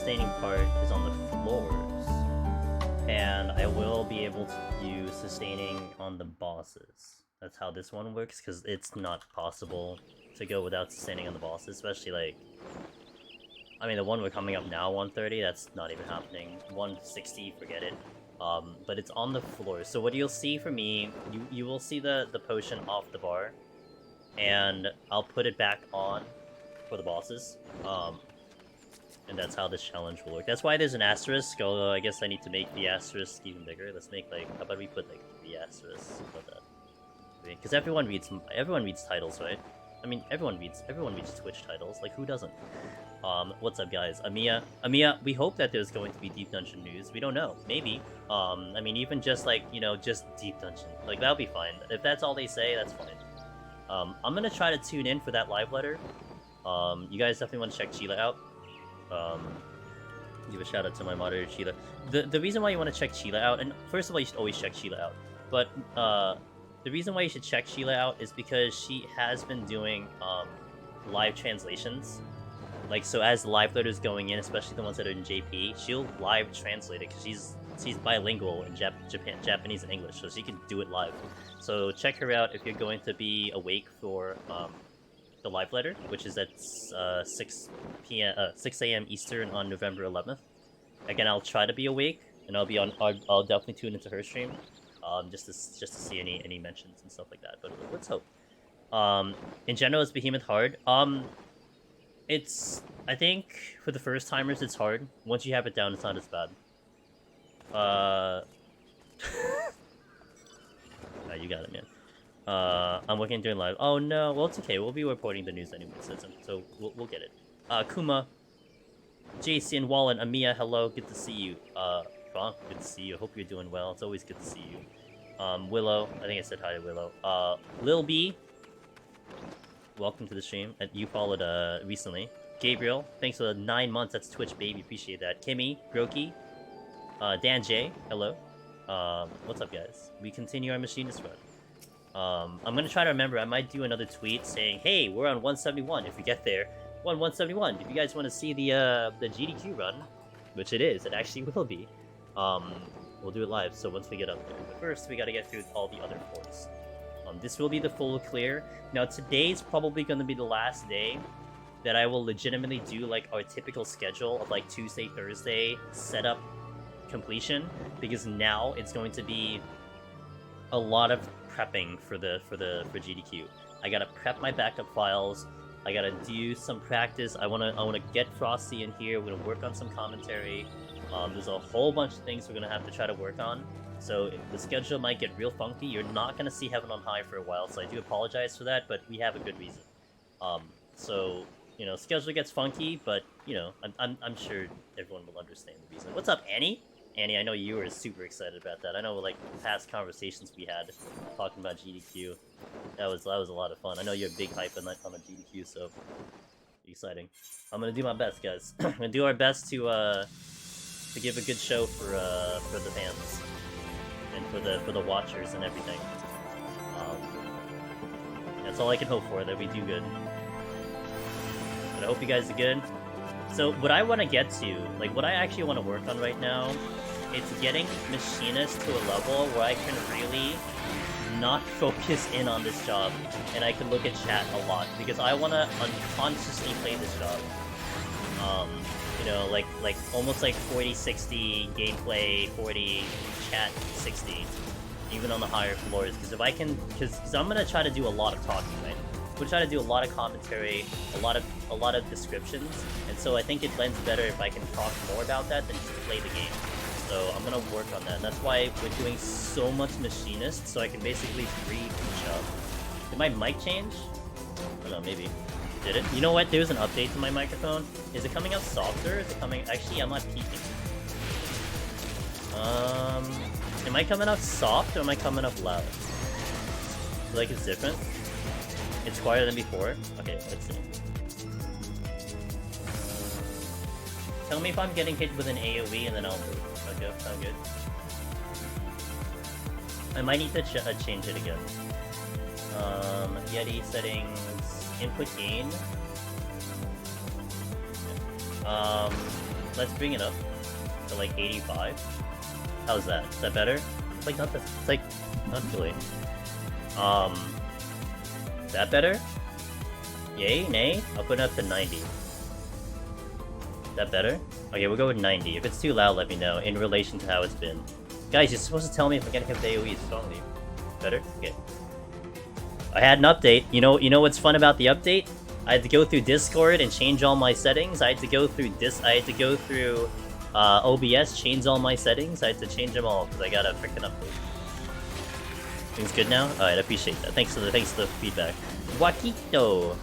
sustaining part is on the floors, and I will be able to use sustaining on the bosses. That's how this one works, because it's not possible to go without sustaining on the bosses, especially like... I mean, the one we're coming up now, 130, that's not even happening. 160, forget it. But it's on the floor. So what you'll see for me, you will see the potion off the bar, and I'll put it back on for the bosses. And that's how this challenge will work. That's why there's an asterisk, although I guess I need to make the asterisk even bigger. Let's make like, how about we put like the asterisk about that? Because everyone reads titles, right? I mean, everyone reads Twitch titles. Like, who doesn't? What's up, guys? Amiya, we hope that there's going to be Deep Dungeon news. We don't know. Maybe. I mean, even just, like, you know, just Deep Dungeon. Like, that'll be fine. If that's all they say, that's fine. I'm gonna try to tune in for that live letter. You guys definitely want to check Sheila out. Give a shout out to my moderator, Sheila. The reason why you want to check Sheila out, and first of all, you should always check Sheila out. But, the reason why you should check Sheila out is because she has been doing, live translations. Like, so as the live letters going in, especially the ones that are in JP, she'll live translate it, because she's bilingual in Japanese and English, so she can do it live. So check her out if you're going to be awake for the live letter, which is at 6 a.m. Eastern on November 11th. Again, I'll try to be awake, and I'll definitely tune into her stream, just to see any mentions and stuff like that. But let's hope. In general, is Behemoth hard? I think, for the first timers, it's hard. Once you have it down, it's not as bad. You got it, man. I'm working doing live. Oh no, well it's okay. We'll be reporting the news anyway, so we'll get it. Kuma, Jason, Wallen, Amiya, hello, good to see you. Frank, good to see you. Hope you're doing well. It's always good to see you. Willow, I think I said hi to Willow. Lil B, welcome to the stream. You followed recently. Gabriel, thanks for the 9 months. That's Twitch, baby. Appreciate that. Kimmy, Groki, Dan J, hello. What's up, guys? We continue our machinist run. I'm gonna try to remember. I might do another tweet saying, "Hey, we're on 171. If we get there, we're on 171. If you guys want to see the GDQ run, which it is, it actually will be. We'll do it live. So once we get up there, but first we gotta get through all the other forts. This will be the full clear. Now today's probably gonna be the last day that I will legitimately do like our typical schedule of like Tuesday, Thursday setup completion, because now it's going to be a lot of prepping for GDQ. I gotta prep my backup files. I gotta do some practice. I wanna get Frosty in here. We're gonna work on some commentary. There's a whole bunch of things we're gonna have to try to work on. So the schedule might get real funky. You're not gonna see Heaven on High for a while, so I do apologize for that. But we have a good reason. So you know, schedule gets funky, but you know, I'm sure everyone will understand the reason. What's up, Annie? Annie, I know you were super excited about that. I know, like, past conversations we had talking about GDQ, that was a lot of fun. I know you're a big hype on the GDQ, so exciting. I'm gonna do my best, guys. I'm gonna do our best to give a good show for the fans and for the watchers and everything. That's all I can hope for, that we do good. But I hope you guys are good. So what I want to get to, like what I actually want to work on right now, it's getting Machinist to a level where I can really not focus in on this job, and I can look at chat a lot, because I want to unconsciously play this job. You know, like almost like 40-60 gameplay, 40 chat 60, even on the higher floors. Because if I can, because I'm gonna try to do a lot of talking, right? I'm gonna try to do a lot of commentary, a lot of descriptions, and so I think it blends better if I can talk more about that than just play the game. So I'm gonna work on that, and that's why we're doing so much Machinist, so I can basically breathe each up. Did my mic change? I don't know, maybe. Did it? You know what? There's an update to my microphone. Is it coming out softer? Is it coming... Actually, I'm not peaking. Am I coming out soft or am I coming out loud? I feel like it's different. It's quieter than before. Okay, let's see. Tell me if I'm getting hit with an AoE and then I'll move. Okay, sound good. I might need to change it again. Yeti settings, input gain. Let's bring it up to like 85. How's that? Is that better? It's like not it's like not really. Is that better? Yay? Nay? I'll put it up to 90. Is that better? Okay, we'll go with 90. If it's too loud, let me know in relation to how it's been. Guys, you're supposed to tell me if I'm gonna hit the AoE strongly. Better? Okay. I had an update. You know what's fun about the update? I had to go through Discord and change all my settings. I had to go through OBS, change all my settings. I had to change them all because I got a freaking update. Things good now? Alright, I appreciate that. Thanks for the feedback. Wakito!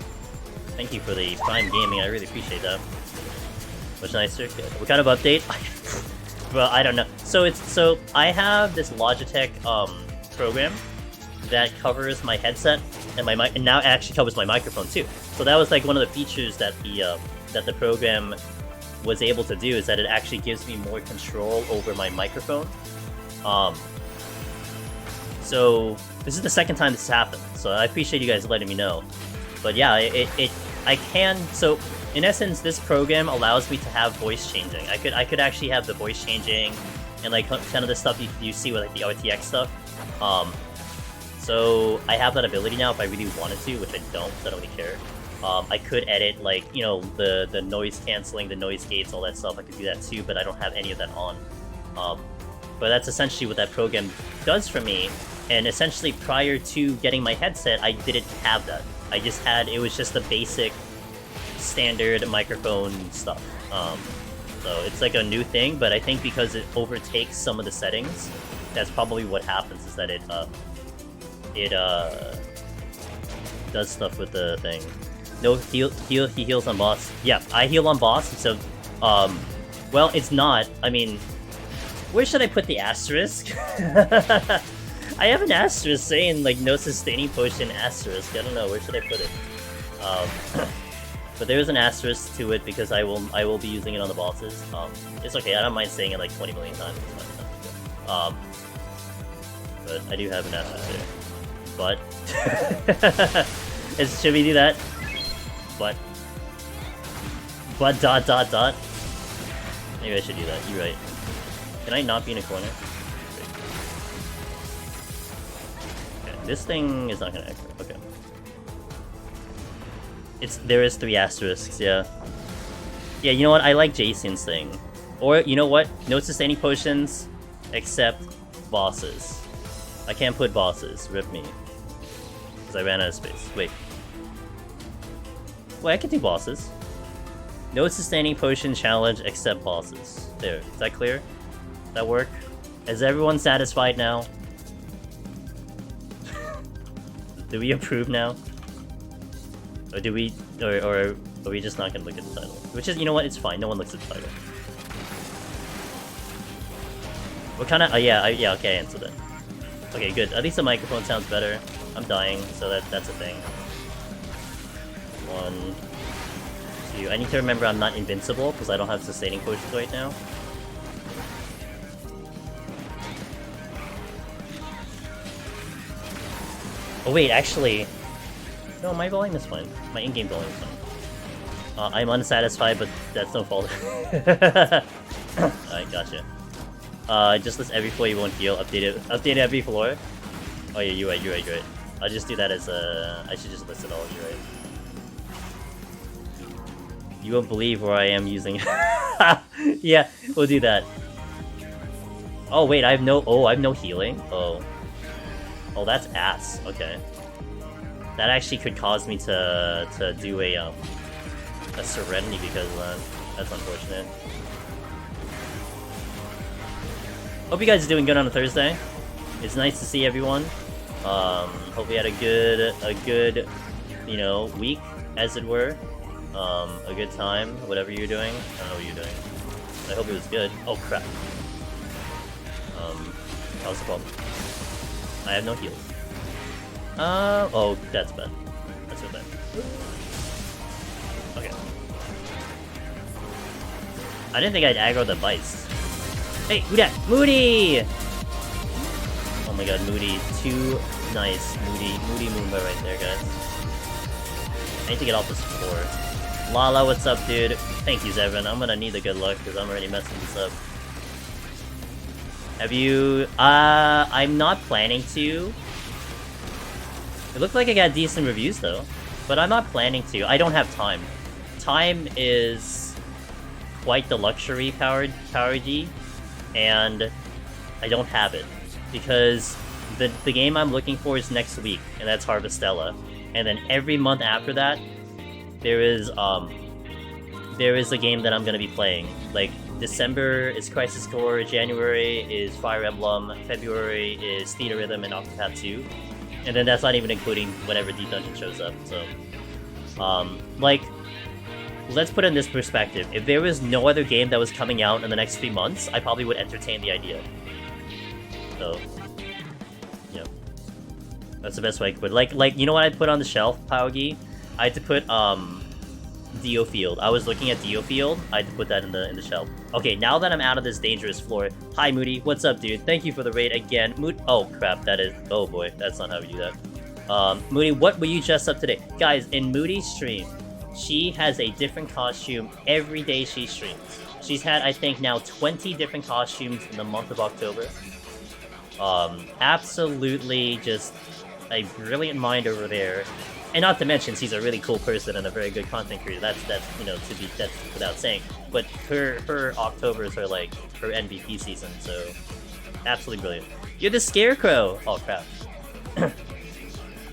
Thank you for the Prime Gaming, I really appreciate that. Much nicer. Good. What kind of update? Well, I don't know. So I have this Logitech program that covers my headset and my mic, and now it actually covers my microphone too. So that was like one of the features that the program was able to do, is that it actually gives me more control over my microphone. So this is the second time this has happened, so I appreciate you guys letting me know. But yeah, I can. So in essence, this program allows me to have voice changing. I could actually have the voice changing and like kind of the stuff you see with like the RTX stuff. So I have that ability now if I really wanted to, which I don't, so I don't really care. I could edit, like, you know, the noise canceling, the noise gates, all that stuff. I could do that too, but I don't have any of that on. But that's essentially what that program does for me. And essentially, prior to getting my headset, I didn't have that. I just had, it was just the basic, standard microphone stuff. So it's like a new thing, but I think because it overtakes some of the settings, that's probably what happens, is that it does stuff with the thing. No, he heals on boss. Yeah, I heal on boss, so, well, it's not. I mean, where should I put the asterisk? I have an asterisk saying, like, no sustaining potion asterisk. I don't know, where should I put it? But there is an asterisk to it because I will be using it on the bosses. It's okay, I don't mind saying it like 20 million times. It's fine. But I do have an asterisk there. But should we do that? But dot. Maybe I should do that. You're right. Can I not be in a corner? Okay, this thing is not gonna echo. Okay. There is 3 asterisks. Yeah. Yeah. You know what? I like Jason's thing. Or you know what? No sustaining potions, except bosses. I can't put bosses. Rip me. Because I ran out of space. Wait. Wait, I can do bosses. No sustaining potion challenge except bosses. There. Is that clear? Does that work? Is everyone satisfied now? Do we approve now? Or do we... Or are we just not gonna look at the title? Which is, you know what? It's fine. No one looks at the title. What kind of... Oh, yeah. Yeah, okay, I answered that. Okay, good. At least the microphone sounds better. I'm dying, so that's a thing. 1, 2... I need to remember I'm not invincible, because I don't have sustaining potions right now. Oh wait, actually... No, my volume is fine. My in-game volume is fine. I'm unsatisfied, but that's no fault. Alright, gotcha. Just list every floor you won't heal. Update every floor. Oh yeah, you're right. I'll just do that as a... I should just list it all, you're right. You won't believe where I am using... Yeah, we'll do that. Oh wait, I have no healing? Oh. Oh, that's ass. Okay. That actually could cause me to do a Serenity because of that. That's unfortunate. Hope you guys are doing good on a Thursday. It's nice to see everyone. Hope we had a good, you know, week, as it were. A good time, whatever you're doing. I don't know what you're doing. I hope it was good. Oh crap. How's the problem? I have no heals. Oh, that's bad. That's so bad. Okay. I didn't think I'd aggro the bites. Hey, who dat? Moody! Oh my god, Moody. Too nice. Moody Moomba right there, guys. I need to get off this floor. Lala, what's up, dude? Thank you, Zevin. I'm gonna need the good luck because I'm already messing this up. Have you... I'm not planning to. It looked like I got decent reviews, though. But I'm not planning to. I don't have time. Time is quite the luxury, Power-G, and I don't have it. Because the game I'm looking for is next week, and that's Harvestella. And then every month after that, there is a game that I'm gonna be playing. Like, December is Crisis Core, January is Fire Emblem, February is Theater Rhythm and Octopath 2. And then that's not even including whenever Deep Dungeon shows up, so... like, let's put it in this perspective. If there was no other game that was coming out in the next 3 months, I probably would entertain the idea. So, yeah. That's the best way I could. Like, you know what I'd put on the shelf, Paugi? I had to put, Dio Field. I was looking at Dio Field. I had to put that in the shelf. Okay, now that I'm out of this dangerous floor. Hi, Moody. What's up, dude? Thank you for the raid again. Oh, crap. That is... Oh, boy. That's not how we do that. Moody, what were you dressed up today? Guys, in Moody's stream, she has a different costume every day she streams. She's had, I think, now 20 different costumes in the month of October. Absolutely just a brilliant mind over there. And not to mention, she's a really cool person and a very good content creator. That's you know, that's without saying. But her Octobers are like her MVP season, so absolutely brilliant. You're the Scarecrow! Oh crap.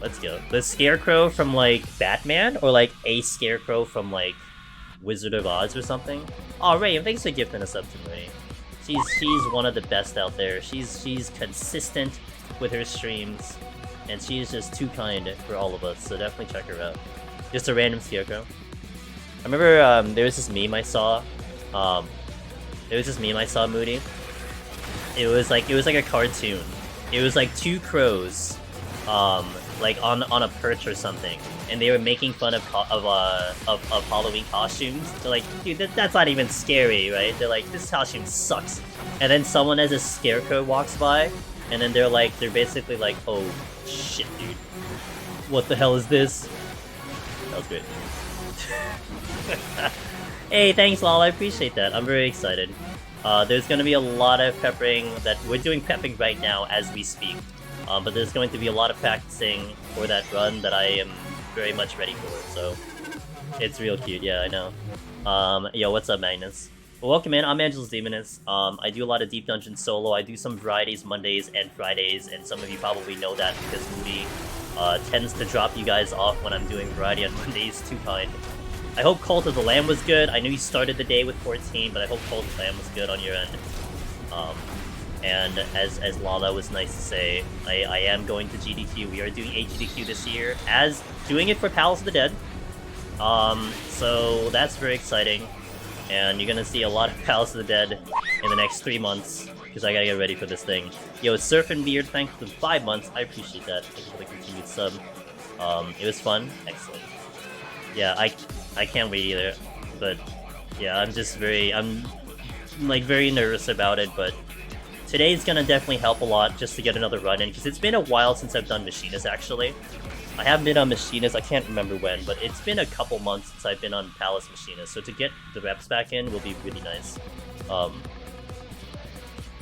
Let's go. The Scarecrow from like Batman? Or like a Scarecrow from like Wizard of Oz or something? Oh, Ray, thanks for gifting us up to Ray. She's one of the best out there. She's consistent with her streams. And she's just too kind for all of us, so definitely check her out. Just a random Scarecrow. I remember there was this meme I saw. Moody. It was like a cartoon. It was like two crows, like on a perch or something, and they were making fun of Halloween costumes. They're like, dude, that's not even scary, right? They're like, this costume sucks. And then someone as a Scarecrow walks by, and then they're basically like, oh shit, dude, what the hell is this? That was great. Hey, thanks, Lol. I appreciate that. I'm very excited. There's going to be a lot of prepping that we're doing prepping right now as we speak. But there's going to be a lot of practicing for that run that I am very much ready for. So it's real cute. Yeah, I know. Yo, what's up, Magnus? Well, welcome in. I'm Angelus Demonist. I do a lot of Deep Dungeon solo. I do some Fridays, Mondays, and Fridays, and some of you probably know that because Moody tends to drop you guys off when I'm doing variety on Mondays. Too kind. I hope Cult of the Lamb was good. I know you started the day with 14, but I hope Cult of the Lamb was good on your end. And as Lala was nice to say, I am going to GDQ. We are doing AGDQ this year, as doing it for Palace of the Dead. So that's very exciting. And you're gonna see a lot of Palace of the Dead in the next 3 months, because I gotta get ready for this thing. Yo, Surf and Beard, thanks for the 5 months. I appreciate that. Thank you for the continued sub. It was fun. Excellent. Yeah, I can't wait either. But yeah, I'm like very nervous about it, but today's gonna definitely help a lot just to get another run in, because it's been a while since I've done Machina's actually. I haven't been on Machina's, I can't remember when, but it's been a couple months since I've been on Palace Machina's, so to get the reps back in will be really nice.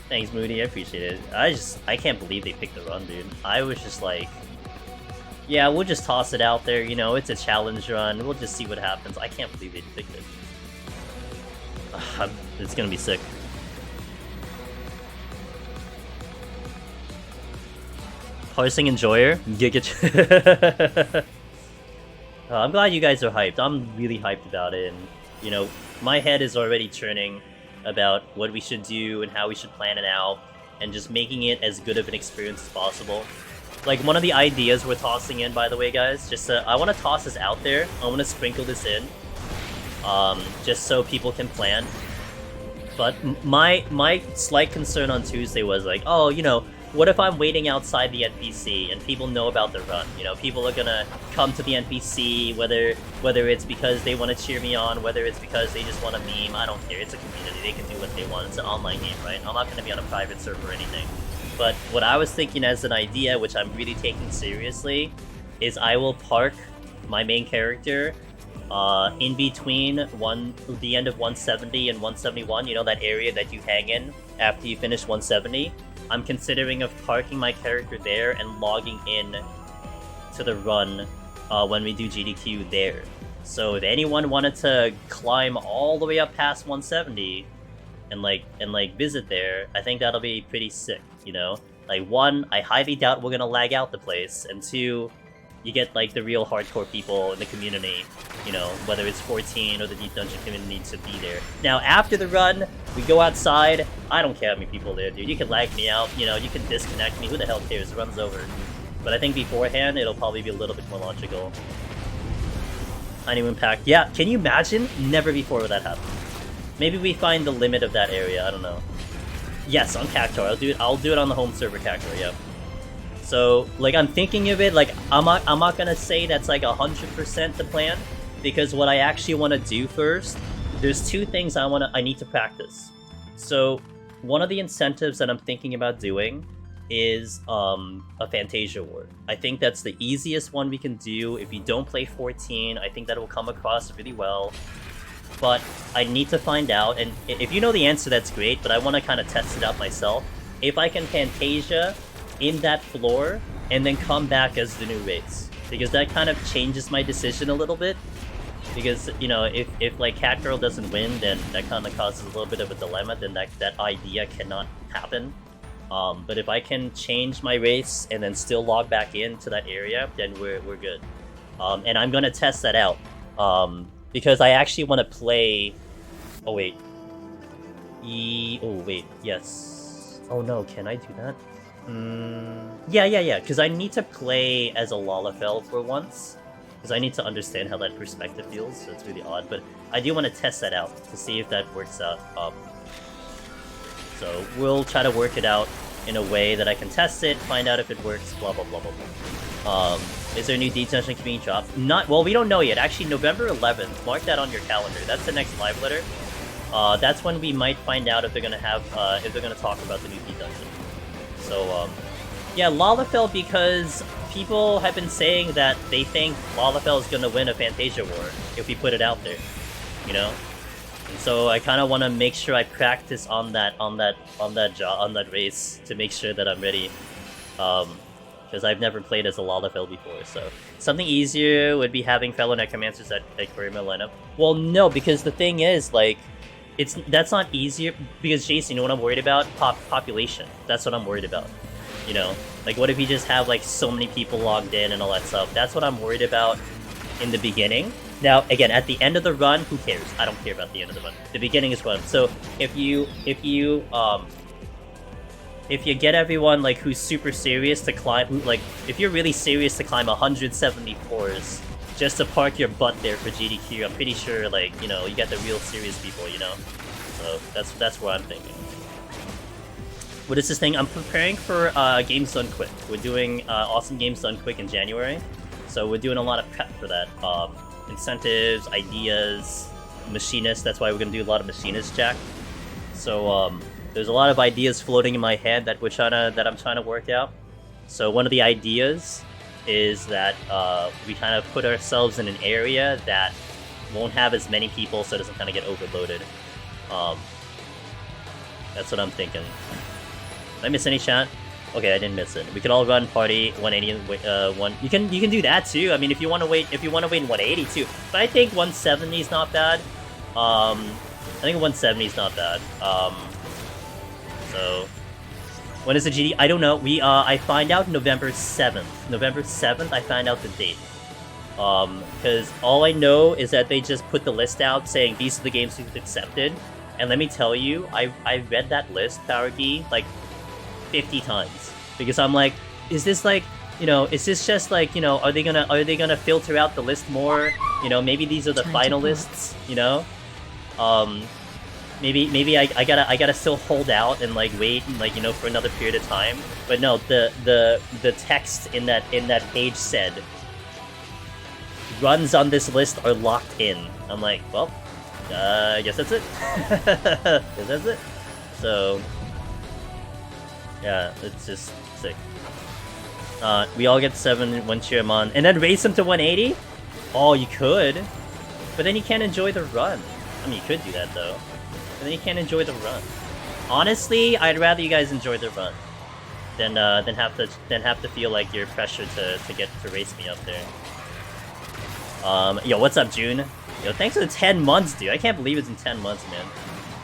Thanks, Moody, I appreciate it. I can't believe they picked the run, dude. I was just like, yeah, we'll just toss it out there, you know, it's a challenge run, we'll just see what happens. I can't believe they picked it. It's gonna be sick. Parsing Enjoyer? I'm glad you guys are hyped. I'm really hyped about it, and, you know, my head is already churning about what we should do and how we should plan it out, and just making it as good of an experience as possible. Like, one of the ideas we're tossing in, by the way, guys, just I want to toss this out there. I want to sprinkle this in, just so people can plan. But my slight concern on Tuesday was like, oh, you know, what if I'm waiting outside the NPC and people know about the run? You know, people are gonna come to the NPC, whether it's because they want to cheer me on, whether it's because they just want to meme, I don't care. It's a community, they can do what they want. It's an online game, right? I'm not gonna be on a private server or anything. But what I was thinking as an idea, which I'm really taking seriously, is I will park my main character in between the end of 170 and 171, you know, that area that you hang in after you finish 170, I'm considering of parking my character there and logging in to the run when we do GDQ there. So if anyone wanted to climb all the way up past 170 and visit there, I think that'll be pretty sick, you know? Like, one, I highly doubt we're gonna lag out the place, and two, you get like the real hardcore people in the community, you know, whether it's 14 or the Deep Dungeon community to be there. Now, after the run, we go outside. I don't care how many people there, dude. You can lag me out, you know, you can disconnect me. Who the hell cares? The run's over. But I think beforehand, it'll probably be a little bit more logical. Honeymoon Pact. Yeah, can you imagine? Never before would that happen. Maybe we find the limit of that area. I don't know. Yes, on Cactuar. I'll do it on the home server Cactuar, yeah. So, like, I'm thinking of it, like, I'm not gonna say that's, like, 100% the plan, because what I actually want to do first, there's two things I need to practice. So, one of the incentives that I'm thinking about doing is, a Fantasia War. I think that's the easiest one we can do. If you don't play 14, I think that will come across really well. But I need to find out, and if you know the answer, that's great, but I want to kind of test it out myself. If I can Fantasia in that floor, and then come back as the new race. Because that kind of changes my decision a little bit. Because, you know, if like Catgirl doesn't win, then that kind of causes a little bit of a dilemma, then that idea cannot happen. But if I can change my race and then still log back into that area, then we're good. And I'm gonna test that out. Because I actually want to play... Oh wait. Oh wait, yes. Oh no, can I do that? Yeah, because I need to play as a Lalafell for once. Because I need to understand how that perspective feels, so it's really odd. But I do want to test that out, to see if that works out. So we'll try to work it out in a way that I can test it, find out if it works, blah blah blah blah blah. Is there a new Deep Dungeon community drop? Well, we don't know yet. Actually, November 11th, mark that on your calendar. That's the next live letter. That's when we might find out if they're gonna have, if they're gonna talk about the new Deep Dungeon. So, yeah, Lalafell, because people have been saying that they think Lalafell is gonna win a Fantasia War if we put it out there, you know. And so I kind of want to make sure I practice on that race to make sure that I'm ready, because I've never played as a Lalafell before. So something easier would be having fellow necromancers at Aquarium lineup. Well, no, because the thing is, like, that's not easier, because Jason, you know what I'm worried about? Population. That's what I'm worried about. You know, like, what if you just have like so many people logged in and all that stuff? That's what I'm worried about in the beginning. Now, again, at the end of the run, who cares? I don't care about the end of the run. The beginning is fun. So if you get everyone like who's super serious to climb, like if you're really serious to climb 170 floors just to park your butt there for GDQ, I'm pretty sure, like, you know, you got the real serious people, you know. So that's what I'm thinking. What is this thing? I'm preparing for Games Done Quick. We're doing Awesome Games Done Quick in January, so we're doing a lot of prep for that. Incentives, ideas, machinists. That's why we're gonna do a lot of machinist jack. So there's a lot of ideas floating in my head that I'm trying to work out. So one of the ideas is that we kind of put ourselves in an area that won't have as many people, so it doesn't kind of get overloaded. That's what I'm thinking. Did I miss any chat? Okay, I didn't miss it. We could all run party 180 and one. You can do that too. I mean, if you want to wait in 180 too. But I think 170 is not bad. I think 170 is not bad. So when is the GD? I don't know. I find out November 7th. November 7th, I find out the date. Because all I know is that they just put the list out saying these are the games we've accepted. And let me tell you, I read that list, Powerkey, like 50 times, because I'm like, is this like, you know, is this just like, you know, are they gonna filter out the list more? You know, maybe these are the finalists, you know. Maybe I gotta still hold out and like wait and like, you know, for another period of time. But no, the text in that page said runs on this list are locked in. I'm like, well, I guess that's it. Guess that's it. So yeah, it's just sick. We all get 7 when cheer him on, and then race him to 180. Oh, you could. But then you can't enjoy the run. I mean, you could do that though. But then you can't enjoy the run. Honestly, I'd rather you guys enjoy the run than have to feel like you're pressured to get to race me up there. Yo, what's up, June? Yo, thanks for the 10 months, dude. I can't believe it's in 10 months, man.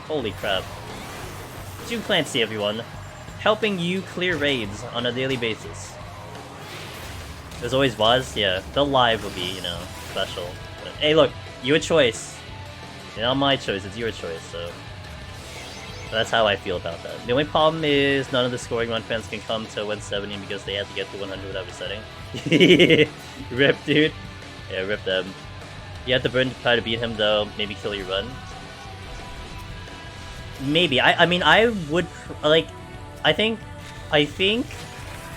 Holy crap. June Clancy, everyone. Helping you clear raids on a daily basis. There's always was, yeah. The live will be, you know, special. But, hey, look, your choice. It's not my choice, it's your choice, so that's how I feel about that. The only problem is none of the scoring run fans can come to 170 because they had to get to 100 without resetting. Rip, dude. Yeah, rip them. You have to burn to try to beat him, though. Maybe kill your run. Maybe. I mean, I would, like, I think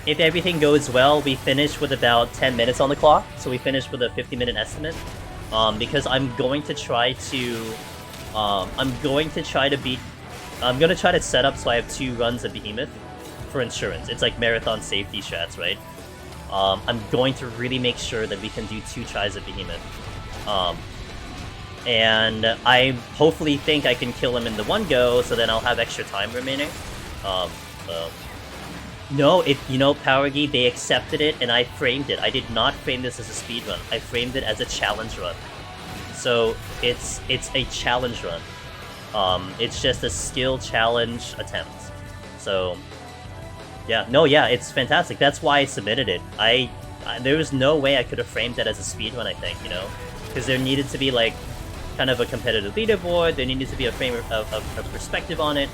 if everything goes well, we finish with about 10 minutes on the clock. So we finish with a 50-minute estimate. Because I'm going to try to set up so I have 2 runs of Behemoth for insurance. It's like marathon safety strats, right? I'm going to really make sure that we can do 2 tries of Behemoth. And I hopefully think I can kill him in the one go, so then I'll have extra time remaining. No, you know, PowerGee, they accepted it, and I framed it. I did not frame this as a speed run. I framed it as a challenge run. So it's a challenge run. It's just a skill challenge attempt. So yeah, no, yeah, it's fantastic. That's why I submitted it. There was no way I could have framed that as a speed run, I think, you know? Because there needed to be, like, kind of a competitive leaderboard, there needed to be a frame of perspective on it.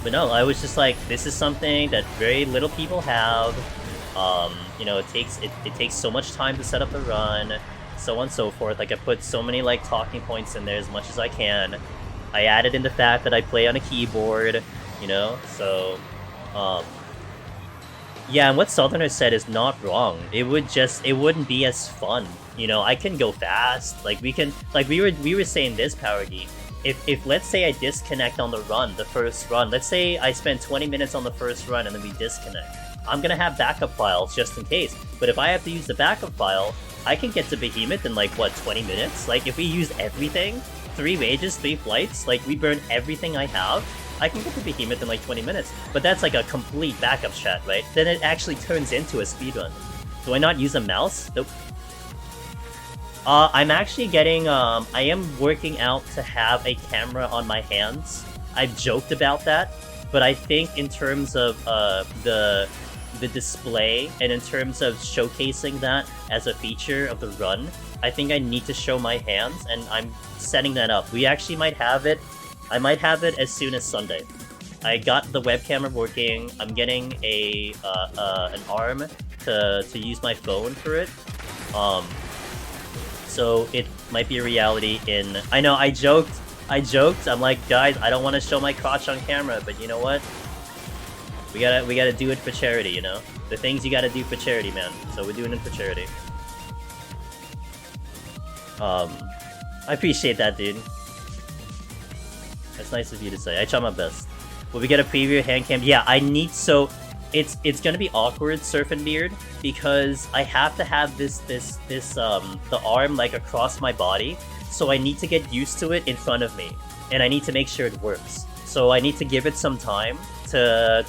But no, I was just like, this is something that very little people have. You know, it takes so much time to set up the run, so on and so forth. Like, I put so many, like, talking points in there as much as I can. I added in the fact that I play on a keyboard, you know, so, yeah, and what Southerner said is not wrong. It wouldn't be as fun. You know, I can go fast. Like, we were saying this, PowerGee. If let's say I disconnect on the first run, let's say I spend 20 minutes on the first run and then we disconnect. I'm gonna have backup files just in case. But if I have to use the backup file, I can get to Behemoth in, like, what, 20 minutes? Like, if we use everything, 3 rages, 3 flights, like, we burn everything I have, I can get to Behemoth in, like, 20 minutes. But that's, like, a complete backup strat, right? Then it actually turns into a speedrun. Do I not use a mouse? Nope. I'm actually getting, I am working out to have a camera on my hands. I've joked about that, but I think in terms of the display and in terms of showcasing that as a feature of the run, I think I need to show my hands, and I'm setting that up. We actually might have it. I might have it as soon as Sunday. I got the webcam working. I'm getting an arm to use my phone for it. So it might be a reality in... I know, I joked. I'm like, guys, I don't want to show my crotch on camera, but you know what? We gotta do it for charity, you know? The things you gotta do for charity, man. So we're doing it for charity. I appreciate that, dude. That's nice of you to say. I try my best. Will we get a preview of hand cam? Yeah, I need... So, it's gonna be awkward, Surf and Beard, because I have to have the arm, like, across my body, so I need to get used to it in front of me, and I need to make sure it works. So I need to give it some time to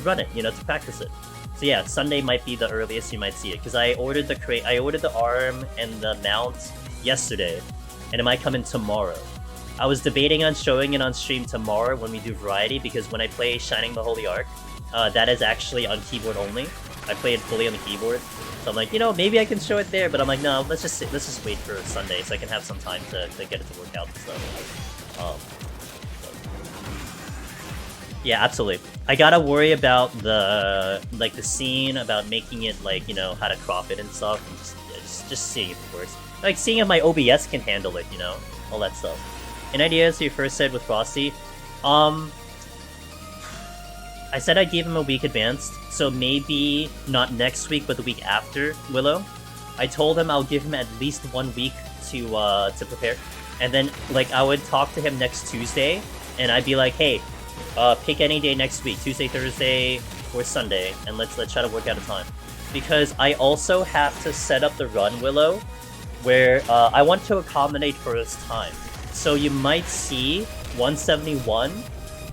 run it, you know, to practice it. So yeah, Sunday might be the earliest you might see it, because I ordered the arm and the mount yesterday, and it might come in tomorrow. I was debating on showing it on stream tomorrow when we do Variety, because when I play Shining the Holy Ark, that is actually on keyboard only. I play it fully on the keyboard, so I'm like, you know, maybe I can show it there, but I'm like, no, let's just wait for Sunday so I can have some time to get it to work out and stuff. Yeah, absolutely. I gotta worry about the scene, about making it, like, you know, how to crop it and stuff, and just seeing if it works. Like, seeing if my OBS can handle it, you know, all that stuff. Any ideas you first said with Frosty? I said I'd give him a week advanced, so maybe not next week, but the week after Willow. I told him I'll give him at least 1 week to prepare, and then, like, I would talk to him next Tuesday, and I'd be like, hey, pick any day next week, Tuesday, Thursday, or Sunday, and let's try to work out a time. Because I also have to set up the run, Willow, where I want to accommodate for his time. So you might see 171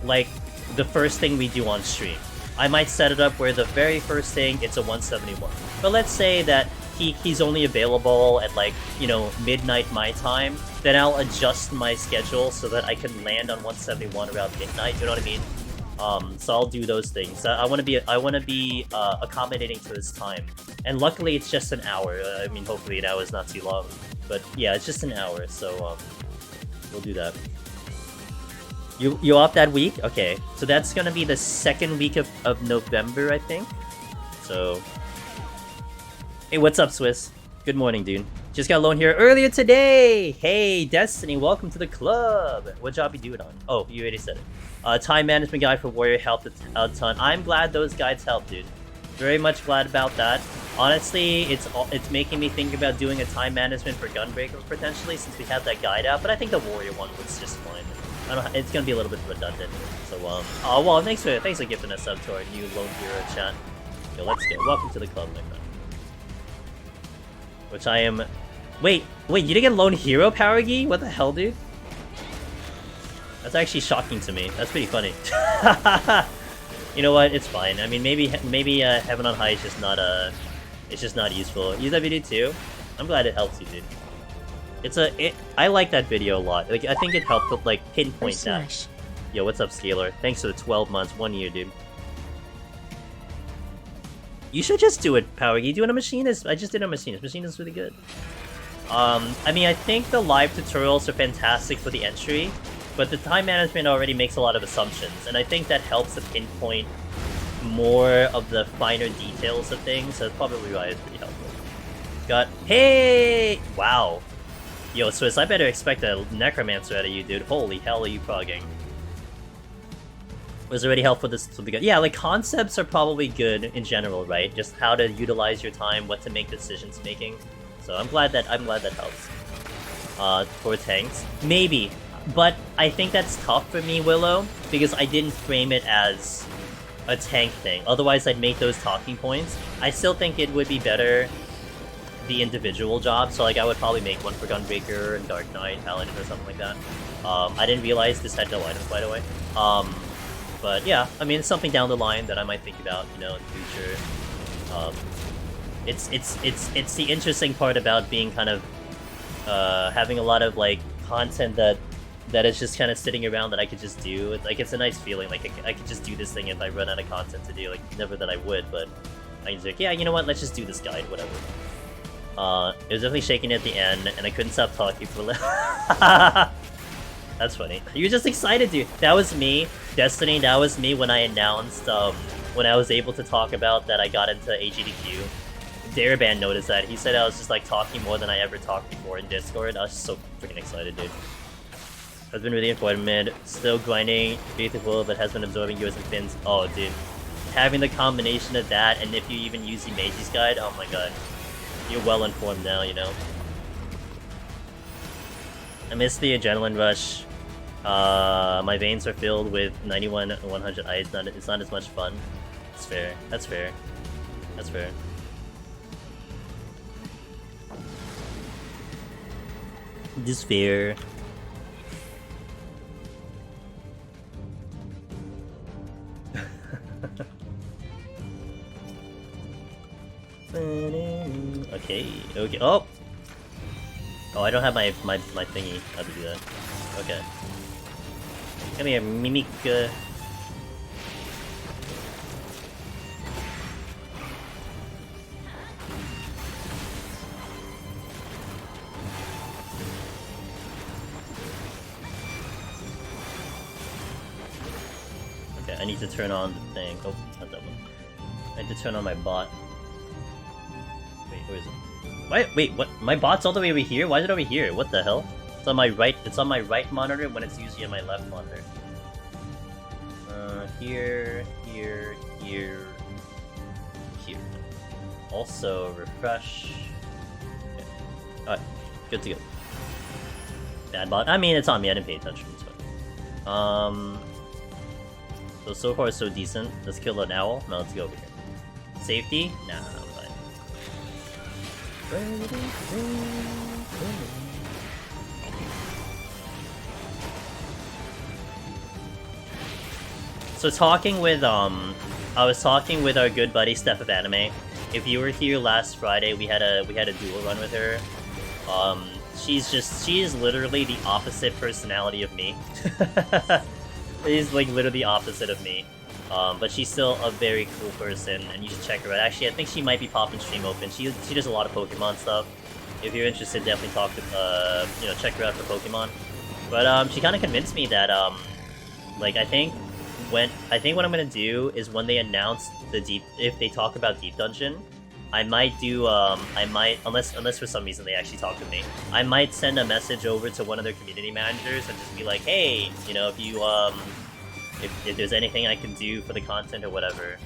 like the first thing we do on stream. I might set it up where the very first thing it's a 171. But let's say that he's only available at like, you know, midnight my time, then I'll adjust my schedule so that I can land on 171 around midnight, you know what I mean? So I'll do those things. I want to be accommodating to his time. And luckily it's just an hour. I mean, hopefully an hour is not too long. But yeah, it's just an hour, so we'll do that. You off that week? Okay, so that's gonna be the second week of November, I think. So, hey, what's up, Swiss? Good morning, dude. Just got loaned here earlier today. Hey, Destiny, welcome to the club. What job you doing on? Oh, you already said it. Time management guide for Warrior helped a ton. I'm glad those guides helped, dude. Very much glad about that. Honestly, it's making me think about doing a time management for Gunbreaker potentially, since we have that guide out. But I think the Warrior one was just fine. I don't. It's gonna be a little bit redundant. So oh well, thanks for gifting us up to our new Lone Hero chat. Yo, let's go. Welcome to the club, my friend. Which I am. Wait, you didn't get Lone Hero Powergy? What the hell, dude? That's actually shocking to me. That's pretty funny. You know what? It's fine. I mean, maybe Heaven on High is just not it's just not useful. Use that video too. I'm glad it helps you, dude. I like that video a lot. Like, I think it helped with, like, pinpoint that. Yo, what's up, Scalar? Thanks for the 12 months, 1 year, dude. You should just do it, Powergy. Doing a Machinist. I just did a Machinist. Machinist is really good. I mean, I think the live tutorials are fantastic for the entry, but the time management already makes a lot of assumptions, and I think that helps to pinpoint more of the finer details of things, so that's probably why it's pretty helpful. Hey! Wow. Yo, Swiss, I better expect a Necromancer out of you, dude. Holy hell are you progging? Was already helpful this to begin. Yeah, like, concepts are probably good in general, right? Just how to utilize your time, what to make decisions making. So I'm glad that helps. For tanks. Maybe. But I think that's tough for me, Willow, because I didn't frame it as a tank thing. Otherwise, I'd make those talking points. I still think it would be better the individual job, so like I would probably make one for Gunbreaker and Dark Knight, Paladin, or something like that. I didn't realize this had no items, by the way. But yeah, I mean, it's something down the line that I might think about, you know, in the future. It's the interesting part about being kind of having a lot of like content that is just kind of sitting around that I could just do. Like, it's a nice feeling. Like I could just do this thing if I run out of content to do. Like, never that I would, but I was like, yeah, you know what? Let's just do this guide, whatever. It was definitely shaking at the end, and I couldn't stop talking for a little. That's funny. You're just excited, dude. That was me, Destiny. That was me when I announced, when I was able to talk about that I got into AGDQ. Dareban noticed that. He said I was just like talking more than I ever talked before in Discord. I was just so freaking excited, dude. Has been really informative. Still grinding, beautiful, but has been absorbing yours and Finn's. Oh, dude. Having the combination of that, and if you even use the Meiji's guide, oh my god. You're well informed now, you know. I miss the adrenaline rush. My veins are filled with 91-100 ice. It's not as much fun. It's fair. That's fair. That's fair. Just fair. Okay. Oh, I don't have my thingy. How to do that? Okay. Come here, Mimic. Okay, I need to turn on the thing. Oh, not that one. I need to turn on my bot. Wait, where is it? Wait, what? My bot's all the way over here? Why is it over here? What the hell? It's on my right. It's on my right monitor when it's usually on my left monitor. Here. Also, refresh. Okay. Alright, good to go. Bad bot. I mean, it's on me. I didn't pay attention. So far, so decent. Let's kill an owl. No, let's go over here. Safety? Nah, I'm fine. So talking with I was talking with our good buddy Steph of Anime. If you were here last Friday, we had a duel run with her. She is literally the opposite personality of me. She's like literally the opposite of me. But she's still a very cool person, and you should check her out. Actually, I think she might be popping stream open. She does a lot of Pokemon stuff. If you're interested, definitely talk to check her out for Pokemon. But she kind of convinced me that like I think what I'm gonna do is when they announce if they talk about Deep Dungeon, I might do unless for some reason they actually talk to me, I might send a message over to one of their community managers and just be like, hey, if you if there's anything I can do for the content or whatever,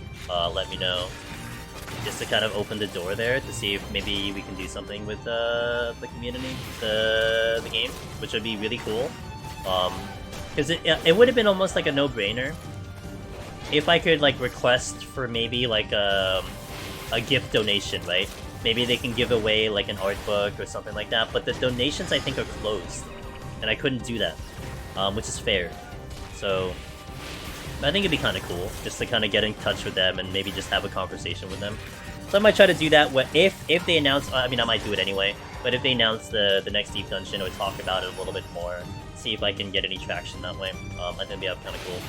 let me know. Just to kind of open the door there to see if maybe we can do something with the community, the game, which would be really cool. Because it would have been almost like a no-brainer if I could like request for maybe like a gift donation, right? Maybe they can give away like an art book or something like that, but the donations I think are closed, and I couldn't do that, which is fair. So I think it'd be kind of cool just to kind of get in touch with them and maybe just have a conversation with them. So I might try to do that if they announce. I mean, I might do it anyway, but if they announce the next Deep Dungeon or talk about it a little bit more, see if I can get any traction that way. I think that'd be kind of cool.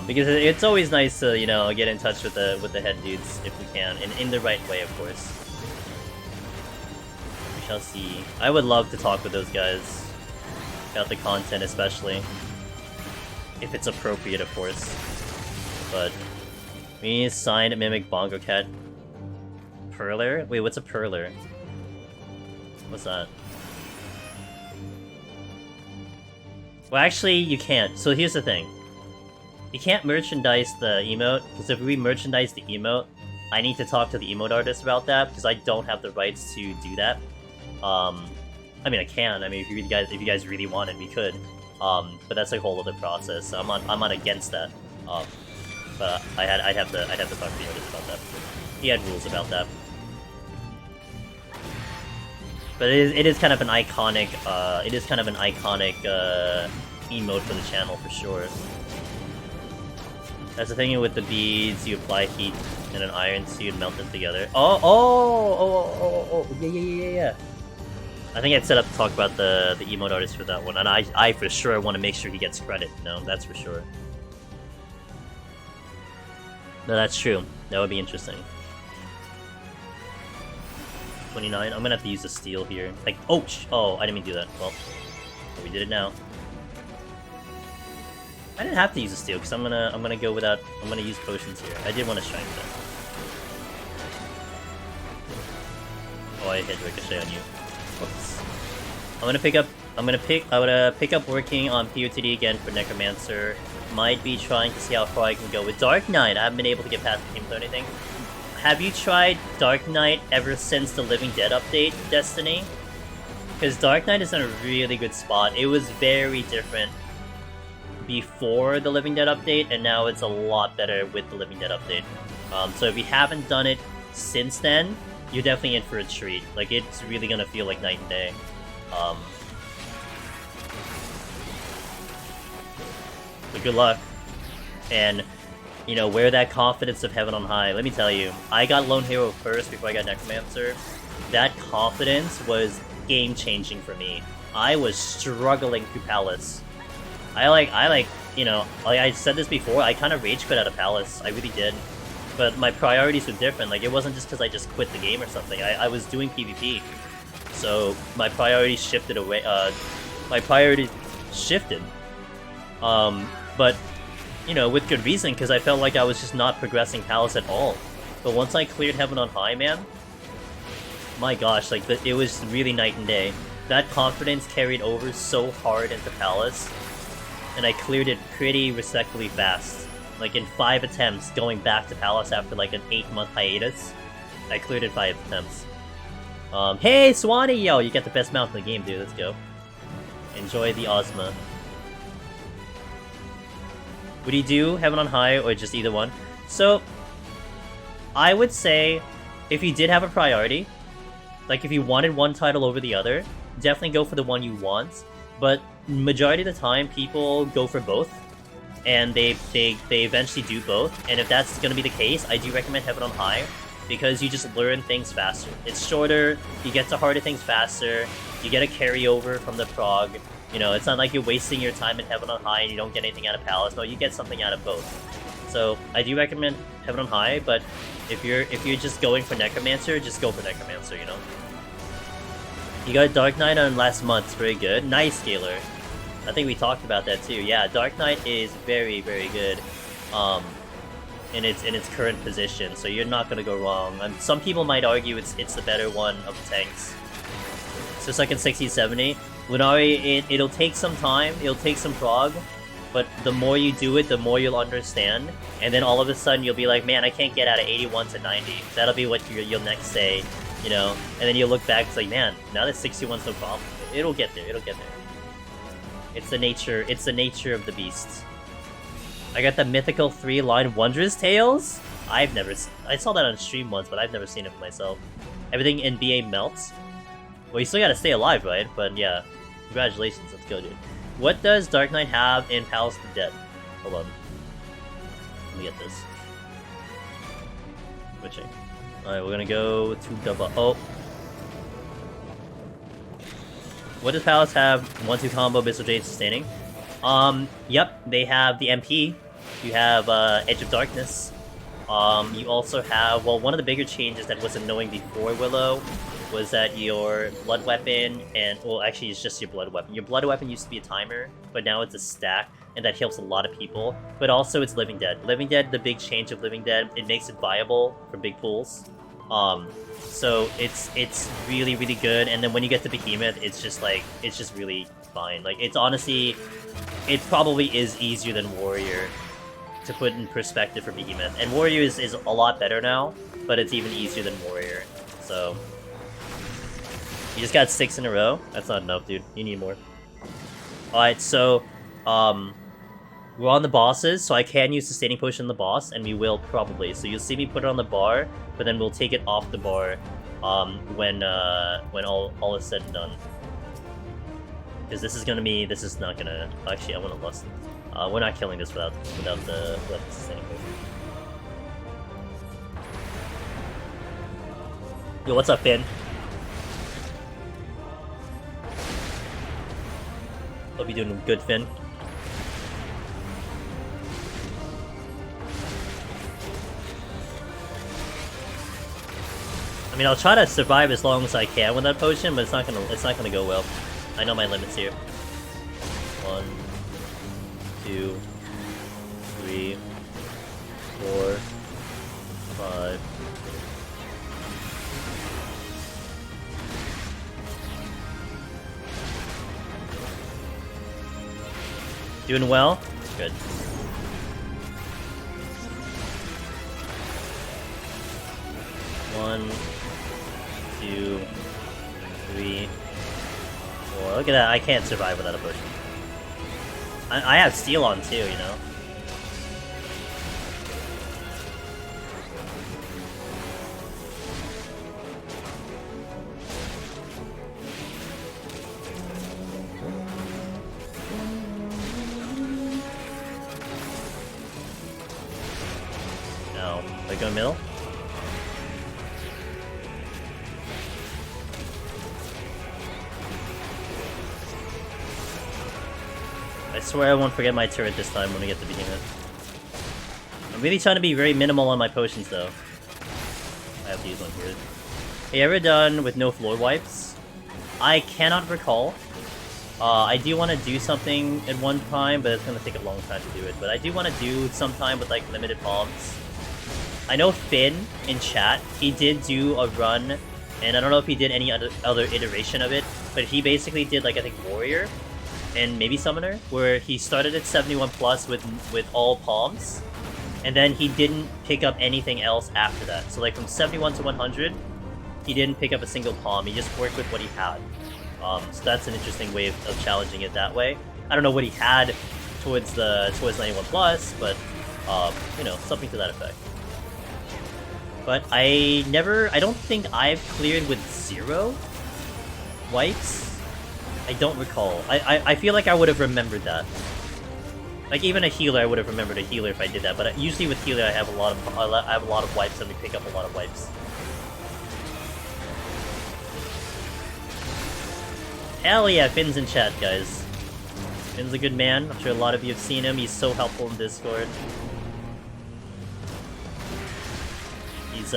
Because it's always nice to get in touch with the head dudes if we can, in the right way, of course. We shall see. I would love to talk with those guys about the content, especially if it's appropriate, of course. But we need to sign Mimic Bongo Cat. Perler? Wait, what's a perler? What's that? Well, actually, you can't. So here's the thing. You can't merchandise the emote, because if we merchandise the emote, I need to talk to the emote artist about that, because I don't have the rights to do that. I mean, I can. I mean, if you guys really wanted, we could. But that's a whole other process. So I'm not against that. But I'd have to talk to the artist about that. He had rules about that. But it is kind of an iconic emote for the channel for sure. That's the thing with the beads. You apply heat in an iron so you'd melt them together. Oh, yeah. I think I'd set up to talk about the emote artist for that one, and I for sure want to make sure he gets credit. No, that's for sure. No, that's true. That would be interesting. 29. I'm gonna have to use a steal here. Like, oh, I didn't mean to do that. Well, we did it now. I didn't have to use a steal because I'm gonna go without. I'm gonna use potions here. I did want to strength that. Oh, I hit ricochet on you. Whoops. I'm gonna pick up working on PoTD again for Necromancer. Might be trying to see how far I can go with Dark Knight. I haven't been able to get past the game or anything. Have you tried Dark Knight ever since the Living Dead update, Destiny? Because Dark Knight is in a really good spot. It was very different before the Living Dead update, and now it's a lot better with the Living Dead update. So if you haven't done it since then, you're definitely in for a treat. Like, it's really gonna feel like night and day. But good luck. And, wear that confidence of heaven on high. Let me tell you, I got Lone Hero first before I got Necromancer. That confidence was game-changing for me. I was struggling through Palace. Like I said this before, I kind of rage quit out of Palace. I really did. But my priorities were different. Like, it wasn't just because I just quit the game or something. I was doing PvP. So, my priorities shifted away. But, with good reason, because I felt like I was just not progressing Palace at all. But once I cleared Heaven on High, man, my gosh, like, it was really night and day. That confidence carried over so hard into Palace, and I cleared it pretty respectfully fast. Like, in 5 attempts, going back to Palace after, like, an 8-month hiatus, I cleared it 5 attempts. Hey, Swanee! Yo, you got the best mount in the game, dude. Let's go. Enjoy the Ozma. Would you do Heaven on High, or just either one? So, I would say, if you did have a priority, Like, if you wanted one title over the other, definitely go for the one you want. But majority of the time, people go for both, and they eventually do both. And if that's going to be the case, I do recommend Heaven on High, because you just learn things faster. It's shorter, you get to harder things faster, you get a carryover from the prog. You know, it's not like you're wasting your time in Heaven on High and you don't get anything out of Palace. No, you get something out of both. So I do recommend Heaven on High, but if you're just going for Necromancer, just go for Necromancer, you know? You got Dark Knight on last month, it's very good. Nice, Scaler. I think we talked about that too. Yeah, Dark Knight is very, very good in its current position, so you're not gonna go wrong. Some people might argue it's the better one of the tanks. So second 60, 70. Lunari, it'll take some time, it'll take some prog, but the more you do it, the more you'll understand, and then all of a sudden you'll be like, man, I can't get out of 81 to 90. That'll be what you'll next say, you know? And then you'll look back, it's like, man, now that 61's no problem. It'll get there, it'll get there. It's the nature of the beast. I got the mythical 3-line Wondrous Tales? I saw that on stream once, but I've never seen it for myself. Everything in BA melts. Well, you still gotta stay alive, right? But yeah, congratulations, let's go, dude. What does Dark Knight have in Palace of the Dead? Hold on. Let me get this. Switching. Alright, we're gonna go to double. Oh. What does Palace have? 1-2 combo, Bissell Jade sustaining. Yep, they have the MP. You have Edge of Darkness. You also have, well, one of the bigger changes that was annoying before Willow was that your blood weapon and, well, actually it's just your blood weapon. Your blood weapon used to be a timer, but now it's a stack, and that helps a lot of people. But also it's Living Dead. Living Dead, the big change of Living Dead, it makes it viable for big pools. So it's really, really good, and then when you get to Behemoth, it's just really fine. Like, it's honestly, it probably is easier than Warrior, to put in perspective for Behemoth. And Warrior is a lot better now, but it's even easier than Warrior, so... You just got 6 in a row? That's not enough, dude. You need more. Alright, so, we're on the bosses, so I can use Sustaining Potion on the boss, and we will probably. So you'll see me put it on the bar, but then we'll take it off the bar, when all is said and done. Because this is not gonna... Actually, I want to lust. We're not killing this without the Sustaining Potion. Yo, what's up, Finn? Hope you're doing good, Finn. I mean, I'll try to survive as long as I can with that potion, but it's not gonna go well. I know my limits here. 1, 2, 3, 4, 5. Doing well? Good. One, 2, 3, 4. Look at that, I can't survive without a potion. I have steel on too, you know? No. Like, go middle? I swear I won't forget my turret this time when we get to Behemoth. I'm really trying to be very minimal on my potions, though. I have to use one here. Have you ever done with no floor wipes? I cannot recall. I do want to do something at one time, but it's going to take a long time to do it. But I do want to do sometime with, like, limited palms. I know Finn, in chat, he did do a run, and I don't know if he did any other iteration of it, but he basically did, like, I think Warrior, and maybe Summoner, where he started at 71 plus with all palms, and then he didn't pick up anything else after that. So like from 71 to 100, he didn't pick up a single palm, he just worked with what he had. So that's an interesting way of challenging it that way. I don't know what he had towards 91 plus, but you know, something to that effect. But I don't think I've cleared with 0 wipes. I don't recall. I feel like I would have remembered that. Like, even a healer, I would have remembered a healer if I did that, but usually with healer I have a lot of wipes and we pick up a lot of wipes. Hell yeah, Finn's in chat, guys. Finn's a good man. I'm sure a lot of you have seen him. He's so helpful in Discord. He's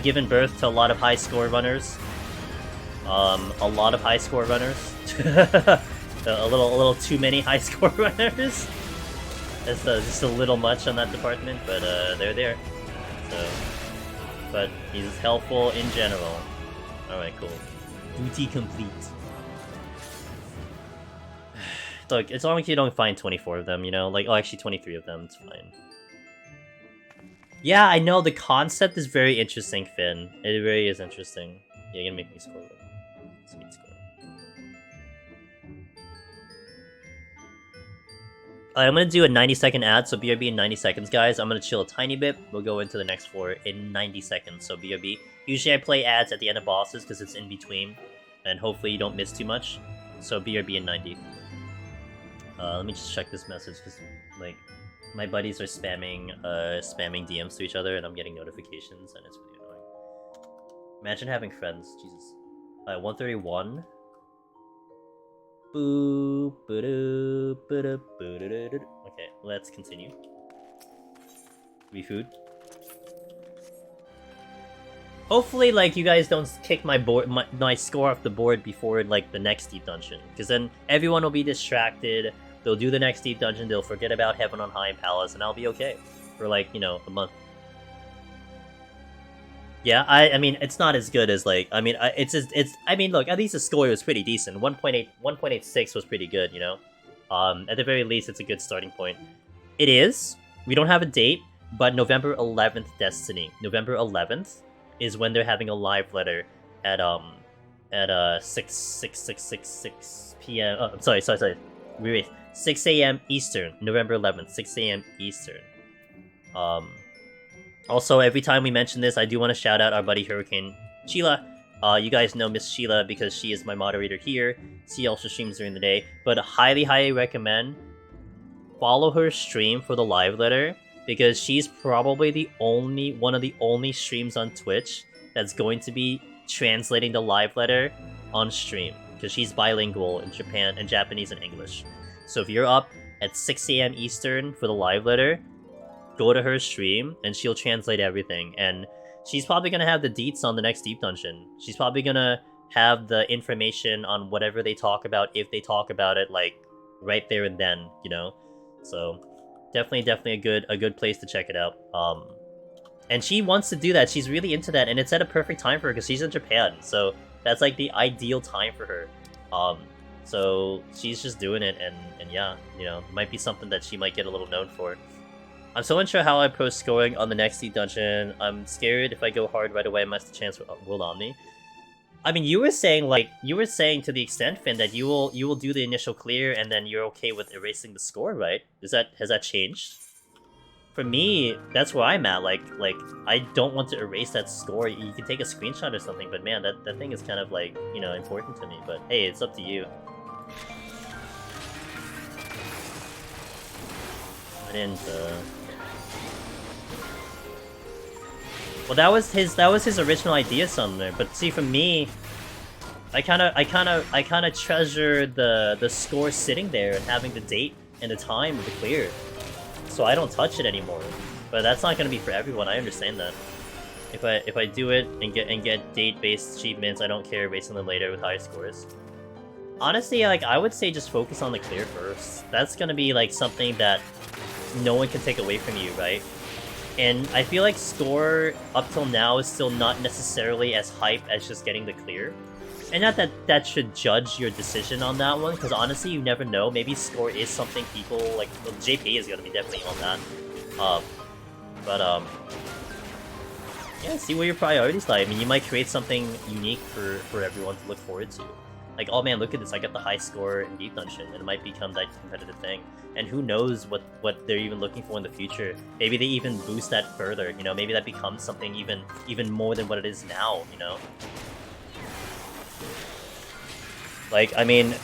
given birth to a lot of high score runners. A lot of high score runners. a little too many high score runners. That's just a little much on that department, but they're there. So, but he's helpful in general. All right, cool. Duty complete. Look, as long as you don't find 24 of them, you know, like, oh, actually 23 of them, it's fine. Yeah, I know, the concept is very interesting, Finn. It really is interesting. Yeah, you're gonna make me score one. Sweet score. I'm gonna do a 90-second ad, so BRB in 90 seconds, guys. I'm gonna chill a tiny bit. We'll go into the next floor in 90 seconds, so BRB. Usually I play ads at the end of bosses, because it's in between, and hopefully you don't miss too much. So BRB in 90. Let me just check this message, because, like, my buddies are spamming DMs to each other, and I'm getting notifications, and it's really annoying. Imagine having friends, Jesus. 131. Boo, ba-doo, ba-doo, ba-doo-doo-doo. Okay, let's continue. Food. Hopefully, like, you guys don't kick my score off the board before, like, the next deep dungeon, because then everyone will be distracted. They'll do the next deep dungeon, they'll forget about Heaven on High and Palace, and I'll be okay for, like, you know, a month. Yeah, I mean, it's not as good as, like, I mean, I mean, look, at least the score was pretty decent. 1.86 was pretty good, you know? At the very least, it's a good starting point. It is. We don't have a date, but November 11th Destiny. November 11th is when they're having a live letter at 6 p.m. Oh, sorry. Wait. 6 a.m. Eastern. November 11th, 6 a.m. Eastern. Also, every time we mention this, I do want to shout out our buddy Hurricane Sheila. You guys know Miss Sheila because she is my moderator here. She also streams during the day. But highly recommend follow her stream for the live letter, because she's probably one of the only streams on Twitch that's going to be translating the live letter on stream, because she's bilingual in Japanese and English. So if you're up at 6 a.m. Eastern for the live letter, go to her stream and she'll translate everything. And she's probably gonna have the deets on the next deep dungeon. She's probably gonna have the information on whatever they talk about, if they talk about it, like, right there and then, you know? So definitely a good place to check it out. And she wants to do that. She's really into that, and it's at a perfect time for her because she's in Japan. So that's like the ideal time for her. So she's just doing it, and yeah, you know, might be something that she might get a little known for. I'm so unsure how I approach scoring on the next deep dungeon. I'm scared if I go hard right away, I miss the chance for World Omni. I mean, you were saying to the extent, Finn, that you will do the initial clear and then you're okay with erasing the score, right? Has that changed? For me, that's where I'm at. Like I don't want to erase that score. You can take a screenshot or something, but man, that thing is kind of, like, you know, important to me. But hey, it's up to you. I didn't. Well, that was his original idea somewhere. But see, for me, I kind of treasure the score sitting there and having the date and the time of the clear. So I don't touch it anymore. But that's not gonna be for everyone. I understand that. If I do it and get date-based achievements, I don't care erasing them later with high scores. Honestly, like, I would say just focus on the clear first. That's gonna be, like, something that no one can take away from you, right? And I feel like score up till now is still not necessarily as hype as just getting the clear. And not that should judge your decision on that one, because honestly, you never know. Maybe score is something people, like, well, JP is gonna be definitely on that. Yeah, see where your priorities lie. I mean, you might create something unique for everyone to look forward to. Like, oh man, look at this, I got the high score in Deep Dungeon, and it might become that competitive thing. And who knows what they're even looking for in the future. Maybe they even boost that further, you know, maybe that becomes something even more than what it is now, you know? Like, I mean,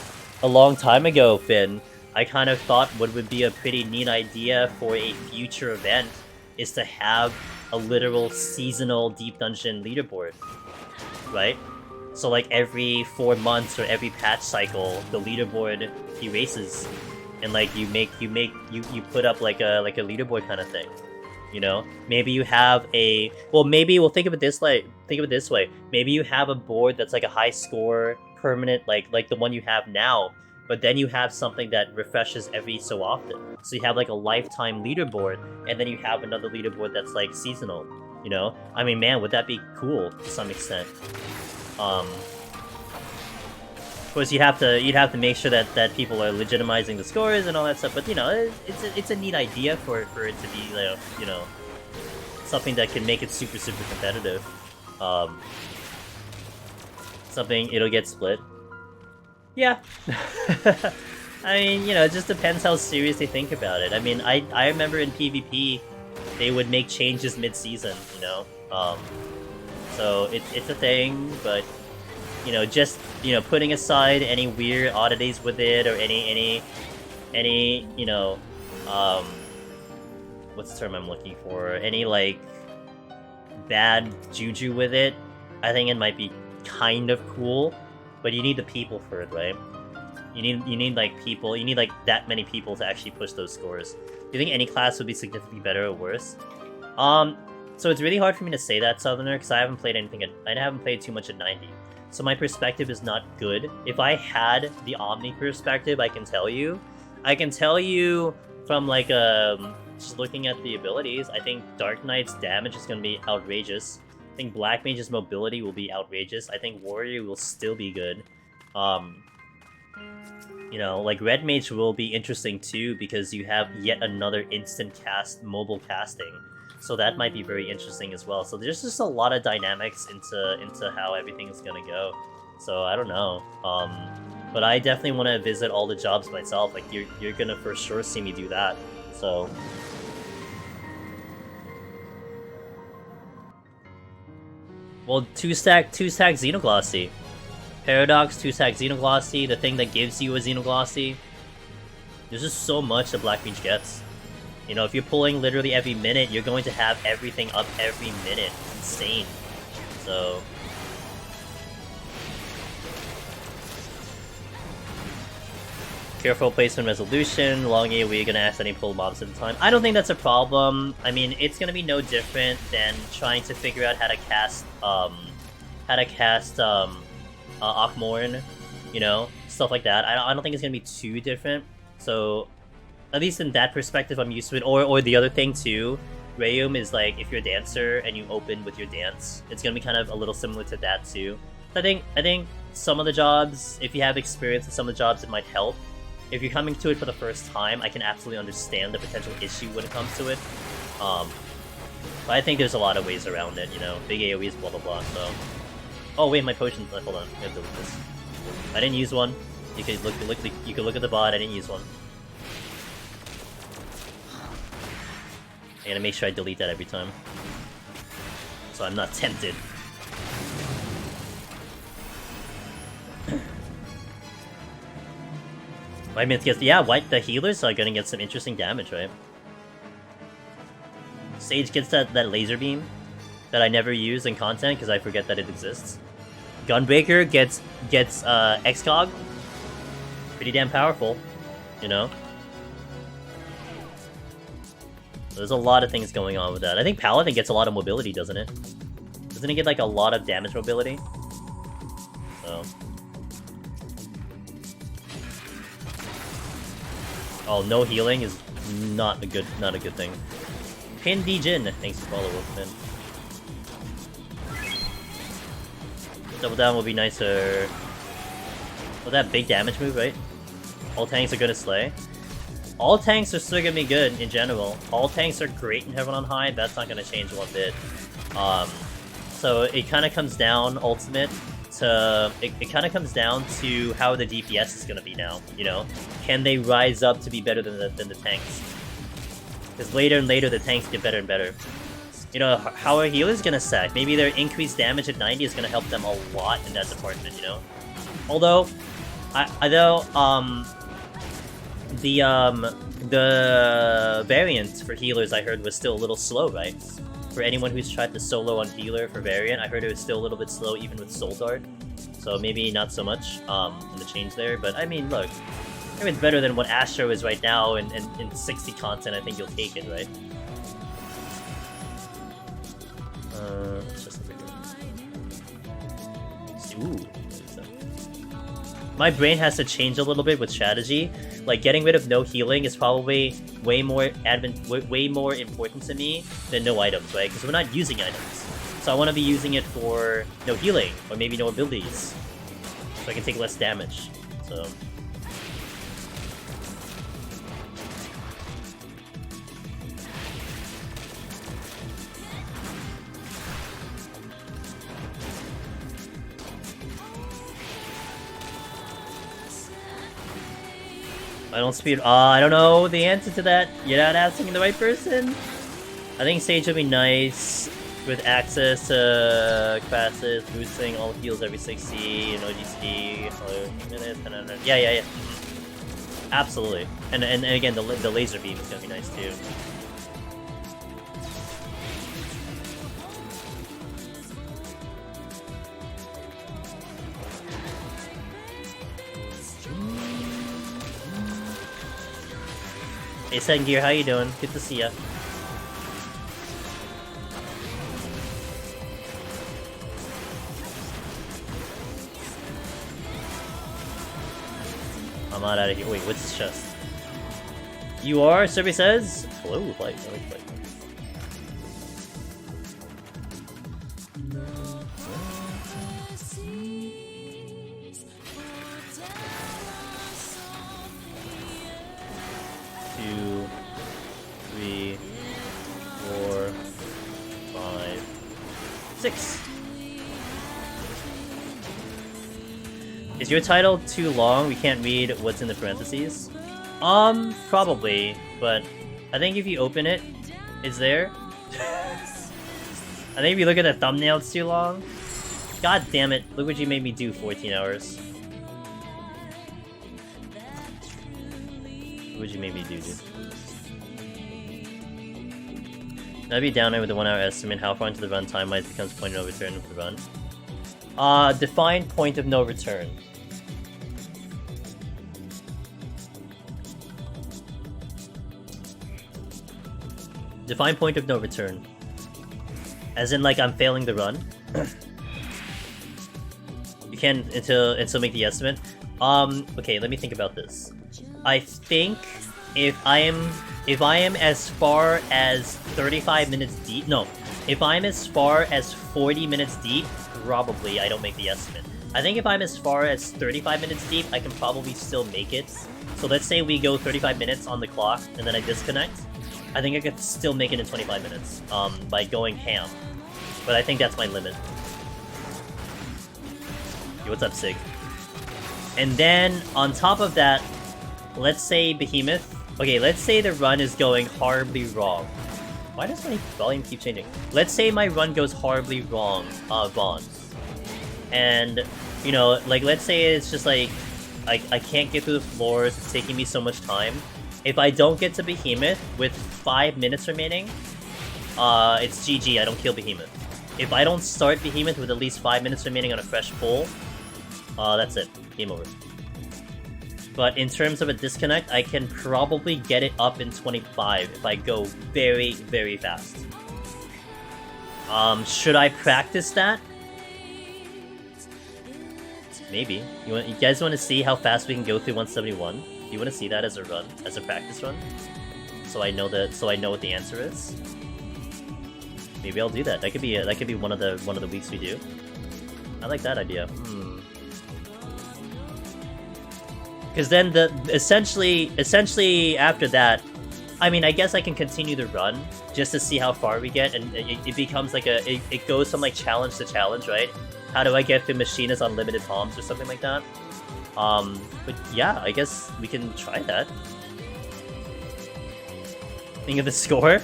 a long time ago, Finn, I kind of thought what would be a pretty neat idea for a future event is to have a literal seasonal Deep Dungeon leaderboard, right? So like every 4 months or every patch cycle, the leaderboard erases, and like you put up like a leaderboard kind of thing, you know? Maybe you have a think of it this way. Maybe you have a board that's like a high score permanent, like the one you have now. But then you have something that refreshes every so often. So you have like a lifetime leaderboard, and then you have another leaderboard that's like seasonal, you know? I mean, man, would that be cool to some extent? Of course, you'd have to make sure that people are legitimizing the scores and all that stuff. But you know, it's a neat idea for it to be, you know, something that can make it super competitive. Something it'll get split. Yeah. I mean, you know, it just depends how serious they think about it. I mean, I remember in PvP, they would make changes mid-season, you know? So it's a thing, but, you know, just, you know, putting aside any weird oddities with it, or any, you know, what's the term I'm looking for? Any, like, bad juju with it, I think it might be kind of cool. But you need the people for it, right? You need like people. You need like that many people to actually push those scores. Do you think any class would be significantly better or worse? So it's really hard for me to say that, Southerner, because I haven't played anything. I haven't played too much at 90. So my perspective is not good. If I had the Omni perspective, I can tell you. From like just looking at the abilities. I think Dark Knight's damage is going to be outrageous. I think Black Mage's mobility will be outrageous. I think Warrior will still be good. You know, like Red Mage will be interesting too, because you have yet another instant cast, mobile casting. So that might be very interesting as well. So there's just a lot of dynamics into how everything's gonna go. So I don't know. But I definitely want to visit all the jobs myself. Like you're gonna for sure see me do that. So. Well, 2-stack Xenoglossy. Paradox, 2-stack Xenoglossy, the thing that gives you a Xenoglossy. There's just so much that Black Mage gets. You know, if you're pulling literally every minute, you're going to have everything up every minute. It's insane. So... Careful placement resolution, long AoE, gonna accidentally pull mobs at a time. I don't think that's a problem. I mean, it's gonna be no different than trying to figure out how to cast Akmorn, you know, stuff like that. I don't think it's gonna be too different. So, at least in that perspective, I'm used to it. Or the other thing too, Rayum is like, if you're a dancer and you open with your dance, it's gonna be kind of a little similar to that too. I think some of the jobs, if you have experience in some of the jobs, it might help. If you're coming to it for the first time, I can absolutely understand the potential issue when it comes to it. But I think there's a lot of ways around it, you know. Big AoEs, blah blah blah, so... Oh wait, my potions... Hold on, I have to delete this. I didn't use one. You could look at the bot, I didn't use one. I gotta make sure I delete that every time. So I'm not tempted. White Myth gets... Yeah, the healers are gonna get some interesting damage, right? Sage gets that laser beam that I never use in content because I forget that it exists. Gunbreaker gets Excog. Pretty damn powerful, you know? There's a lot of things going on with that. I think Paladin gets a lot of mobility, doesn't it? Doesn't it get like a lot of damage mobility? So... Oh, no healing is not a good thing. Pin D Jin, thanks for follow Wolfman. Double down will be nicer. Well, that big damage move, right? All tanks are gonna slay. All tanks are still gonna be good in general. All tanks are great in Heaven on High. That's not gonna change one bit. So it kind of comes down ultimate it kind of comes down to how the DPS is gonna be now. You know, can they rise up to be better than the tanks? Because later and later the tanks get better and better. You know, how our healer's gonna sack. Maybe their increased damage at 90 is gonna help them a lot in that department. You know, although the variant for healers I heard was still a little slow, right? For anyone who's tried to solo on healer for variant, I heard it was still a little bit slow even with Soul Dart. So maybe not so much in the change there. But I mean, look, if it's better than what Astro is right now in 60 content, I think you'll take it, right? Let's just look at it. Ooh. My brain has to change a little bit with strategy. Like, getting rid of no healing is probably way more important to me than no items, right? Because we're not using items. So I want to be using it for no healing, or maybe no abilities. So I can take less damage. So... I don't speed. I don't know the answer to that. You're not asking the right person. I think Sage would be nice with access to classes, boosting all heals every 60, and OGC, minutes. Yeah. Absolutely. And again, the laser beam is gonna be nice too. Hey Sengear, how you doing? Good to see ya. I'm not out of here. Wait, what's this chest? You are? Survey says? Hello, like. Is your title too long? We can't read what's in the parentheses? Probably, but I think if you open it, it's there. I think if you look at the thumbnail, it's too long. God damn it, look what you made me do 14 hours. What would you make me do, dude? I'd be down there with the 1 hour estimate. How far into the run time-wise becomes point of no return of the run? Define point of no return. Define point of no return. As in, like, I'm failing the run. You can't until make the estimate. Okay, let me think about this. I think if I am as far as 35 minutes deep, no, if I'm as far as 40 minutes deep, probably I don't make the estimate. I think if I'm as far as 35 minutes deep, I can probably still make it. So let's say we go 35 minutes on the clock, and then I disconnect. I think I could still make it in 25 minutes, by going ham. But I think that's my limit. Yo, what's up, Sig? And then, on top of that, let's say Behemoth. Okay, let's say the run is going horribly wrong. Why does my volume keep changing? Let's say my run goes horribly wrong, Vaughn. And, you know, like, let's say it's just like, I can't get through the floors, it's taking me so much time. If I don't get to Behemoth with 5 minutes remaining, it's GG, I don't kill Behemoth. If I don't start Behemoth with at least 5 minutes remaining on a fresh pull, that's it. Game over. But in terms of a disconnect, I can probably get it up in 25 if I go very, very fast. Should I practice that? Maybe. You guys want to see how fast we can go through 171? You want to see that as a run, as a practice run? So I know what the answer is. Maybe I'll do that. That could be one of the weeks we do. I like that idea. Because then essentially after that, I mean, I guess I can continue the run just to see how far we get, and it becomes like it goes from like challenge to challenge, right? how do I get through machinist unlimited bombs or something like that. But yeah, I guess we can try that. Think of the score?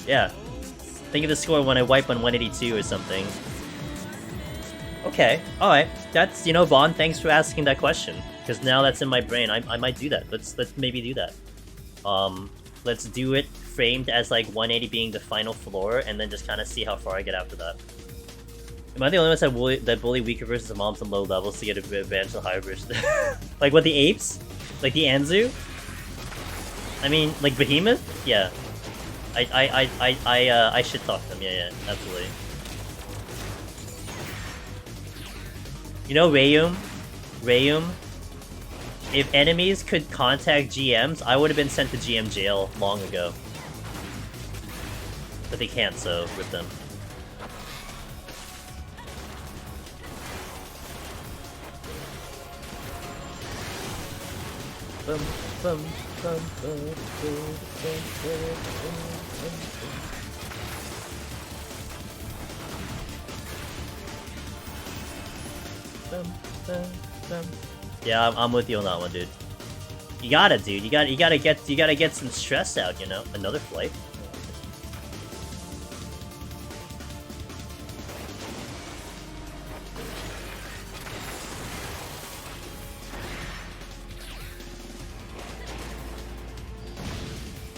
Yeah. Think of the score when I wipe on 182 or something. Okay, alright. That's, you know, Vaughn, thanks for asking that question. Because now that's in my brain. I might do that. Let's maybe do that. Let's do it framed as like 180 being the final floor, and then just kind of see how far I get after that. Am I the only ones that bully weaker versus mobs on low levels to get an advantage on higher versus... like what, the apes? Like the Anzu? I mean, like Behemoth? Yeah. I should talk to them, yeah, absolutely. You know Rayum? If enemies could contact GMs, I would have been sent to GM jail long ago. But they can't, so rip them. Yeah, I'm with you on that one, dude. You gotta, dude. You gotta get some stress out, you know. Another flight.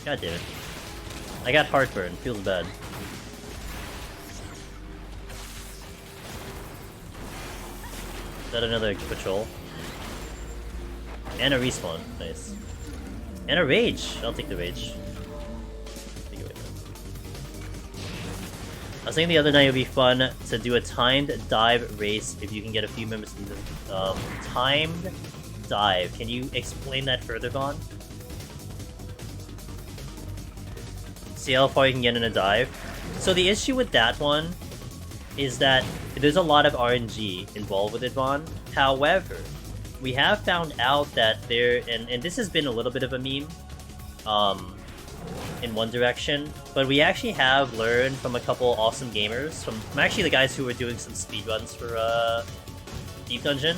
God damn it. I got heartburn. Feels bad. Is that another patrol? And a respawn. Nice. And a rage. I'll take the rage. Take it away, I was thinking the other night it would be fun to do a timed dive race if you can get a few members to the timed dive. Can you explain that further, Vaughn? See how far you can get in a dive. So the issue with that one is that there's a lot of RNG involved with it, Vaughn. However, we have found out that there, and this has been a little bit of a meme, in one direction, but we actually have learned from a couple awesome gamers, from actually the guys who were doing some speedruns for Deep Dungeon,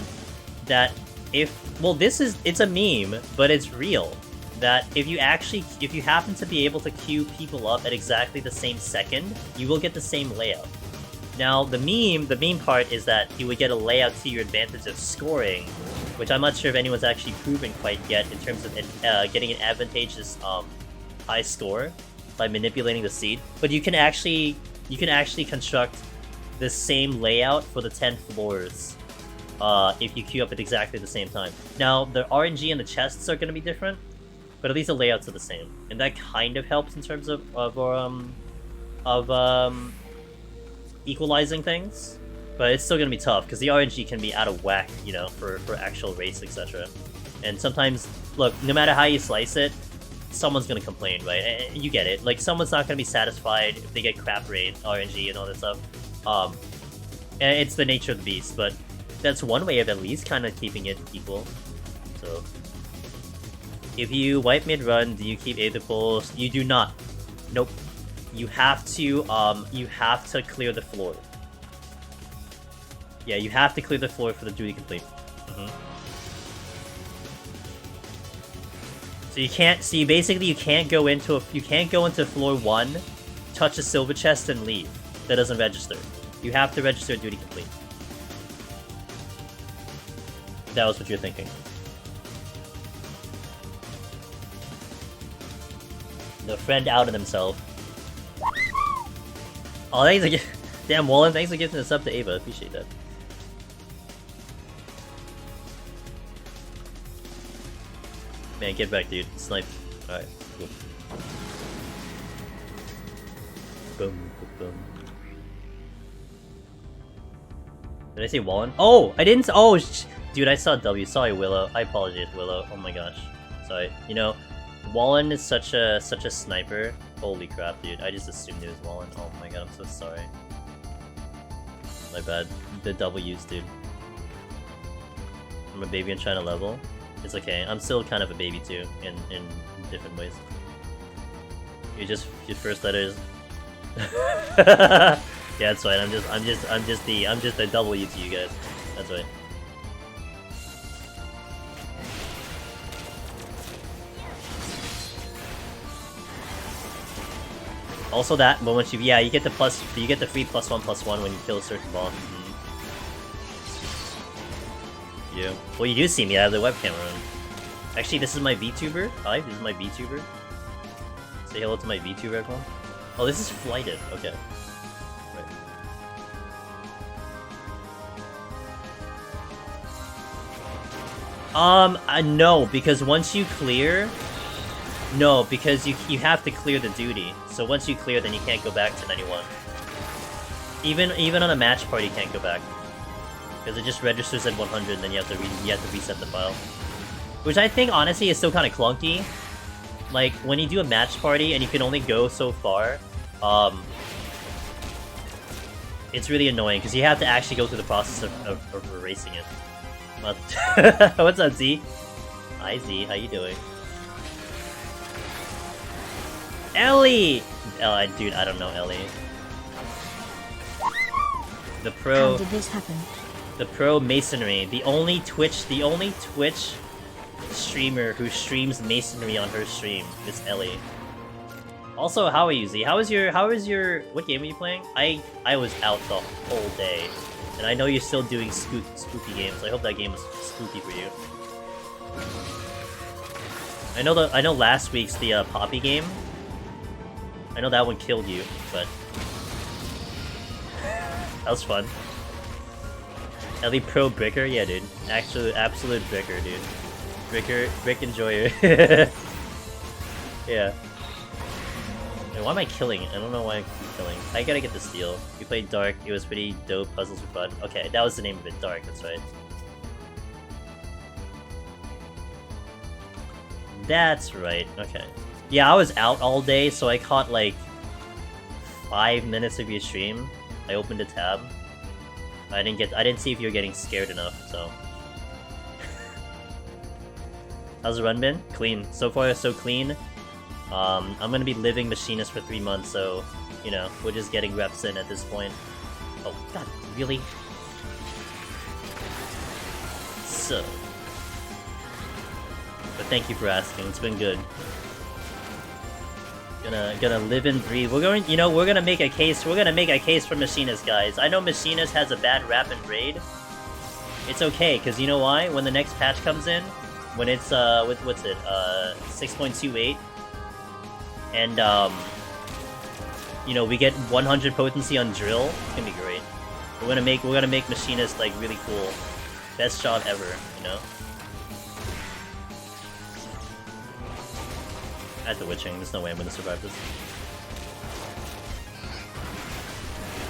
that it's a meme, but it's real. That if you happen to be able to queue people up at exactly the same second, you will get the same layout. Now, the meme part is that you would get a layout to your advantage of scoring, which I'm not sure if anyone's actually proven quite yet in terms of getting an advantageous high score by manipulating the seed. But you can actually construct the same layout for the 10 floors if you queue up at exactly the same time. Now, the RNG and the chests are going to be different, but at least the layouts are the same, and that kind of helps in terms of equalizing things. But it's still gonna be tough because the RNG can be out of whack, you know, for actual race, etc. And sometimes, look, no matter how you slice it, someone's gonna complain, right? You get it. Like, someone's not gonna be satisfied if they get crap rate RNG and all that stuff. And it's the nature of the beast, but that's one way of at least kind of keeping it equal. So, if you wipe mid-run, do you keep atypicals? You do not. Nope. You have to clear the floor. Yeah, you have to clear the floor for the duty complete. So you can't see. Basically, you can't go into floor 1, touch a silver chest, and leave. That doesn't register. You have to register duty complete. That was what you're thinking. The friend outed himself. Oh, thanks again. Damn, Wallen, thanks for giving us up to Ava. Appreciate that. Man, get back, dude. Snipe. Alright, cool. Boom, boom, boom. Did I say Wallen? Oh, I didn't. Oh, dude, I saw W. Sorry, Willow. I apologize, Willow. Oh my gosh. Sorry. You know, Wallen is such a sniper. Holy crap, dude. I just assumed it was Wallen. Oh my god, I'm so sorry. My bad. The W's, dude. I'm a baby and trying to level. It's okay. I'm still kind of a baby too, in different ways. Your first letters. Yeah, that's right. I'm just a W to you guys. That's right. Also that, but once you you get the free +1/+1 when you kill a certain bomb. Yeah. Well, you do see me. I have the webcam on. Actually, this is my VTuber. Hi, this is my VTuber. Say hello to my VTuber, everyone. Oh, this is flighted. Okay. No, because once you clear... No, because you have to clear the duty. So once you clear, then you can't go back to 91. Even on a match party, you can't go back. Because it just registers at 100, and then you have to reset the file. Which I think, honestly, is still kind of clunky. Like, when you do a match party, and you can only go so far, it's really annoying, because you have to actually go through the process of erasing it. What's up, Z? Hi, Z. How you doing? Ellie! Dude, I don't know Ellie. The pro... How did this happen? The pro masonry. The only Twitch streamer who streams masonry on her stream is Ellie. Also, how are you, Z? How was your... What game were you playing? I was out the whole day. And I know you're still doing spooky games. I hope that game was spooky for you. I know last week's the Poppy game. I know that one killed you, but that was fun. Ellie Pro Bricker? Yeah, dude. Absolute Bricker, dude. Brick enjoyer. Yeah. Wait, why am I killing? I don't know why I keep killing. I gotta get the steal. We played Dark. It was pretty dope. Puzzles were fun. Okay, that was the name of it. Dark. That's right. That's right. Okay. Yeah, I was out all day, so I caught like 5 minutes of your stream. I opened a tab. I didn't see if you were getting scared enough, so. How's the run been? Clean. So far, so clean. I'm gonna be living machinist for 3 months, so, you know, we're just getting reps in at this point. Oh, God, really? So. But thank you for asking, it's been good. Gonna live and breathe. We're gonna make a case for Machinist, guys. I know Machinist has a bad rap in raid. It's okay, because you know why? When the next patch comes in, when it's, what's it, 6.28, and, you know, we get 100 potency on drill, it's gonna be great. We're gonna make Machinist, like, really cool. Best job ever, you know? At the witching, there's no way I'm gonna survive this.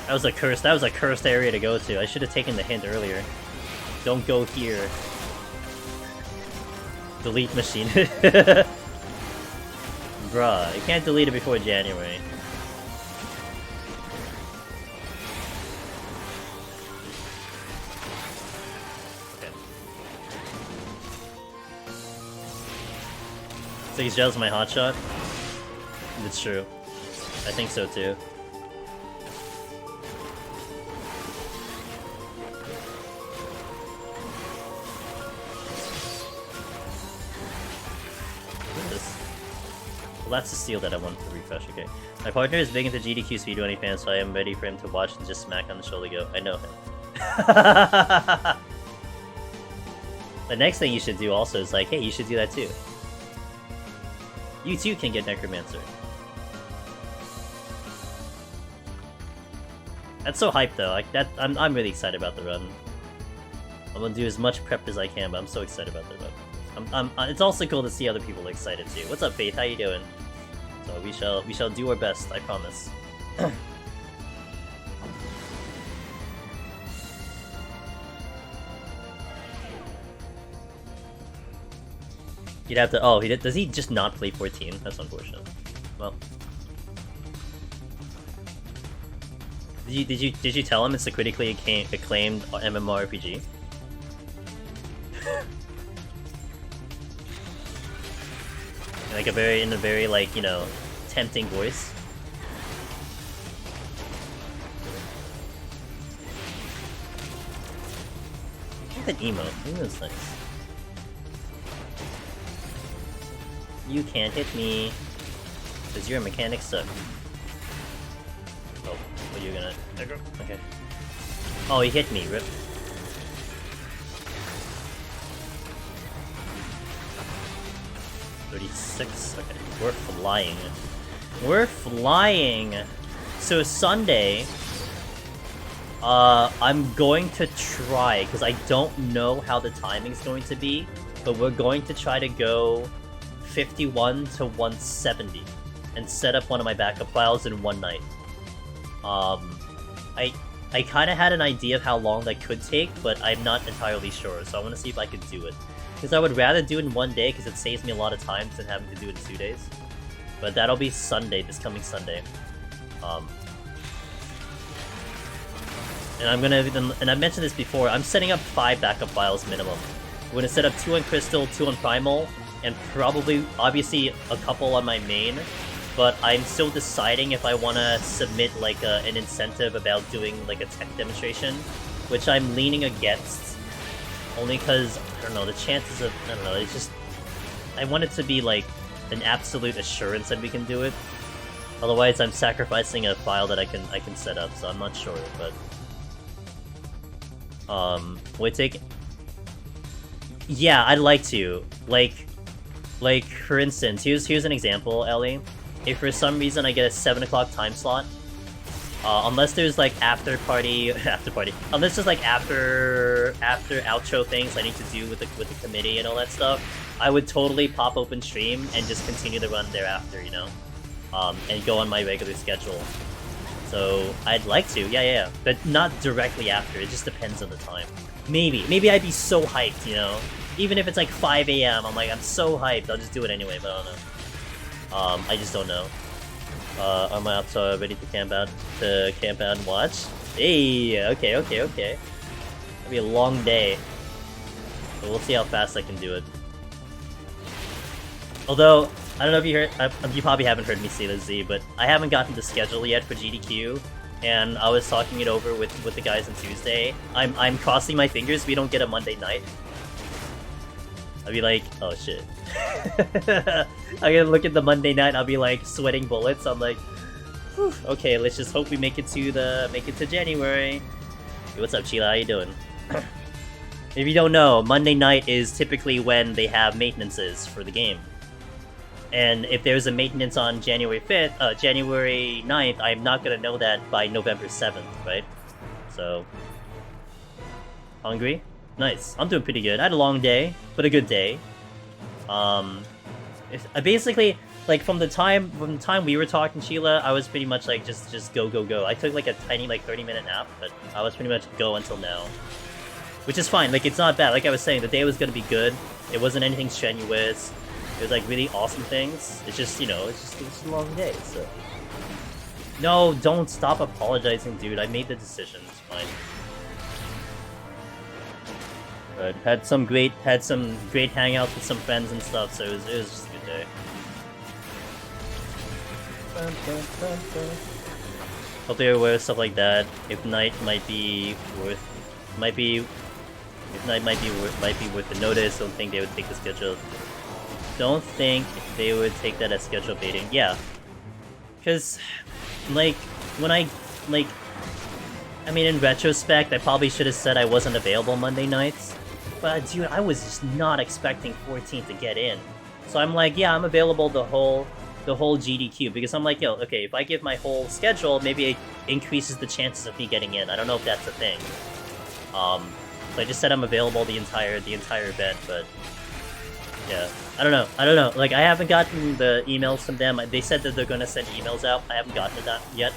That was a cursed area to go to. I should have taken the hint earlier. Don't go here. Delete machine. Bruh, you can't delete it before January. So he's jealous of my hotshot? It's true. I think so too. What is this? Well, that's the steal that I want to refresh, okay. My partner is big into GDQ speedrunning fans, so I am ready for him to watch and just smack on the shoulder go. I know him. The next thing you should do also is like, hey, you should do that too. You too can get Necromancer. That's so hyped though. Like that, I'm really excited about the run. I'm gonna do as much prep as I can, but I'm so excited about the run. It's also cool to see other people excited too. What's up, Faith? How you doing? So we shall do our best. I promise. You'd have to. Oh, does he just not play 14? That's unfortunate. Well, did you tell him it's a critically acclaimed MMORPG? Like in a very like, you know, tempting voice. like that emote. Emote's nice. You can't hit me. Because your mechanics suck. Oh, well, you're gonna... Okay. Oh, he hit me, rip. $36. Okay, we're flying. We're flying! So Sunday... I'm going to try, because I don't know how the timing's going to be, but we're going to try to go 51 to 170 and set up one of my backup files in one night. I kind of had an idea of how long that could take, but I'm not entirely sure, so I want to see if I could do it. Because I would rather do it in one day, because it saves me a lot of time than having to do it in 2 days. But that'll be Sunday, this coming Sunday. And I'm gonna, and I mentioned this before, I'm setting up 5 backup files minimum. We're gonna set up 2 on Crystal, 2 on Primal, and probably, obviously, a couple on my main. But I'm still deciding if I want to submit, like, an incentive about doing, like, a tech demonstration, which I'm leaning against. Only because, I don't know, the chances of, I don't know, it's just... I want it to be, like, an absolute assurance that we can do it. Otherwise, I'm sacrificing a file that I can set up, so I'm not sure, but... would it take... Yeah, I'd like to. Like, for instance, here's an example, Ellie. If for some reason I get a 7 o'clock time slot, unless there's like after party, unless there's like after outro things I need to do with the committee and all that stuff, I would totally pop open stream and just continue the run thereafter, you know, and go on my regular schedule. So I'd like to, yeah, but not directly after. It just depends on the time. Maybe I'd be so hyped, you know. Even if it's like 5 AM, I'm like, I'm so hyped. I'll just do it anyway, but I don't know. I just don't know. Are my ops ready to camp out and watch? Hey, okay. It'll be a long day. But we'll see how fast I can do it. Although, I don't know if you heard, you probably haven't heard me say this, Z, but I haven't gotten the schedule yet for GDQ, and I was talking it over with the guys on Tuesday. I'm crossing my fingers we don't get a Monday night. I'll be like, oh shit. I'm gonna look at the Monday night and I'll be like sweating bullets. I'm like, whew, okay, let's just hope we make it to January. Hey, what's up, Sheila? How you doing? If you don't know, Monday night is typically when they have maintenances for the game. And if there's a maintenance on January 5th, January 9th, I'm not gonna know that by November 7th, right? So, hungry? Nice. I'm doing pretty good. I had a long day, but a good day. I basically, like, from the time we were talking, Sheila, I was pretty much like just go. I took like a tiny like 30-minute nap, but I was pretty much go until now, which is fine. Like, it's not bad. Like I was saying, the day was gonna be good. It wasn't anything strenuous. It was like really awesome things. It's just, you know, it's just a long day. So no, don't stop apologizing, dude. I made the decision. It's fine. But had some great hangouts with some friends and stuff, so it was just a good day. Hope they're aware of stuff like that. If night might be worth the notice, don't think they would take the schedule. Don't think they would take that as schedule baiting. Yeah, because like when I mean, in retrospect, I probably should have said I wasn't available Monday nights. But dude, I was just not expecting 14 to get in. So I'm like, yeah, I'm available the whole GDQ, because I'm like, yo, okay, if I give my whole schedule, maybe it increases the chances of me getting in. I don't know if that's a thing. So I just said I'm available the entire event, but yeah, I don't know. Like, I haven't gotten the emails from them. They said that they're gonna send emails out. I haven't gotten that yet,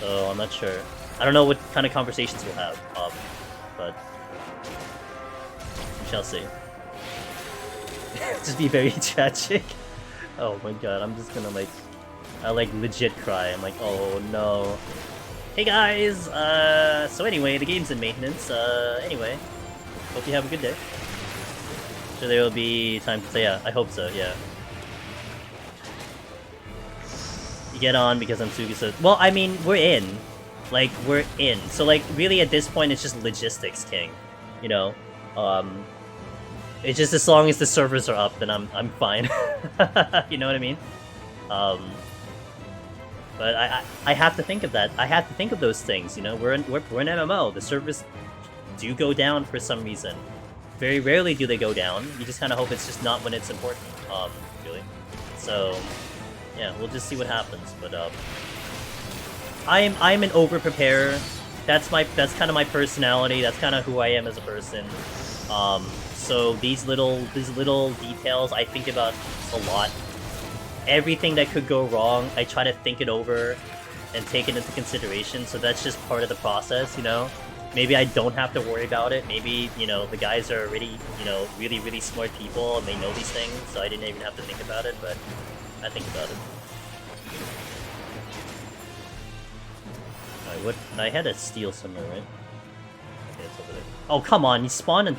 so I'm not sure. I don't know what kind of conversations we'll have, but we shall see. Just be very tragic. Oh my god, I'm just gonna I legit cry. I'm like, oh no. Hey guys, so anyway, the game's in maintenance. Anyway, hope you have a good day. Sure there will be time to say, yeah, I hope so, yeah. You get on because I'm Sugi, so... Well, I mean, we're in. Like, we're in. So, like, really at this point, it's just logistics, King. You know? It's just as long as the servers are up, then I'm fine. You know what I mean? But I have to think of that. I have to think of those things. You know, we're an MMO. The servers do go down for some reason. Very rarely do they go down. You just kind of hope it's just not when it's important. Really. So, yeah, we'll just see what happens. But I'm an over preparer. That's kind of my personality. That's kind of who I am as a person. So these little details I think about a lot. Everything that could go wrong, I try to think it over and take it into consideration. So that's just part of the process, you know. Maybe I don't have to worry about it. Maybe, you know, the guys are already, you know, really, really smart people and they know these things, so I didn't even have to think about it, but I think about it. Alright, what? I had a steal somewhere, right? Okay, it's over there. Oh, come on, you spawned in...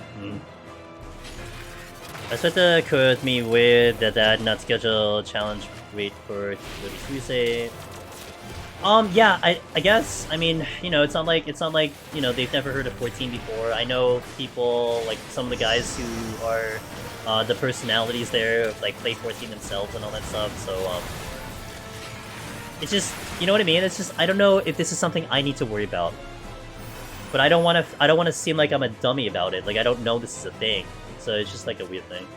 I set the code me with that not schedule challenge wait for Tuesday. Yeah, I guess, I mean, you know, it's not like, you know, they've never heard of 14 before. I know people, like, some of the guys who are, the personalities there, like, play 14 themselves and all that stuff, so, it's just, you know what I mean? It's just, I don't know if this is something I need to worry about. But I don't want to seem like I'm a dummy about it, like, I don't know this is a thing. So it's just, like, a weird thing.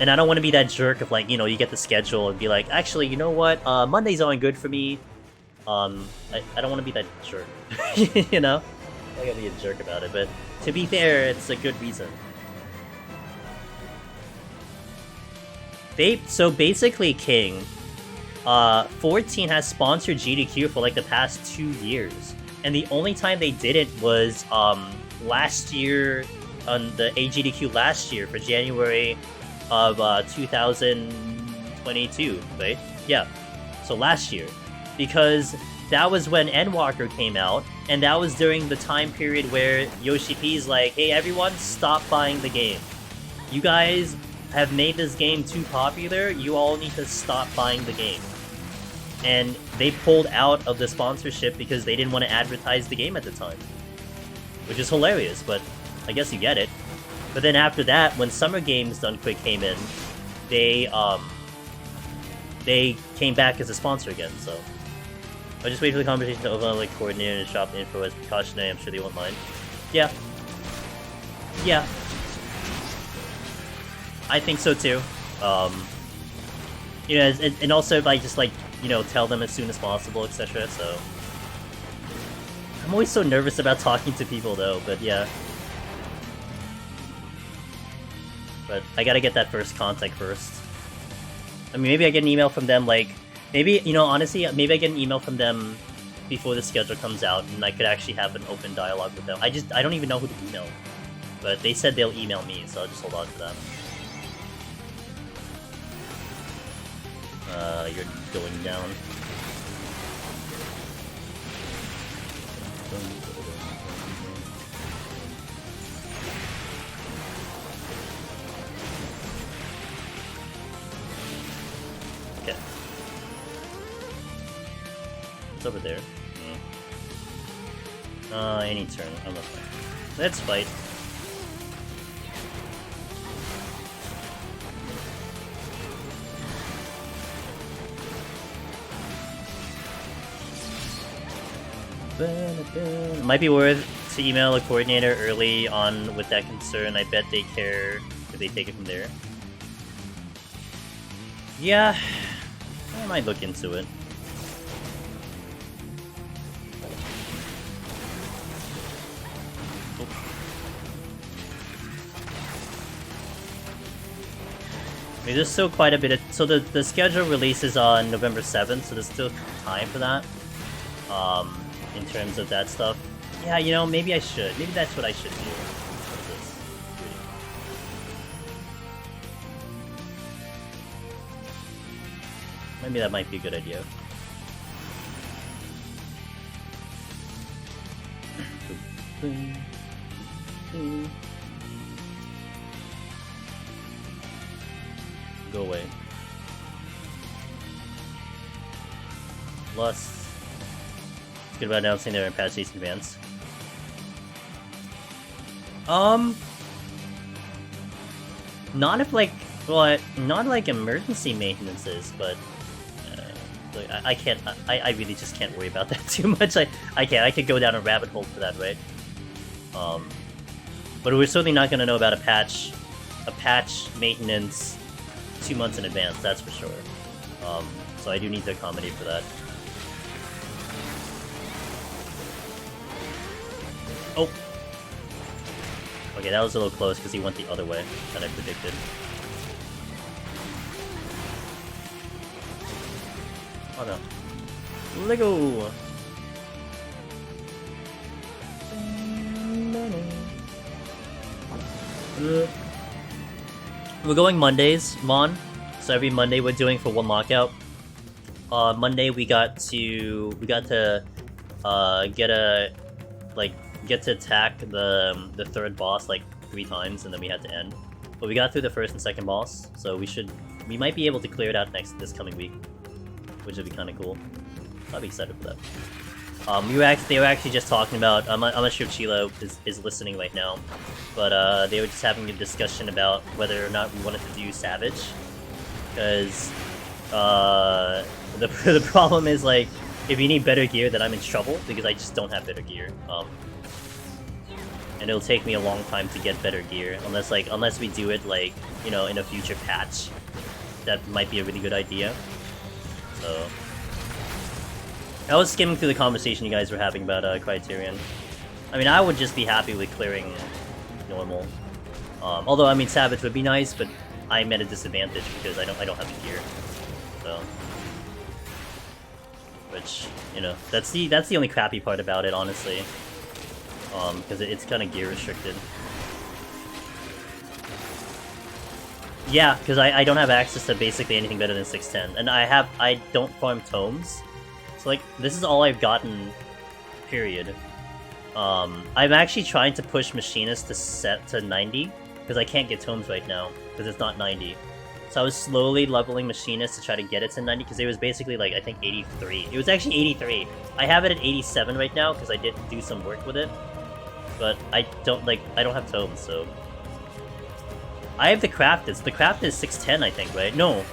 And I don't want to be that jerk of, like, you know, you get the schedule and be like, actually, you know what, Mondays aren't good for me. I don't want to be that jerk, you know? I gotta be a jerk about it, but to be fair, it's a good reason. So basically, King, 14 has sponsored GDQ for, like, the past 2 years. And the only time they did it was, last year, on the AGDQ last year for January of 2022, right? Yeah, so last year. Because that was when Endwalker came out, and that was during the time period where Yoshi P's like, hey everyone, stop buying the game. You guys have made this game too popular, you all need to stop buying the game. And they pulled out of the sponsorship because they didn't want to advertise the game at the time. Which is hilarious, but I guess you get it. But then after that, when Summer Games Done Quick came in, they came back as a sponsor again, so... I'll just wait for the conversation to open up, like, coordinator and shop info as precautionary, I'm sure they won't mind. Yeah. Yeah. I think so too. You know, and also, like, just, like, you know, tell them as soon as possible, etc., so... I'm always so nervous about talking to people, though, but yeah. But I gotta get that first contact first. I mean, maybe I get an email from them, like... Maybe, you know, honestly, maybe I get an email from them before the schedule comes out, and I could actually have an open dialogue with them. I don't even know who to email. But they said they'll email me, so I'll just hold on to that. You're going down. Okay. It's over there. Any turn. I'm okay. Let's fight. Might be worth to email a coordinator early on with that concern. I bet they care if they take it from there. Yeah, I might look into it. I mean, there's still quite a bit of... So the schedule releases on November 7th, so there's still time for that. In terms of that stuff. Yeah, you know, maybe I should. Maybe that's what I should do. Maybe that might be a good idea. Go away. Lust. Good about announcing their patch in advance. Not if like, well, not like emergency maintenances, but like, I can't. I really just can't worry about that too much. I can't. I could go down a rabbit hole for that, right? But we're certainly not gonna know about a patch maintenance 2 months in advance. That's for sure. So I do need to accommodate for that. Oh. Okay, that was a little close because he went the other way than I predicted. Oh no. Lego! We're going Mondays, Mon. So every Monday we're doing for one lockout. Monday we got to get to attack the third boss like 3 times, and then we had to end. But we got through the first and second boss, so we might be able to clear it out this coming week, which would be kind of cool. I'll be excited for that. They were actually just talking about. I'm not sure if Chilo is listening right now, but they were just having a discussion about whether or not we wanted to do Savage, because the problem is like if you need better gear, then I'm in trouble because I just don't have better gear. And it'll take me a long time to get better gear unless we do it like, you know, in a future patch. That might be a really good idea. So I was skimming through the conversation you guys were having about Criterion. I mean, I would just be happy with clearing normal. Although I mean Savage would be nice, but I'm at a disadvantage because I don't have the gear. So, which, you know, that's the only crappy part about it, honestly. Because it's kind of gear restricted. Yeah, because I don't have access to basically anything better than 610, and I don't farm tomes, so like this is all I've gotten, period. I'm actually trying to push Machinist to set to 90 because I can't get tomes right now because it's not 90. So I was slowly leveling Machinist to try to get it to 90 because it was basically like I think 83. It was actually 83. I have it at 87 right now because I did do some work with it. But I don't have tomes, so I have the crafted. So the crafted is 610, I think, right? No,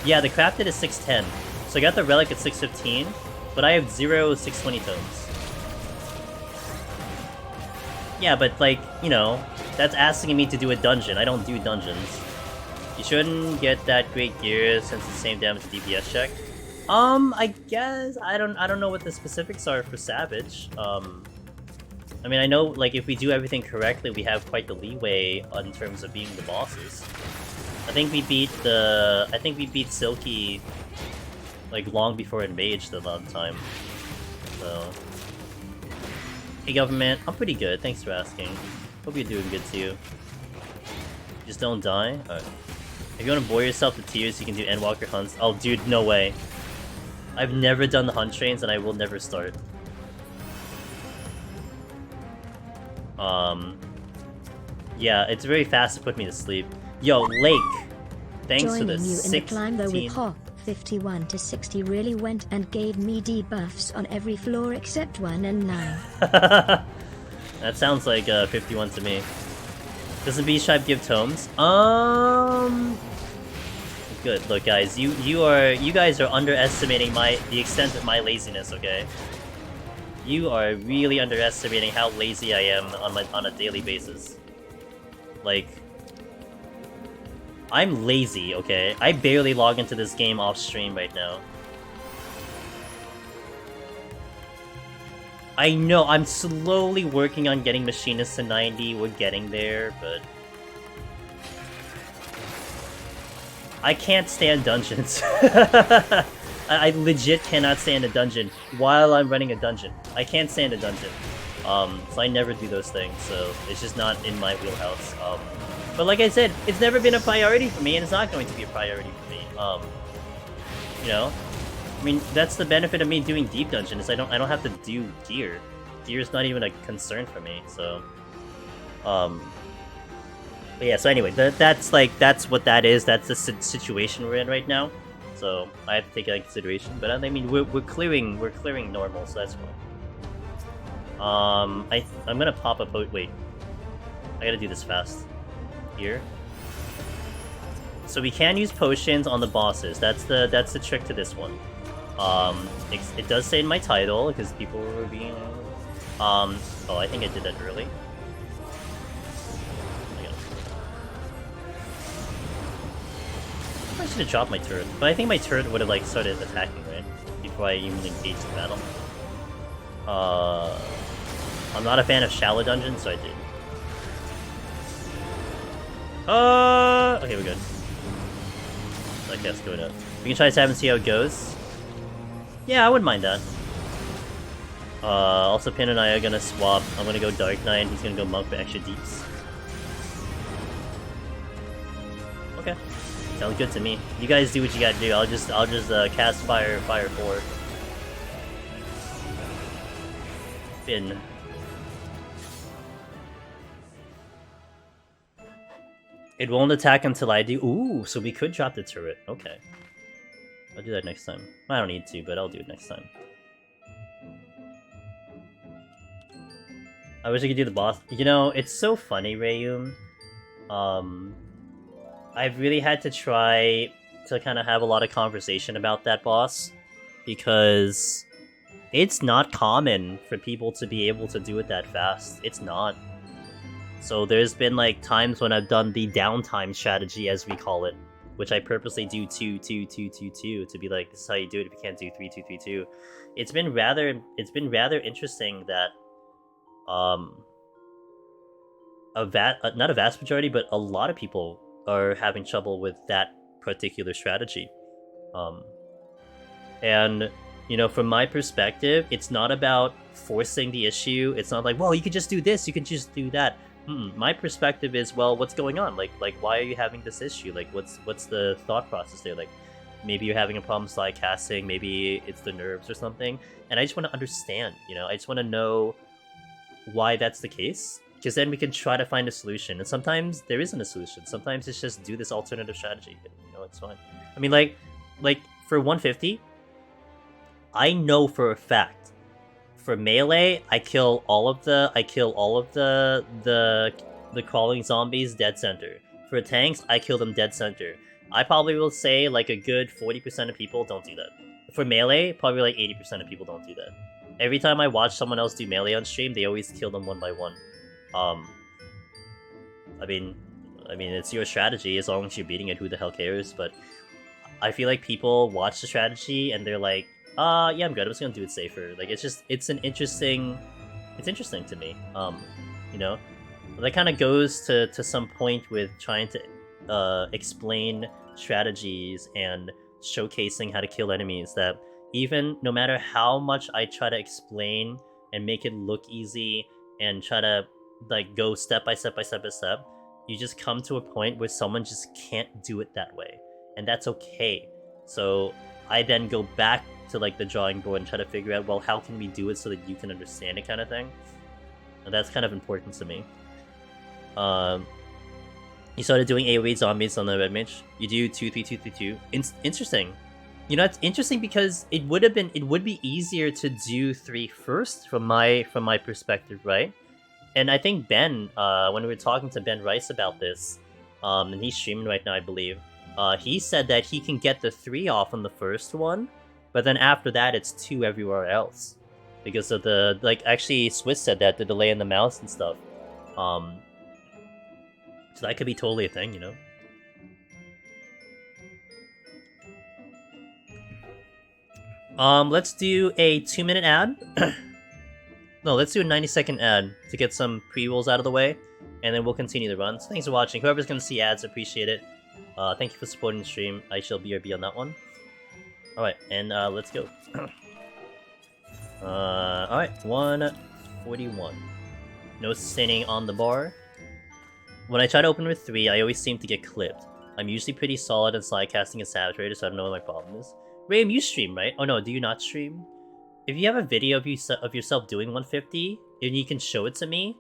yeah, the crafted is 610. So I got the relic at 615, but I have 0 620 tomes. Yeah, but like, you know, that's asking me to do a dungeon. I don't do dungeons. You shouldn't get that great gear since it's the same damage to DPS check. I guess I don't know what the specifics are for Savage. I mean, I know, like, if we do everything correctly, we have quite the leeway in terms of being the bosses. I think we beat Silky, like, long before it maged a lot of the time. So, hey, government, I'm pretty good. Thanks for asking. Hope you're doing good too. Just don't die. Alright. If you want to bore yourself to tears, you can do Endwalker hunts. Oh, dude, no way. I've never done the hunt trains, and I will never start. Yeah, it's very fast to put me to sleep. Yo, Lake! Thanks for the 16... Joining you in the climb though with Hop, 51 to 60 really went and gave me debuffs on every floor except 1 and 9. That sounds like 51 to me. Doesn't B-Stripe give tomes? Good. Look, guys, you guys are underestimating the extent of my laziness, okay? You are really underestimating how lazy I am on a daily basis. Like, I'm lazy, okay? I barely log into this game off stream right now. I know, I'm slowly working on getting Machinist to 90, we're getting there, but... I can't stand dungeons. I legit cannot stand a dungeon while I'm running a dungeon. I can't stand a dungeon. So I never do those things, so it's just not in my wheelhouse. But like I said, it's never been a priority for me, and it's not going to be a priority for me. You know? I mean, that's the benefit of me doing deep dungeon, is I don't have to do gear. Gear is not even a concern for me, so... But yeah, so anyway, that's what that is. That's the situation we're in right now. So I have to take that into consideration. But I mean, we're clearing normal, so that's fine. I'm gonna pop a wait. I gotta do this fast. Here. So we can use potions on the bosses. That's the trick to this one. It does say in my title because people were being. Oh, I think I did that early. I should have dropped my turret, but I think my turret would have like started attacking right before I even engaged the battle. I'm not a fan of shallow dungeons, so I did. Okay, we're good. Okay, let's go it up. We can try to have and see how it goes. Yeah, I wouldn't mind that. Also, Pin and I are gonna swap. I'm gonna go Dark Knight, and he's gonna go Monk for extra deeps. Okay, sounds good to me. You guys do what you gotta do. I'll just cast Fire 4. Finn. It won't attack until I do. Ooh, so we could drop the turret. Okay. I'll do that next time. I don't need to, but I'll do it next time. I wish I could do the boss. You know, it's so funny, Rayum. I've really had to try to kind of have a lot of conversation about that boss. Because it's not common for people to be able to do it that fast. It's not. So there's been like times when I've done the downtime strategy, as we call it, which I purposely do 2, 2, 2, 2, 2 to be like, this is how you do it if you can't do 3, 2, 3, 2. It's been rather interesting that not a vast majority, but a lot of people are having trouble with that particular strategy. And you know, from my perspective, it's not about forcing the issue. It's not like, well, you could just do this, you can just do that. My perspective is, well, what's going on? Like, why are you having this issue? Like, what's the thought process there? Like, maybe you're having a problem slide casting, maybe it's the nerves or something. And I just want to understand, you know, I just want to know why that's the case. Because then we can try to find a solution. And sometimes there isn't a solution. Sometimes it's just do this alternative strategy. You know, it's fine. I mean, like for 150, I know for a fact, for melee, I kill all of the crawling zombies dead center. For tanks, I kill them dead center. I probably will say like a good 40% of people don't do that. For melee, probably like 80% of people don't do that. Every time I watch someone else do melee on stream, they always kill them one by one. I mean, it's your strategy. As long as you're beating it, who the hell cares? But I feel like people watch the strategy and they're like, yeah, I'm good. I'm just gonna do it safer. Like, it's interesting to me. You know, that kind of goes to some point with trying to explain strategies and showcasing how to kill enemies. That even no matter how much I try to explain and make it look easy and try to like go step by step, you just come to a point where someone just can't do it that way, and that's okay. So I then go back to like the drawing board and try to figure out, well, how can we do it so that you can understand it, kind of thing. And that's kind of important to me. You started doing AoE zombies on the red mage. You do 2, 3, 2, 3, 2. Interesting. You know, it's interesting because it would be easier to do 3 first from my perspective, right? And I think Ben, when we were talking to Ben Rice about this, and he's streaming right now, I believe, he said that he can get the 3 off on the first one, but then after that, it's 2 everywhere else. Because of the, like, actually, Swiss said that, the delay in the mouse and stuff. So that could be totally a thing, you know? Let's do a 2-minute ad. No, let's do a 90-second ad to get some pre-rolls out of the way, and then we'll continue the run. So thanks for watching. Whoever's gonna see ads, appreciate it. Thank you for supporting the stream. I shall BRB on that one. Alright, and let's go. Alright, 141. No sustaining on the bar. When I try to open with 3, I always seem to get clipped. I'm usually pretty solid in slide casting and Savage Raider, so I don't know what my problem is. Rayum, you stream, right? Oh no, do you not stream? If you have a video of yourself doing 150, and you can show it to me,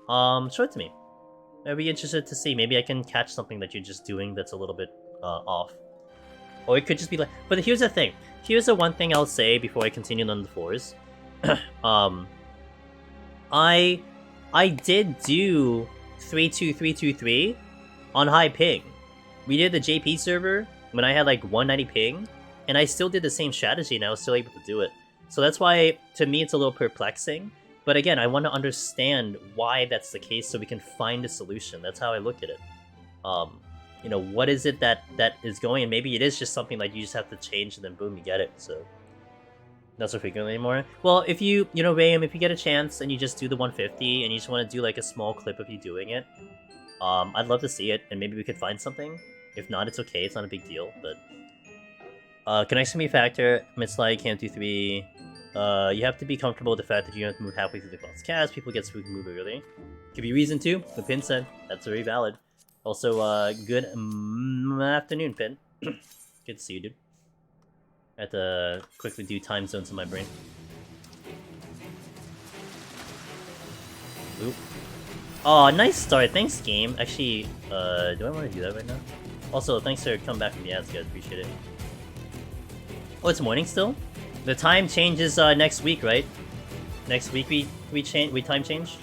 show it to me. I'd be interested to see. Maybe I can catch something that you're just doing that's a little bit off. Or it could just be like... But here's the thing. Here's the one thing I'll say before I continue on the 4s. I did do 32323 on high ping. We did the JP server when I had like 190 ping, and I still did the same strategy and I was still able to do it. So that's why, to me, it's a little perplexing. But again, I want to understand why that's the case so we can find a solution. That's how I look at it. You know, what is it that is going? And maybe it is just something like you just have to change and then boom, you get it. So not so frequently anymore. Well, if you know, Rayam, if you get a chance and you just do the 150 and you just want to do like a small clip of you doing it, I'd love to see it and maybe we could find something. If not, it's okay. It's not a big deal. But connection me factor, mid-slide, can't do 3. You have to be comfortable with the fact that you have to move halfway through the boss cast. People get spooked and move early. Could be reason to. The Pin said. That's very valid. Also, good afternoon, Pin. Good to see you, dude. I have to quickly do time zones in my brain. Oop. Oh, nice start. Thanks, game. Actually, do I want to do that right now? Also, thanks for coming back from the ads, guys. Appreciate it. Oh, it's morning still? The time changes next week, right? Next week we time change?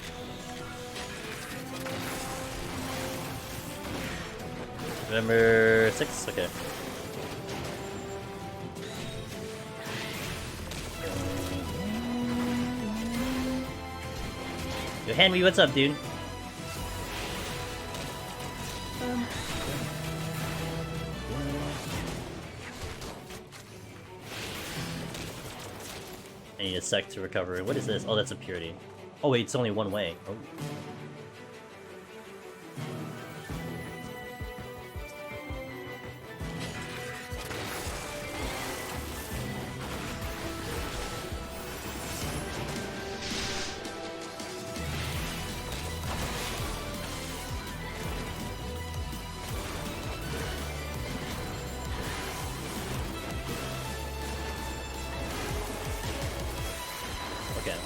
November 6th? Okay. Yo, Henry, what's up, dude? I need a sec to recover. What is this? Oh, that's a purity. Oh wait, it's only one way. Oh.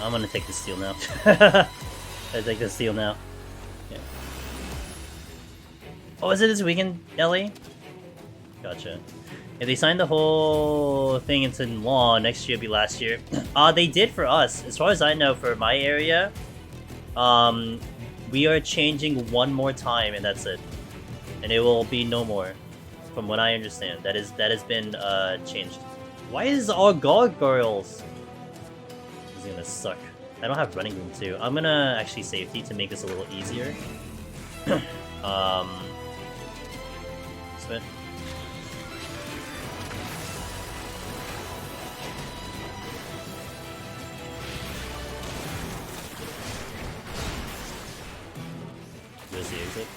I'm gonna take the steal now. I take the steal now. Yeah. Oh, is it this weekend, Ellie? Gotcha. If they signed the whole thing into law, next year will be last year. They did for us. As far as I know, for my area, we are changing one more time, and that's it. And it will be no more, from what I understand. That has been changed. Why is all gargoyles? This is gonna suck. I don't have running room too. I'm gonna actually safety to make this a little easier. Spin. There's the exit.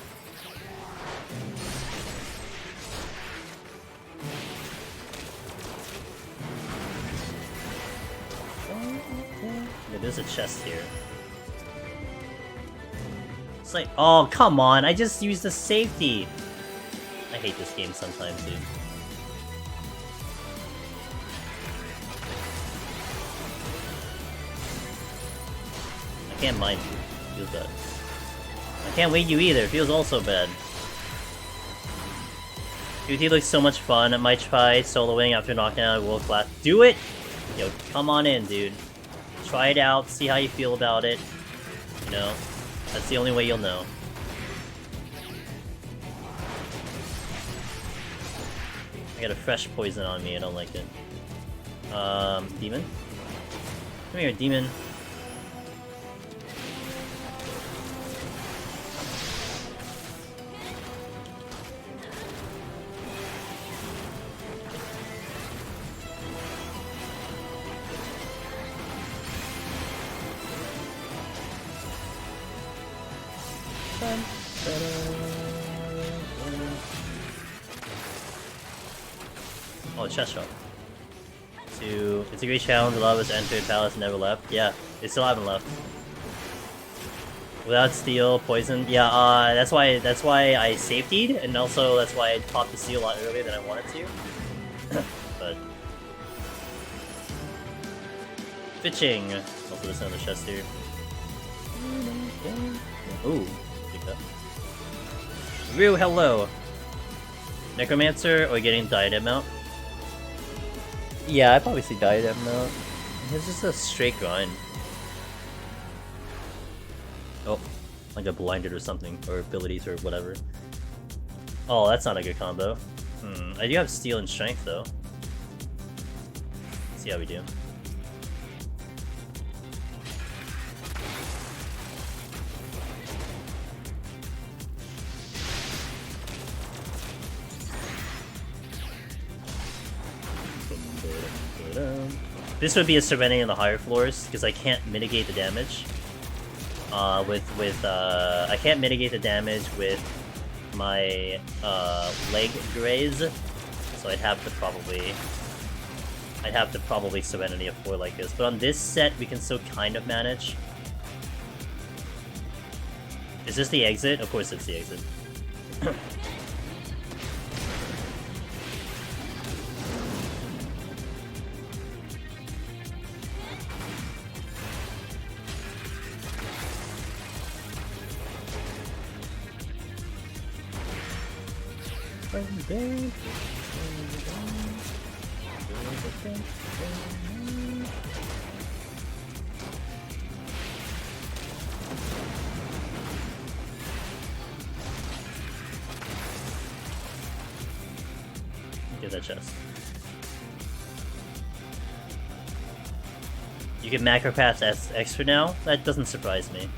Yeah, there's a chest here. It's like, oh, come on, I just used the safety! I hate this game sometimes, dude. I can't mind you. Feels bad. I can't wait you either, it feels also bad. QT looks so much fun. I might try soloing after knocking out a world class. Do it! Yo, come on in, dude. Try it out, see how you feel about it. You know, that's the only way you'll know. I got a fresh poison on me, I don't like it. Demon? Come here, demon. Oh, chest shot. It's a great challenge. A lot of us entered Palace and never left. Yeah, they still haven't left. Without steal, poison. Yeah, that's why I safetied, and also that's why I popped the steal a lot earlier than I wanted to. But fitching. Also, there's another chest here. Ooh, pick that. Rue, hello. Necromancer or getting diadem out? Yeah, I probably see diadem out. It's just a straight grind. Oh, Like a blinded or something, or abilities or whatever. Oh, that's not a good combo. I do have steel and strength though. Let's see how we do. This would be a Serenity in the higher floors because I can't mitigate the damage. I can't mitigate the damage with my leg graze, so I'd have to probably Serenity a floor like this. But on this set, we can still kind of manage. Is this the exit? Of course, it's the exit. Get that chest. You get macro paths as extra now? That doesn't surprise me.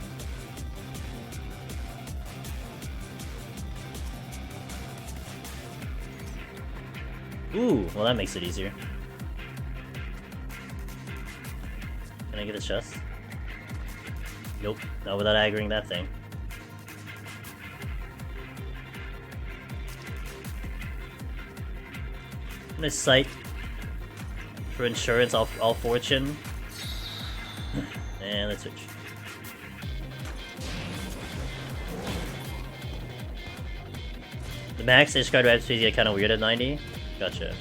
Ooh, well that makes it easier. Can I get a chest? Nope, not without aggroing that thing. I'm gonna sight for insurance all fortune. And let's switch. The max edge guard reps get kind of weird at 90. Gotcha.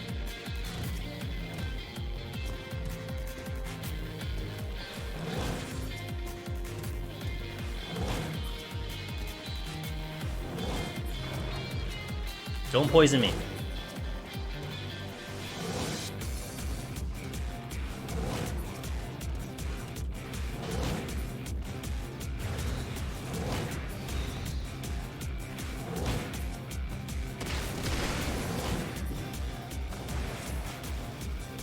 Don't poison me.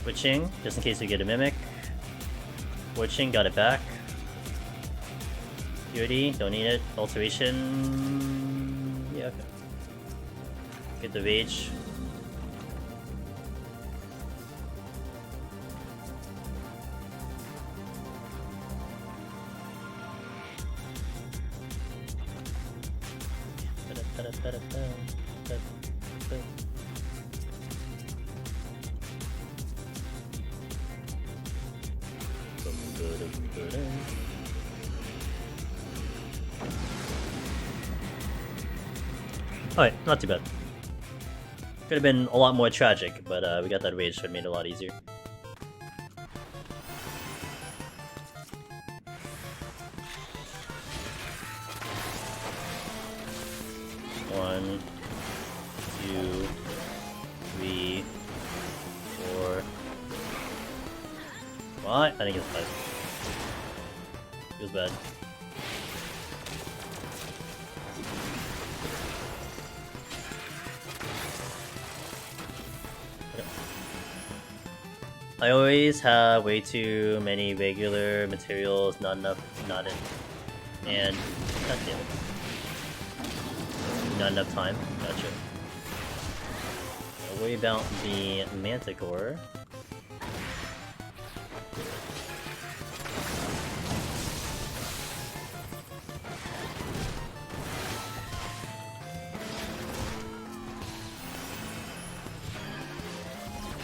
Switching, just in case we get a mimic. Switching, got it back. Purity, don't need it. Alteration. Yeah, okay. Get the rage. Alright, not too bad. Could have been a lot more tragic, but we got that rage, so it made it a lot easier. One, two, three, four. What? I think it's bad. It was bad. I always have way too many regular materials, not enough, not in, and god damn it, not enough time. Gotcha. Don't worry about the Manticore.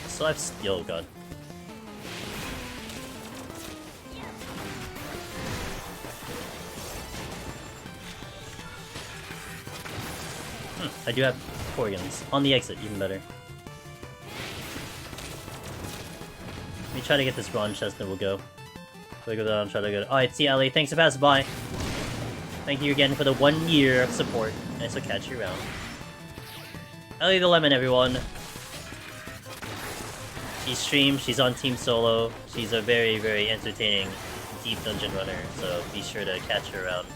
So I've oh god. I do have Corgans. On the exit, even better. Let me try to get this bronze chest, then we'll go. We'll go down and try to go. Alright, see Ellie, thanks for passing by. Thank you again for the 1 year of support. Nice to catch you around. Ellie the Lemon, everyone. She streams, she's on Team Solo. She's a very, very entertaining deep dungeon runner, so be sure to catch her around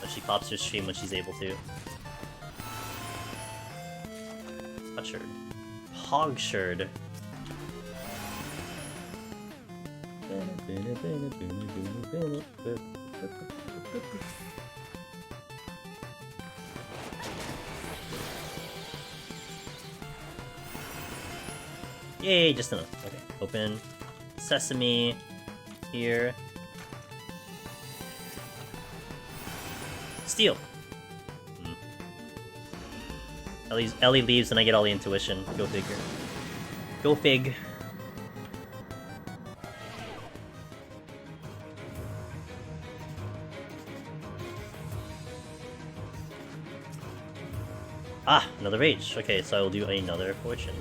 when She pops her stream when she's able to. Potsherd. Hogsherd. Yay, just enough. Okay, open. Sesame. Here. Steal! Ellie leaves and I get all the intuition. Go figure. Go fig. Ah, another rage. Okay, so I will do another fortune.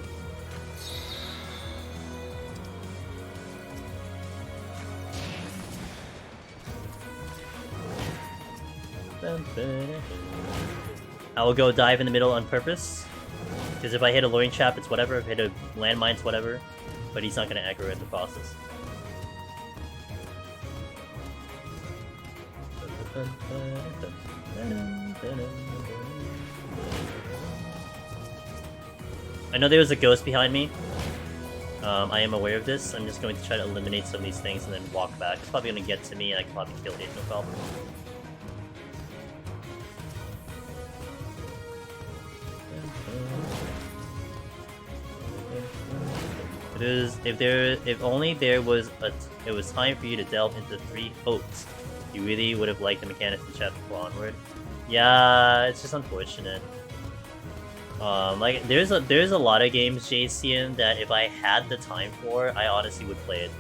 I will go dive in the middle on purpose. Because if I hit a luring trap, it's whatever. If I hit a landmine, it's whatever. But he's not going to aggro in the process. I know there was a ghost behind me. I am aware of this. I'm just going to try to eliminate some of these things and then walk back. It's probably going to get to me and I can probably kill it, no problem. If only there was it was time for you to delve into 3 hopes. You really would have liked the mechanics of chapter 4 onward. Yeah, it's just unfortunate. Like there's a lot of games, JCN, that if I had the time for, I honestly would play it.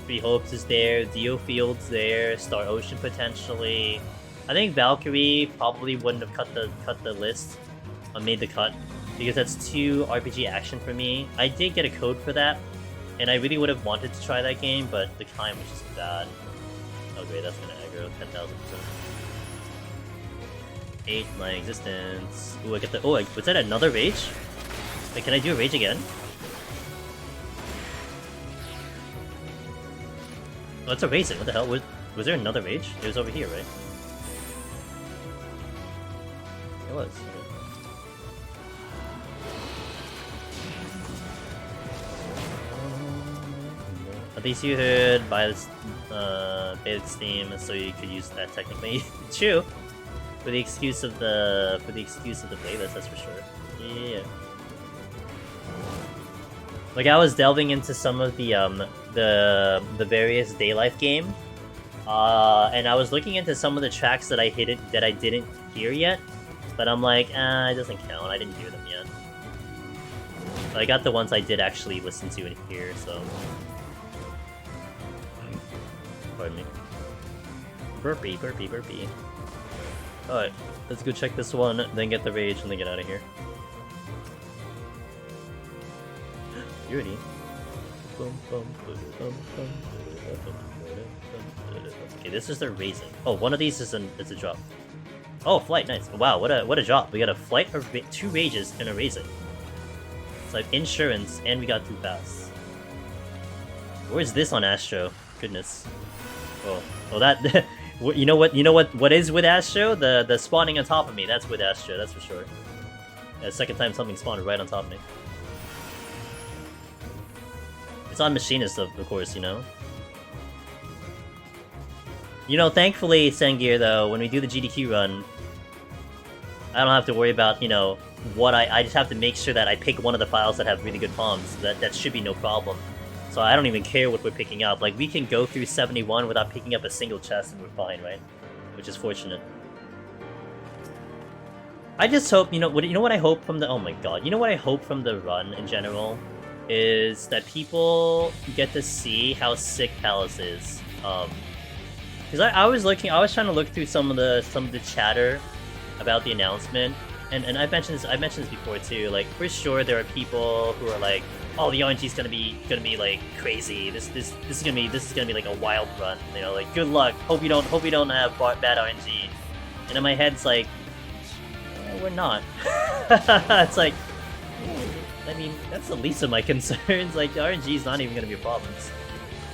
3 Hopes is there, Dio Field's there, Star Ocean potentially. I think Valkyrie probably wouldn't have cut the list, made the cut, because that's too RPG action for me. I did get a code for that, and I really would have wanted to try that game, but the time was just bad. Oh great, that's gonna aggro 10,000%. 8 my existence. Ooh, I get the. Oh, was that another rage? Wait, can I do a rage again? Oh, it's a racing. What the hell? Was there another rage? It was over here, right? It was. At least you heard by this beta Steam, so you could use that technically. True. For the excuse of the playlist, that's for sure. Yeah. Like I was delving into some of the various day life game, and I was looking into some of the tracks that I didn't hear yet, but I'm like, it doesn't count. I didn't hear them yet. But I got the ones I did actually listen to and hear, so. Pardon me. Burpee, burpee, burpee. Alright, let's go check this one, then get the rage, and then get out of here. Beauty. Okay, this is the raising. Oh, one of these is a drop. Oh, flight, nice. Wow, what a drop. We got a flight, 2 rages, and a raising. It's like insurance, and we got 2 paths. Where's this on Astro? Goodness. Oh, that. You know what is with Astro? The spawning on top of me. That's with Astro. That's for sure. Yeah, second time something spawned right on top of me. It's on Machinist, of course. You know. Thankfully, Sengir, though, when we do the GDQ run, I don't have to worry about what I just have to make sure that I pick one of the files that have really good palms. That should be no problem. So I don't even care what we're picking up. Like, we can go through 71 without picking up a single chest and we're fine, right? Which is fortunate. I just hope, what I hope from the, oh my god, what I hope from the run in general is that people get to see how sick Palace is. Because I was trying to look through some of the chatter about the announcement, and I've mentioned this before too. Like, for sure there are people who are like, oh, the RNG is gonna be like crazy. This is gonna be like a wild run. Like, good luck. Hope you don't have bad RNG. And in my head, it's like, we're not. It's like, I mean, that's the least of my concerns. Like, the RNG is not even gonna be a problem.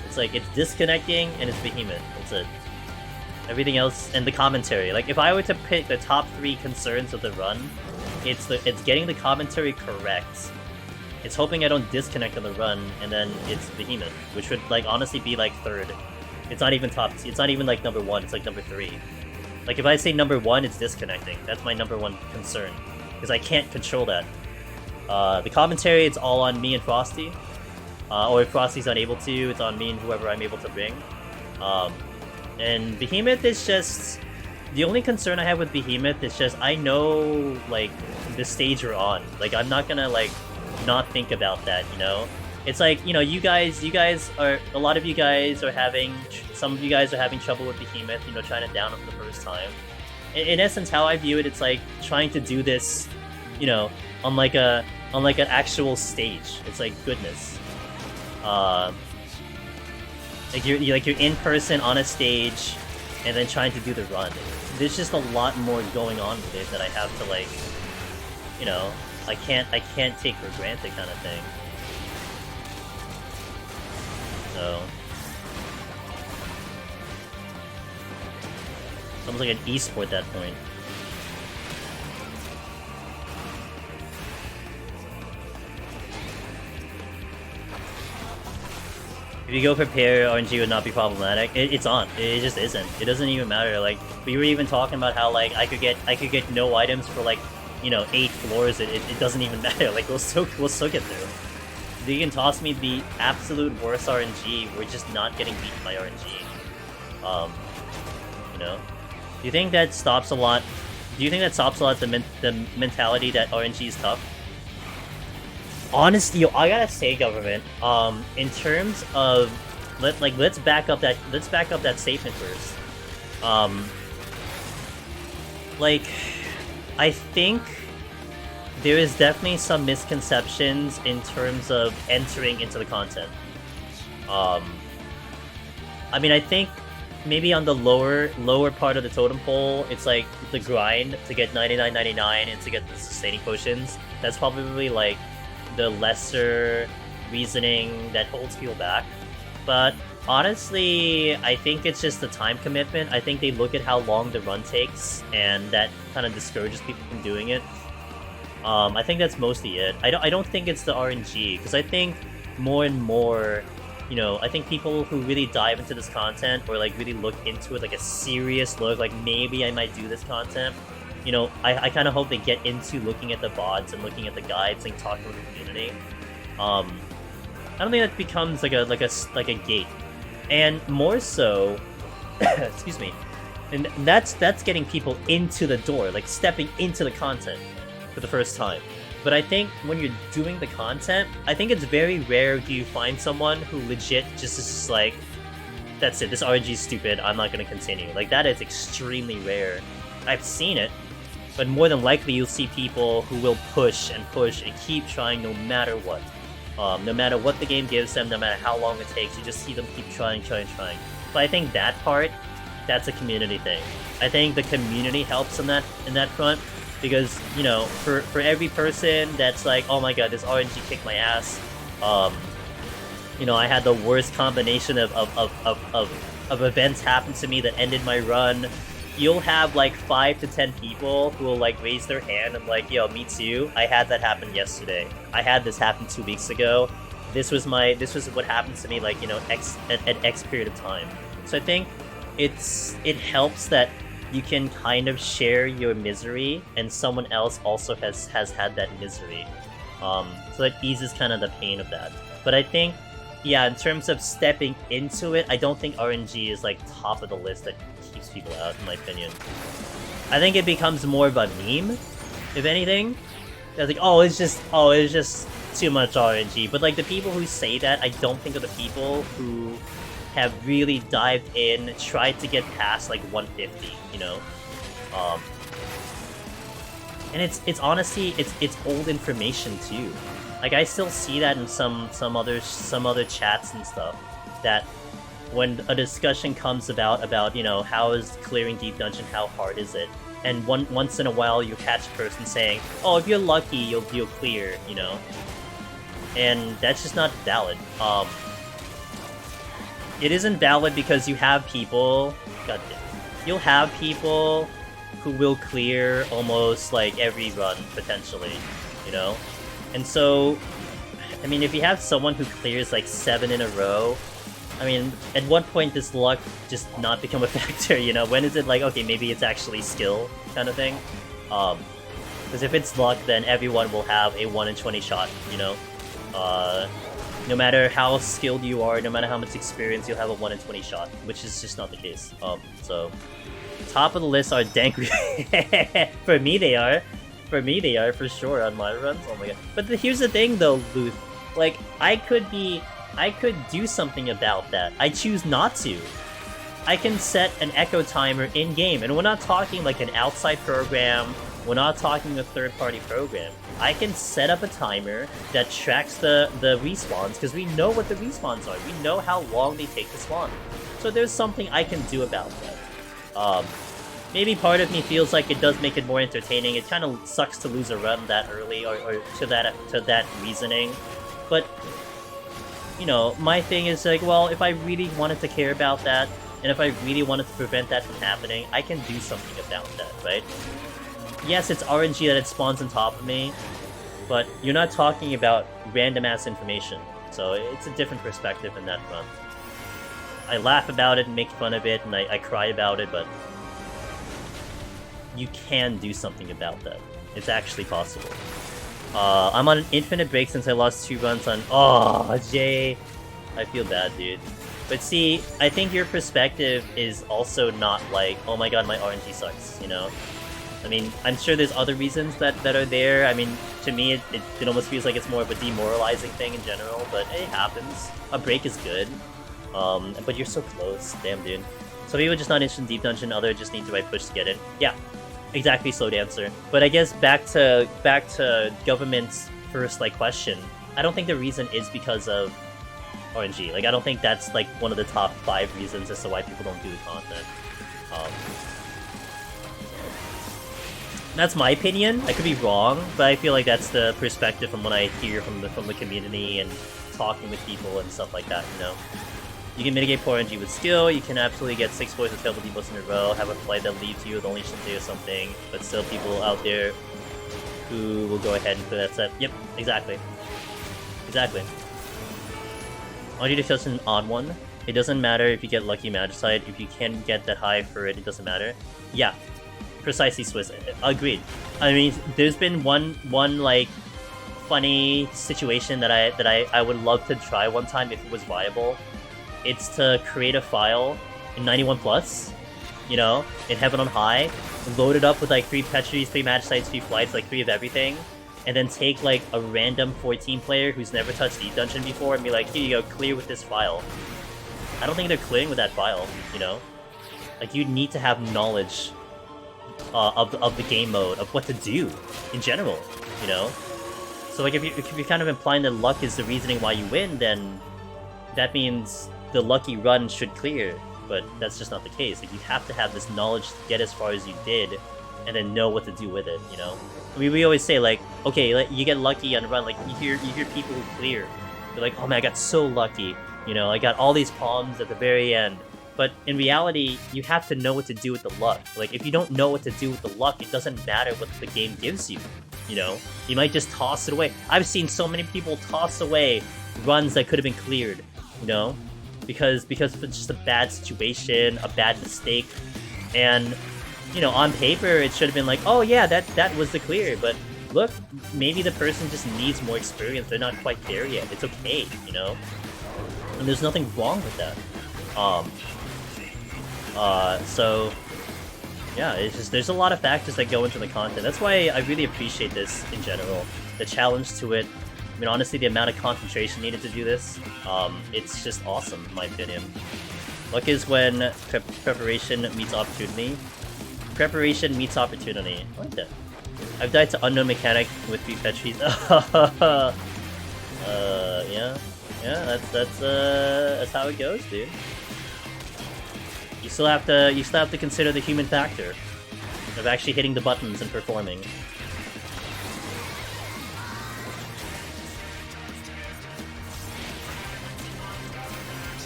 It's like, it's disconnecting and it's Behemoth. That's it. Everything else, and the commentary. Like, if I were to pick the top 3 concerns of the run, it's getting the commentary correct. It's hoping I don't disconnect on the run, and then it's Behemoth, which would, like, honestly be, like, 3rd. It's not even it's not even, like, number 1, it's, like, number 3. Like, if I say number 1, it's disconnecting. That's my number 1 concern. Because I can't control that. The commentary, it's all on me and Frosty. Or if Frosty's unable to, it's on me and whoever I'm able to bring. And Behemoth is just... The only concern I have with Behemoth is just, I know, like, the stage we're on. Like, I'm not gonna, like, not think about that, you know? It's like, you know, you guys are... A lot of you guys are having... Some of you guys are having trouble with Behemoth, you know, trying to down him for the first time. In essence, how I view it, it's like trying to do this, you know, on like an actual stage. It's like, goodness. Like you're in person on a stage, and then trying to do the run. There's just a lot more going on with it that I have to, like, you know, I can't take for granted kind of thing. So it's almost like an esport at that point. If you go prepare, RNG would not be problematic. It's on. It just isn't. It doesn't even matter. Like, we were even talking about how, like, I could get no items for, like, you know, 8 floors. It doesn't even matter. Like, we'll still get through. You can toss me the absolute worst RNG. We're just not getting beaten by RNG. You know, do you think that stops a lot? Do you think that stops a lot the mentality that RNG is tough? Honestly, I gotta say, government. In terms of, let's back up that statement first. Like, I think there is definitely some misconceptions in terms of entering into the content. I mean, I think maybe on the lower part of the totem pole, it's like the grind to get 99.99 and to get the sustaining potions. That's probably like the lesser reasoning that holds people back. But honestly, I think it's just the time commitment. I think they look at how long the run takes, and that kind of discourages people from doing it. I think that's mostly it. I don't think it's the RNG, because I think more and more, you know, I think people who really dive into this content, or like really look into it, like a serious look, like maybe I might do this content, you know, I kind of hope they get into looking at the VODs and looking at the guides and talking with the community. I don't think that becomes like a gate, and more so, excuse me, and that's getting people into the door, like stepping into the content for the first time. But I think when you're doing the content, I think it's very rare do you find someone who legit just is like, that's it, this RNG is stupid, I'm not going to continue. Like, that is extremely rare. I've seen it, but more than likely you'll see people who will push and keep trying no matter what. No matter what the game gives them, no matter how long it takes, you just see them keep trying. But I think that part, that's a community thing. I think the community helps in that front. Because, you know, for every person that's like, oh my god, this RNG kicked my ass, you know, I had the worst combination of events happen to me that ended my run, you'll have like 5 to 10 people who will like raise their hand and like, yo, me too, I had that happen yesterday, I had this happen 2 weeks ago, this was what happened to me, like, you know, at X period of time. So I think it helps that you can kind of share your misery, and someone else also has had that misery. So that eases kind of the pain of that. But I think, yeah, in terms of stepping into it, I don't think RNG is like top of the list that keeps people out, in my opinion. I think it becomes more of a meme, if anything. It's like, it's just too much RNG. But like the people who say that, I don't think are the people who have really dived in, tried to get past like 150, you know? And it's honestly, it's old information too. Like, I still see that in some other chats and stuff, that when a discussion comes about, you know, how is clearing Deep Dungeon, how hard is it? And once in a while you catch a person saying, oh, if you're lucky, you'll clear, you know? And that's just not valid. It isn't valid because you have people... God damn. you'll have people who will clear almost like every run potentially, you know? And so, I mean, if you have someone who clears like 7 in a row, I mean, at what point does luck just not become a factor, you know? When is it like, okay, maybe it's actually skill kind of thing? Because if it's luck, then everyone will have a 1 in 20 shot, you know? No matter how skilled you are, no matter how much experience, you'll have a 1 in 20 shot, which is just not the case. So, top of the list are dank. For me, they are. For me, they are for sure on my runs. Oh my god! But here's the thing, though, Luth. Like, I could do something about that. I choose not to. I can set an echo timer in game, and we're not talking like an outside program. We're not talking a third-party program. I can set up a timer that tracks the respawns, because we know what the respawns are. We know how long they take to spawn. So there's something I can do about that. Maybe part of me feels like it does make it more entertaining. It kind of sucks to lose a run that early, or to that reasoning. But, you know, my thing is like, well, if I really wanted to care about that, and if I really wanted to prevent that from happening, I can do something about that, right? Yes, it's RNG that it spawns on top of me, but you're not talking about random-ass information, so it's a different perspective in that front. I laugh about it and make fun of it, and I cry about it, but you can do something about that. It's actually possible. I'm on an infinite break since I lost 2 runs on... Oh, Jay! I feel bad, dude. But see, I think your perspective is also not like, oh my god, my RNG sucks, you know? I mean, I'm sure there's other reasons that are there. I mean, to me, it almost feels like it's more of a demoralizing thing in general, but it happens. A break is good. But you're so close. Damn, dude. Some people just not interested in Deep Dungeon, others just need the right push to get in. Yeah, exactly, Slow Dancer. But I guess back to government's first, like, question, I don't think the reason is because of RNG. Like, I don't think that's, like, one of the top 5 reasons as to why people don't do the content. That's my opinion. I could be wrong, but I feel like that's the perspective from what I hear from the community and talking with people and stuff like that, you know? You can mitigate poor RNG with skill, you can absolutely get 6 boys with terrible debuffs in a row, have a flight that leaves you with only Shintai or something, but still people out there who will go ahead and put that set. Yep, exactly. Exactly. RNG is an odd one. It doesn't matter if you get lucky Magicite, if you can get that high for it, it doesn't matter. Yeah. Precisely, Swiss. Agreed. I mean, there's been one like funny situation that I would love to try one time if it was viable. It's to create a file in 91+, you know, in Heaven on High, load it up with like 3 Petries, 3 Magicites, 3 Flights, like 3 of everything, and then take like a random 14 player who's never touched Deep Dungeon before and be like, here you go, clear with this file. I don't think they're clearing with that file, you know? Like, you need to have knowledge of the game mode, of what to do in general, you know? So like if you're kind of implying that luck is the reasoning why you win, then that means the lucky run should clear, but that's just not the case. Like, you have to have this knowledge to get as far as you did, and then know what to do with it, you know? I mean, we always say like, okay, like, you get lucky on a run, like you hear people who clear, they're like, oh man, I got so lucky, you know, I got all these palms at the very end. But in reality, you have to know what to do with the luck. Like, if you don't know what to do with the luck, it doesn't matter what the game gives you, you know? You might just toss it away. I've seen so many people toss away runs that could have been cleared, you know? Because of just a bad situation, a bad mistake. And, you know, on paper, it should have been like, oh yeah, that was the clear. But look, maybe the person just needs more experience. They're not quite there yet. It's okay, you know? And there's nothing wrong with that. So, yeah, it's just, there's a lot of factors that go into the content. That's why I really appreciate this in general. The challenge to it, I mean, honestly, the amount of concentration needed to do this, it's just awesome, in my opinion. Luck is when preparation meets opportunity. Preparation meets opportunity. I like that. I've died to unknown mechanic with 3 Petries. Yeah, that's how it goes, dude. You still have to consider the human factor of actually hitting the buttons and performing.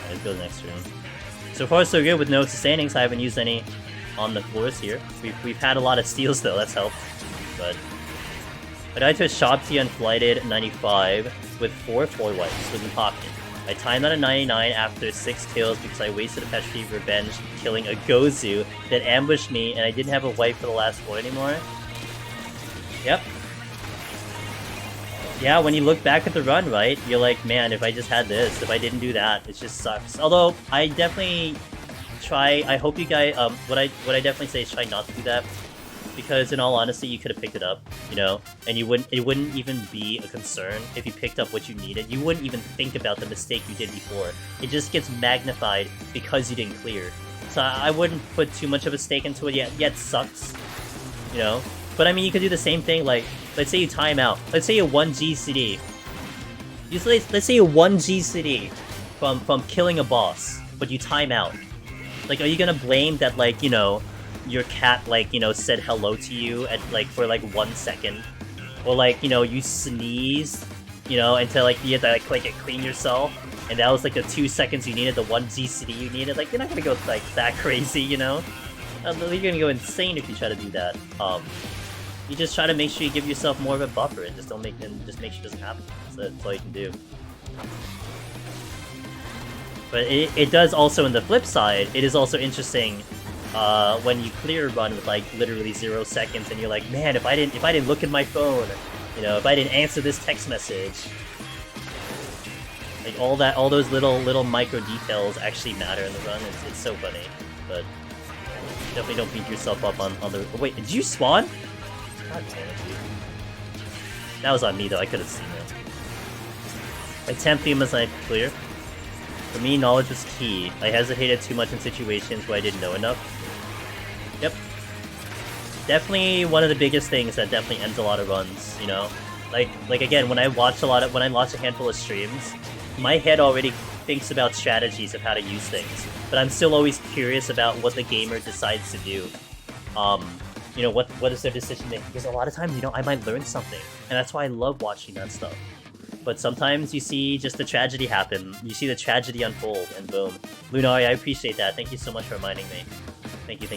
Let's go to the next room. So far so good with no sustainings. I haven't used any on the floors here. We've had a lot of steals though, that's helped. But I died to a Shabti unflighted 95 with 4 floor wipes with the pocket. I timed out a 99 after 6 kills because I wasted a Petri revenge killing a Gozu that ambushed me and I didn't have a wipe for the last floor anymore. Yep. Yeah, when you look back at the run, right, you're like, man, if I just had this, if I didn't do that, it just sucks. Although, I definitely try, I hope you guys, what I definitely say is try not to do that. Because in all honesty, you could have picked it up, you know, and it wouldn't even be a concern if you picked up what you needed. You wouldn't even think about the mistake you did before. It just gets magnified because you didn't clear. So I wouldn't put too much of a stake into it yet. Yeah, it sucks, you know. But I mean, you could do the same thing. Like, let's say you time out. Let's say you 1 GCD. Let's say you 1 GCD from killing a boss, but you time out. Like, are you gonna blame that, like, you know, your cat, like, you know, said hello to you at, like, for, like, 1 second? Or, like, you know, you sneezed, you know, until, like, you had to, like clean yourself, and that was, like, the 2 seconds you needed, the 1 GCD you needed. Like, you're not gonna go, like, that crazy, you know? You're gonna go insane if you try to do that. You just try to make sure you give yourself more of a buffer, and just make sure it doesn't happen. So that's all you can do. But it does also, in the flip side, it is also interesting when you clear a run with like literally 0 seconds, and you're like, man, if I didn't look at my phone, you know, if I didn't answer this text message, like all those little micro details actually matter in the run. It's so funny, but definitely don't beat yourself up on the. Oh, wait, did you spawn? God damn it, dude. That was on me though. I could have seen it. My 10th theme was like clear. For me, knowledge was key. I hesitated too much in situations where I didn't know enough. Yep. Definitely one of the biggest things that definitely ends a lot of runs, you know? Like again, when I watch a handful of streams, my head already thinks about strategies of how to use things. But I'm still always curious about what the gamer decides to do. You know, what is their decision making? Because a lot of times, you know, I might learn something. And that's why I love watching that stuff. But sometimes you see just the tragedy happen. You see the tragedy unfold, and boom. Lunari, I appreciate that. Thank you so much for reminding me. Thank you.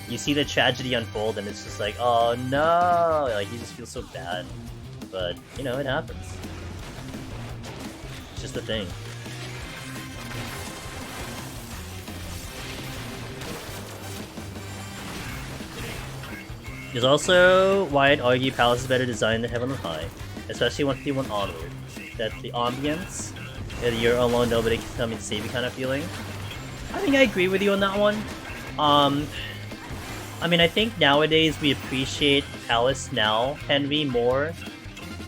You see the tragedy unfold, and it's just like, oh no! Like, you just feel so bad. But, you know, it happens. It's just a thing. There's also why I'd argue Palace is better designed than Heaven on High. Especially once you went onward. That the ambience, that you're alone, nobody can come and save you kind of feeling. I think I agree with you on that one. I mean, I think nowadays we appreciate Palace now, Henry, more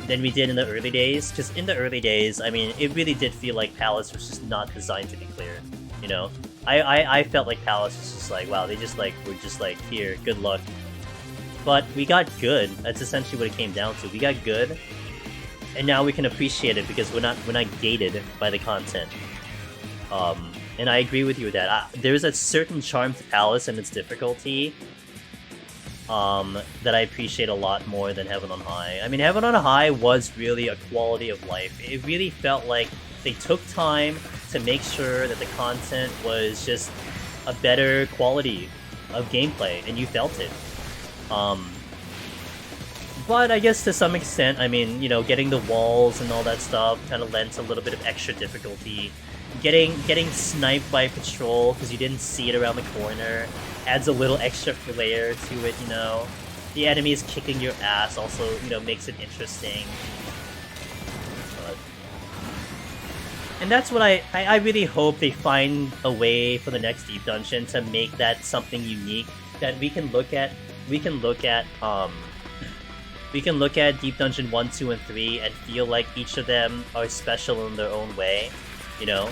than we did in the early days. Because in the early days, I mean, it really did feel like Palace was just not designed to be clear. You know? I felt like Palace was just like, wow, they just like, were just like, here, good luck. But we got good. That's essentially what it came down to. We got good. And now we can appreciate it because we're not gated by the content. And I agree with you with that. There's a certain charm to Palace and its difficulty that I appreciate a lot more than Heaven on High. I mean, Heaven on High was really a quality of life. It really felt like they took time to make sure that the content was just a better quality of gameplay, and you felt it. But I guess to some extent, I mean, you know, getting the walls and all that stuff kind of lends a little bit of extra difficulty. Getting sniped by a patrol because you didn't see it around the corner adds a little extra flair to it, you know. The enemy is kicking your ass also, you know, makes it interesting. But... And that's what I really hope they find a way for the next Deep Dungeon to make that something unique that we can look at Deep Dungeon 1, 2, and 3 and feel like each of them are special in their own way, you know?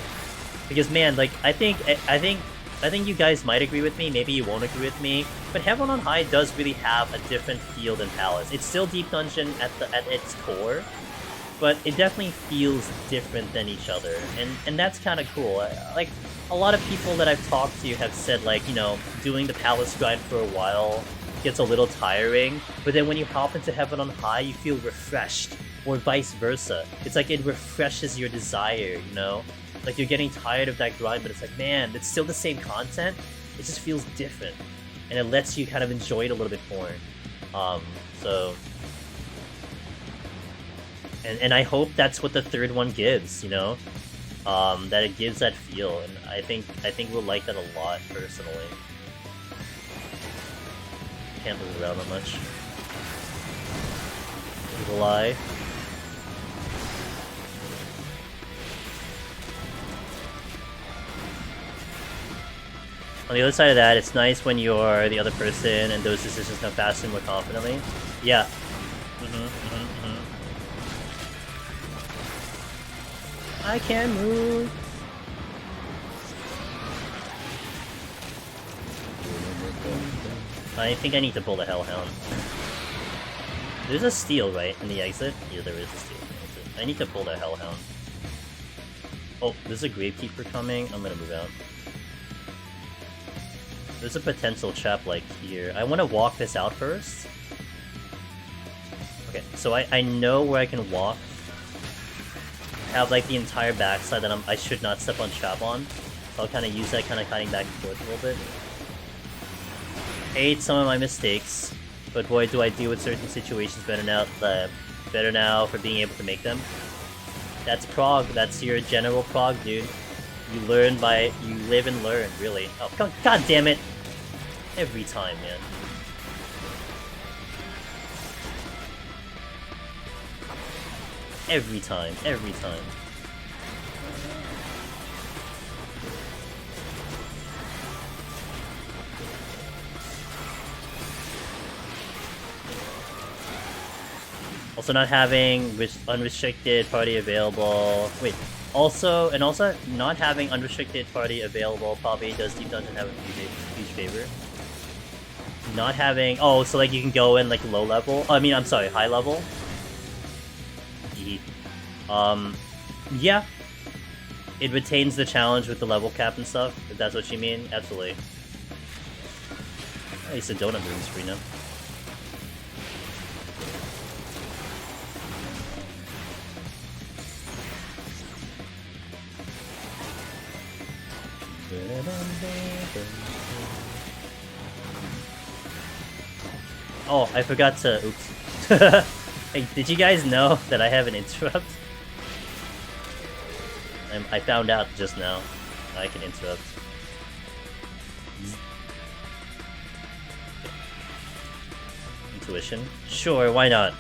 Because man, like I think you guys might agree with me, maybe you won't agree with me, but Heaven on High does really have a different feel than Palace. It's still Deep Dungeon at its core, but it definitely feels different than each other, and that's kind of cool. Like a lot of people that I've talked to have said, like, you know, doing the Palace grind for a while gets a little tiring, but then when you hop into Heaven on High, you feel refreshed, or vice versa. It's like it refreshes your desire, you know? Like you're getting tired of that grind, but it's like, man, it's still the same content, It just feels different, and it lets you kind of enjoy it a little bit more. So, and I hope that's what the third one gives, you know, that it gives that feel, and I think we'll like that a lot personally. Can't move around that much. Evil Eye. On the other side of that, it's nice when you're the other person and those decisions come faster and more confidently. Yeah. I can move. I think I need to pull the Hellhound. There's a steal, right, in the exit? Yeah, there is a steal in the exit. I need to pull the Hellhound. Oh, there's a Gravekeeper coming. I'm gonna move out. There's a potential trap like here. I want to walk this out first. Okay, so I know where I can walk. Have like the entire backside that I should not step on trap on. So I'll kind of use that, kind of cutting back and forth a little bit. Hate some of my mistakes, but boy, do I deal with certain situations better now for being able to make them. That's prog. That's your general prog, dude. You learn by... you live and learn, really. Oh, god damn it! Every time, man. Every time, every time. Also not having unrestricted party available... wait. Also not having unrestricted party available probably does Deep Dungeon have a huge favor. Not having... oh, so like you can go in like low level? I mean, I'm sorry, high level? Yeah. It retains the challenge with the level cap and stuff, if that's what you mean. Absolutely. At least a donut room's free now. Oh, I forgot to... oops. Hey, did you guys know that I have an interrupt? I found out just now. I can interrupt. Intuition? Sure, why not?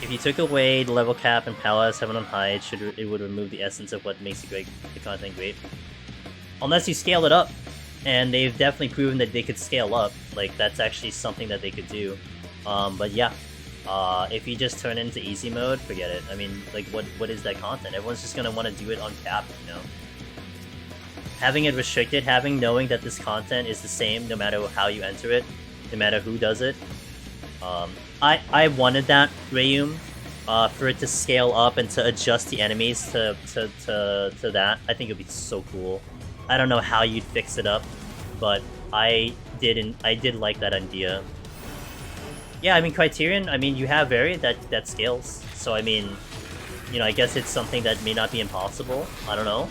If you took away the level cap and Palace 7 on high, it would remove the essence of what makes the content great. Unless you scale it up. And they've definitely proven that they could scale up. Like, that's actually something that they could do. But yeah. If you just turn into easy mode, forget it. I mean, like, what is that content? Everyone's just gonna want to do it uncapped, you know? Having it restricted, knowing that this content is the same no matter how you enter it, no matter who does it. I wanted that, Rayum, for it to scale up and to adjust the enemies to that. I think it would be so cool. I don't know how you'd fix it up, but I did like that idea. Yeah, I mean, Criterion, I mean, you have variant that scales. So, I mean, you know, I guess it's something that may not be impossible. I don't know.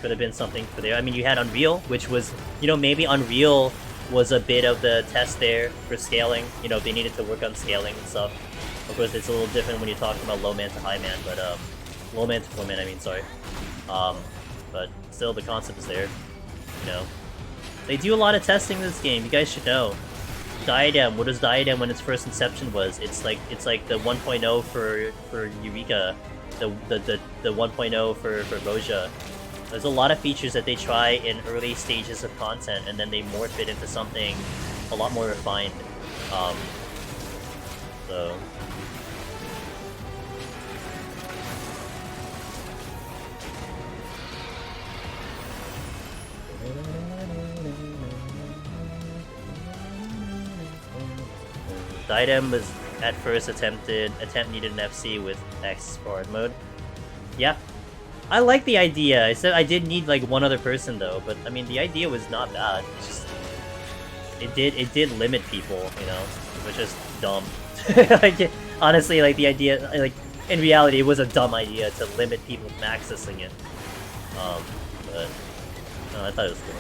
Could have been something for there. I mean, you had Unreal, which was, you know, maybe Unreal was a bit of the test there for scaling. You know, they needed to work on scaling and stuff. Of course, it's a little different when you're talking about low man to high man, but, low man to floor man, I mean, sorry. But still, the concept is there, you know. They do a lot of testing in this game, you guys should know. Diadem, what is Diadem when its first inception was? It's like the 1.0 for Eureka, the 1.0 for Roja. There's a lot of features that they try in early stages of content, and then they morph it into something a lot more refined. So... Diadem was at first attempt needed an FC with X forward mode. Yeah. I like the idea. I said I did need like one other person though, but I mean the idea was not bad. It's just it did limit people, you know, which is dumb. Like, honestly, like the idea, like in reality, it was a dumb idea to limit people from accessing it. But No, I thought it was cool.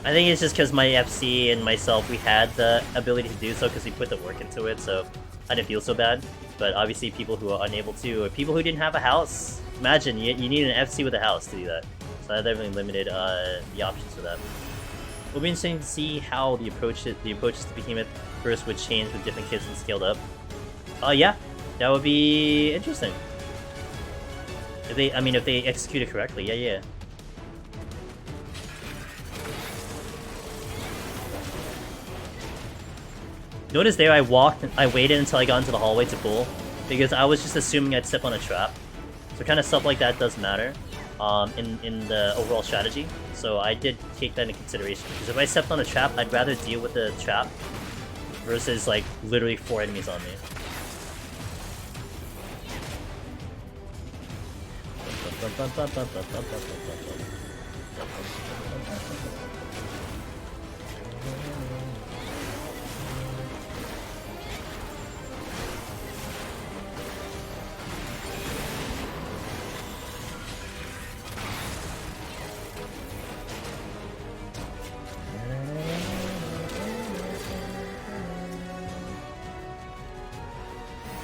I think it's just because my FC and myself, we had the ability to do so because we put the work into it, so I didn't feel so bad. But obviously people who are unable to, or people who didn't have a house, imagine, you need an FC with a house to do that. So that definitely limited the options for that. It'll be interesting to see how the approaches to Behemoth first would change with different kits and scaled up. Yeah, that would be interesting. If they execute it correctly, yeah. Notice there I waited until I got into the hallway to pull, because I was just assuming I'd step on a trap. So kind of stuff like that does matter in the overall strategy. So I did take that into consideration, because if I stepped on a trap, I'd rather deal with the trap versus like literally 4 enemies on me.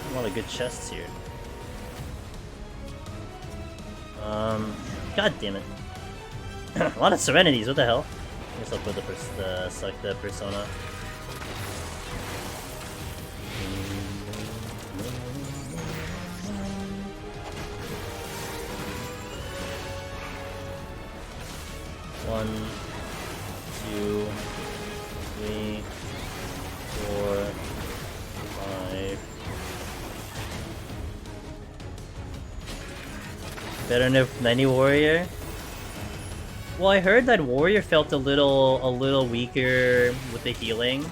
A lot of good chests here. God damn it. A lot of serenities, what the hell? I guess I'll put select the persona. One, 2, 3, 4, 5. Better than 90 warrior. Well, I heard that warrior felt a little weaker with the healing.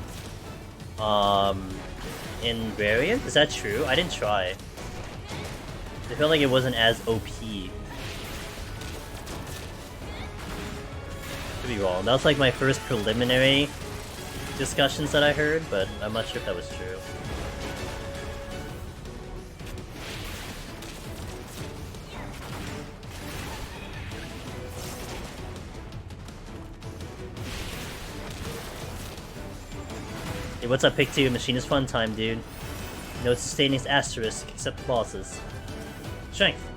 In variant, is that true? I didn't try. I felt like it wasn't as OP. Could be wrong. That was like my first preliminary discussions that I heard, but I'm not sure if that was true. Hey, what's up, Pick 2? Machine is fun time, dude. No sustaining asterisk, except the bosses. Strength.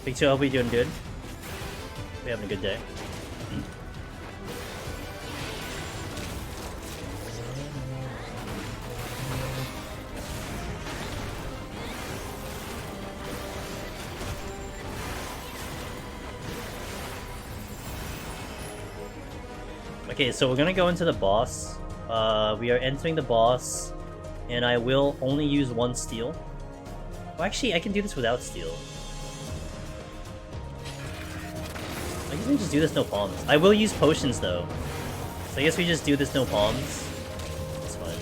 Pick 2, I hope you're doing good. We're having a good day. Okay, so we're gonna go into the boss. We are entering the boss, and I will only use 1 steel. Well, actually, I can do this without steel. I guess we just do this no palms. I will use potions though, so I guess we just do this no palms. It's fine.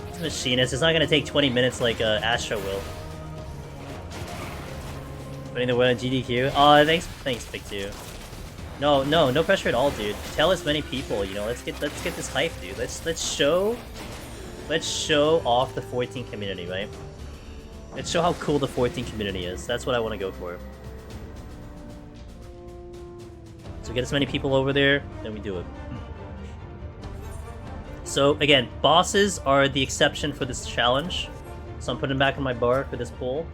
It's machinist. It's not gonna take 20 minutes like Astra will. Putting the win on GDQ. Oh, thanks, Pick 2. No pressure at all, dude. Tell as many people, you know. Let's get this hype, dude. Let's show off the 14 community, right? Let's show how cool the 14 community is. That's what I want to go for. So get as many people over there, then we do it. So again, bosses are the exception for this challenge. So I'm putting back on my bar for this poll.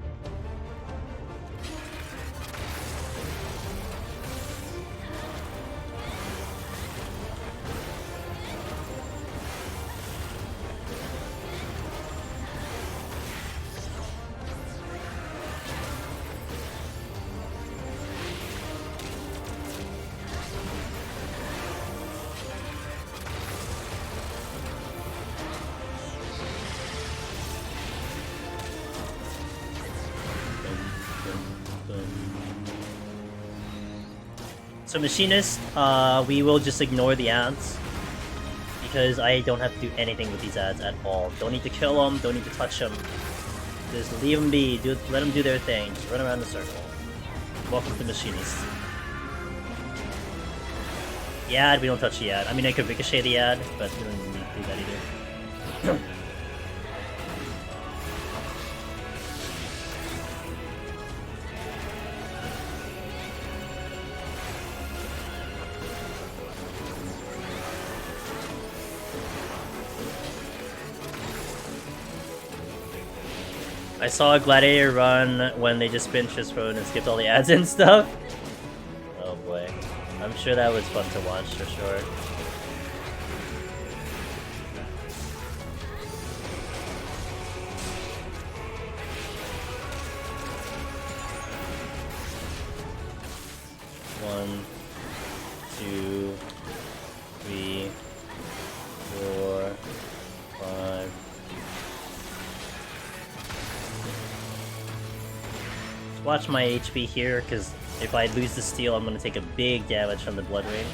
So Machinist, we will just ignore the ads, because I don't have to do anything with these ads at all. Don't need to kill them, don't need to touch them. Just leave them be, let them do their thing, just run around the circle. Welcome to Machinist. The ad, we don't touch the ad. I mean, I could ricochet the ad, but we don't need do that either. I saw a Gladiator run when they just finished his phone and skipped all the ads and stuff. Oh boy. I'm sure that was fun to watch for sure. One, two, three, four, five. Watch my HP here, because if I lose the steal, I'm going to take a big damage from the Blood Rain.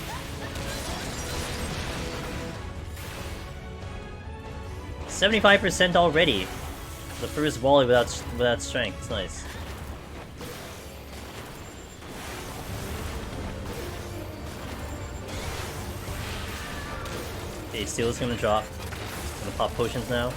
$75% already! The first volley without strength, it's nice. Okay, steal is going to drop. I'm going to pop potions now.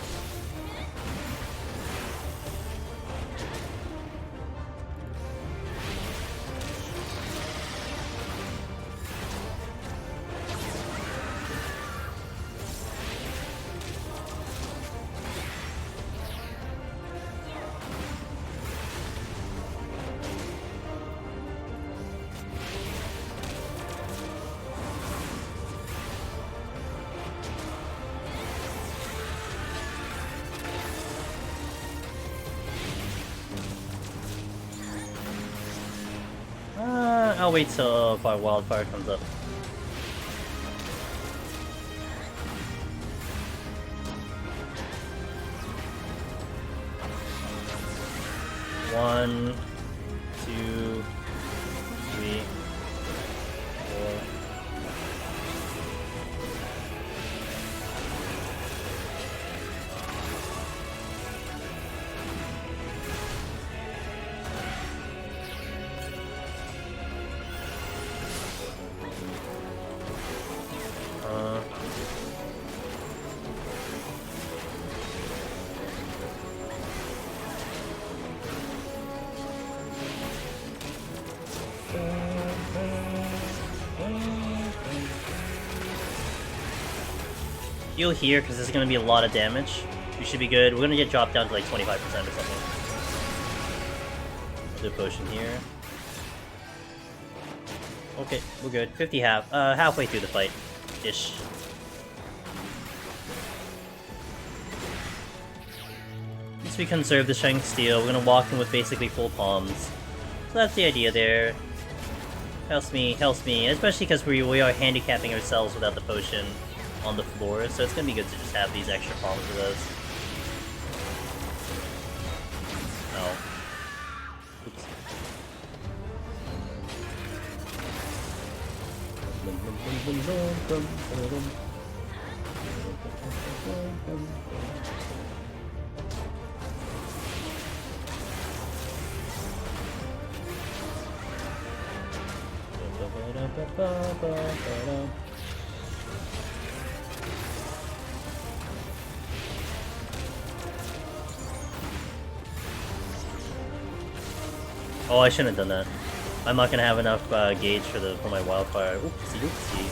I'll wait till Wildfire comes up. One, two, three, four. Heal here, because this is going to be a lot of damage. We should be good. We're going to get dropped down to like 25% or something. Do a potion here. Okay, we're good. 50 halfway through the fight. Ish. Once we conserve the Strength Steel, we're going to walk in with basically full palms. So that's the idea there. Helps me, especially because we are handicapping ourselves without the potion on the floor, so it's gonna be good to just have these extra palms with us. Oh. Oops. Oh, I shouldn't have done that. I'm not gonna have enough gauge for my wildfire. Oopsie oopsie.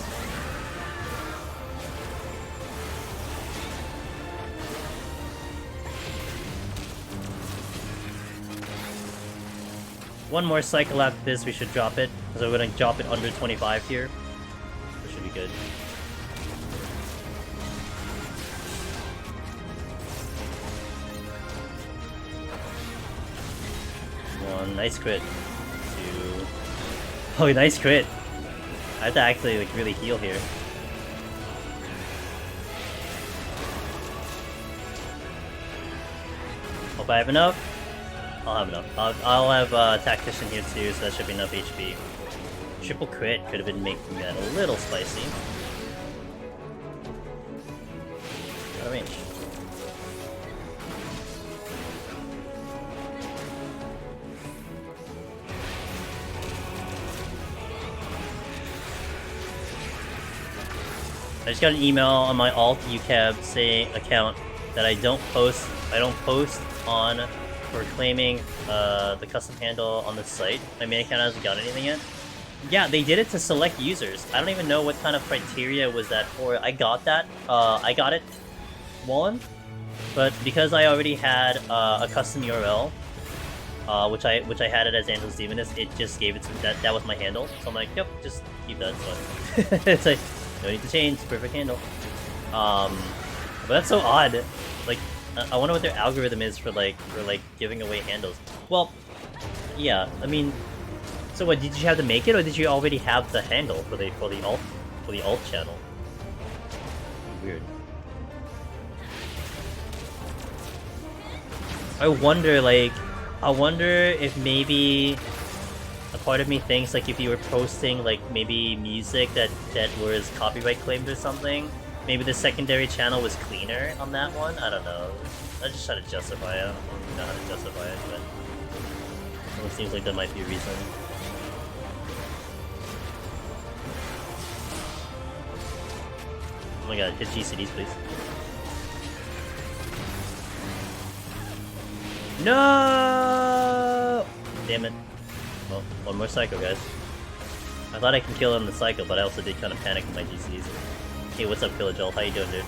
One more cycle after this, we should drop it, because we're gonna drop it under 25 here. That should be good. One, nice crit. Two. Oh, nice crit. I have to actually like really heal here. Hope I have enough. I'll have enough. I'll have Tactician here too, so that should be enough HP. Triple crit could have been making that a little spicy. Out of range. I just got an email on my alt UCAB saying account that I don't post on for claiming the custom handle on the site. My main account hasn't got anything yet. Yeah, they did it to select users. I don't even know what kind of criteria was that for. I got that. I got it, Wallen, but because I already had a custom URL, which I had it as Angelus Demoness, it just gave it to that. That was my handle. So I'm like, yep, just keep that. So it's like no need to change. Perfect handle. But that's so odd. Like, I wonder what their algorithm is for giving away handles. Well, yeah. I mean. So what, did you have to make it, or did you already have the handle for the alt channel? Weird. I wonder if maybe a part of me thinks like if you were posting like maybe music that was copyright claimed or something, maybe the secondary channel was cleaner on that one. I don't know. I just try to justify it. I don't know how to justify it, but it seems like that might be a reason. Oh my god, hit GCDs, please. No! Damn it. Well, one more cycle, guys. I thought I could kill him in the cycle, but I also did kind of panic with my GCDs. Hey, what's up, Pillagel? How you doing, dude?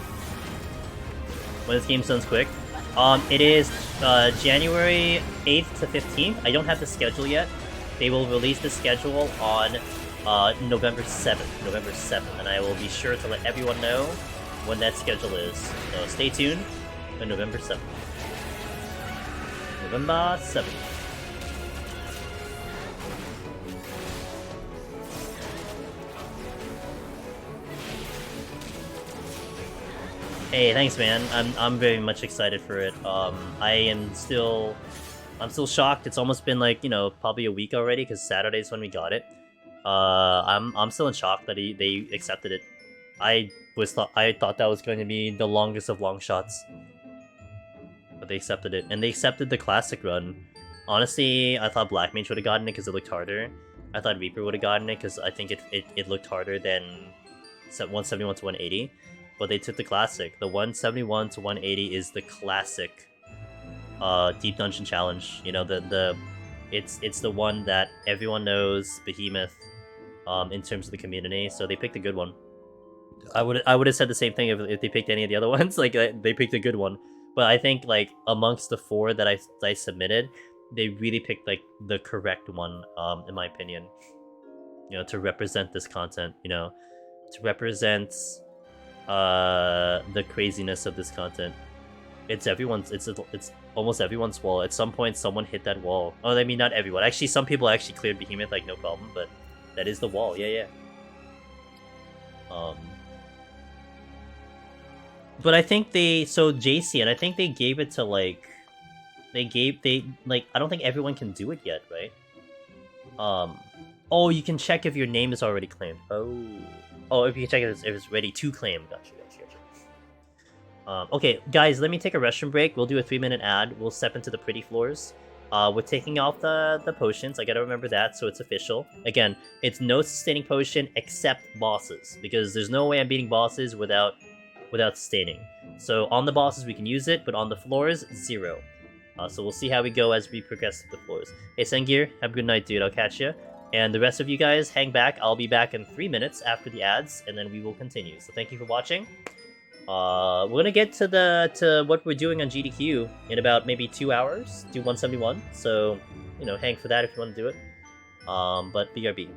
When this game sounds quick? It is January 8th to 15th. I don't have the schedule yet. They will release the schedule on November 7th, and I will be sure to let everyone know when that schedule is. So stay tuned for November 7th. November 7th. Hey, thanks, man. I'm very much excited for it. I'm still shocked. It's almost been like, probably a week already, because Saturday's when we got it. I'm still in shock that they accepted it. I thought that was going to be the longest of long shots, but they accepted it, and they accepted the classic run. Honestly, I thought Black Mage would have gotten it because it looked harder. I thought Reaper would have gotten it because I think it looked harder than 171 to 180. But they took the classic. The 171 to 180 is the classic Deep Dungeon Challenge. It's the one that everyone knows, Behemoth, in terms of the community. So they picked a good one. I would have said the same thing if they picked any of the other ones. Like they picked a good one. But I think like amongst the 4 that I submitted, they really picked like the correct one, in my opinion. To represent this content. To represent the craziness of this content. It's almost everyone's wall. At some point, someone hit that wall. Oh, I mean, not everyone. Actually, some people actually cleared Behemoth, like, no problem, but that is the wall. Yeah. But I think JC, and I think they gave it to, like, I don't think everyone can do it yet, right? Oh, you can check if your name is already claimed. Oh, if you can check if it's ready to claim. Gotcha. Okay, guys, let me take a restroom break. We'll do a 3-minute ad. We'll step into the pretty floors. We're taking off the potions. I gotta remember that, so it's official. Again, it's no sustaining potion except bosses, because there's no way I'm beating bosses without sustaining. So on the bosses we can use it, but on the floors, 0. So we'll see how we go as we progress through the floors. Hey, Sengir, have a good night, dude. I'll catch you. And the rest of you guys, hang back. I'll be back in 3 minutes after the ads, and then we will continue. So thank you for watching. We're gonna get to what we're doing on GDQ in about maybe 2 hours. Do 171. So, hang for that if you want to do it. But BRB.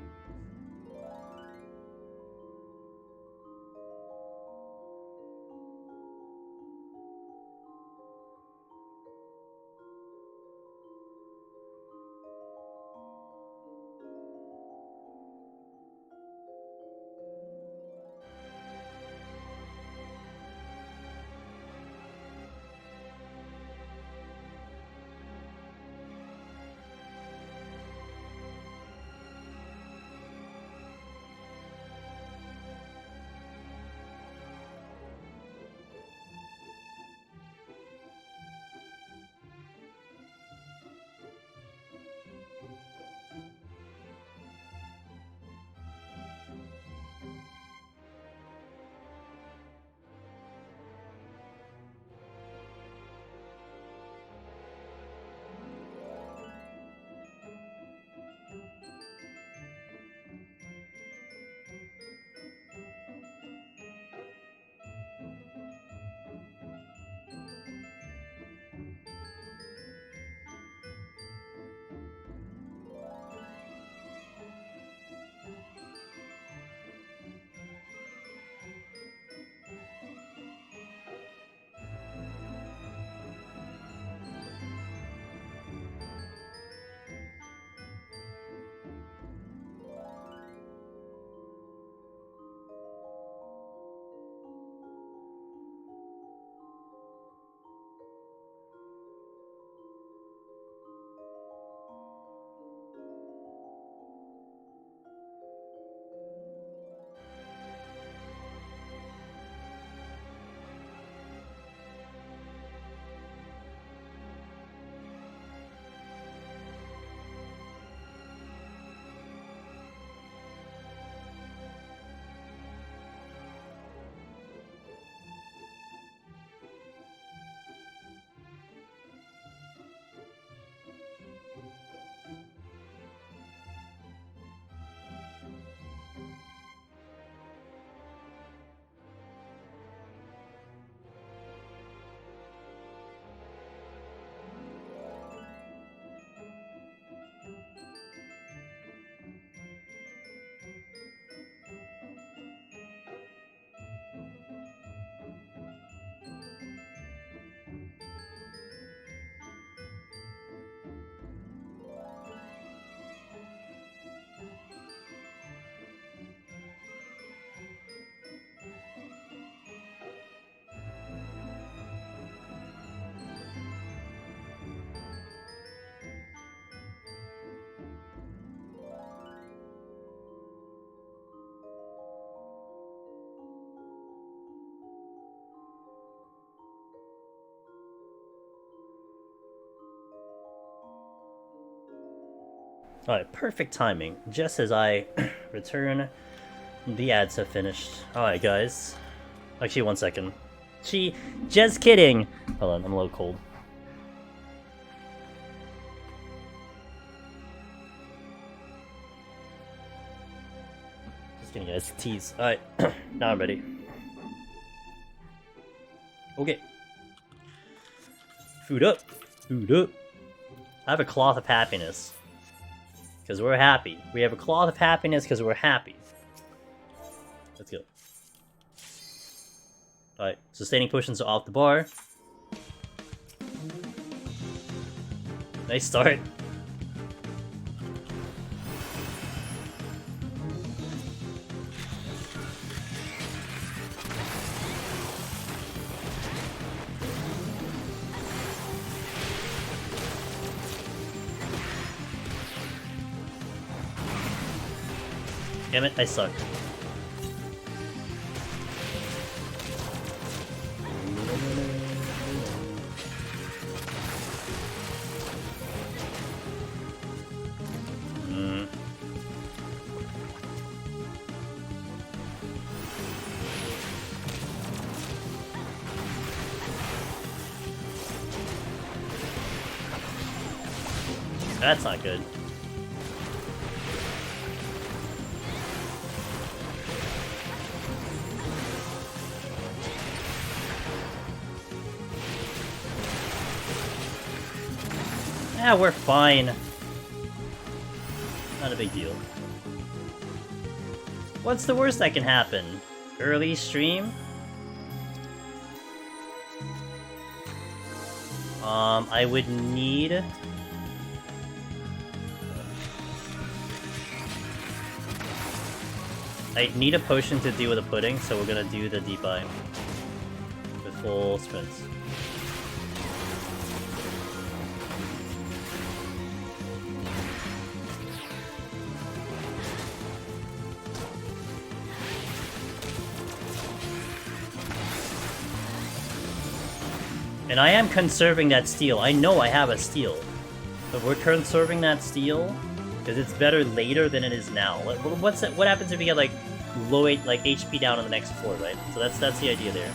Alright, perfect timing. Just as I return, the ads have finished. Alright, guys. Actually, 1 second. Just kidding! Hold on, I'm a little cold. Just kidding, guys. Tease. Alright, now I'm ready. Okay. Food up! Food up! I have a cloth of happiness. Because we're happy. We have a cloth of happiness because we're happy. Let's go. Alright, sustaining potions are off the bar. Nice start. Damn it, I suck. That's not good. Yeah, we're fine. Not a big deal. What's the worst that can happen? Early stream? I would need... I'd need a potion to deal with the pudding, so we're gonna do the deep eye. With full sprints. And I am conserving that steel. I know I have a steel. But we're conserving that steel because it's better later than it is now. What happens if you get like low HP down on the next floor, right? So that's the idea there.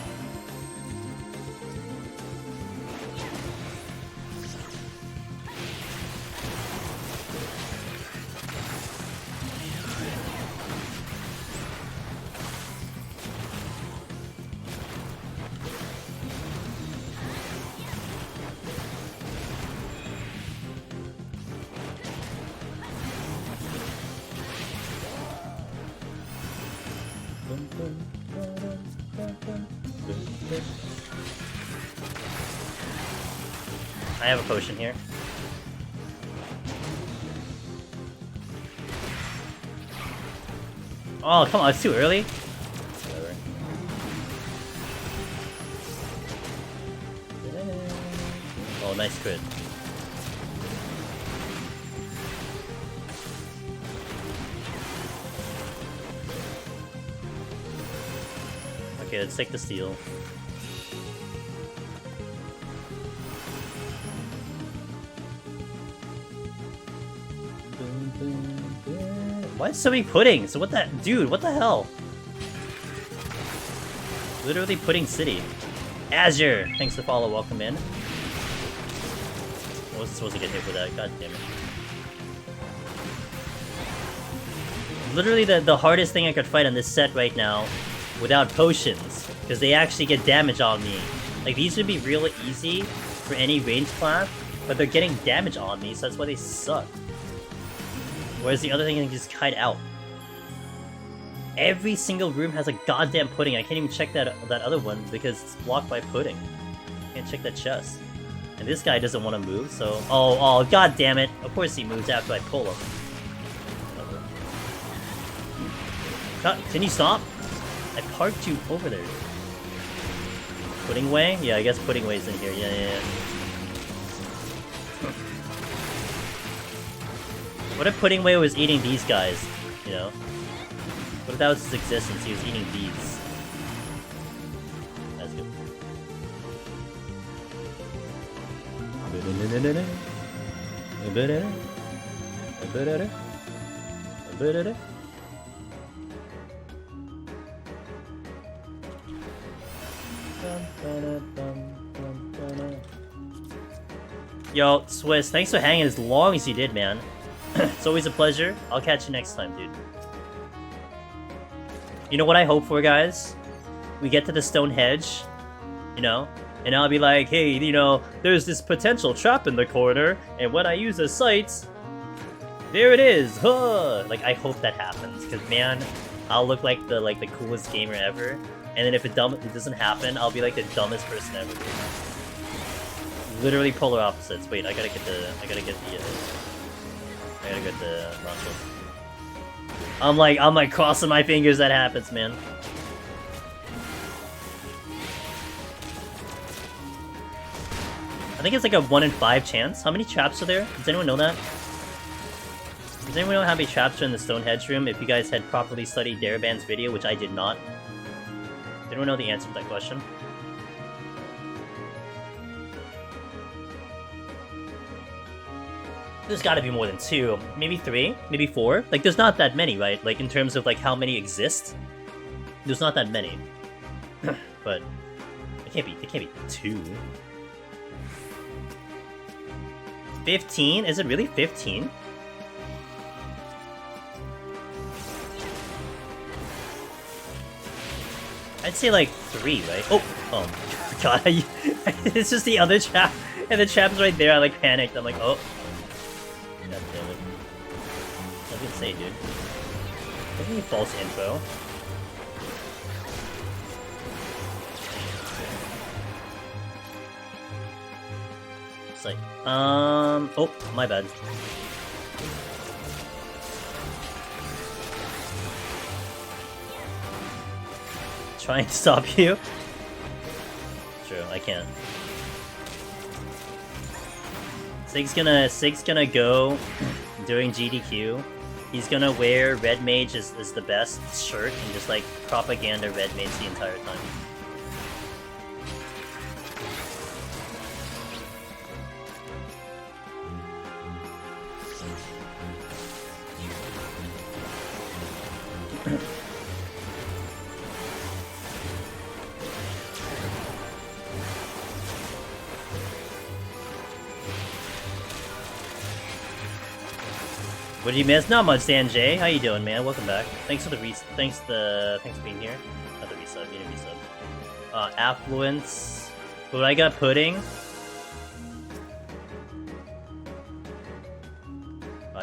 I have a potion here. Oh, come on, it's too early. Whatever. Oh, nice crit. Okay, let's take the steel. Why so many puddings? What that dude? What the hell? Literally pudding city. Azure, thanks for the follow. Welcome in. I wasn't supposed to get hit with that. God damn it. Literally the hardest thing I could fight on this set right now, without potions, because they actually get damage on me. Like these would be really easy for any range class, but they're getting damage on me, so that's why they suck. Whereas the other thing can just kite out. Every single room has a goddamn pudding. I can't even check that other one because it's blocked by pudding. Can't check that chest. And this guy doesn't want to move, so... Oh, god damn it. Of course he moves after I pull him. Can you stop? I parked you over there. Pudding way? Yeah, I guess pudding way's in here. Yeah. What if Pudding Way was eating these guys, you know? What if that was his existence? He was eating these. That's good. Yo, Swiss, thanks for hanging as long as you did, man. It's always a pleasure. I'll catch you next time, dude. You know what I hope for, guys? We get to the stone hedge, you know, and I'll be like, hey, you know, there's this potential trap in the corner, and when I use a sight, there it is, huh? Like, I hope that happens, because, man, I'll look like the coolest gamer ever, and then if it doesn't happen, I'll be like the dumbest person ever, dude. Literally polar opposites. Wait, I gotta get the Ronto. I'm like crossing my fingers that happens, man. I think it's like a 1 in 5 chance. How many traps are there? Does anyone know that? Does anyone know how many traps are in the Stonehenge room? If you guys had properly studied Daraband's video, which I did not. Does anyone know the answer to that question? There's gotta be more than 2. Maybe 3? Maybe 4? Like, there's not that many, right? Like, in terms of, like, how many exist? There's not that many. But it can't be 2. 15? Is it really 15? I'd say like 3, right? Oh god, it's just the other trap, and the trap's right there. I like panicked. I'm like, oh, god damn it! I was gonna say, dude, give me false info. It's like, oh, my bad. Trying to stop you? True, I can't. Sig's gonna go during GDQ. He's gonna wear Red Mage is the best shirt and just like propaganda Red Mage the entire time. What did you miss? Not much, Dan J. How you doing, man? Welcome back. Thanks for the thanks for being here. Not the resub, you didn't resub. Affluence. What I got? Pudding.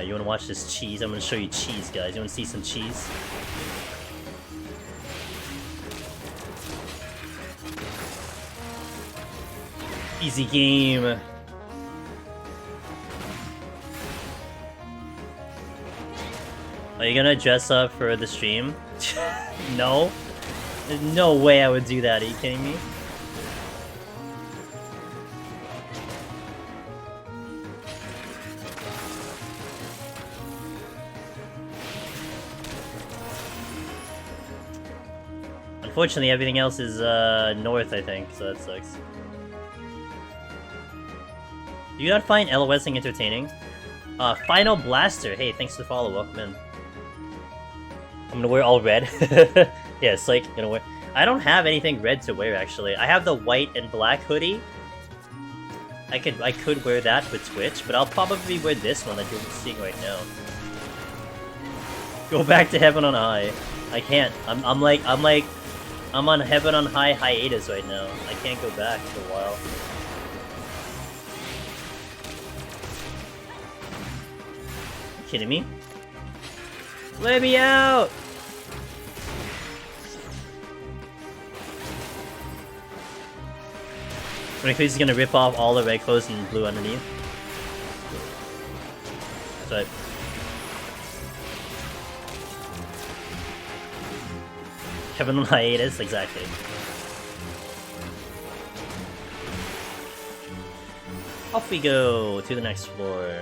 You wanna watch this cheese? I'm gonna show you cheese, guys. You wanna see some cheese? Easy game. Are you gonna dress up for the stream? No. There's no way I would do that, are you kidding me? Unfortunately, everything else is north, I think, so that sucks. Do you not find LOSing entertaining? Final Blaster, hey, thanks for the follow, welcome in. I'm gonna wear all red. Yeah, it's like gonna wear. I don't have anything red to wear actually. I have the white and black hoodie. I could wear that for Twitch, but I'll probably wear this one that you're seeing right now. Go back to Heaven on High. I can't. I'm on Heaven on High hiatus right now. I can't go back for a while. You kidding me? Let me out! He's gonna rip off all the red clothes and blue underneath. That's right. Kevin on hiatus, exactly. Off we go to the next floor.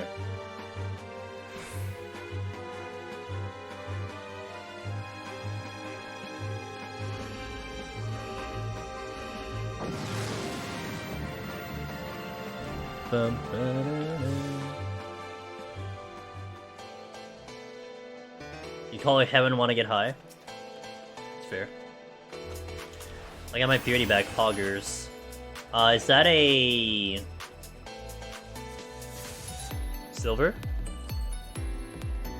You call it heaven, want to get high? It's fair. I got my purity back, poggers. Is that a... silver?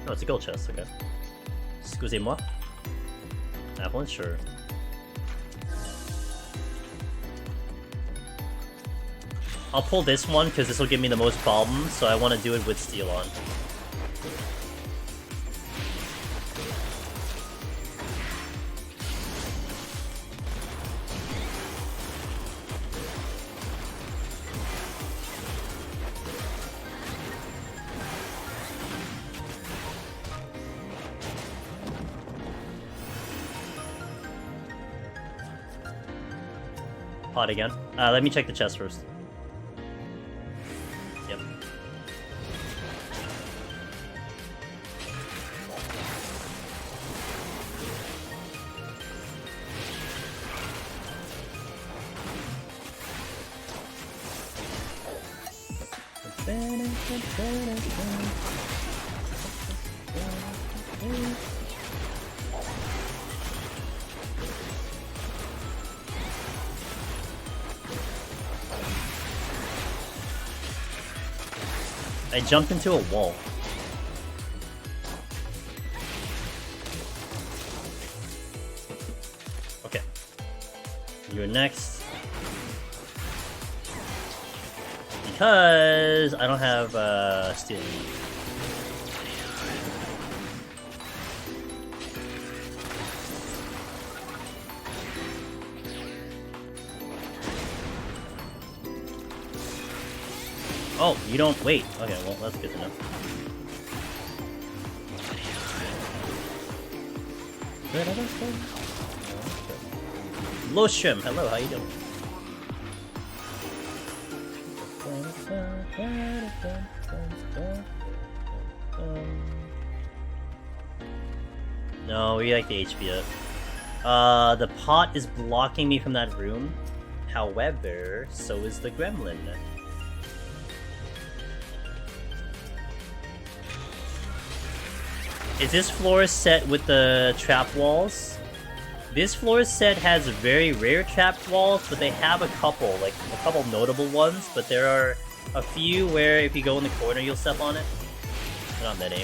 No, it's a gold chest, okay. Excusez-moi. Avalanche, sure. I'll pull this one, because this will give me the most problems, so I want to do it with steel on. Pot again. Let me check the chest first. Yep. I jumped into a wall. Okay. You're next. Because I don't have steel. Oh, you don't wait. Okay, well that's good to know. Loshim, hello, how you doing? No, we like the HP up. The pot is blocking me from that room. However, so is the gremlin. Is this floor set with the trap walls? This floor set has very rare trapped walls, but they have a couple notable ones, but there are a few where if you go in the corner, you'll step on it. Not many.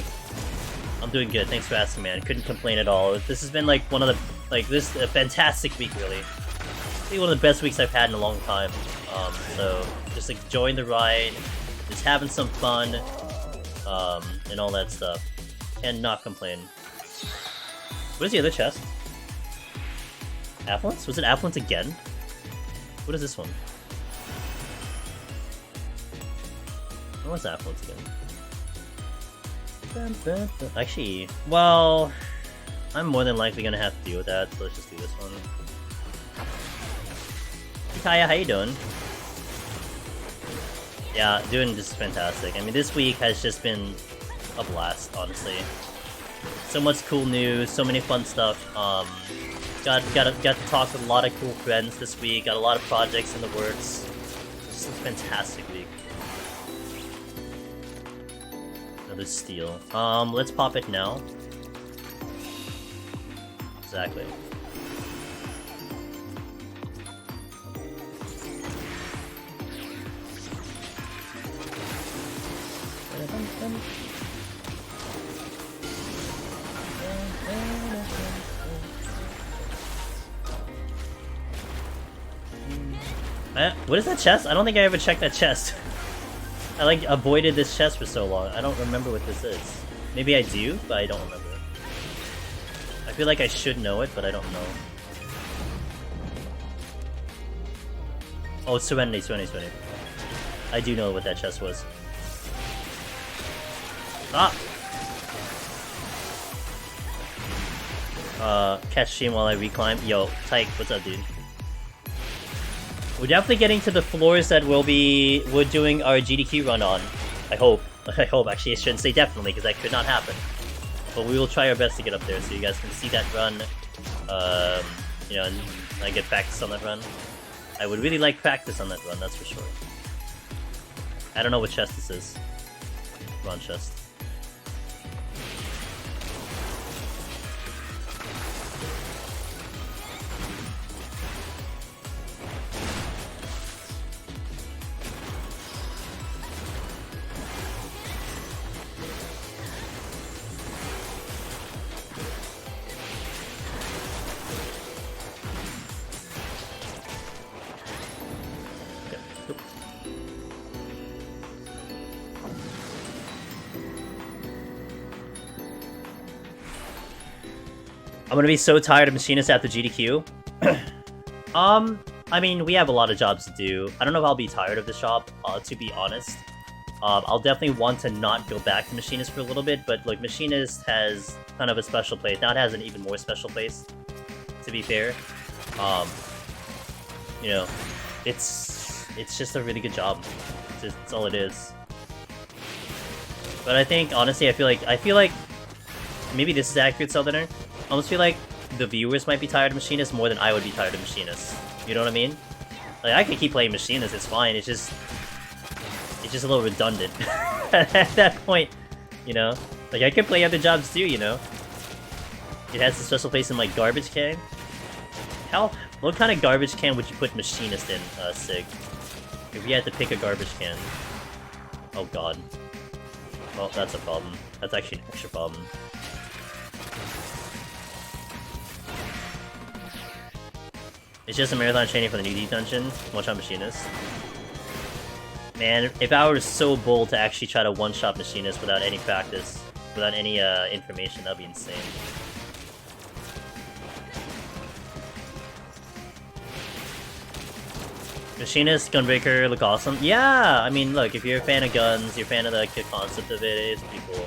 I'm doing good, thanks for asking, man. Couldn't complain at all. This has been like one of the, a fantastic week, really. Maybe one of the best weeks I've had in a long time. So, just enjoying the ride, just having some fun, and all that stuff. And not complain. What is the other chest? Affluence? Was it Affluence again? What is this one? What was Affluence again? Actually, well, I'm more than likely gonna have to deal with that, so let's just do this one. Hey Kaya, how you doing? Yeah, doing just fantastic. I mean, this week has just been a blast, honestly. So much cool news, so many fun stuff. Got to talk with a lot of cool friends this week. Got a lot of projects in the works. Just a fantastic week. Another steel. Let's pop it now. Exactly. What is that chest? I don't think I ever checked that chest. I like avoided this chest for so long. I don't remember what this is. Maybe I do, but I don't remember. I feel like I should know it, but I don't know. Oh, Serenity. I do know what that chest was. Ah! Catch stream while I reclimb. Yo, Tyke, what's up, dude? We're definitely getting to the floors that we're doing our GDQ run on. I hope. Actually, I shouldn't say definitely, because that could not happen. But we will try our best to get up there, so you guys can see that run. You know, and I get practice on that run. I would really like practice on that run, that's for sure. I don't know what chest this is. Wrong chest. I'm gonna be so tired of machinists after GDQ. I mean, we have a lot of jobs to do. I don't know if I'll be tired of this job, to be honest. I'll definitely want to not go back to machinist for a little bit, but like machinist has kind of a special place. Now it has an even more special place, to be fair. You know, it's just a really good job. It's all it is. But I think, honestly, I feel like maybe this is accurate, Southerner. I almost feel like the viewers might be tired of machinists more than I would be tired of machinists. You know what I mean? Like, I can keep playing machinists, it's fine. It's just a little redundant at that point, you know? Like, I could play other jobs too, you know? It has a special place in my garbage can. What kind of garbage can would you put machinist in, Sig? If you had to pick a garbage can. Oh god. Well, that's a problem. That's actually an extra problem. It's just a marathon training for the new D dungeon. Watch out, machinist. Man, if I were so bold to actually try to one-shot machinist without any practice, without any information, that'd be insane. Machinist, Gunbreaker look awesome. Yeah, I mean, look, if you're a fan of guns, you're a fan of the concept of it, it's pretty cool.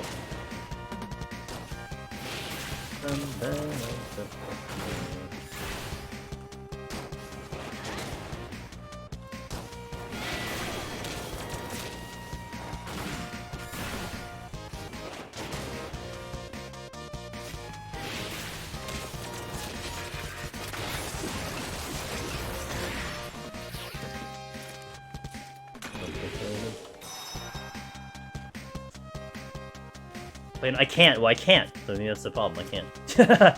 I can't. Well, I can't. I mean, that's the problem. I can't. I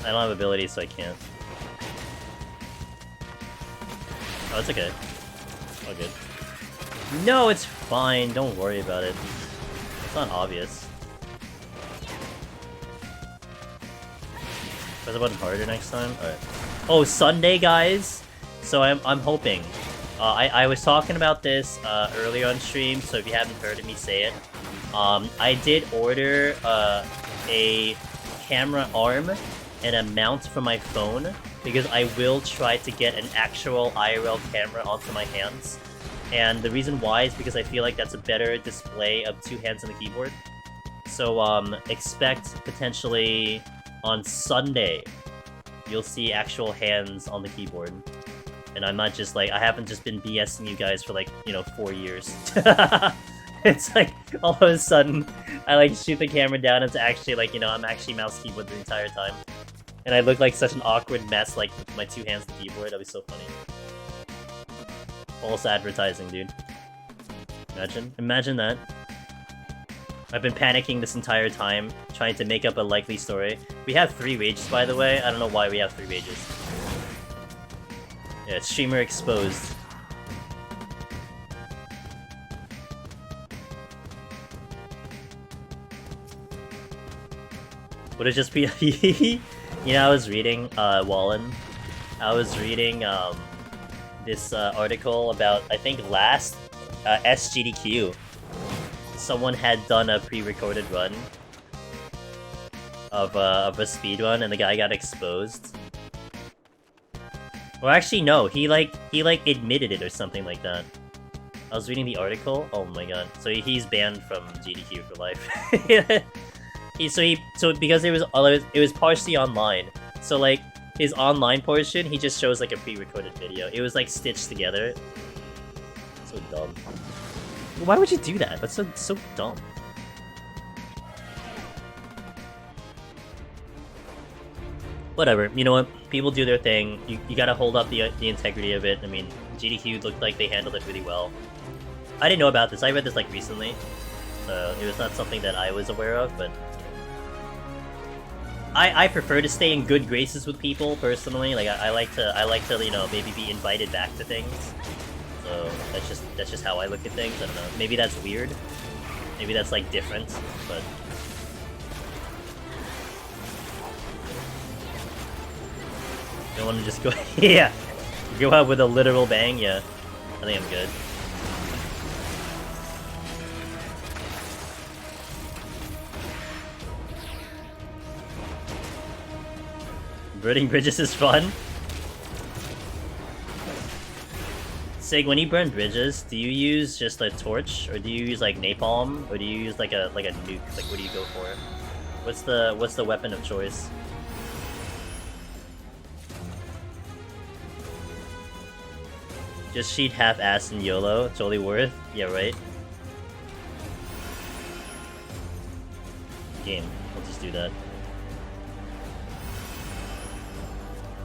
don't have abilities, so I can't. Oh, it's okay. All good. No, it's fine. Don't worry about it. It's not obvious. Press the button harder next time. All right. Oh, Sunday, guys. So I'm hoping. I was talking about this earlier on stream, so if you haven't heard me say it. I did order a camera arm and a mount for my phone because I will try to get an actual IRL camera onto my hands. And the reason why is because I feel like that's a better display of two hands on the keyboard. So expect potentially on Sunday you'll see actual hands on the keyboard. And I'm not just like, I haven't just been BSing you guys for like, 4 years. It's like, all of a sudden, I like shoot the camera down, and it's actually like, I'm actually mouse keyboard the entire time. And I look like such an awkward mess, like, with my two hands on the keyboard. That'd be so funny. False advertising, dude. Imagine that. I've been panicking this entire time, trying to make up a likely story. We have 3 rages, by the way. I don't know why we have 3 rages. Yeah, streamer exposed. Would it just be I was reading, Wallen. I was reading, this, article about, I think, last, SGDQ. Someone had done a pre-recorded run of a speedrun, and the guy got exposed. Well, actually, no. He admitted it or something like that. I was reading the article. Oh my god. So he's banned from GDQ for life. So because it was partially online. So like his online portion, he just shows like a pre-recorded video. It was like stitched together. So dumb. Why would you do that? That's so dumb. Whatever. You know what? People do their thing. You gotta hold up the integrity of it. I mean, GDQ looked like they handled it really well. I didn't know about this. I read this like recently, so it was not something that I was aware of. But I prefer to stay in good graces with people personally. Like I like to maybe be invited back to things. So that's just how I look at things. I don't know. Maybe that's weird. Maybe that's like different, but. Don't want to just go. Yeah, go out with a literal bang. Yeah, I think I'm good. Burning bridges is fun. Sig, when you burn bridges, do you use just a torch, or do you use like napalm, or do you use like a nuke? Like, what do you go for? What's the weapon of choice? Just cheat half-ass and YOLO, totally worth. Yeah, right. Game. We'll just do that.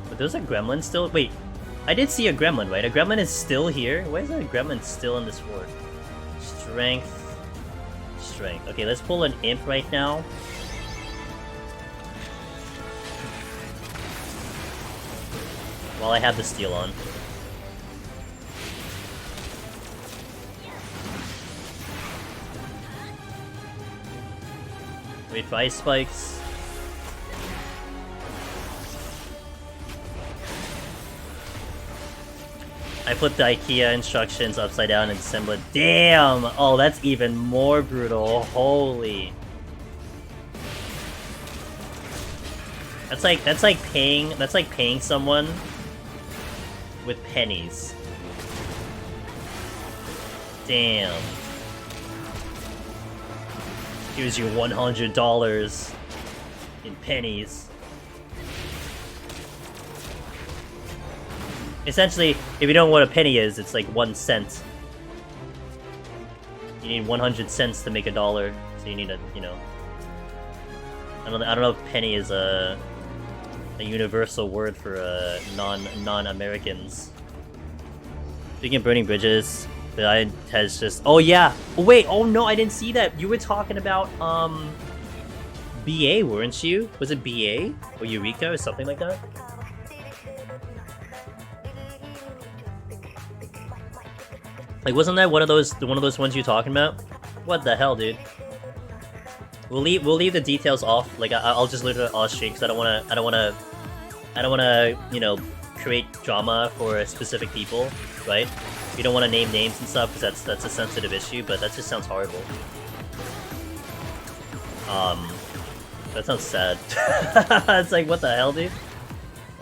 But those are gremlins still? Wait, I did see a gremlin, right? A gremlin is still here? Why is there a gremlin still in this fort? Strength. Strength. Okay, let's pull an imp right now. While I have the steel on. Wait for ice spikes. I put the IKEA instructions upside down and assembled. Damn! Oh, that's even more brutal. Holy. That's like paying someone with pennies. Damn. Here's your $100 in pennies. Essentially, if you don't know what a penny is, it's like 1 cent. You need 100 cents to make $1, so you need a, you know. I don't know if penny is a universal word for non-Americans. Speaking of burning bridges, the eye has just. Oh yeah. Oh wait. Oh no, I didn't see that. You were talking about BA, weren't you? Was it BA or Eureka or something like that? Like, wasn't that one of those ones you're talking about? What the hell, dude? We'll leave the details off. Like, I'll just leave it off stream because I don't wanna, you know, create drama for specific people, right? We don't want to name names and stuff because that's a sensitive issue. But that just sounds horrible. That sounds sad. It's like, what the hell, dude?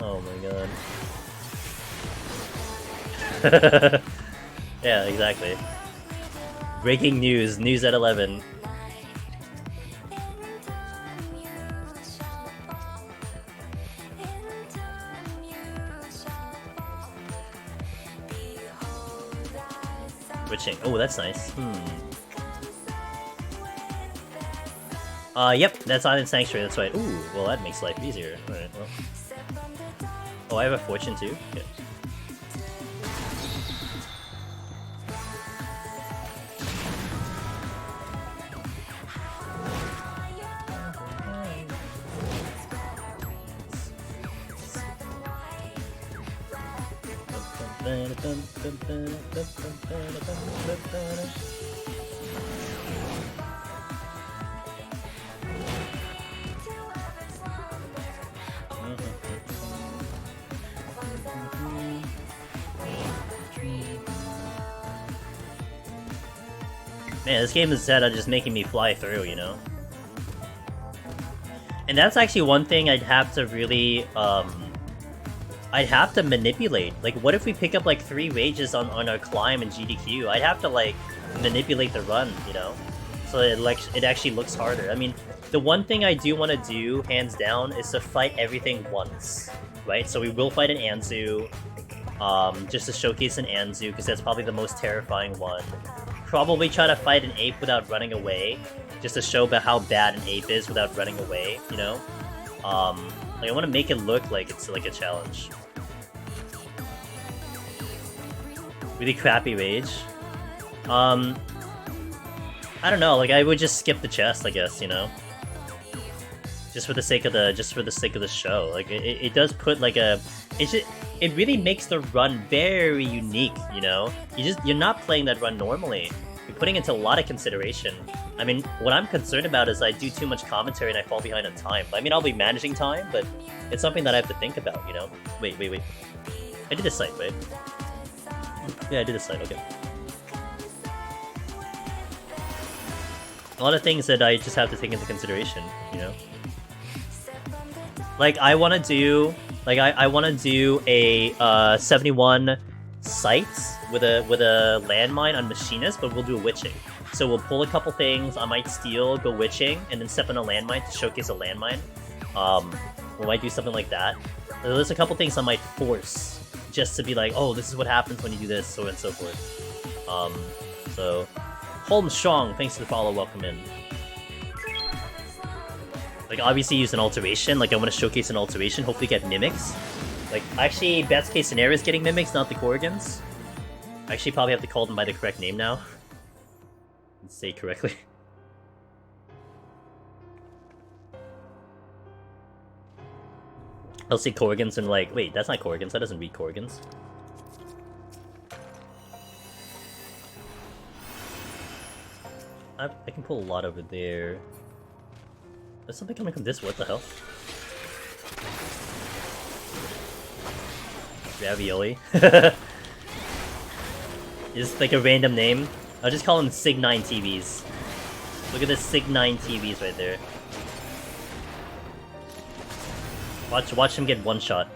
Oh my god. Yeah, exactly. Breaking news. News at 11. Witching. Oh, that's nice. Yep, that's Island Sanctuary, that's right. Ooh, well that makes life easier. Alright, well. Oh, I have a fortune too? Good. Man, this game is set on just making me fly through, you know? And that's actually one thing I'd have to really, I'd have to manipulate. Like, what if we pick up, like, 3 rages on our climb and GDQ? I'd have to, like, manipulate the run, you know? So it actually looks harder. I mean, the one thing I do want to do, hands down, is to fight everything once, right? So we will fight an Anzu, just to showcase an Anzu, because that's probably the most terrifying one. Probably try to fight an ape without running away, just to show about how bad an ape is without running away, you know? Like, I want to make it look like it's like a challenge. Really crappy rage. I don't know, like, I would just skip the chest, I guess, you know? Just for the sake of the show. Like, it does put like a, it really makes the run very unique, you know? You're not playing that run normally. You're putting into a lot of consideration. I mean, what I'm concerned about is I do too much commentary and I fall behind on time. I mean, I'll be managing time, but it's something that I have to think about, you know? Wait. I did a site, right? Yeah, I did a site, okay. A lot of things that I just have to take into consideration, you know? Like, I want to do... Like, I want to do a 71 site with a landmine on Machinist, but we'll do a witching. So we'll pull a couple things, I might steal, go witching, and then step on a landmine to showcase a landmine. We might do something like that. There's a couple things I might force, just to be like, oh, this is what happens when you do this, so on and so forth. So, Holm Strong, thanks for the follow, welcome in. Like, obviously use an alteration, like I want to showcase an alteration, hopefully get mimics. Like, actually, best case scenario is getting mimics, not the Corrigans. I actually probably have to call them by the correct name now. Let's say it correctly. I'll see Corrigans and like, wait, that's not Corrigans, that doesn't read Corrigans. I can pull a lot over there. There's something coming from this, what the hell? Ravioli. Just like a random name. I'll just call them Sig9 TVs. Look at the Sig9 TVs right there. Watch him get one shot.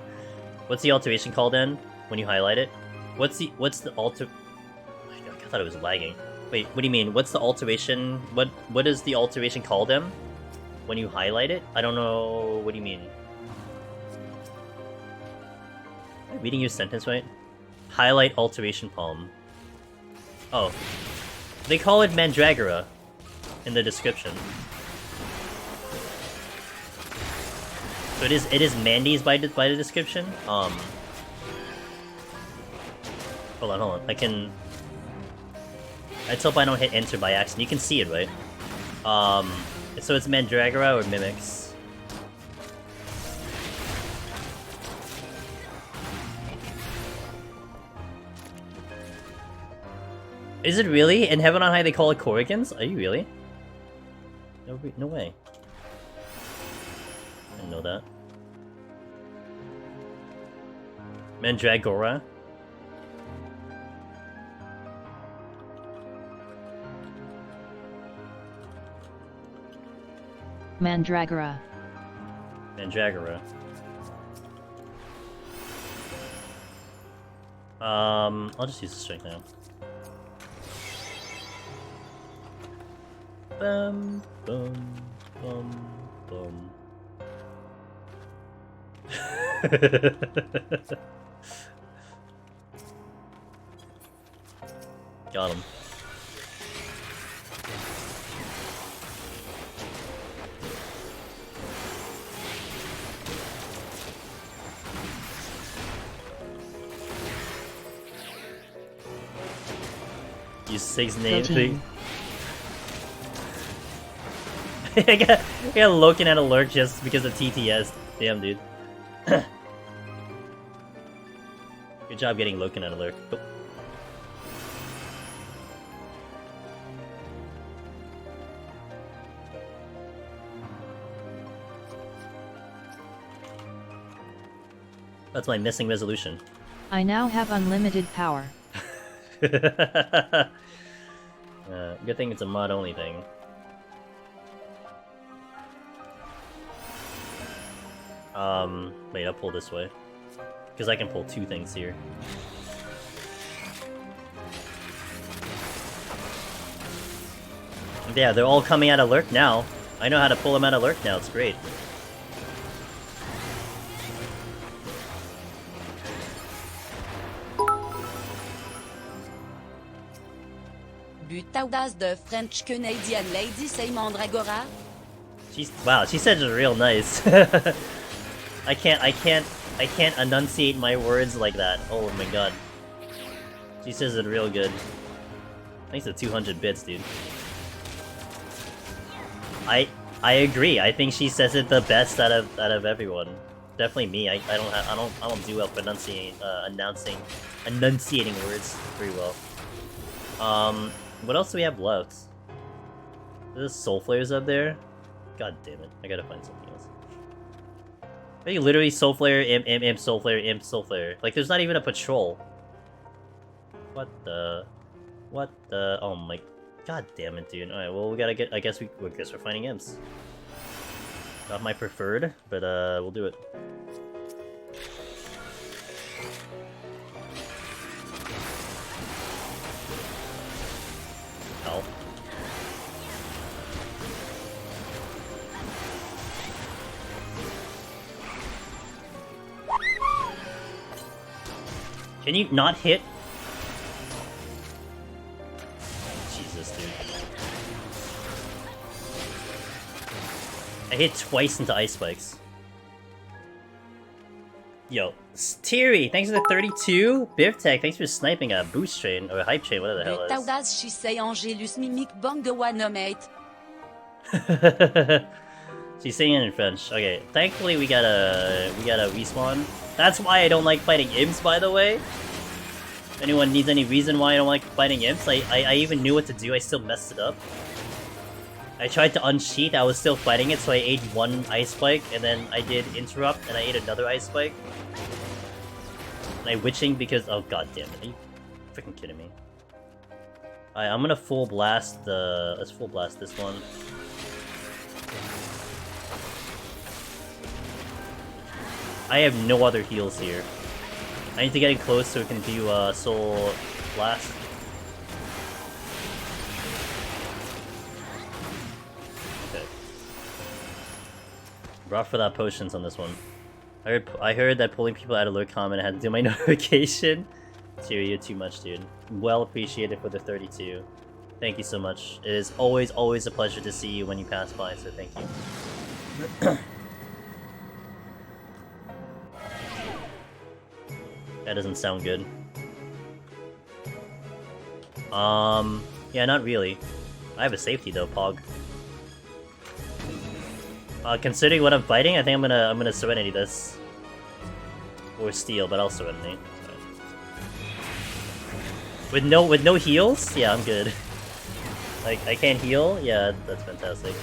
What's the alteration called then? When you highlight it? What's the alter... Oh my God, I thought it was lagging. Wait, what do you mean? What's the alteration? What is the alteration called them? When you highlight it? I don't know. What do you mean? Am I reading your sentence right? Highlight alteration palm. Oh. They call it Mandragora in the description. So it is Mandy's by the description. Hold on. Let's hope I don't hit enter by accident. You can see it, right? So it's Mandragora or Mimics. Is it really? In Heaven on High they call it Corrigans? Are you really? No way. I didn't know that. Mandragora? Mandragora. Mandragora. I'll just use the strength now. Bum, bum, bum, bum. Got him. Use Sig's name thing. I got looking at alert just because of TTS. Damn, dude. Good job getting looking at alert. Oh. That's my missing resolution. I now have unlimited power. Good thing it's a mod-only thing. Wait, I'll pull this way. Because I can pull two things here. Yeah, they're all coming at alert now. I know how to pull them at alert now, it's great. But audace de French Canadian lady say Mandragora? Wow, she said it real nice. I can't enunciate my words like that. Oh my god. She says it real good. Thanks to 200 bits, dude. I agree. I think she says it the best out of everyone. Definitely me. I don't do well enunciating words very well. What else do we have left? There's soul flares up there. God damn it! I gotta find something else. Hey, literally soul flare, imp, soul flare, imp, soul flare. Like, there's not even a patrol. What the? Oh my! God damn it, dude! All right, well we gotta get. I guess we're finding imps. Not my preferred, but we'll do it. Ow. Can you not hit? Jesus, dude. I hit twice into ice spikes. Yo, Thierry, thanks for the 32. Biftech, thanks for sniping a boost train or a hype train, whatever the hell it is. Taudas Shisei Angelus Mimic Bang de 198. She's saying it in French. Okay, thankfully we got a respawn. That's why I don't like fighting imps, by the way. If anyone needs any reason why I don't like fighting imps, I even knew what to do, I still messed it up. I tried to unsheath, I was still fighting it, so I ate one ice spike, and then I did interrupt, and I ate another ice spike. And I witching because— oh god damn it, are you freaking kidding me? Alright, I'm gonna full blast the— let's full blast this one. I have no other heals here. I need to get it close so we can do Soul Blast. Okay. Brought for that potions on this one. I heard that pulling people out of lurk comment, I had to do my notification. Tyrio, you're too much, dude. Well appreciated for the 32. Thank you so much. It is always a pleasure to see you when you pass by, so thank you. That doesn't sound good. Yeah, not really. I have a safety though, Pog. Considering what I'm fighting, I think I'm gonna Serenity this. Or Steel, but I'll Serenity. With no heals? Yeah, I'm good. Like, I can't heal? Yeah, that's fantastic.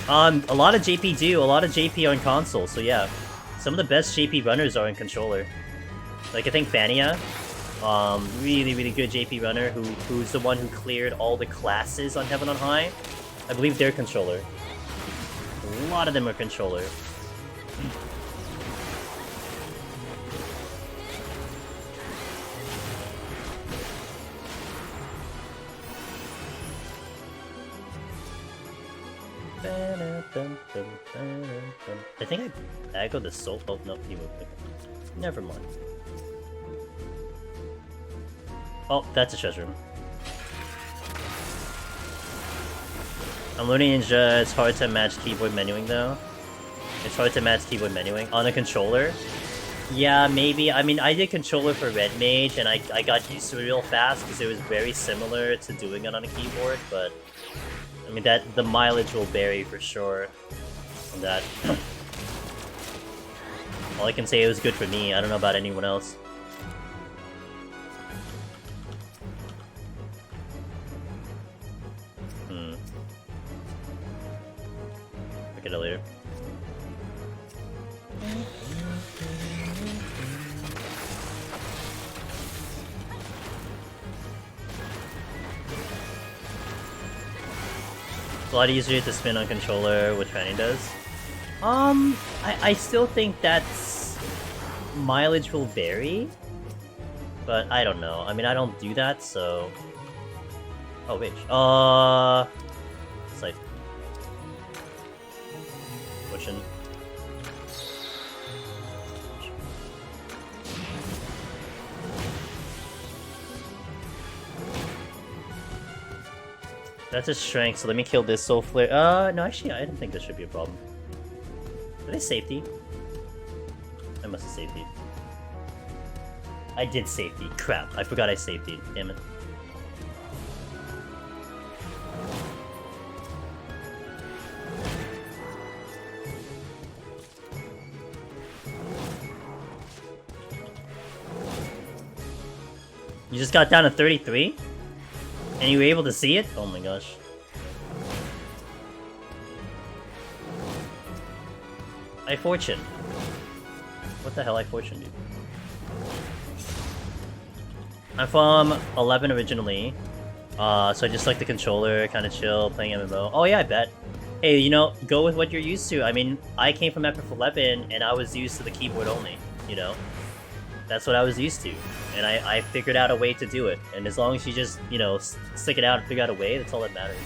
A lot of JP do. A lot of JP are in console, so yeah. Some of the best JP runners are in controller. Like, I think Fania, really good JP runner who's the one who cleared all the classes on Heaven on High. I believe they're controller. A lot of them are controller. I think I aggroed the soul. Oh no, he moved. Never mind. Oh, that's a treasure room. I'm learning Ninja. It's hard to match keyboard menuing though. It's hard to match keyboard menuing on a controller. Yeah, maybe. I mean, I did controller for Red Mage, and I got used to it real fast because it was very similar to doing it on a keyboard. But I mean, that the mileage will vary for sure. On that. All I can say, it was good for me. I don't know about anyone else. Look at it later. It's a lot easier to spin on controller, which Fanny does. I still think that's mileage will vary, but I don't know. I mean, I don't do that, so. Oh wait. It's like pushing. That's a strength, so let me kill this soul flare. No, actually, I don't think this should be a problem. Did I safety? I must have safety. I did safety. Crap, I forgot I safety. Damn it. You just got down to 33? And you were able to see it? Oh my gosh. I fortune. What the hell I fortune, dude? I'm from 11 originally. So I just like the controller, kind of chill, playing MMO. Oh yeah, I bet. Hey, you know, go with what you're used to. I mean, I came from FF11 and I was used to the keyboard only, you know? That's what I was used to. And I figured out a way to do it. And as long as you just, you know, stick it out and figure out a way, that's all that matters.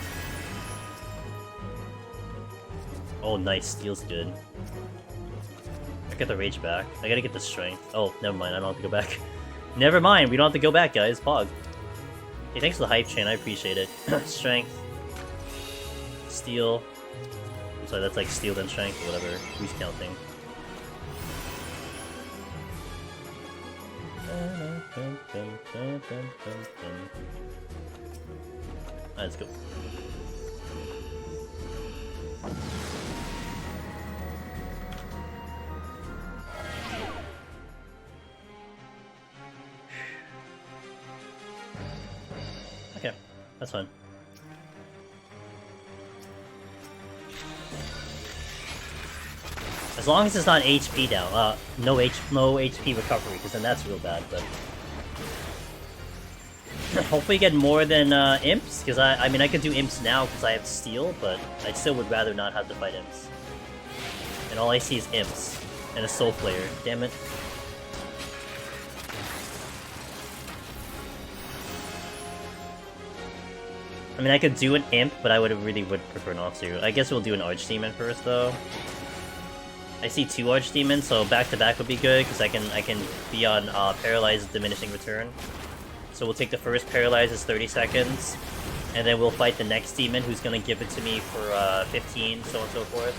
Oh, nice. Steel's good. I get the rage back. I gotta get the strength. Oh, never mind. I don't have to go back. Never mind. We don't have to go back, guys. Pog. Hey, thanks for the hype chain. I appreciate it. Strength. Steel. I'm sorry, that's like steel then strength or whatever. Who's counting? Alright, let's go. Okay, that's fine. As long as it's not HP down, no HP recovery, because then that's real bad, but... Hopefully get more than, Imps, because I mean, I could do Imps now because I have Steel, but I still would rather not have to fight Imps. And all I see is Imps, and a Soul Player, damn it. I mean, I could do an Imp, but I really would prefer not to. I guess we'll do an Archdemon first, though. I see 2 Archdemons, so back-to-back would be good, because I can be on Paralyzed Diminishing Return. So we'll take the first Paralyze as 30 seconds, and then we'll fight the next demon, who's gonna give it to me for 15, so on and so forth.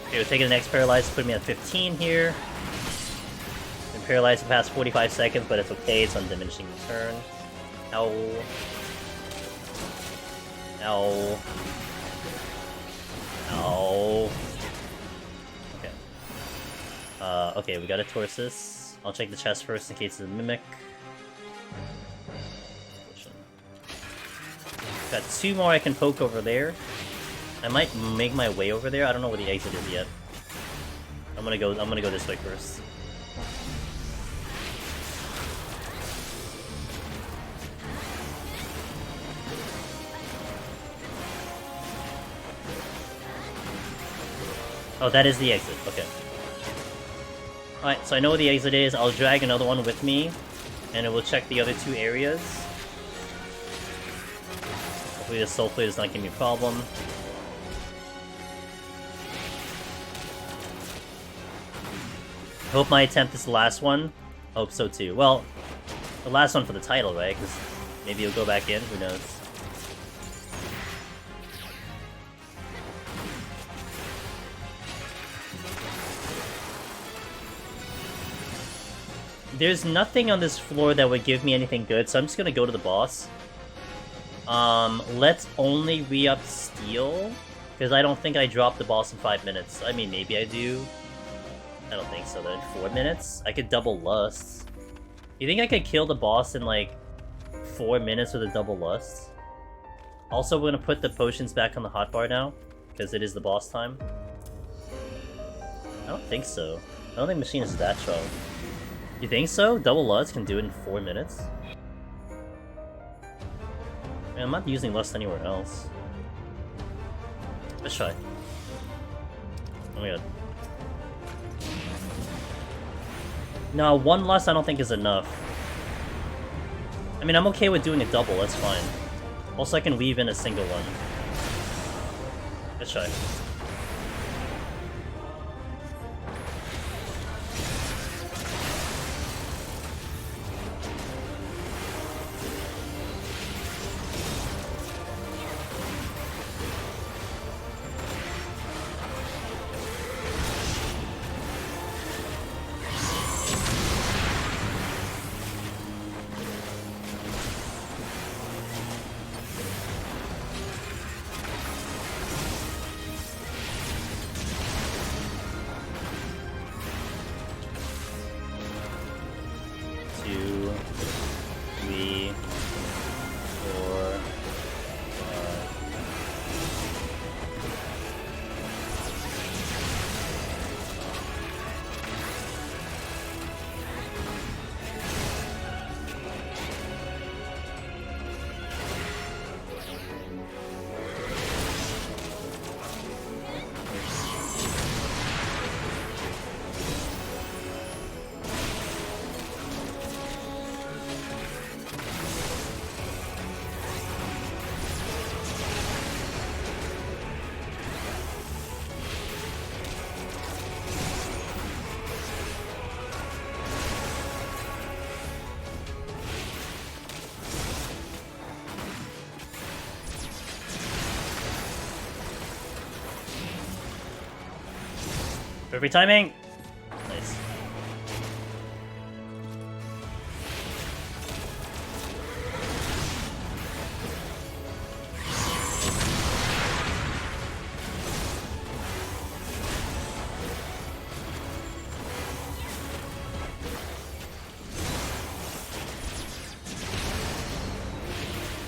Okay, we're taking the next Paralyze, putting me at 15 here. And Paralyze past 45 seconds, but it's okay, it's on Diminishing Return. Ow. Ow. Ow. Okay. Okay, we got a Torsus. I'll check the chest first in case of the Mimic. Got 2 more I can poke over there. I might make my way over there. I don't know where the exit is yet. I'm gonna go this way first. Oh, that is the exit. Okay. Alright, so I know where the exit is. I'll drag another one with me, and it will check the other 2 areas. Hopefully the Soul Plate does not give me a problem. Hope my attempt is the last one. Hope so too. Well, the last one for the title, right? Because maybe he'll go back in. Who knows? There's nothing on this floor that would give me anything good, so I'm just gonna go to the boss. Let's only re-up Steel, because I don't think I dropped the boss in 5 minutes. I mean, maybe I do. I don't think so, though. In 4 minutes? I could double Lust. You think I could kill the boss in, like, 4 minutes with a double Lust? Also, we're gonna put the potions back on the hotbar now, because it is the boss time. I don't think so. I don't think Machine is that strong. You think so? Double Lust can do it in 4 minutes? I mean, I'm not using Lust anywhere else. Let's try. Oh my god. No, 1 Lust I don't think is enough. I mean, I'm okay with doing a double, that's fine. Also, I can weave in a single one. Let's try. Perfect timing! Nice.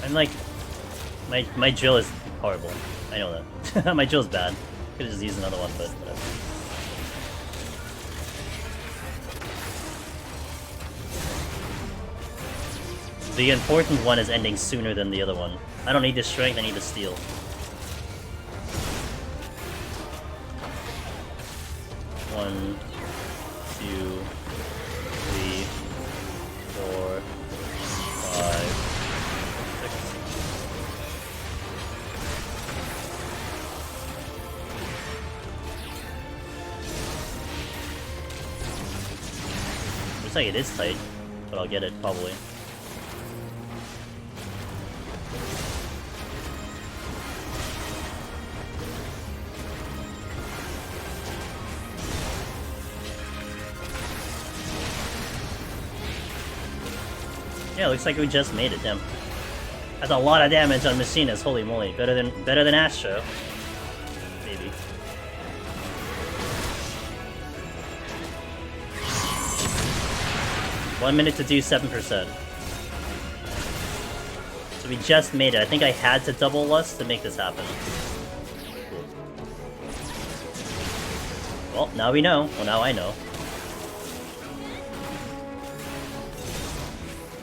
I'm like, my drill is horrible. I know that. My drill's bad. Could've just used another one, but whatever. The important one is ending sooner than the other one. I don't need the strength, I need the steel. One, two, three, four, five, six. Looks like it is tight, but I'll get it probably. Yeah, looks like we just made it, damn. That's a lot of damage on Machinist, holy moly. Better than Astro. Maybe. One minute to do 7%. So we just made it. I think I had to double Lust to make this happen. Cool. Well, now we know. Well, now I know.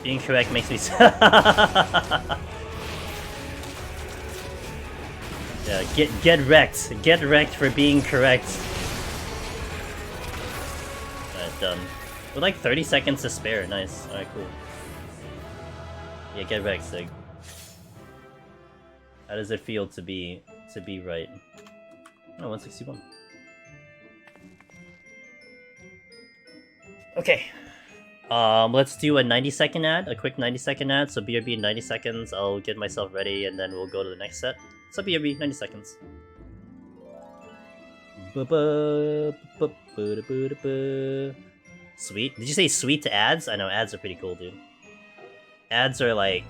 Being correct makes me yeah, get wrecked. Get wrecked for being correct. Alright, done. With like 30 seconds to spare, nice. Alright, cool. Yeah, get wrecked, Sig. How does it feel to be right? Oh, 161. Okay. Let's do a 90-second ad, a quick 90-second ad. So BRB 90 seconds, I'll get myself ready, and then we'll go to the next set. So BRB 90 seconds. Sweet? Did you say sweet to ads? I know, ads are pretty cool, dude. Ads are like...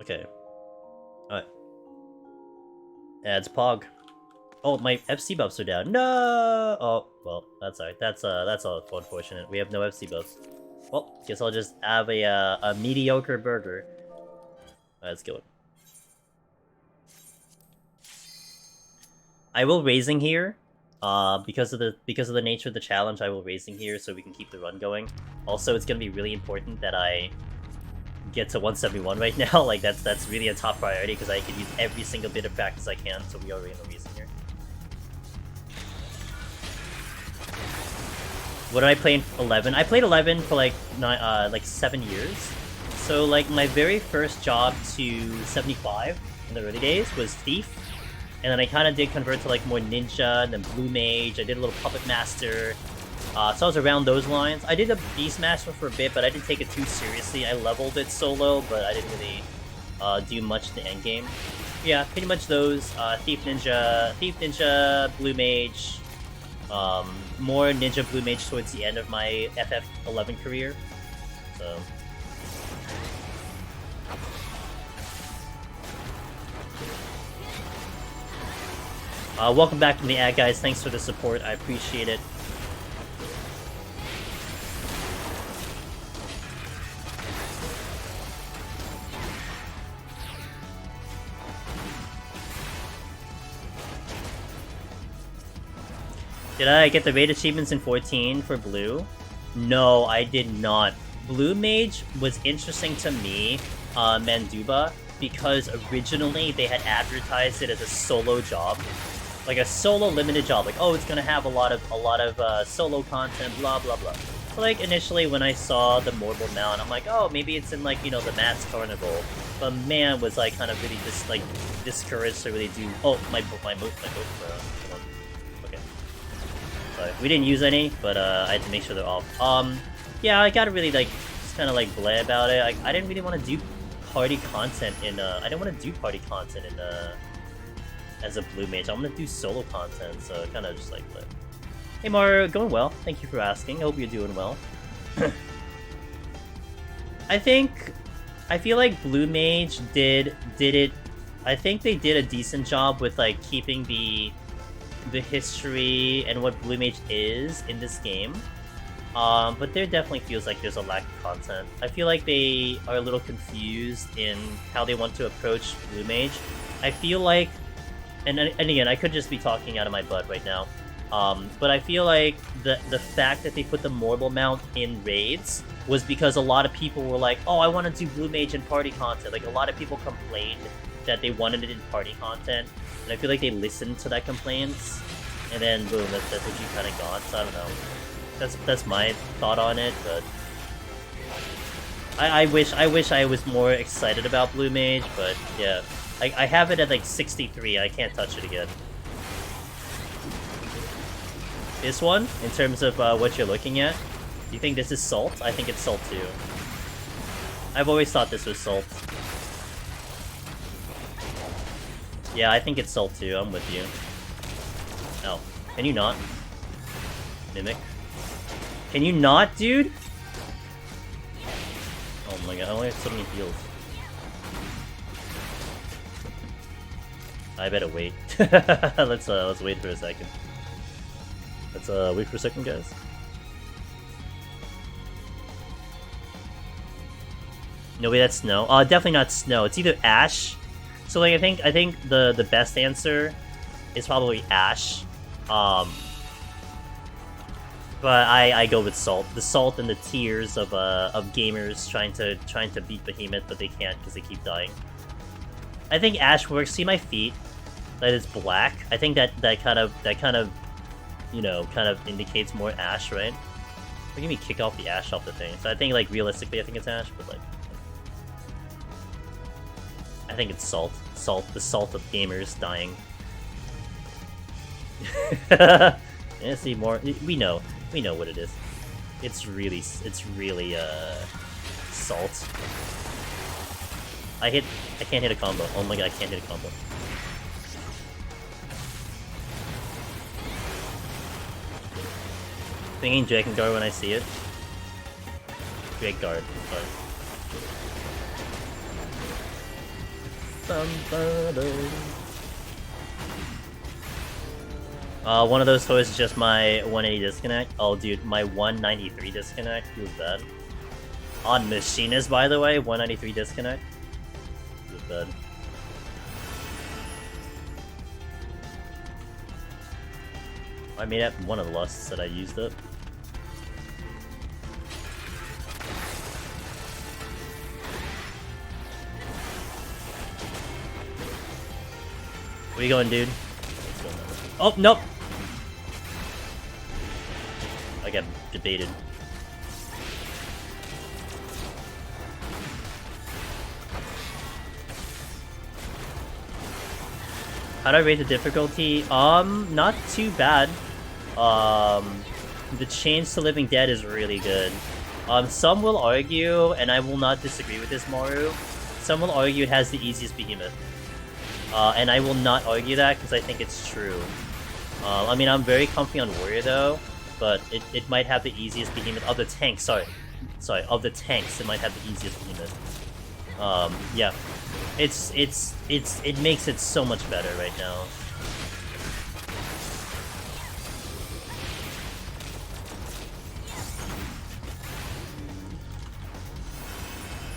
Okay. Alright. Ads Pog. Oh, my FC buffs are down. No! Oh, well, that's alright. That's all unfortunate. We have no FC buffs. Well, guess I'll just have a mediocre burger. Let's go. I will raising here. Because of the nature of the challenge, I will raising here so we can keep the run going. Also, it's gonna be really important that I get to 171 right now. Like that's really a top priority because I can use every single bit of practice I can. So we are in the reason here. What did I play in 11? I played 11 for like 7 years. So like my very first job to 75 in the early days was Thief, and then I kind of did convert to like more Ninja and then Blue Mage. I did a little Puppet Master. So I was around those lines. I did a Beastmaster for a bit, but I didn't take it too seriously. I leveled it solo, but I didn't really do much in the endgame. Yeah, pretty much those. Thief Ninja, Blue Mage. More Ninja Blue Mage towards the end of my FF11 career. So... welcome back from the ad, guys. Thanks for the support. I appreciate it. Did I get the raid achievements in 14 for Blue? No, I did not. Blue Mage was interesting to me, Manduba, because originally they had advertised it as a solo job. Like a solo limited job, like, oh, it's gonna have a lot of solo content, blah blah blah. So like initially when I saw the Mortal Mount, I'm like, oh, maybe it's in like, you know, the Matt's Carnival. But man, was I kind of really just like discouraged to really do. Oh, my boat. Okay, sorry, we didn't use any, but I had to make sure they're off. Yeah, I gotta really like just kind of like bleh about it. I didn't really want to do party content in I didn't want to do party content in as a blue mage. I'm gonna do solo content, so kind of just like bleh. Hey Mario, going well. Thank you for asking. I hope you're doing well. I feel like blue mage did it. I think they did a decent job with like keeping the history and what blue mage is in this game. But there definitely feels like there's a lack of content. I feel like they are a little confused in how they want to approach blue mage. I feel like, and again, I could just be talking out of my butt right now. But I feel like the fact that they put the mortal mount in raids was because a lot of people were like, oh, I want to do blue mage in party content. Like, a lot of people complained that they wanted it in party content, and I feel like they listened to that complaints, and then boom, that's what you kind of got. So I don't know. That's my thought on it, but I wish I was more excited about blue mage, but yeah, I have it at like 63. I can't touch it again. This one, in terms of what you're looking at, do you think this is salt? I think it's salt too. I've always thought this was salt. Yeah, I think it's salt too. I'm with you. Oh, can you not? Mimic. Can you not, dude? Oh my god, I only have so many heals. I better wait. let's wait for a second. Let's wait for a second, guys. No, wait, that's snow. Definitely not snow. It's either ash. So like I think the best answer is probably ash. But I go with salt. The salt and the tears of gamers trying to beat Behemoth, but they can't because they keep dying. I think ash works. See my feet? That is black. I think that kind of you know, kind of indicates more ash, right? Look at me kick off the ash off the thing. So I think, like, realistically, I think it's ash, but, like, I think it's salt. Salt. The salt of gamers dying. Yeah, see, more. We know what it is. It's really, salt. I can't hit a combo. Oh my god, I can't hit a combo. Thinking Dragon Guard when I see it. Dragon Guard, one of those toys is just my 180 disconnect. Oh, dude, my 193 disconnect. Who's that? On Machinist, by the way, 193 disconnect. Who's that? I made up one of the lusts that I used it. Where you going, dude? Oh, nope! I got debated. How do I rate the difficulty? Not too bad. The Chains to Living Dead is really good. Some will argue, and I will not disagree with this, Maru, some will argue it has the easiest Behemoth. And I will not argue that, because I think it's true. I mean, I'm very comfy on Warrior, though, but it might have the easiest Behemoth. Of the tanks, sorry, of the tanks, it might have the easiest Behemoth. Yeah. It makes it so much better right now.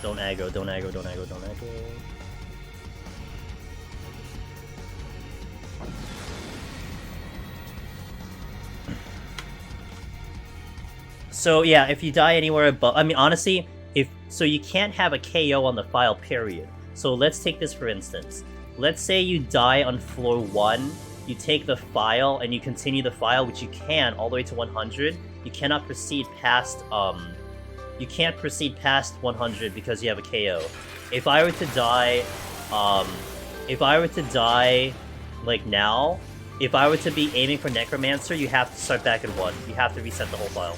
Don't aggro, don't aggro, don't aggro, don't aggro. So yeah, if you die anywhere above, I mean honestly, so you can't have a KO on the file, period. So let's take this for instance. Let's say you die on floor 1, you take the file and you continue the file, which you can all the way to 100. You cannot proceed past you can't proceed past 100 because you have a KO. If I were to die like now, if I were to be aiming for Necromancer, you have to start back at 1. You have to reset the whole file.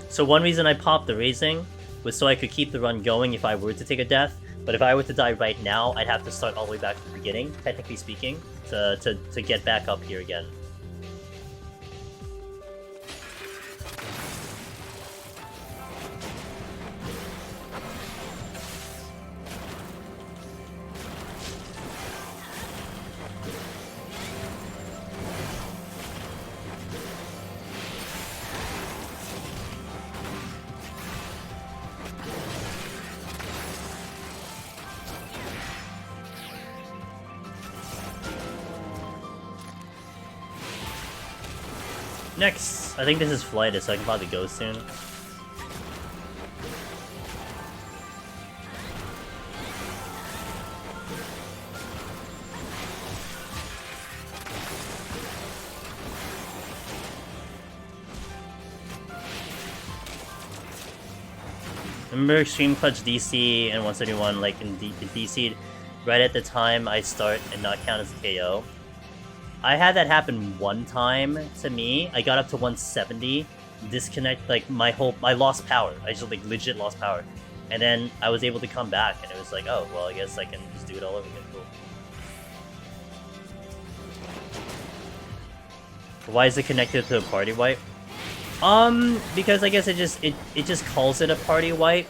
So one reason I popped the raising was so I could keep the run going if I were to take a death. But if I were to die right now, I'd have to start all the way back to the beginning, technically speaking, to get back up here again. Next, I think this is flighted, so I can probably go soon. Remember Extreme Clutch DC and 171, like in DC, right at the time I start and not count as KO. I had that happen one time to me. I got up to 170, disconnect, like I lost power. I just like legit lost power. And then I was able to come back and it was like, oh, well, I guess I can just do it all over again. Cool. Why is it connected to a party wipe? Because I guess it just calls it a party wipe.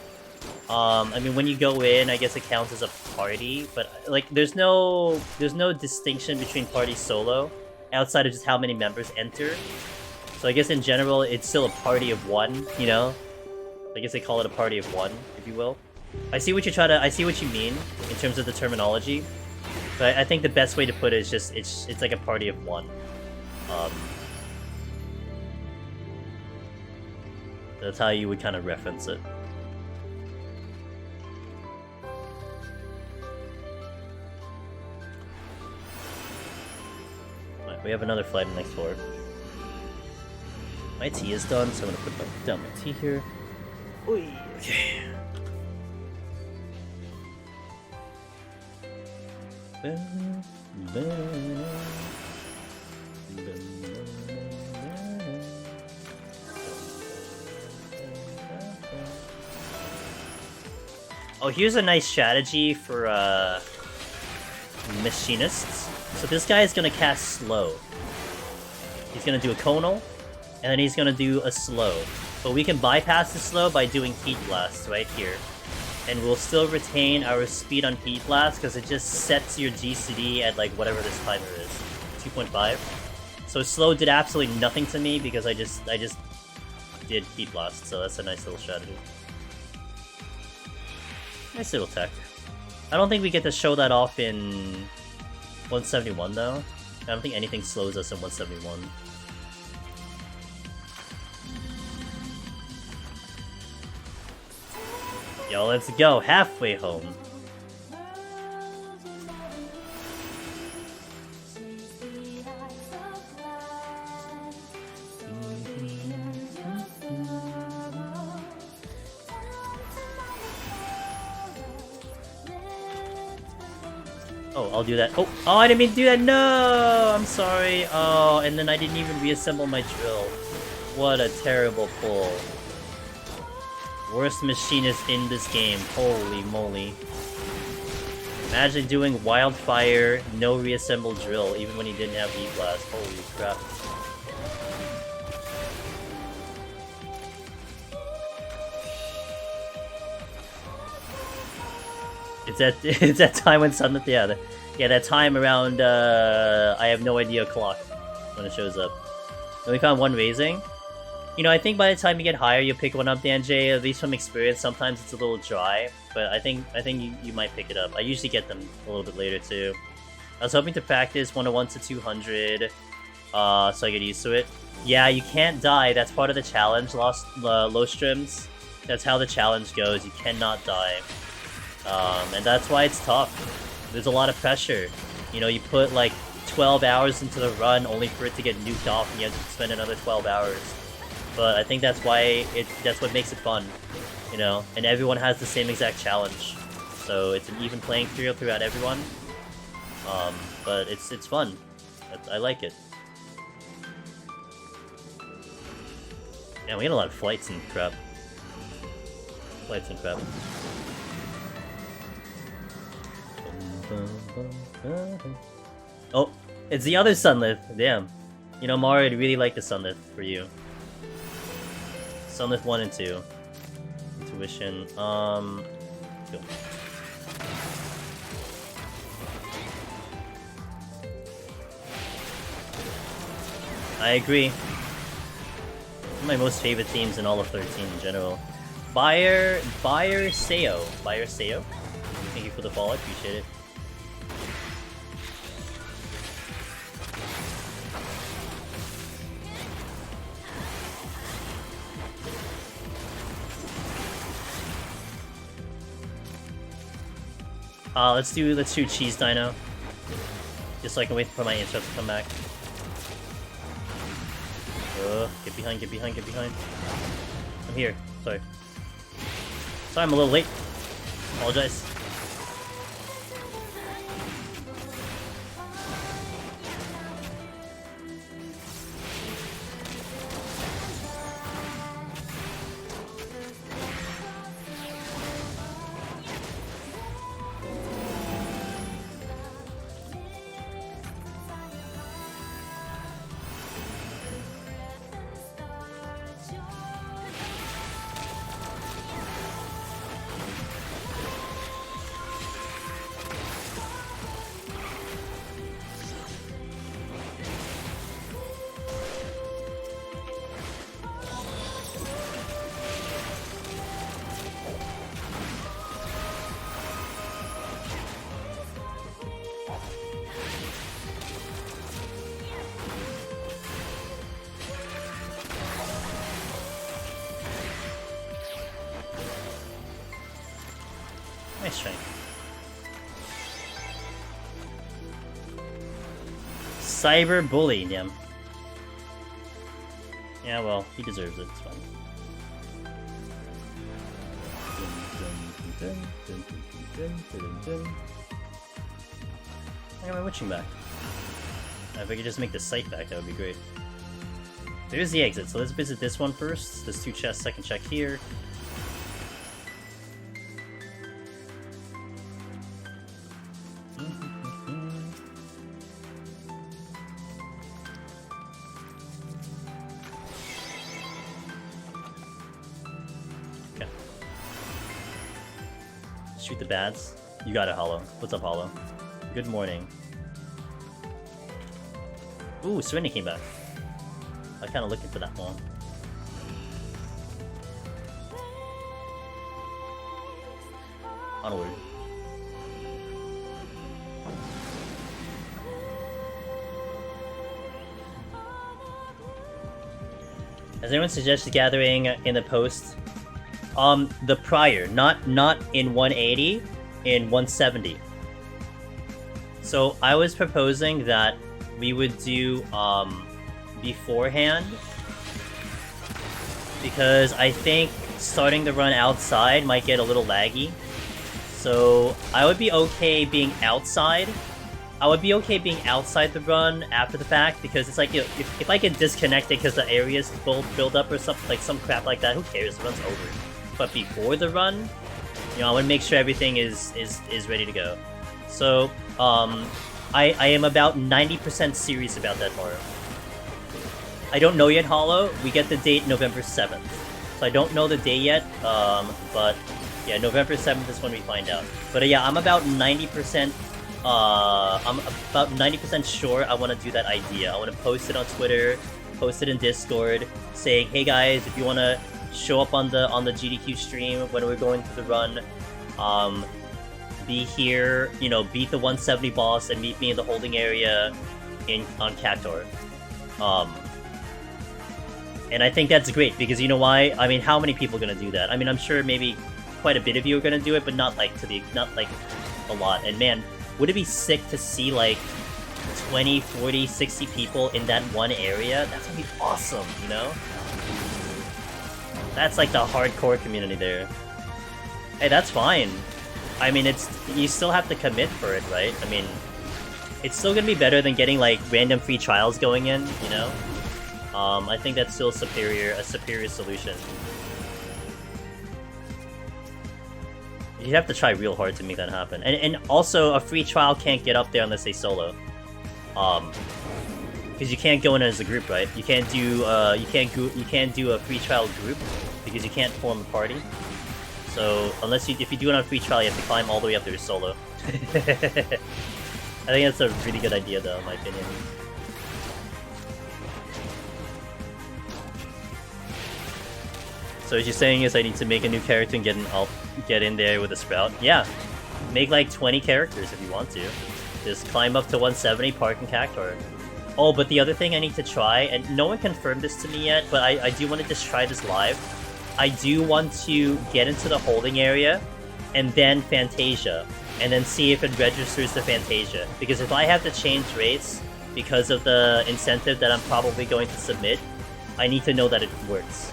I mean, when you go in, I guess it counts as a party, but like, there's no distinction between party solo outside of just how many members enter. So I guess in general, it's still a party of one, you know? I guess they call it a party of one, if you will. I see what you mean in terms of the terminology, but I think the best way to put it is just it's like a party of one. That's how you would kind of reference it. We have another flight next floor. My tea is done, so I'm gonna put down my tea here. Oy, okay. Oh, here's a nice strategy for machinists. So this guy is gonna cast slow. He's gonna do a conal, and then he's gonna do a slow. But we can bypass the slow by doing heat blast right here. And we'll still retain our speed on heat blast because it just sets your GCD at like whatever this timer is. 2.5. So slow did absolutely nothing to me because I just did heat blast, so that's a nice little strategy. Nice little tech. I don't think we get to show that off in 171 though. I don't think anything slows us in 171. Yo, let's go. Halfway home. Oh, I'll do that. Oh, I didn't mean to do that. No, I'm sorry. Oh, and then I didn't even reassemble my drill. What a terrible pull. Worst machinist in this game. Holy moly. Imagine doing Wildfire, no reassembled drill, even when he didn't have heat blast. Holy crap. It's that time when Sun... Yeah, that time around, I have no idea clock when it shows up. And we found one raising. You know, I think by the time you get higher, you'll pick one up, DanJ. At least from experience, sometimes it's a little dry, but I think you might pick it up. I usually get them a little bit later too. I was hoping to practice 101 to 200, so I get used to it. Yeah, you can't die. That's part of the challenge. Low streams. That's how the challenge goes. You cannot die, and that's why it's tough. There's a lot of pressure. You know, you put like 12 hours into the run only for it to get nuked off, and you have to spend another 12 hours. But I think that's why that's what makes it fun, you know. And everyone has the same exact challenge, so it's an even playing field throughout everyone. But it's fun. I like it. Yeah, we had a lot of flights and crap. Flights and crap. Oh, it's the other Sunlift. Damn. You know, Mario, I'd really like the Sunlift for you. Sunlift 1 and 2. Intuition. Go. I agree. One of my most favorite teams in all of 13 in general. Bayer Seo. Thank you for the follow, I appreciate it. Let's do Cheese Dino. Just so I can wait for my intro to come back. Get behind. I'm here. Sorry, I'm a little late. Apologize. Nice try. Cyber bully, damn. Yeah, well, he deserves it, it's fine. I got my witching back. If I could just make the sight back, that would be great. There's the exit, so let's visit this one first. There's 2 chests I can check here. Shoot the bats. You got it, Hollow. What's up, Hollow? Good morning. Ooh, Serenity came back. I'm kind of looking for that one. Onward. Has anyone suggested gathering in the post? The prior, not in 180, in 170. So I was proposing that we would do beforehand, because I think starting the run outside might get a little laggy. So I would be okay being outside. I would be okay being outside the run after the fact, because it's like, you know, if I get disconnected because the areas build up or something, like some crap like that, who cares? The run's over. But before the run, you know, I want to make sure everything is ready to go. So, I am about 90% serious about that horror. I don't know yet, Hollow. We get the date November 7th. So I don't know the day yet, but yeah, November 7th is when we find out. But yeah, I'm about 90%, I'm about 90% sure I want to do that idea. I want to post it on Twitter, post it in Discord, saying, hey guys, if you want to show up on the GDQ stream when we're going through the run, be here, you know, beat the 170 boss and meet me in the holding area on Cactor. And I think that's great, because you know why? I mean, how many people are gonna do that? I mean, I'm sure maybe quite a bit of you are gonna do it, but not like a lot. And man, would it be sick to see like 20, 40, 60 people in that one area? That's gonna be awesome, you know? That's like the hardcore community there. Hey, that's fine. I mean, you still have to commit for it, right? I mean, it's still gonna be better than getting like random free trials going in, you know? I think that's still a superior solution. You'd have to try real hard to make that happen. And also, a free trial can't get up there unless they solo. Because you can't go in as a group, right? You can't do you can't do a free trial group because you can't form a party. So if you do it on a free trial, you have to climb all the way up there solo. I think that's a really good idea, though, in my opinion. So what you're saying is I need to make a new character and get in there with a sprout? Yeah. Make like 20 characters if you want to. Just climb up to 170, park and cactuar. Oh, but the other thing I need to try, and no one confirmed this to me yet, but I do want to just try this live. I do want to get into the holding area, and then Fantasia, and then see if it registers the Fantasia. Because if I have to change race because of the incentive that I'm probably going to submit, I need to know that it works.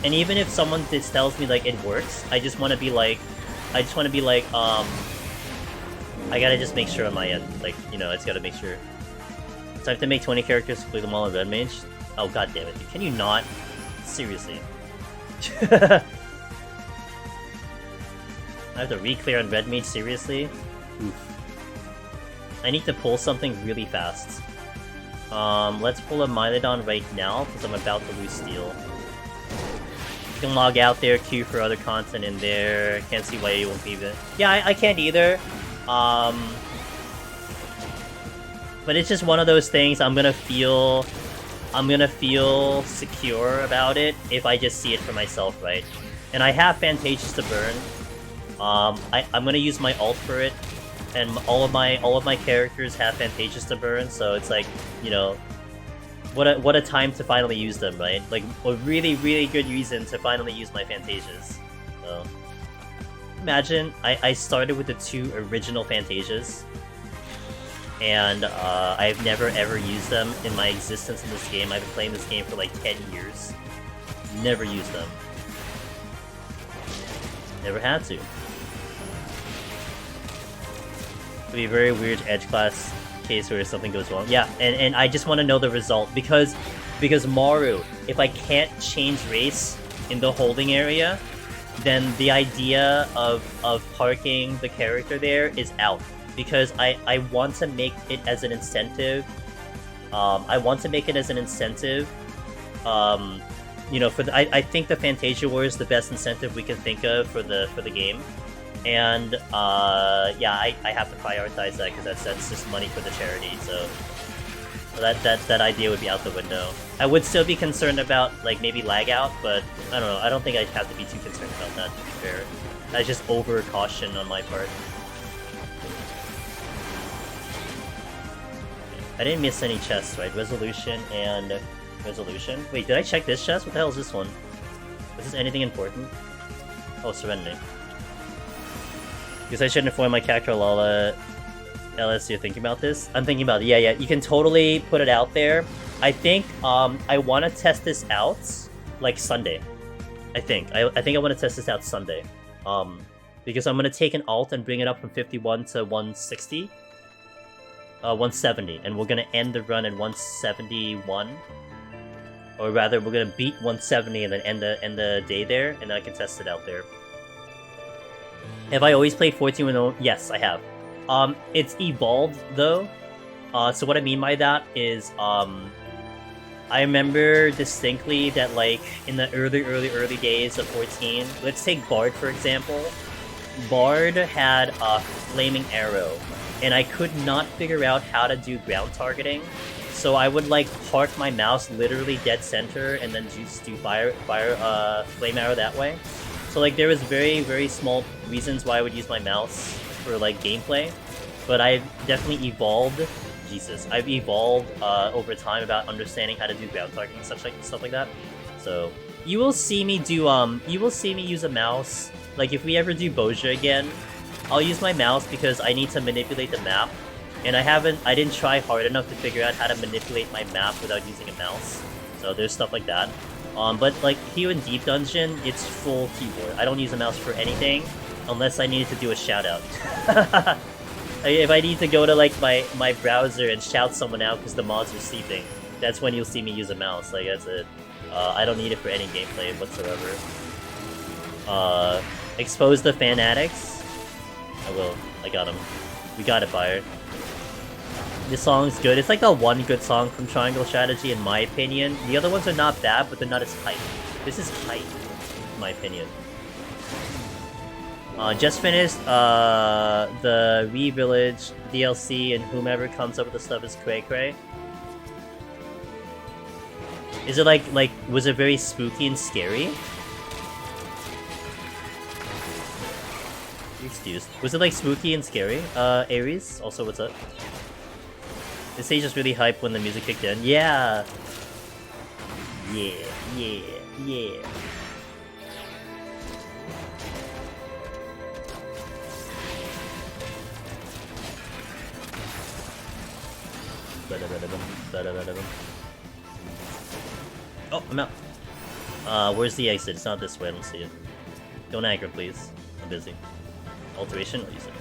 And even if someone just tells me like it works, I just want to be like, I gotta just make sure on my end, like, you know, I just gotta make sure. So I have to make 20 characters, complete them all in Red Mage? Oh, god damn it, dude. Can you not? Seriously. I have to re-clear on Red Mage, seriously? Oof. I need to pull something really fast. Let's pull a Mylodon right now, because I'm about to lose steel. You can log out there, queue for other content in there. Can't see why you won't be there. Yeah, I can't either. But it's just one of those things I'm gonna feel secure about it if I just see it for myself, right? And I have Fantasias to burn. I'm gonna use my ult for it, and all of my characters have Fantasias to burn, so it's like, you know, what a time to finally use them, right? Like a really, really good reason to finally use my Fantasias. So imagine I started with the 2 original Fantasias, and I've never ever used them in my existence in this game. I've been playing this game for like 10 years. Never used them. Never had to. It'd be a very weird edge class case where something goes wrong. Yeah, and I just want to know the result because Maru, if I can't change race in the holding area, then the idea of parking the character there is out. Because I want to make it as an incentive. You know, I think the Fantasia War is the best incentive we can think of for the game. And yeah, I have to prioritize that because that's just money for the charity. So that idea would be out the window. I would still be concerned about like maybe lag out, but I don't know. I don't think I'd have to be too concerned about that, to be fair. That's just over caution on my part. I didn't miss any chests, right? Resolution and resolution. Wait, did I check this chest? What the hell is this one? Is this anything important? Oh, Serenity. Because I should inform my character Lala. LS, you're thinking about this? I'm thinking about it. Yeah, you can totally put it out there. I think I want to test this out like Sunday. I think I want to test this out Sunday. Because I'm gonna take an alt and bring it up from 51 to 160. 170, and we're gonna end the run at 171. Or rather, we're gonna beat 170 and then end the day there, and then I can test it out there. Have I always played 14-0? Yes, I have. It's evolved though. So what I mean by that is, I remember distinctly that like in the early days of 14, let's take Bard for example. Bard had a flaming arrow, and I could not figure out how to do ground targeting. So I would like park my mouse literally dead center and then just do fire flame arrow that way. So like there was very, very small reasons why I would use my mouse for like gameplay, but I've definitely evolved. I've evolved over time about understanding how to do ground targeting and stuff like that. So you will see me do use a mouse. Like if we ever do Boja again, I'll use my mouse because I need to manipulate the map, and I didn't try hard enough to figure out how to manipulate my map without using a mouse. So there's stuff like that. But like here in Deep Dungeon, it's full keyboard. I don't use a mouse for anything unless I needed to do a shout out. If I need to go to like my browser and shout someone out because the mods are sleeping, that's when you'll see me use a mouse. Like that's it. I don't need it for any gameplay whatsoever. Expose the fanatics. I will. I got him. We got it, Bayer. This song's good. It's like the one good song from Triangle Strategy, in my opinion. The other ones are not bad, but they're not as hype. This is hype, in my opinion. Just finished the Re-Village DLC, and whomever comes up with the stuff is cray cray. Is it like was it very spooky and scary? Excused. Was it like spooky and scary? Aries? Also, what's up? This stage is really hype when the music kicked in. Yeah! Yeah, yeah, yeah. Oh, I'm out. Where's the exit? It's not this way, I don't see it. Don't aggro, please. I'm busy. Alteration? I'll use it.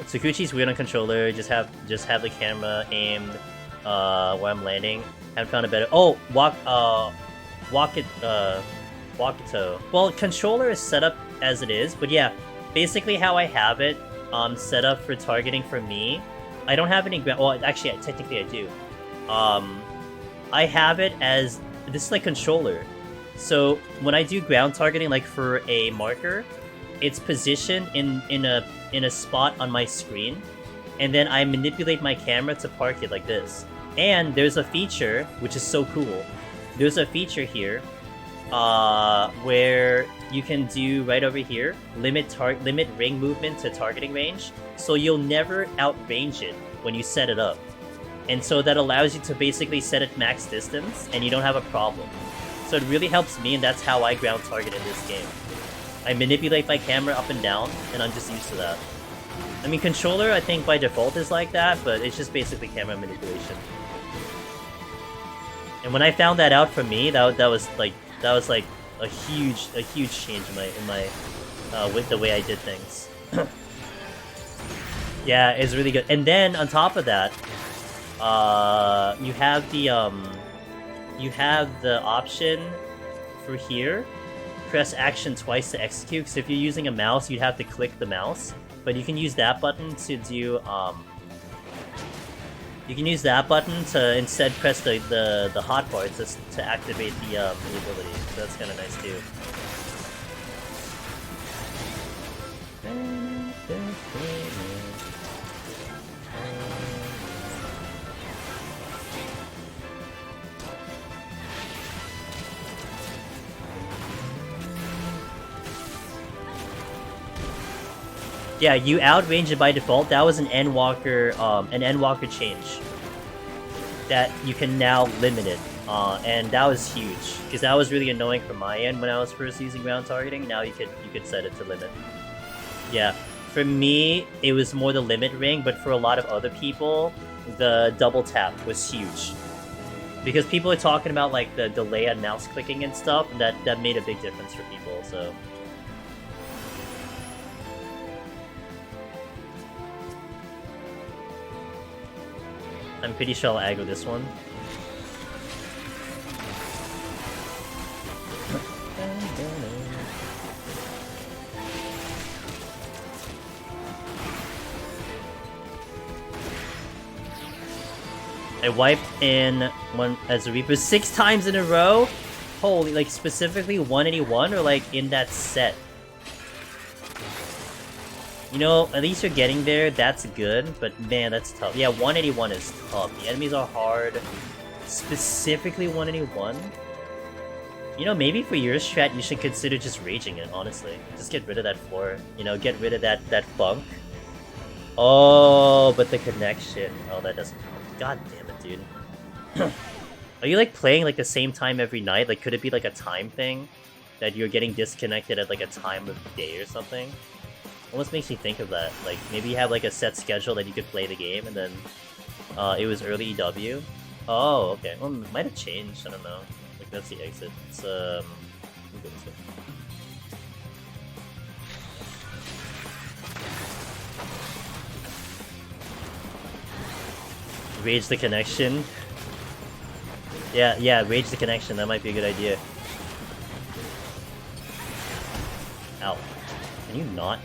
Tsukuchi's weird on controller. Just have the camera aimed where I'm landing. Haven't found a better. Oh, Wakito. Well, controller is set up as it is, but yeah, basically how I have it set up for targeting for me. I don't have any ground. Well, actually, technically I do. I have it as this is like controller. So when I do ground targeting, like for a marker, it's positioned in a spot on my screen, and then I manipulate my camera to park it like this. And there's a feature which is so cool. There's a feature here where you can do right over here limit ring movement to targeting range, so you'll never outrange it when you set it up. And so that allows you to basically set it max distance, and you don't have a problem. So it really helps me, and that's how I ground target in this game. I manipulate my camera up and down, and I'm just used to that. I mean, controller, I think by default is like that, but it's just basically camera manipulation. And when I found that out for me, that was like a huge change in my with the way I did things. Yeah, it's really good. And then on top of that, you have the option for here. Press action twice to execute. Because if you're using a mouse, you'd have to click the mouse. But you can use that button to do you can use that button to instead press the hotbar to activate the ability. So that's kind of nice too. Yeah, you outrange it by default. That was an Endwalker change that you can now limit it, and that was huge because that was really annoying from my end when I was first using ground targeting. Now you could set it to limit. Yeah, for me it was more the limit ring, but for a lot of other people, the double tap was huge because people are talking about like the delay on mouse clicking and stuff, and that made a big difference for people. So. I'm pretty sure I'll aggro this one. I wiped in one as a Reaper 6 times in a row? Holy, like specifically 181 or like in that set? You know, at least you're getting there, that's good, but man, that's tough. Yeah, 181 is tough. The enemies are hard. Specifically 181? You know, maybe for your strat, you should consider just raging it, honestly. Just get rid of that floor. You know, get rid of that funk. Oh, but the connection. Oh, that doesn't help. God damn it, dude. Are you, like, playing, like, the same time every night? Like, could it be, like, a time thing? That you're getting disconnected at, like, a time of day or something? Almost makes me think of that. Like, maybe you have like a set schedule that you could play the game, and then it was early EW. Oh, okay. Well, it might have changed. I don't know. Like, that's the exit. It's let me go this way. Rage the connection. Yeah, rage the connection. That might be a good idea. Ow. Can you not?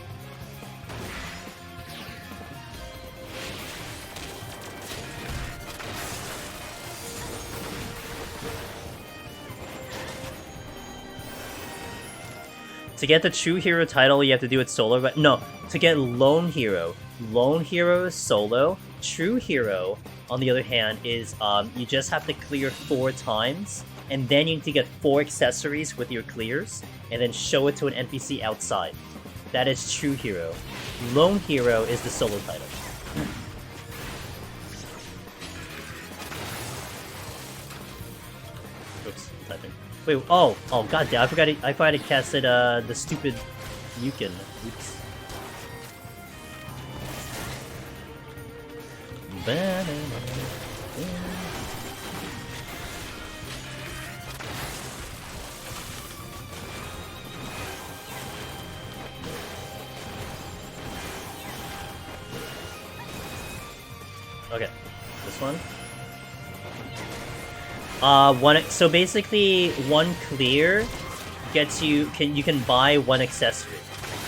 To get the True Hero title, you have to do it solo, but no, to get Lone Hero. Lone Hero is solo. True Hero, on the other hand, is you just have to clear 4 times, and then you need to get 4 accessories with your clears, and then show it to an NPC outside. That is True Hero. Lone Hero is the solo title. Oops, typing. Wait, oh, god damn, I forgot to cast it, the stupid Yukon. Oops. Okay, this one. So basically, one clear gets you can buy 1 accessory.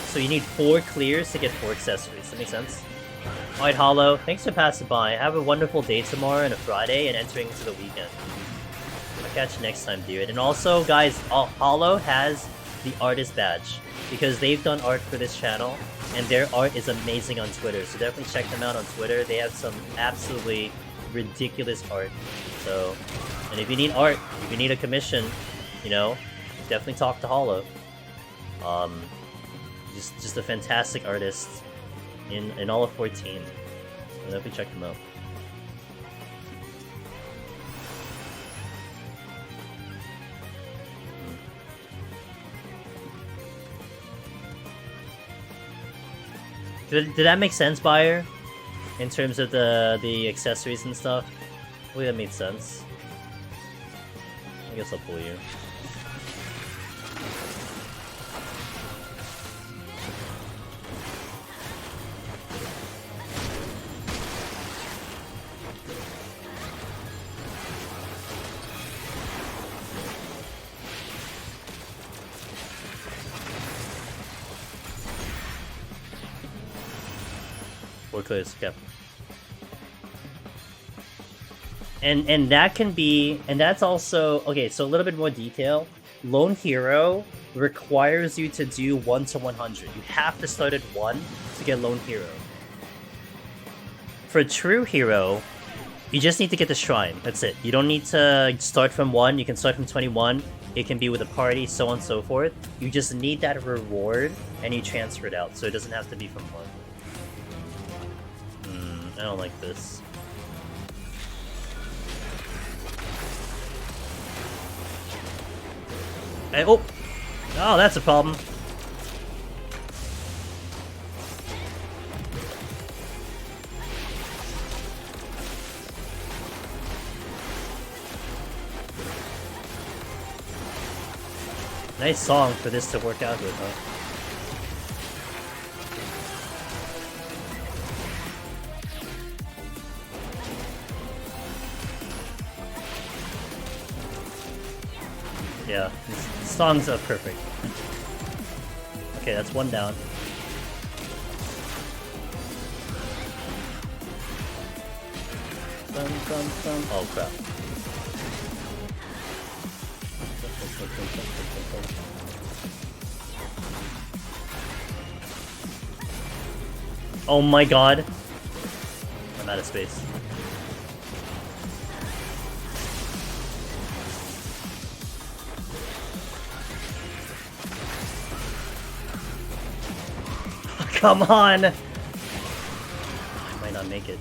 So you need 4 clears to get 4 accessories. Does that make sense? Alright, Hollow, thanks for passing by. Have a wonderful day tomorrow and a Friday and entering into the weekend. I'll catch you next time, dude. And also, guys, Hollow has the artist badge because they've done art for this channel and their art is amazing on Twitter. So definitely check them out on Twitter. They have some absolutely ridiculous art. So, and if you need art, if you need a commission, you know, definitely talk to Hollow. Just a fantastic artist in all of 14. So definitely check them out. Did that make sense, Buyer? In terms of the accessories and stuff? Hopefully that made sense. I guess I'll pull you. Clears, okay. And that can be, and that's also, okay, so a little bit more detail. Lone Hero requires you to do 1 to 100. You have to start at 1 to get Lone Hero. For True Hero, you just need to get the Shrine. That's it. You don't need to start from 1. You can start from 21. It can be with a party, so on and so forth. You just need that reward, and you transfer it out, so it doesn't have to be from 1. I don't like this. Hey, oh, that's a problem. Nice song for this to work out with, huh? Yeah, these songs are perfect. Okay, that's 1 down. Oh crap. Oh my god. I'm out of space. Come on! I might not make it.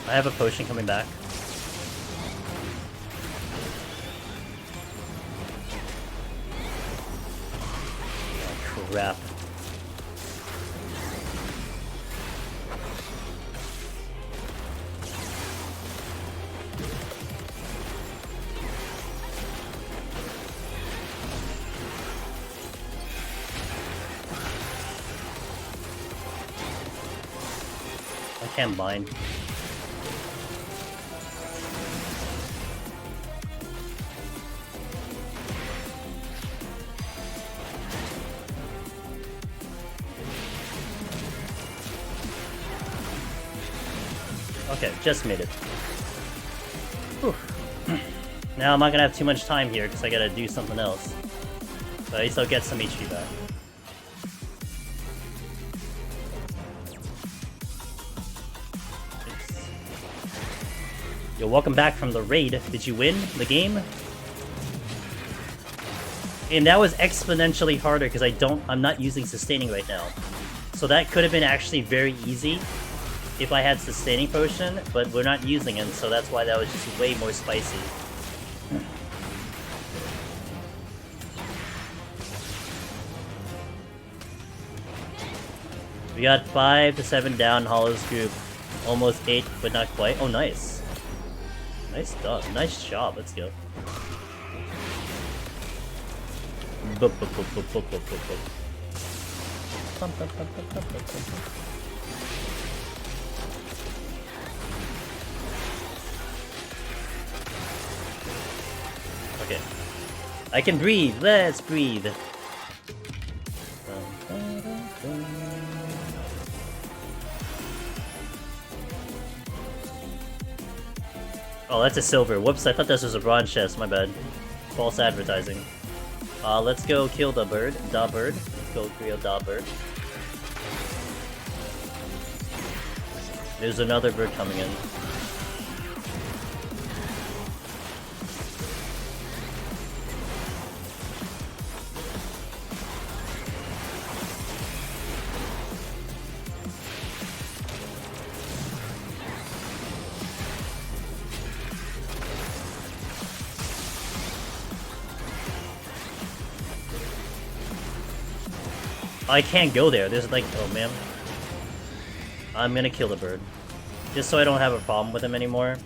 I have a potion coming back. Oh, crap. can't bind. Okay, just made it. Whew. Now I'm not gonna have too much time here because I gotta do something else. But at least I'll get some HP back. Yo, welcome back from the raid. Did you win the game? And that was exponentially harder because I'm not using sustaining right now. So that could have been actually very easy if I had sustaining potion, but we're not using it, so that's why that was just way more spicy. We got 5 to 7 down, Hollow's group. Almost 8, but not quite. Oh, nice. Nice job. Nice job. Let's go. Okay. I can breathe. Let's breathe. Oh, that's a silver. Whoops, I thought this was a bronze chest. My bad. False advertising. Let's go kill the bird. Da bird. Let's go kill da bird. There's another bird coming in. I can't go there. There's like, oh man. I'm gonna kill the bird. Just so I don't have a problem with him anymore.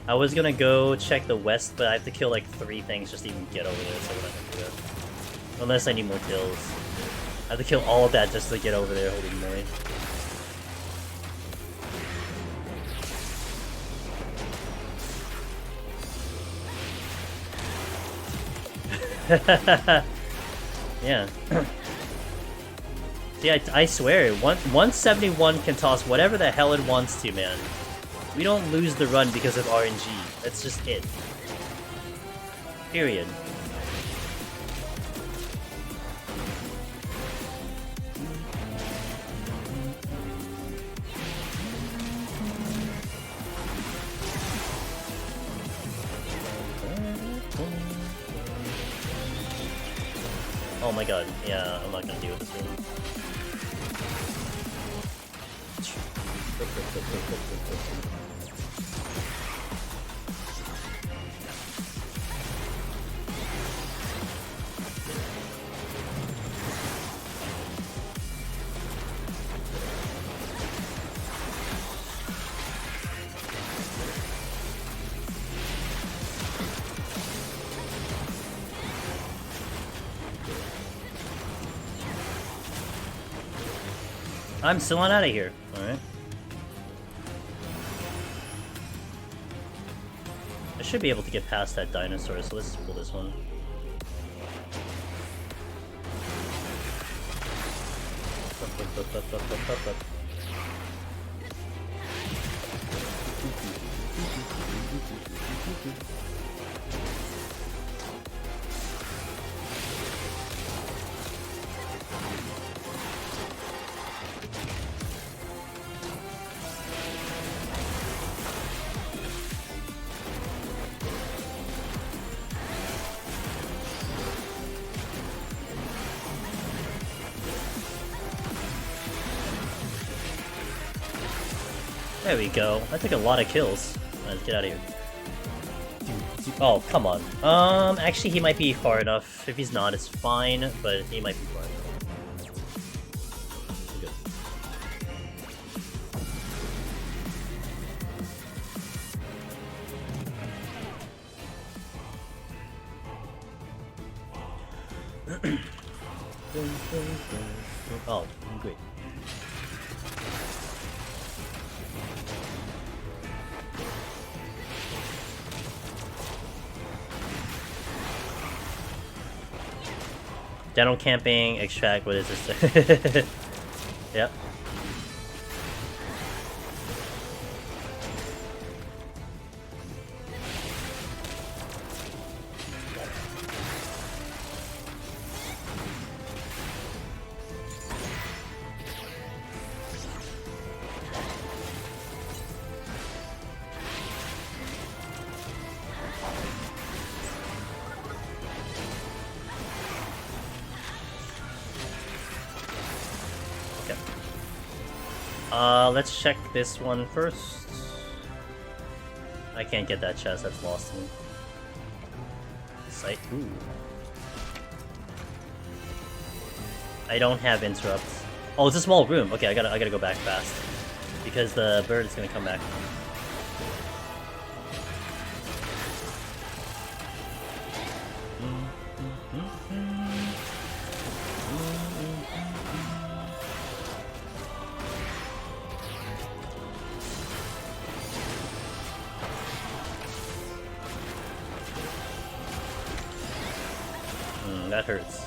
I was gonna go check the west, but I have to kill like 3 things just to even get over there, so we're not gonna do that. Unless I need more kills. I have to kill all of that just to get over there, holy moly. Yeah. See, I swear, 171 can toss whatever the hell it wants to, man. We don't lose the run because of RNG. That's just it. Period. Oh my god, yeah, I'm not gonna deal with this room. I'm still not out of here. Alright. I should be able to get past that dinosaur, so let's pull this one. There we go. I took a lot of kills. Let's get out of here. Oh, come on. Actually, he might be far enough. If he's not, it's fine, but he might be far enough. Good. Oh, great. Dental camping, extract, what is this? Yep. Let's check this one first. I can't get that chest, that's lost to me. Sight, ooh. I don't have interrupts. Oh, it's a small room. Okay, I gotta go back fast. Because the bird is gonna come back. That hurts.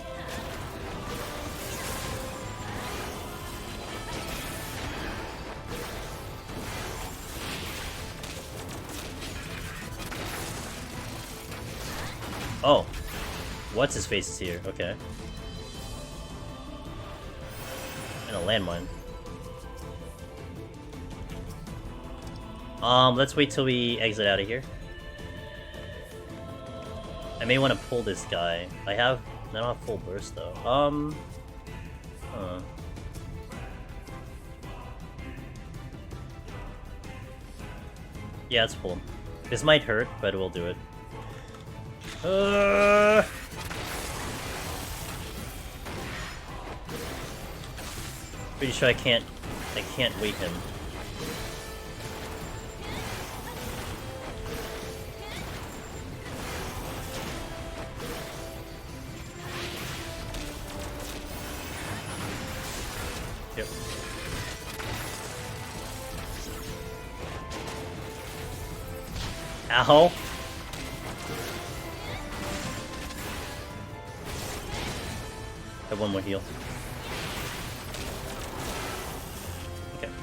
Oh. What's his face is here? Okay. And a landmine. Let's wait till we exit out of here. I may want to pull this guy. I don't have full burst though. Yeah, let's pull him. This might hurt, but we'll do it. Pretty sure I can't wait him. Yep. Ow. I have one more heal. Okay. I'm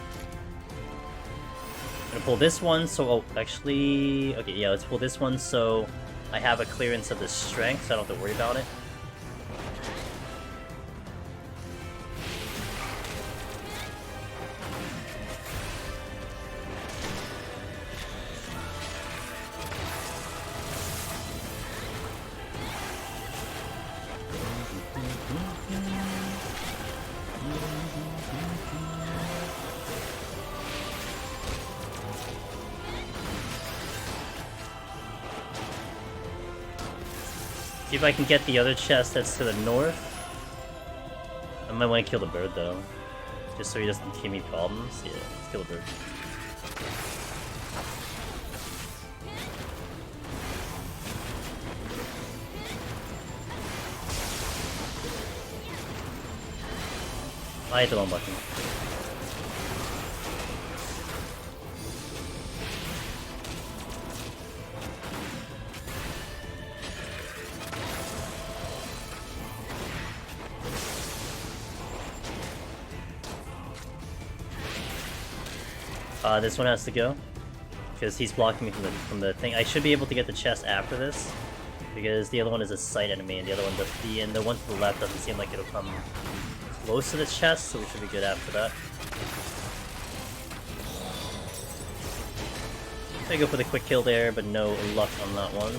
gonna pull this one, so oh, actually, okay, yeah, let's pull this one so I have a clearance of the strength, so I don't have to worry about it. See if I can get the other chest that's to the north. I might want to kill the bird though. Just so he doesn't give me problems. Yeah, let's kill the bird. I hit the wrong button. This one has to go because he's blocking me from the thing. I should be able to get the chest after this because the other one is a sight enemy, and the other one, the one to the left doesn't seem like it'll come close to the chest, so we should be good after that. I go for the quick kill there, but no luck on that one.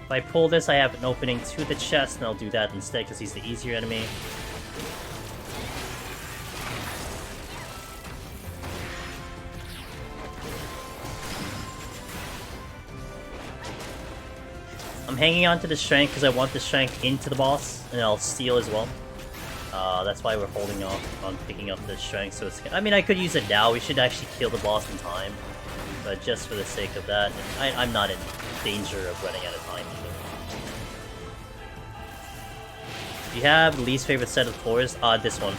If I pull this, I have an opening to the chest, and I'll do that instead because he's the easier enemy. I'm hanging on to the strength because I want the strength into the boss, and I'll steal as well. That's why we're holding off on picking up the strength. So it's. I mean, I could use it now. We should actually kill the boss in time, but just for the sake of that, I'm not in danger of running out of time either. You have least favorite set of floors? This one.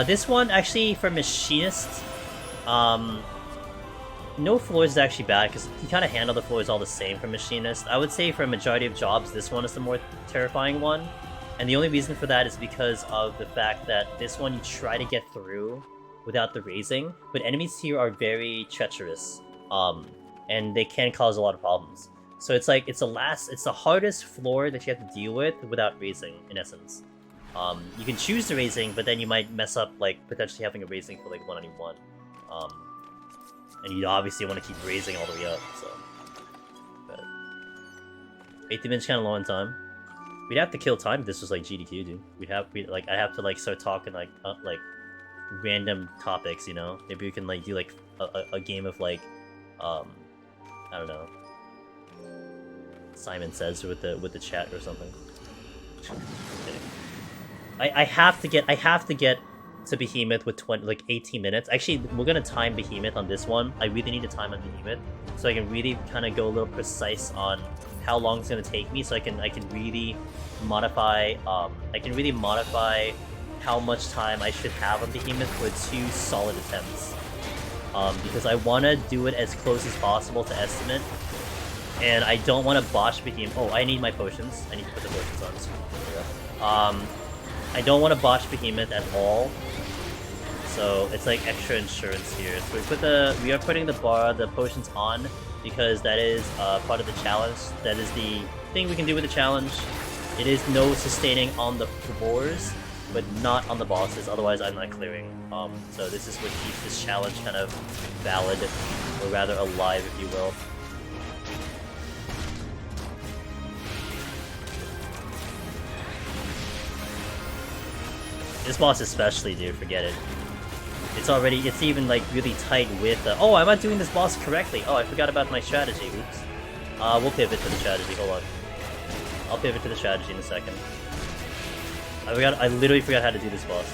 This one actually for machinist. No floors is actually bad because you kind of handle the floors all the same for machinist. I would say for a majority of jobs, this one is the more terrifying one. And the only reason for that is because of the fact that this one you try to get through without the raising, but enemies here are very treacherous, and they can cause a lot of problems. So it's like it's the hardest floor that you have to deal with without raising, in essence. You can choose the raising, but then you might mess up like potentially having a raising for like 191. And you obviously want to keep raising all the way up. So, but 8th minutes kind of low on time. We'd have to kill time if this was like GDQ, dude. I'd have to like start talking like random topics, you know? Maybe we can like do like a game of like I don't know. Simon Says with the chat or something. I have to get to Behemoth with 18 minutes. Actually, we're gonna time Behemoth on this one. I really need to time on Behemoth so I can really kind of go a little precise on how long it's gonna take me, so I can really modify how much time I should have on Behemoth for 2 solid attempts. Because I want to do it as close as possible to estimate, and I don't want to botch Behemoth. Oh, I need my potions. I need to put the potions on. So, I don't want to botch Behemoth at all. So it's like extra insurance here. So we are putting the potions on because that is part of the challenge. That is the thing we can do with the challenge. It is no sustaining on the floors, but not on the bosses. Otherwise, I'm not clearing. So this is what keeps this challenge kind of valid, or rather alive, if you will. This boss especially, dude, forget it. It's even like really tight with oh, I'm not doing this boss correctly. Oh, I forgot about my strategy. Oops. We'll pivot to the strategy. Hold on. I'll pivot to the strategy in a second. I literally forgot how to do this boss.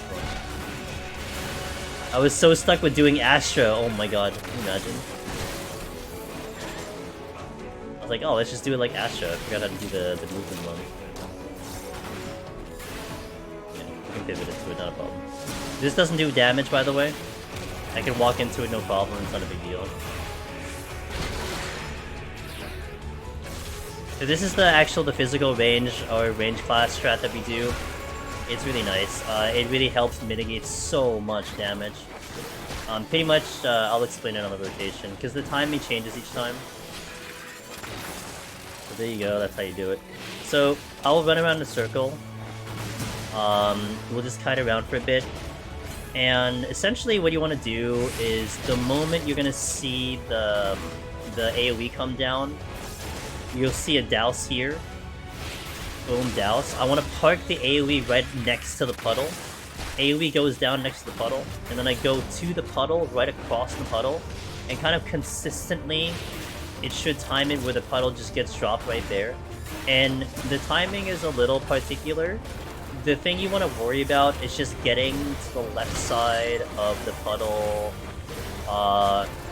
I was so stuck with doing Astra. Oh my god. Can you imagine? I was like, oh, let's just do it like Astra. I forgot how to do the movement one. I can pivot into it, not a problem. This doesn't do damage, by the way. I can walk into it no problem, it's not a big deal. So this is the physical range or range class strat that we do. It's really nice. It really helps mitigate so much damage. Pretty much, I'll explain it on the rotation, because the timing changes each time. So there you go, that's how you do it. So, I'll run around in a circle. We'll just kite around for a bit. And essentially what you want to do is the moment you're going to see the AoE come down, you'll see a douse here. Boom, douse. I want to park the AoE right next to the puddle. AoE goes down next to the puddle, and then I go to the puddle, right across the puddle, and kind of consistently, it should time it where the puddle just gets dropped right there. And the timing is a little particular. The thing you want to worry about is just getting to the left side of the puddle.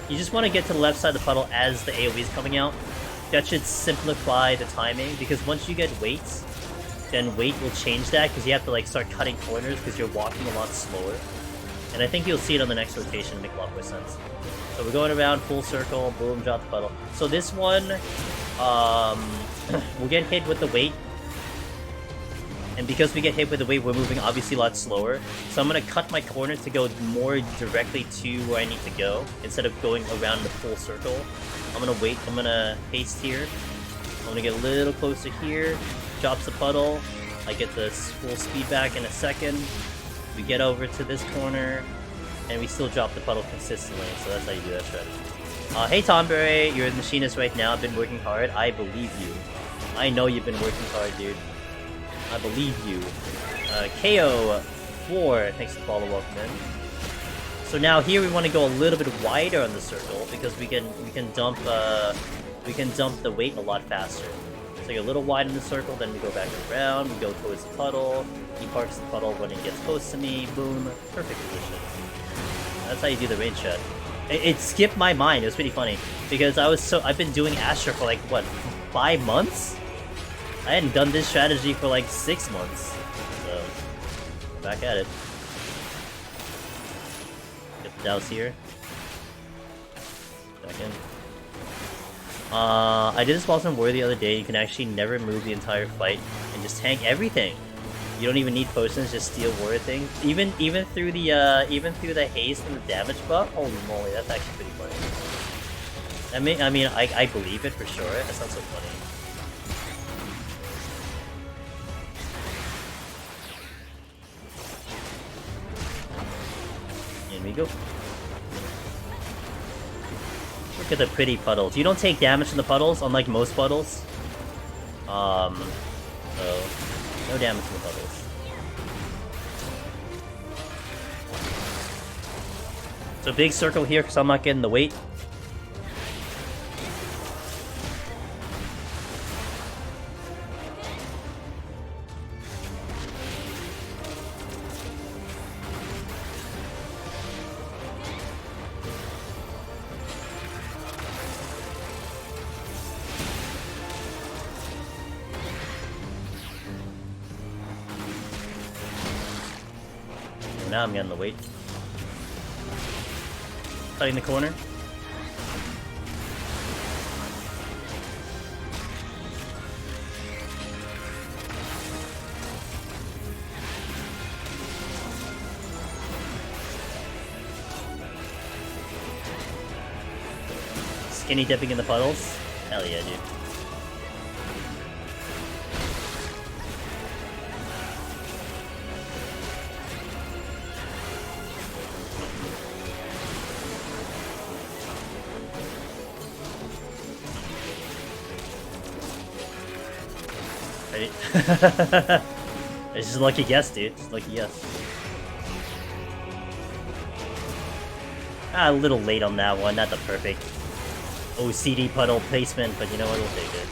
You just want to get to the left side of the puddle as the AoE is coming out. That should simplify the timing, because once you get weights, then weight will change that, because you have to like start cutting corners because you're walking a lot slower. And I think you'll see it on the next rotation to make a lot more sense. So we're going around full circle, boom, drop the puddle. So this one, we'll get hit with the weight. And because we get hit with the weight, we're moving obviously a lot slower. So I'm going to cut my corner to go more directly to where I need to go, instead of going around the full circle. I'm going to wait, I'm going to haste here. I'm going to get a little closer here. Drops the puddle. I get the full speed back in a second. We get over to this corner, and we still drop the puddle consistently. So that's how you do that strategy. Hey Tomberry, you're a machinist right now. I've been working hard. I believe you. I know you've been working hard, dude. I believe you. KO4, thanks for the follow, welcome in. So now here we want to go a little bit wider on the circle, because we can dump the weight a lot faster. So you're a little wide in the circle, then we go back around, we go towards the puddle, he parks the puddle when it gets close to me, boom, perfect position. That's how you do the range shot. It skipped my mind, it was pretty funny, because I've been doing Astra for like, what, 5 months? I hadn't done this strategy for like 6 months, so back at it. Get the douse here. Back in. I did this boss on War the other day. You can actually never move the entire fight and just tank everything. You don't even need potions, just steal warrior things. Even through the haste and the damage buff. Holy moly, that's actually pretty funny. I believe it for sure. That sounds so funny. In we go. Look at the pretty puddles. You don't take damage from the puddles, unlike most puddles. So no damage from the puddles. So big circle here because I'm not getting the weight. Now I'm getting the weight. Cutting the corner. Skinny dipping in the puddles. Hell yeah, dude. It's just a lucky guess, dude. Just a lucky guess. A little late on that one. Not the perfect OCD puddle placement, but you know what? We'll take it.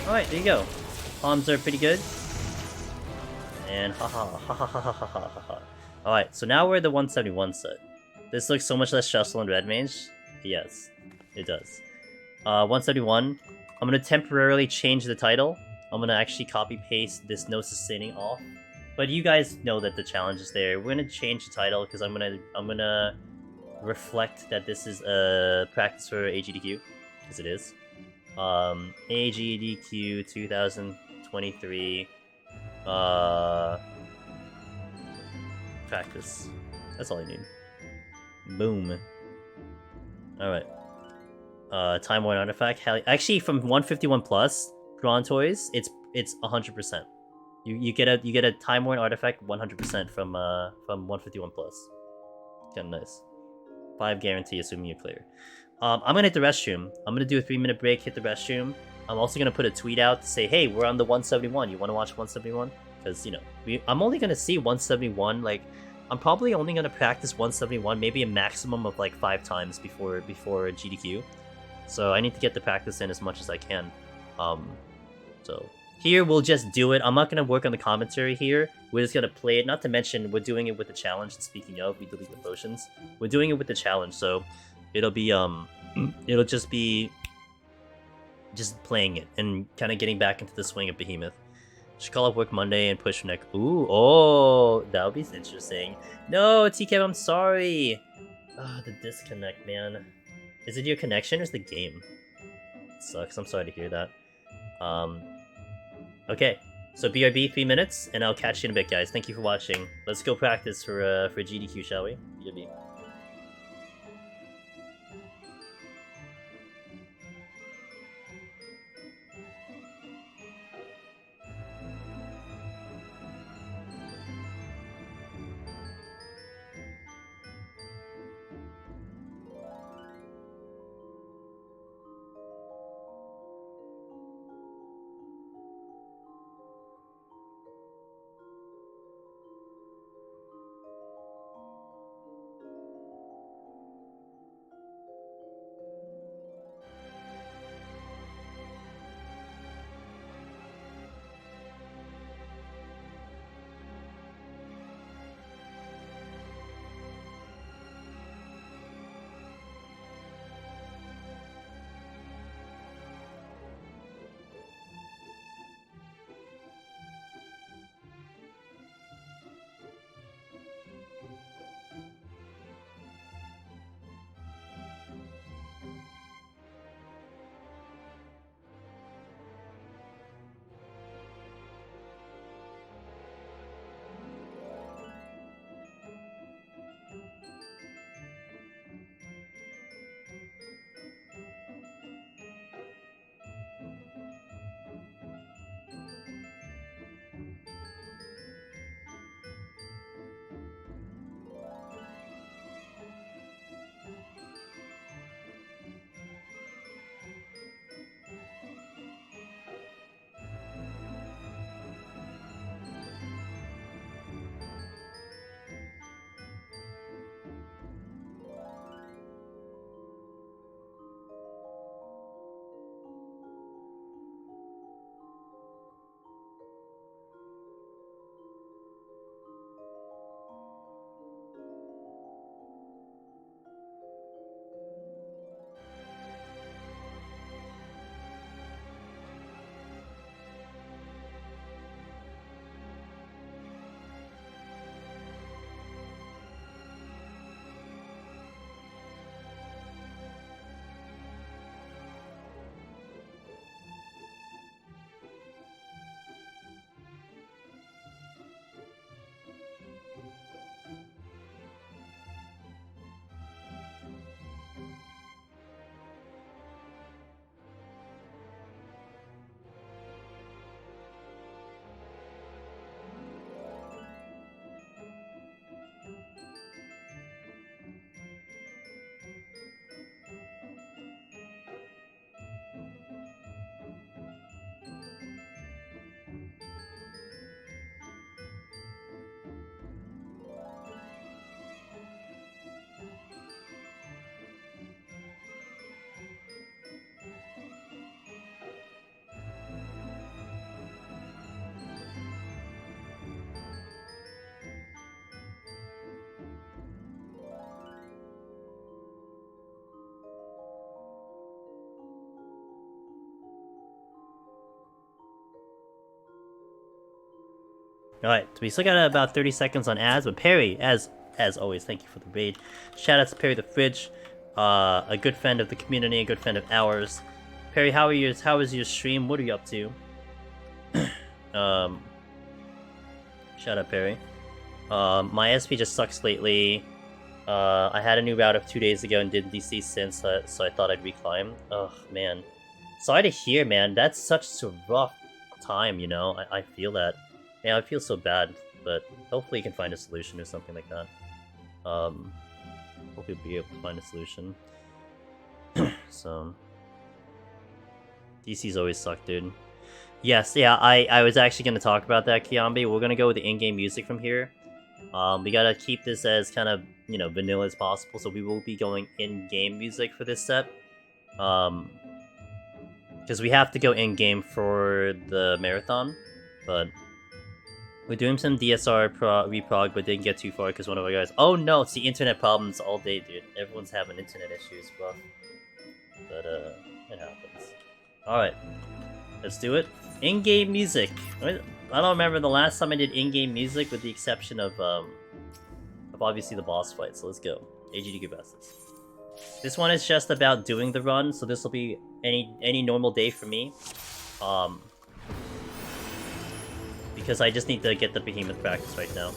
Alright, there you go. Palms are pretty good. And ha. Alright, so now we're at the 171 set. This looks so much less stressful in red mage. Yes, it does. 171. I'm gonna temporarily change the title. I'm gonna actually copy paste this no sustaining off. But you guys know that the challenge is there. We're gonna change the title because I'm gonna reflect that this is a practice for AGDQ, because it is. AGDQ 2023 practice. That's all I need. Boom. Alright. Time Worn Artifact. Actually, from 151 plus Grand Toys, it's 100%. You get a Time Worn Artifact 100% from 151 plus. Kind of nice. 5 guarantee, assuming you're clear. I'm gonna hit the restroom. I'm gonna do a 3-minute break. Hit the restroom. I'm also gonna put a tweet out to say, hey, we're on the 171. You want to watch 171? Because you know, I'm only gonna see 171. Like, I'm probably only gonna practice 171, maybe a maximum of like 5 times before GDQ. So I need to get the practice in as much as I can. So here we'll just do it. I'm not gonna work on the commentary here. We're just gonna play it. Not to mention we're doing it with the challenge. Speaking of, we delete the potions. We're doing it with the challenge, so it'll be it'll just be playing it and kind of getting back into the swing of Behemoth. Should call up work Monday and push for next. Ooh, oh, that would be interesting. No, TK, I'm sorry. The disconnect, man. Is it your connection or is the game? It sucks. I'm sorry to hear that. Okay, so BRB 3 minutes, and I'll catch you in a bit, guys. Thank you for watching. Let's go practice for GDQ, shall we? BRB. Alright, so we still got about 30 seconds on ads, but Perry, as always, thank you for the raid. Shout out to Perry the Fridge, a good friend of the community, a good friend of ours. Perry, how was your stream? What are you up to? Shout out Perry. My SP just sucks lately. I had a new route of 2 days ago and didn't DC since, so I thought I'd reclimb. Ugh, man. Sorry to hear, man. That's such a rough time, you know? I feel that. Yeah, I feel so bad, but hopefully you can find a solution or something like that. Hope you'll be able to find a solution. So... DC's always suck, dude. Yes, yeah, I was actually going to talk about that, Kiambi. We're going to go with the in-game music from here. We gotta keep this as kind of, you know, vanilla as possible, so we will be going in-game music for this set. Because we have to go in-game for the marathon, but we're doing some DSR reprog, but didn't get too far because one of our guys... Oh no, it's the internet problems all day, dude. Everyone's having internet issues, rough. But, it happens. Alright, let's do it. In-game music. I don't remember the last time I did in-game music with the exception of obviously the boss fight, so let's go. AGDQ Bastards. This one is just about doing the run, so this will be any normal day for me. Because I just need to get the Behemoth practice right now.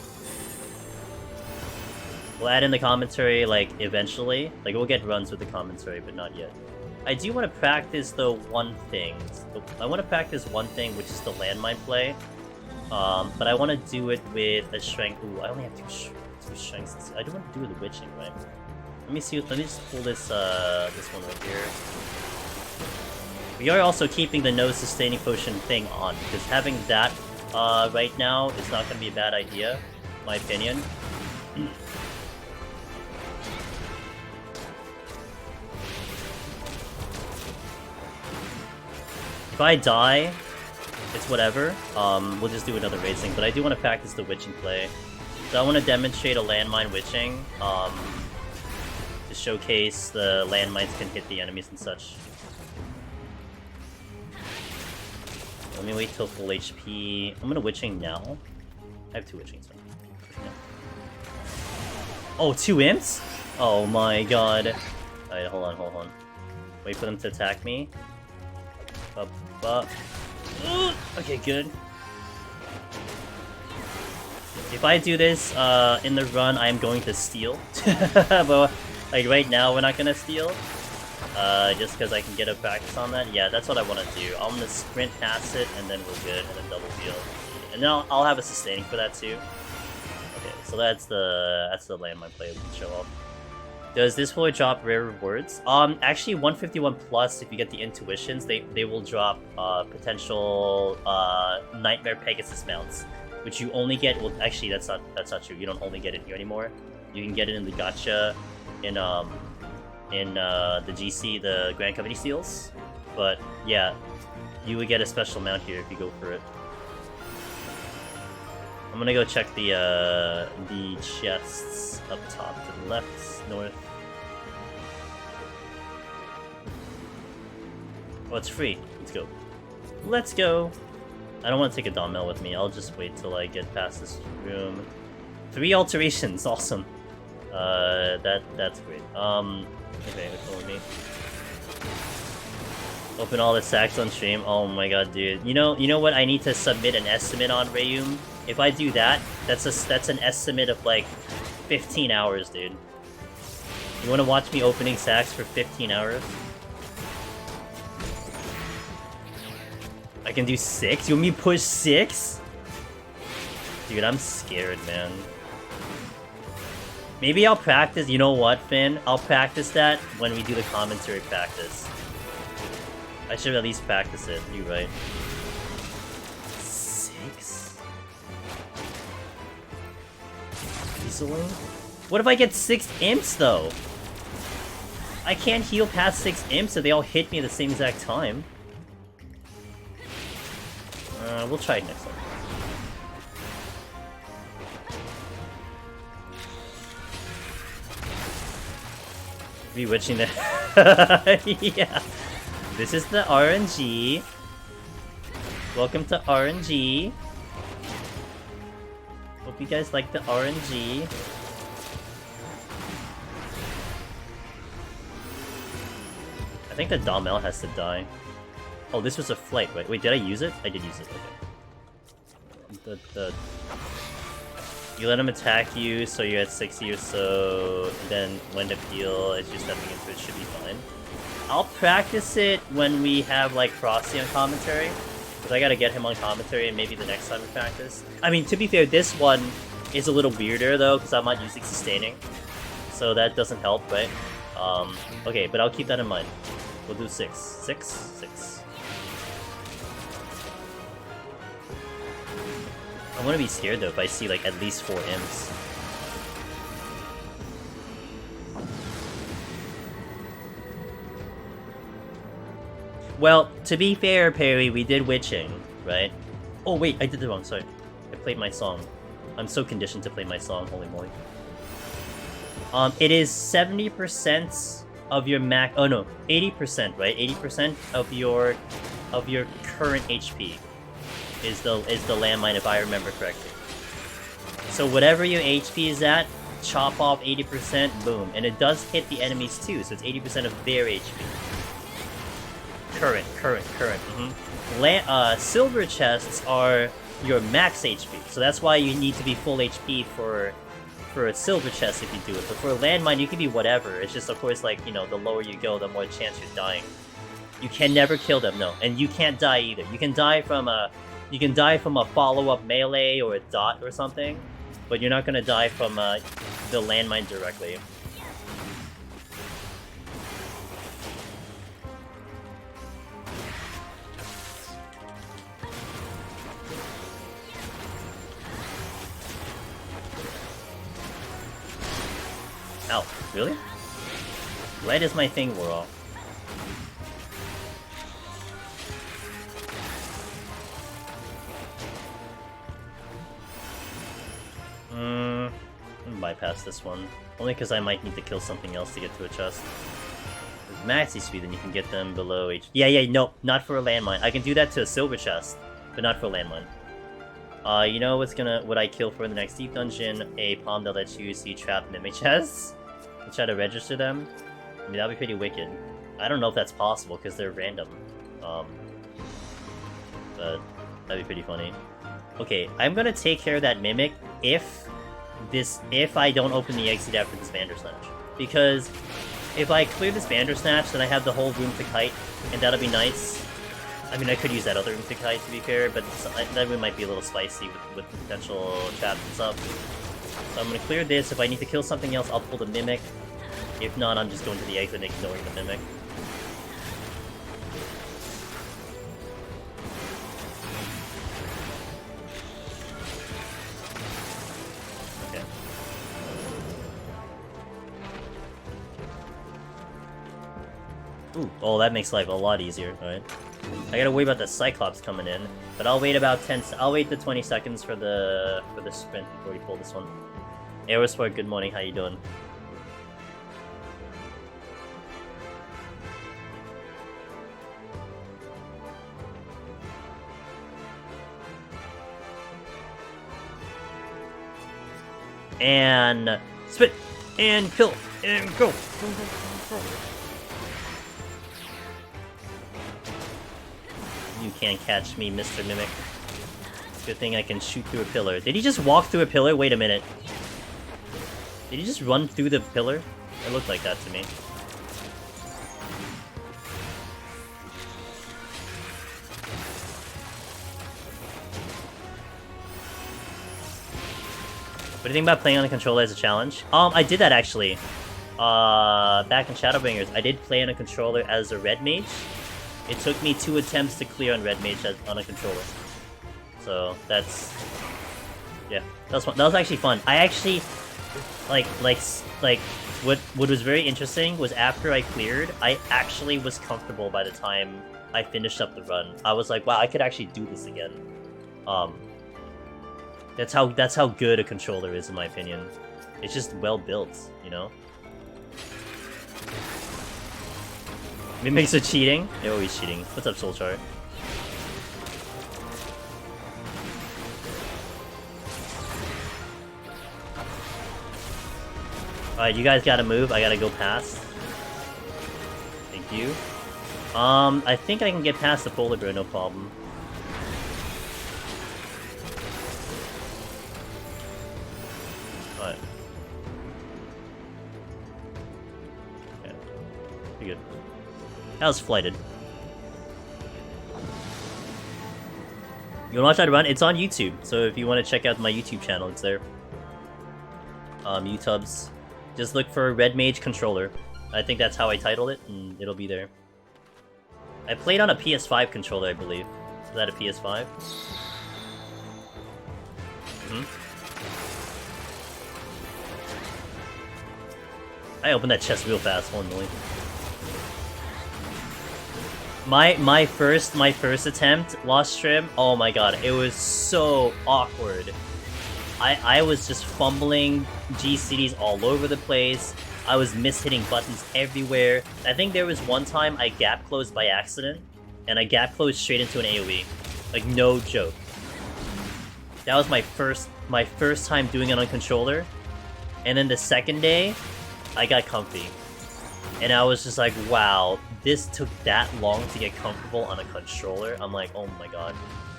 We'll add in the commentary, like, eventually. Like, we'll get runs with the commentary, but not yet. I do want to practice, though, one thing. I want to practice one thing, which is the landmine play. But I want to do it with a strength. Ooh, I only have two strengths. I don't want to do it with witching, right? Let me see. Let me just pull this this one right here. We are also keeping the no sustaining potion thing on, because having that right now is not going to be a bad idea, in my opinion. If I die, it's whatever. We'll just do another racing, but I do want to practice the witching play. So I want to demonstrate a landmine witching, to showcase the landmines can hit the enemies and such. Let me wait till full HP. I'm gonna witching now. I have two witchings. Oh, two imps? Oh my god. Alright, hold on. Wait for them to attack me. Up. Okay, good. If I do this in the run, I am going to steal. But like right now, we're not gonna steal. Just because I can get a practice on that. Yeah, that's what I want to do. I'm gonna sprint past it, and then we're good, and then double heal. And then I'll have a sustaining for that too. Okay, so that's the landmine play we can show off. Does this floor drop rare rewards? Actually 151 plus, if you get the intuitions, they will drop potential Nightmare Pegasus mounts, which you only get. Well, actually that's not true. You don't only get it here anymore. You can get it in the gacha, in the GC, the Grand Company Seals. But yeah, you would get a special mount here if you go for it. I'm gonna go check the chests up top to the left, north. Oh, it's free. Let's go. Let's go! I don't want to take a Domel with me. I'll just wait till I get past this room. 3 alterations! Awesome. That's great. Okay, follow me. Open all the sacks on stream. Oh my god, dude. You know what? I need to submit an estimate on Rayum. If I do that, that's an estimate of like 15 hours, dude. You want to watch me opening sacks for 15 hours? I can do 6? You want me to push 6? Dude, I'm scared, man. Maybe I'll practice. You know what, Finn? I'll practice that when we do the commentary practice. I should at least practice it. You're right. 6? Easily? What if I get 6 imps, though? I can't heal past 6 imps, so they all hit me at the same exact time. We'll try it next time. Rewitching the... yeah. This is the RNG. Welcome to RNG. Hope you guys like the RNG. I think the Domel has to die. Oh, this was a flight, right? Wait, did I use it? I did use it, okay. You let him attack you, so you're at 60 or so, then when to peel as you're stepping into it should be fine. I'll practice it when we have, like, Frosty on commentary, because I gotta get him on commentary and maybe the next time we practice. I mean, to be fair, this one is a little weirder, though, because I'm not using sustaining, so that doesn't help, right? Okay, but I'll keep that in mind. We'll do 6. 6? 6. I'm gonna be scared though if I see like at least 4 imps. Well, to be fair, Perry, we did witching, right? Oh wait, I did the wrong, sorry. I played my song. I'm so conditioned to play my song, holy moly. It is 70% of your max. Oh no, 80%, right? 80% of your current HP is the landmine, if I remember correctly. So whatever your HP is at, chop off 80%, boom, and it does hit the enemies too. So it's 80% of their HP. Current. Silver chests are your max HP, so that's why you need to be full HP for a silver chest if you do it. But for a landmine, you can be whatever. It's just, of course, like, you know, the lower you go, the more chance you're dying. You can never kill them, no, and you can't die either. You can die from a follow-up melee or a dot or something, but you're not gonna die from the landmine directly. Ow, really? Lead is my thing, we're all. I'm gonna bypass this one. Only because I might need to kill something else to get to a chest. With max HP, then you can get them below HP. Yeah, no, not for a landmine. I can do that to a silver chest, but not for a landmine. You know what I kill for the next deep dungeon? A palm that lets you see trapped mimic chests and try to register them. I mean, that'd be pretty wicked. I don't know if that's possible because they're random. But that'd be pretty funny. Okay, I'm gonna take care of that mimic if I don't open the exit after this Bandersnatch. Because if I clear this Bandersnatch, then I have the whole room to kite, and that'll be nice. I mean, I could use that other room to kite, to be fair, but that room might be a little spicy with potential traps and stuff. So I'm gonna clear this. If I need to kill something else, I'll pull the mimic. If not, I'm just going to the exit and ignoring the mimic. Ooh, oh, that makes life a lot easier, alright. I gotta worry about the Cyclops coming in, but I'll wait about I'll wait the 20 seconds for the sprint before we pull this one. Aerosport, good morning, how you doing? And spit and kill and go. You can't catch me, Mr. Mimic. Good thing I can shoot through a pillar. Did he just walk through a pillar? Wait a minute. Did he just run through the pillar? It looked like that to me. What do you think about playing on the controller as a challenge? I did that actually. Back in Shadowbringers, I did play on a controller as a red mage. It took me 2 attempts to clear on red mage on a controller. So that's, yeah, that was actually fun. I actually like what was very interesting was after I cleared, I actually was comfortable by the time I finished up the run. I was like, wow, I could actually do this again. That's how good a controller is, in my opinion. It's just well built, you know. Mimics are cheating. They're always cheating. What's up, Soulchart? Alright, you guys gotta move. I gotta go past. Thank you. I think I can get past the polar bear, no problem. Alright. Okay. Pretty good. That was flighted. You wanna watch that run? It's on YouTube, so if you wanna check out my YouTube channel, it's there. YouTubes. Just look for Red Mage Controller. I think that's how I titled it, and it'll be there. I played on a PS5 controller, I believe. Is that a PS5? I opened that chest real fast, one million. My first attempt, lost trim. Oh my god, it was so awkward. I was just fumbling GCDs all over the place. I was mishitting buttons everywhere. I think there was one time I gap closed by accident, and I gap closed straight into an AoE. Like, no joke. That was my first time doing it on controller. And then the second day, I got comfy. And I was just like, wow, this took that long to get comfortable on a controller. I'm like, oh my god,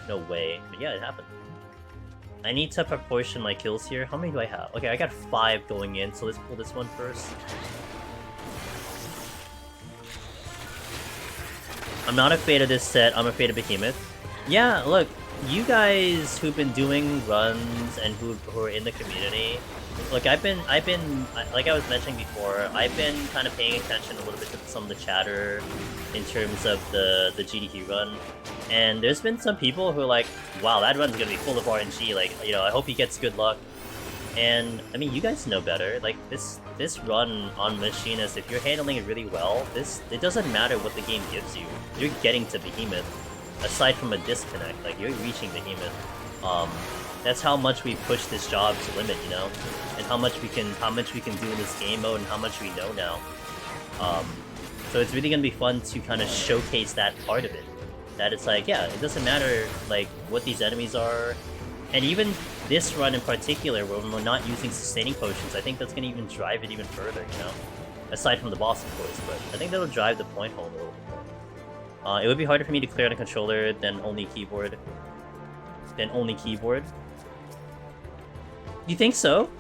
no way. But yeah, it happened. I need to proportion my kills here. How many do I have? Okay, I got 5 going in, so let's pull this one first. I'm not afraid of this set, I'm afraid of Behemoth. Yeah, look, you guys who've been doing runs and who are in the community, look, I've been, like I was mentioning before, I've been kind of paying attention a little bit to some of the chatter in terms of the GDQ run. And there's been some people who are like, wow, that run's gonna be full of RNG, like, you know, I hope he gets good luck. And, I mean, you guys know better, like, this run on Machinist, if you're handling it really well, it doesn't matter what the game gives you. You're getting to Behemoth, aside from a disconnect, like, you're reaching Behemoth. That's how much we push this job to limit, you know? And how much we can do in this game mode and how much we know now. So it's really gonna be fun to kind of showcase that part of it. That it's like, yeah, it doesn't matter like what these enemies are, and even this run in particular, where we're not using sustaining potions, I think that's gonna even drive it even further, you know. Aside from the boss, of course, but I think that'll drive the point home a little bit more. It would be harder for me to clear on a controller than only keyboard. You think so?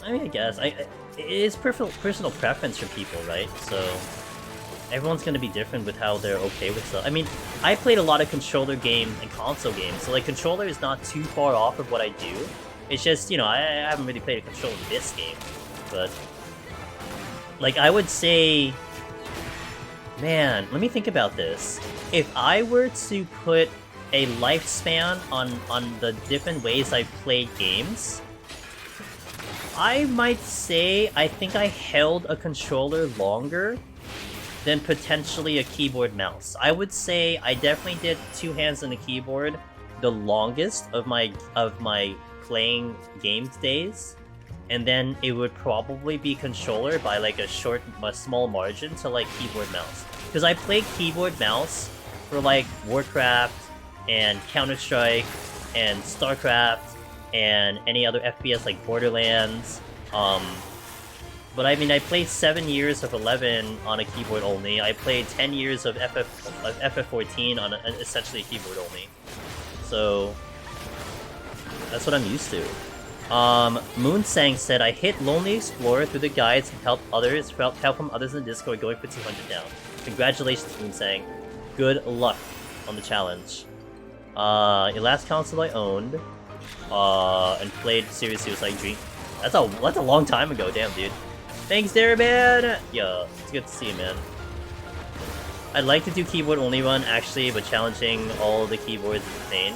I mean, I guess it is personal preference for people, right? So. Everyone's gonna be different with how they're okay with stuff. I mean, I played a lot of controller games and console games, so like controller is not too far off of what I do. It's just, you know, I haven't really played a controller in this game, but like I would say, man, let me think about this. If I were to put a lifespan on the different ways I've played games, I might say I think I held a controller longer than potentially a keyboard mouse. I would say I definitely did 2 hands on the keyboard the longest of my playing games days, and then it would probably be controller by like a small margin to like keyboard mouse. Because I played keyboard mouse for like Warcraft and Counter-Strike and StarCraft and any other FPS like Borderlands. But I mean, I played 7 years of 11 on a keyboard only. I played 10 years of FF14 on essentially a keyboard only. So that's what I'm used to. Moonsang said, I hit Lonely Explorer through the guides and help from others in the Discord, going for 200 now. Congratulations, Moonsang. Good luck on the challenge. Your last console I owned, and played Serious Suicide Dream. That's a long time ago, damn dude. Thanks, Daraban! Yo, it's good to see you, man. I'd like to do keyboard only run, actually, but challenging all the keyboards is a pain.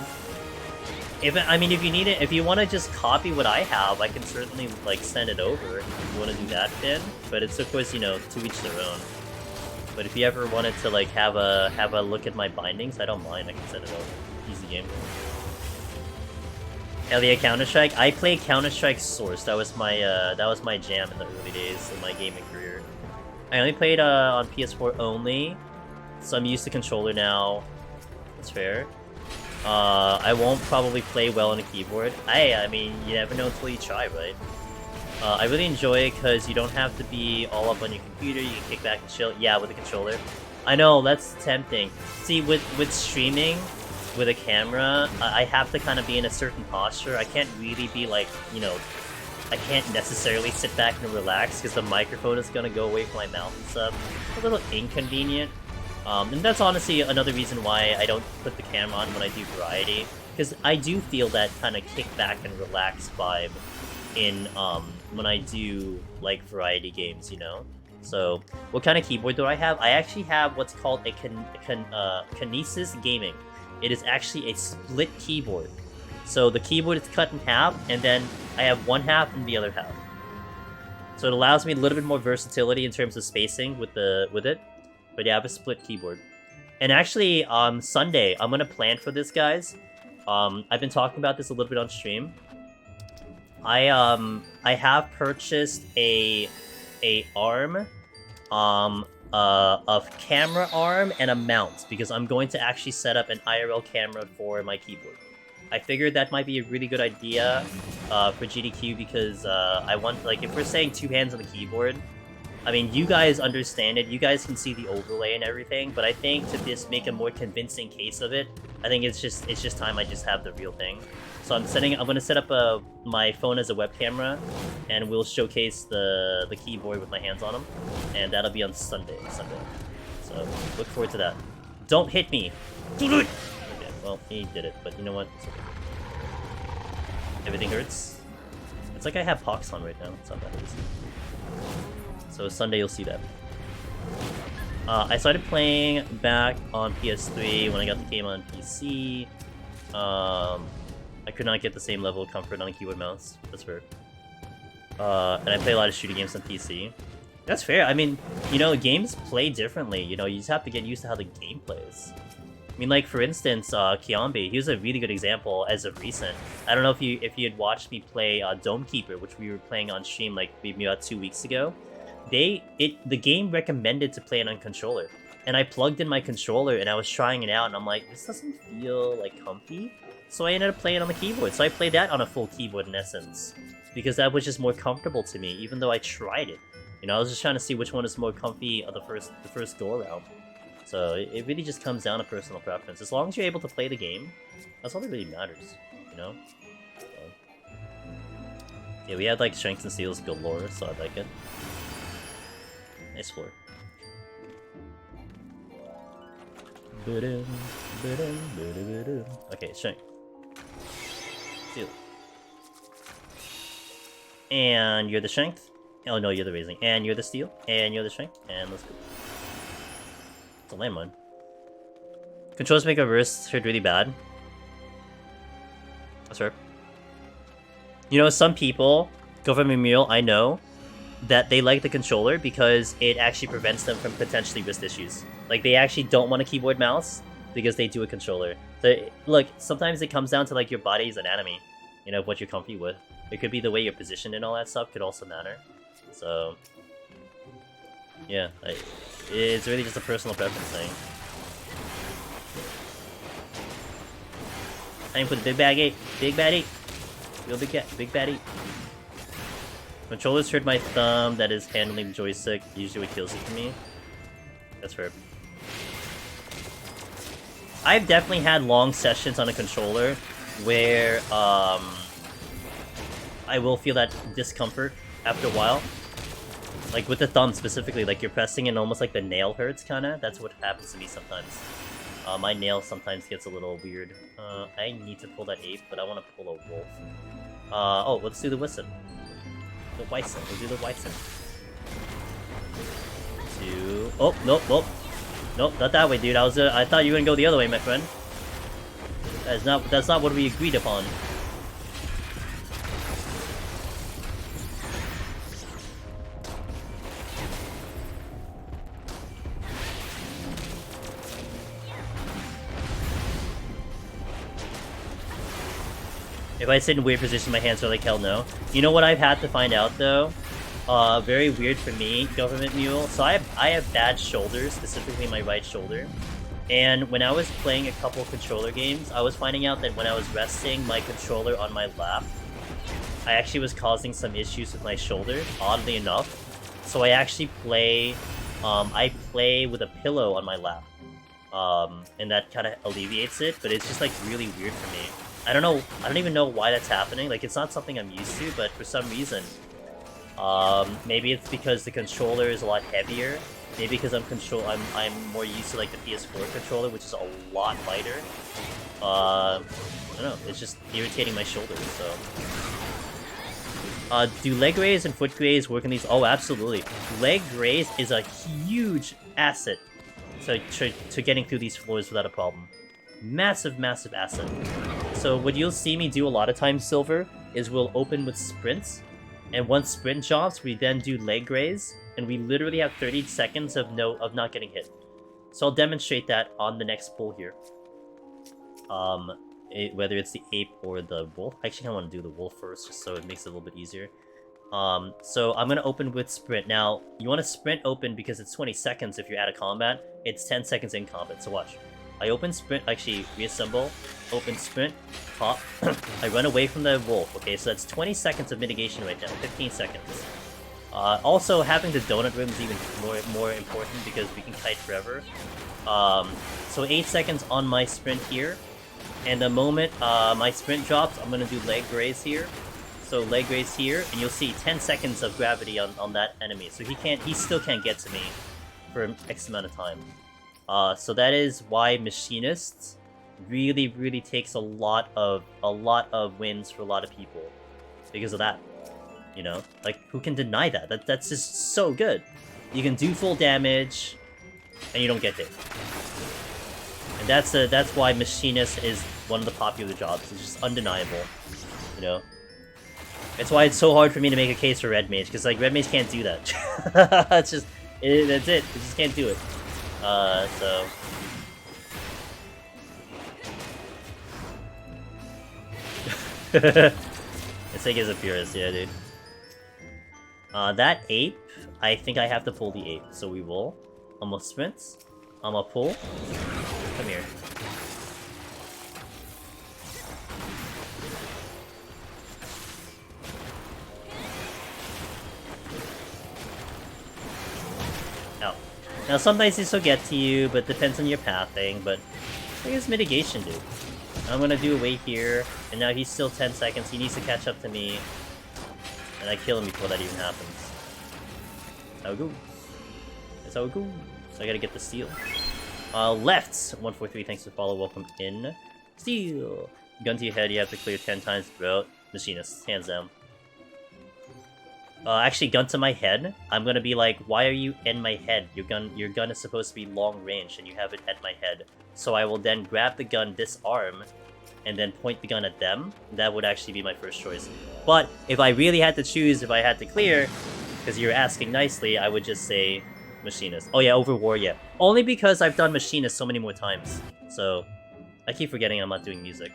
If you want to just copy what I have, I can certainly, like, send it over if you want to do that, Finn. But it's, of course, you know, to each their own. But if you ever wanted to, like, have a look at my bindings, I don't mind, I can send it over. Easy game. Hell yeah, Counter-Strike. I played Counter-Strike Source. That was my jam in the early days of my gaming career. I only played on PS4 only, so I'm used to controller now. That's fair. I won't probably play well on a keyboard. I mean, you never know until you try, right? I really enjoy it because you don't have to be all up on your computer. You can kick back and chill. Yeah, with a controller. I know, that's tempting. See, with streaming, with a camera, I have to kind of be in a certain posture. I can't really be like, you know, I can't necessarily sit back and relax because the microphone is going to go away from my mouth and stuff. It's a little inconvenient. And that's honestly another reason why I don't put the camera on when I do variety. Because I do feel that kind of kick back and relax vibe in when I do like variety games, you know? So, what kind of keyboard do I have? I actually have what's called a Kinesis Gaming. It is actually a split keyboard. So the keyboard is cut in half, and then I have one half and the other half. So it allows me a little bit more versatility in terms of spacing with it. But yeah, I have a split keyboard. And actually, Sunday, I'm gonna plan for this, guys. I've been talking about this a little bit on stream. I have purchased a arm, a camera arm and a mount because I'm going to actually set up an IRL camera for my keyboard. I figured that might be a really good idea for GDQ because I want, like, if we're saying 2 hands on the keyboard, I mean, you guys understand it, you guys can see the overlay and everything, but I think to just make a more convincing case of it, I think it's just time I just have the real thing. So I'm gonna set up my phone as a web camera, and we'll showcase the keyboard with my hands on them, and that'll be on Sunday. So look forward to that. Don't hit me. Okay, well, he did it, but you know what? It's okay. Everything hurts. It's like I have pox on right now. It's not that easy. So Sunday you'll see that. I started playing back on PS3 when I got the game on PC. I could not get the same level of comfort on a keyboard mouse. That's fair. And I play a lot of shooting games on PC. That's fair. I mean, you know, games play differently. You know, you just have to get used to how the game plays. I mean, like, for instance, Kiambi, he was a really good example as of recent. I don't know if you had watched me play Dome Keeper, which we were playing on stream like maybe about 2 weeks ago. The game recommended to play it on controller. And I plugged in my controller and I was trying it out and I'm like, this doesn't feel like comfy. So I ended up playing on the keyboard. So I played that on a full keyboard in essence. Because that was just more comfortable to me, even though I tried it. You know, I was just trying to see which one is more comfy of the first go around. So it really just comes down to personal preference. As long as you're able to play the game, that's all that really matters, you know? So, yeah, we had like strengths and steals galore, so I like it. Nice floor. Okay, strength. Steal. And you're the strength. Oh no, you're the raising. And you're the steel. And you're the strength. And let's go. It's a landmine. Controls make a reverse hurt really bad. That's fair. You know, some people, Government Meal, I know, that they like the controller because it actually prevents them from potentially wrist issues. Like, they actually don't want a keyboard mouse because they do a controller. So, look, sometimes it comes down to, like, your body's anatomy, you know, what you're comfy with. It could be the way you're positioned and all that stuff could also matter. So, yeah, it's really just a personal preference thing. Time for the big baggy, big baddie, real big cat, big baddie. Controllers hurt my thumb. That is handling the joystick. Usually what kills it for me. That's fair. I've definitely had long sessions on a controller where I will feel that discomfort after a while. Like with the thumb specifically, like you're pressing and almost like the nail hurts kinda. That's what happens to me sometimes. My nail sometimes gets a little weird. I need to pull that ape, but I want to pull a wolf. Oh, let's do the Wison. The Wison. We'll do the Wison. 2. Oh, nope, nope. Nope, not that way, dude. I thought you were gonna go the other way, my friend. That's not what we agreed upon. If I sit in weird position, my hands are like hell no. You know what I've had to find out though? Very weird for me, Government Mule. So I have bad shoulders, specifically my right shoulder. And when I was playing a couple controller games, I was finding out that when I was resting my controller on my lap, I actually was causing some issues with my shoulder, oddly enough. So I actually play, I play with a pillow on my lap. And that kind of alleviates it, but it's just like really weird for me. I don't even know why that's happening. Like, it's not something I'm used to, but for some reason, maybe it's because the controller is a lot heavier. Maybe because I'm more used to like the PS4 controller, which is a lot lighter. I don't know. It's just irritating my shoulders. So, do leg raise and foot raise work in these? Oh, absolutely. Leg raise is a huge asset to getting through these floors without a problem. Massive, massive asset. So what you'll see me do a lot of times, Silver, is we'll open with sprints, and once sprint drops, we then do leg raise, and we literally have 30 seconds of not getting hit. So I'll demonstrate that on the next pull here. Whether it's the ape or the wolf. Actually, I want to do the wolf first, just so it makes it a little bit easier. So I'm gonna open with sprint. Now, you want to sprint open because it's 20 seconds if you're out of combat. It's 10 seconds in combat, so watch. I open sprint, actually reassemble, open sprint, pop. I run away from the wolf, okay? So that's 20 seconds of mitigation right now, 15 seconds. Also, having the donut room is even more important because we can kite forever. So 8 seconds on my sprint here. And the moment my sprint drops, I'm gonna do leg raise here. So leg raise here, and you'll see 10 seconds of gravity on that enemy. So he still can't get to me for X amount of time. So that is why Machinists really takes a lot of wins for a lot of people because of that. You know, like who can deny that? That's just so good. You can do full damage, and you don't get hit. And that's why Machinist is one of the popular jobs. It's just undeniable, you know. That's why it's so hard for me to make a case for Red Mage, because like Red Mage can't do that. That's it. It just can't do it. So. It's like his appearance, yeah, dude. That ape, I think I have to pull the ape, so we will. I'm gonna sprint. I'm gonna pull. Come here. Out. Now sometimes this will get to you, but depends on your pathing, but I guess mitigation, dude. I'm gonna do a wait here, and now he's still 10 seconds, he needs to catch up to me. And I kill him before that even happens. That's how it goes. That's how it goes. So I gotta get the steal. Left! 143, thanks for the follow, welcome in. Steal! Gun to your head, you have to clear 10 times throughout. Machinist, hands down. Actually, gun to my head, I'm gonna be like, why are you in my head? Your gun is supposed to be long range, and you have it at my head. So I will then grab the gun, disarm, and then point the gun at them. That would actually be my first choice. But if I really had to choose, if I had to clear, because you're asking nicely, I would just say Machinist. Oh yeah, over War, yeah. Only because I've done Machinist so many more times. So, I keep forgetting I'm not doing music.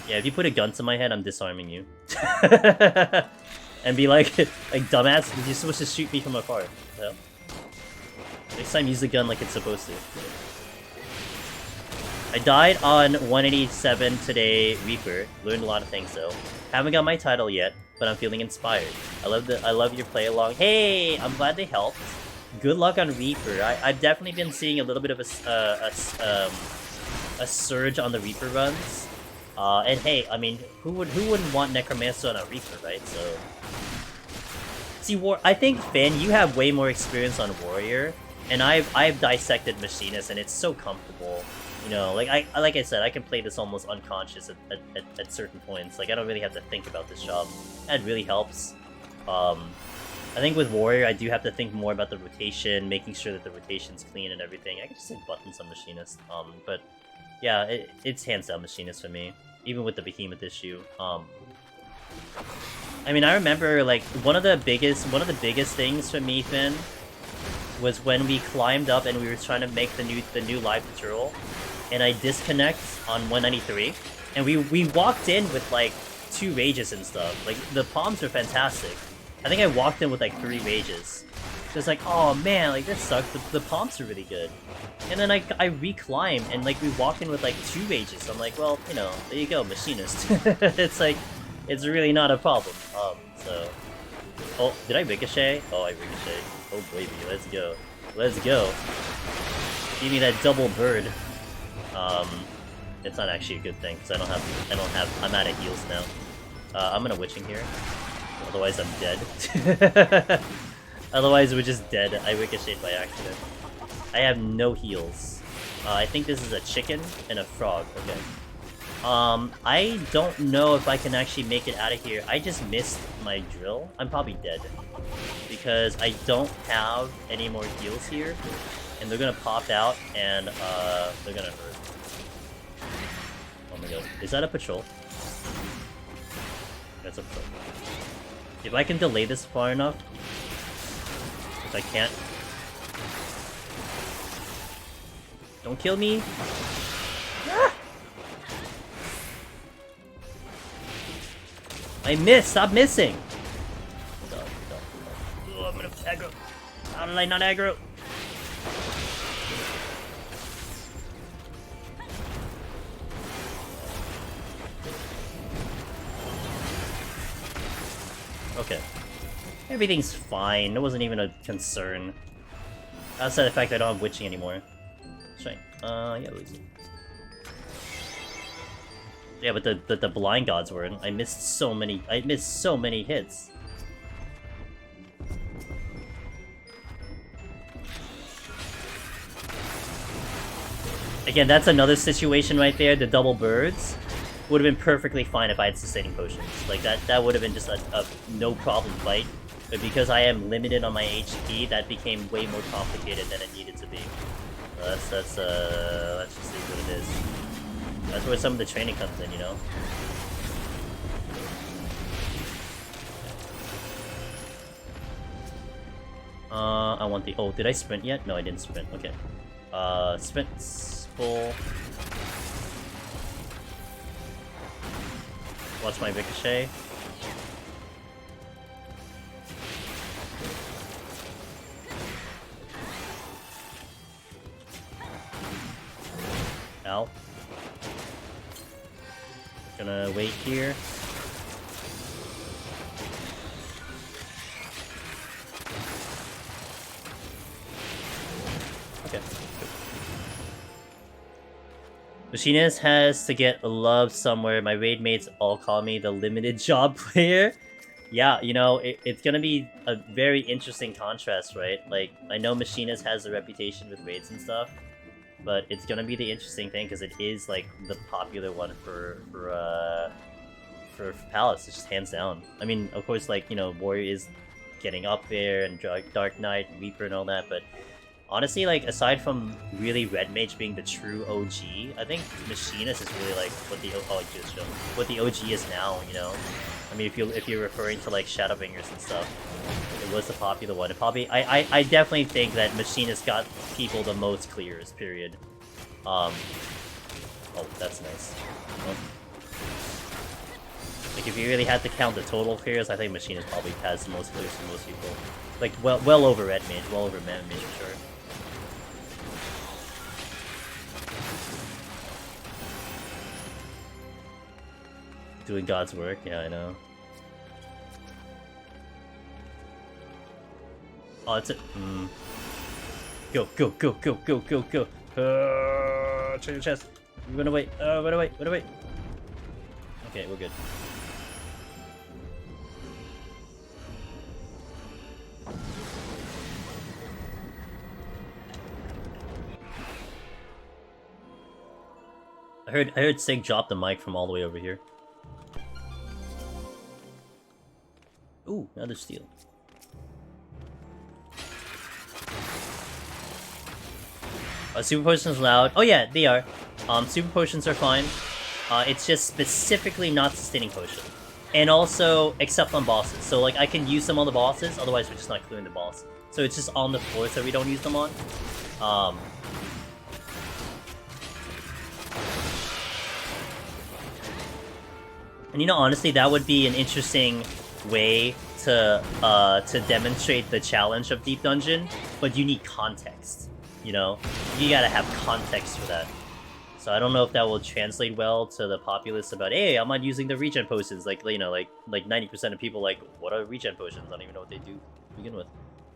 Yeah, if you put a gun to my head, I'm disarming you. And be like dumbass, you're supposed to shoot me from afar. Yeah. Next time, use the gun like it's supposed to. I died on 187 today, Reaper. Learned a lot of things though. Haven't got my title yet, but I'm feeling inspired. I love your play along. Hey, I'm glad they helped. Good luck on Reaper. I've definitely been seeing a little bit of a surge on the Reaper runs. And hey, I mean, who wouldn't want Necromancer on a Reaper, right? So, see, I think Finn, you have way more experience on Warrior, and I've dissected Machinist, and it's so comfortable. You know, like I said, I can play this almost unconscious at certain points. Like I don't really have to think about this job. That really helps. I think with Warrior, I do have to think more about the rotation, making sure that the rotation's clean and everything. I can just hit buttons on Machinist. But yeah, it's hands down Machinist for me, even with the Behemoth issue. I mean, I remember like one of the biggest things for me, Finn, was when we climbed up and we were trying to make the new live tutorial, and I disconnect on 193, and we walked in with like 2 rages and stuff. Like the palms were fantastic. I think I walked in with like 3 rages, Just like, oh man, like this sucks. The pomps are really good. And then I re-climb and like we walk in with like 2 rages. So I'm like, well, you know, there you go, machinist. It's like, it's really not a problem. So, oh, did I ricochet? Oh, I ricochet. Oh baby, let's go, let's go. Give me that double bird. It's not actually a good thing because I'm out of heals now. I'm gonna witching here. Otherwise, I'm dead. Otherwise, we're just dead. I ricocheted by accident. I have no heals. I think this is a chicken and a frog. Okay. I don't know if I can actually make it out of here. I just missed my drill. I'm probably dead. Because I don't have any more heals here. And they're gonna pop out and, they're gonna hurt. Oh my god. Is that a patrol? That's a patrol. If I can delay this far enough, which I can't. Don't kill me! Ah! I missed! Stop missing! Oh, I'm gonna aggro. How did I not aggro? Okay. Everything's fine. It wasn't even a concern. Outside the fact that I don't have witching anymore. That's right. Yeah, losing. Yeah, but the blind gods were in. I missed so many hits. Again, that's another situation right there, the double birds. Would have been perfectly fine if I had sustaining potions. Like, that would have been just a no problem fight. But because I am limited on my HP, that became way more complicated than it needed to be. Let's just see what it is. That's where some of the training comes in, you know? I want the... Oh, did I sprint yet? No, I didn't sprint. Okay. Sprint's full. Watch my ricochet. Ow. Gonna wait here. Okay. Machinist has to get love somewhere. My raid mates all call me the limited job player. Yeah, you know, it's gonna be a very interesting contrast, right? Like, I know Machinist has a reputation with raids and stuff, but it's gonna be the interesting thing because it is like the popular one for Palace. It's just hands down. I mean, of course, like, you know, Warrior is getting up there and Dark Knight, Reaper, and all that, but honestly, like, aside from really Red Mage being the true OG, I think Machinist is really like what the OG is now, you know? I mean, if you're referring to like Shadowbringers and stuff, it was the popular one. It probably, I definitely think that Machinist got people the most clears, period. Oh, that's nice. Oh. Like, if you really had to count the total clears, I think Machinist probably has the most clears from most people. Like, well over Red Mage, well over Man Mage for sure. Doing God's work, yeah, I know. Oh, it's a... Go, go, go, go, go, go, go! Check your chest! Run away! Run away! Run away! Okay, we're good. I heard Sig drop the mic from all the way over here. Ooh, another steal. Super potions allowed. Oh yeah, they are. Super potions are fine. It's just specifically not sustaining potion. And also, except on bosses. So like, I can use them on the bosses, otherwise we're just not clearing the boss. So it's just on the floors that we don't use them on. And you know, honestly, that would be an interesting way to demonstrate the challenge of Deep Dungeon, but you need context. You know, you gotta have context for that. So I don't know if that will translate well to the populace about, hey, I'm not using the regen potions. Like, you know, like 90% of people like, what are regen potions? I don't even know what they do to begin with.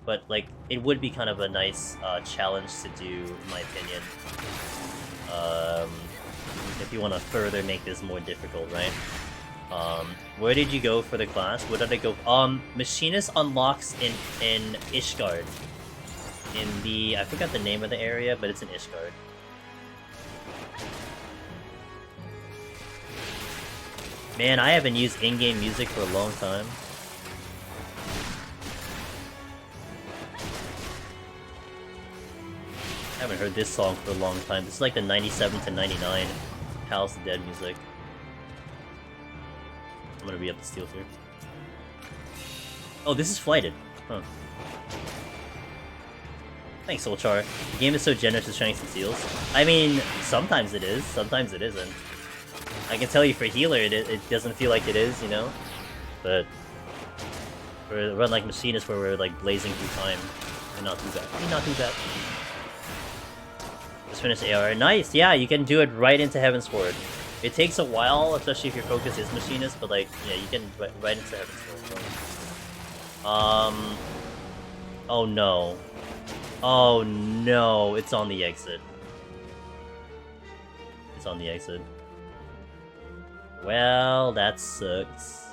But like, it would be kind of a nice challenge to do, in my opinion. If you want to further make this more difficult, right? Where did you go for the class? Where did I go? Machinist unlocks in Ishgard. In the, I forgot the name of the area, but it's in Ishgard. Man, I haven't used in-game music for a long time. I haven't heard this song for a long time. This is like the 97 to 99 Palace of the Dead music. I'm gonna re-up the steal here. Oh, this is flighted. Huh. Thanks, Solchar. The game is so generous with strengths and steals. I mean, sometimes it is, sometimes it isn't. I can tell you for healer, it doesn't feel like it is, you know? But for a run like Machinist where we're like blazing through time, and not too bad. Not too bad. Just finished AR. Nice! Yeah, you can do it right into Heaven's Sword. It takes a while, especially if your focus is Machinist, but like, yeah, you can right into Heaven's Sword. Oh no. Oh no, it's on the exit. It's on the exit. Well, that sucks.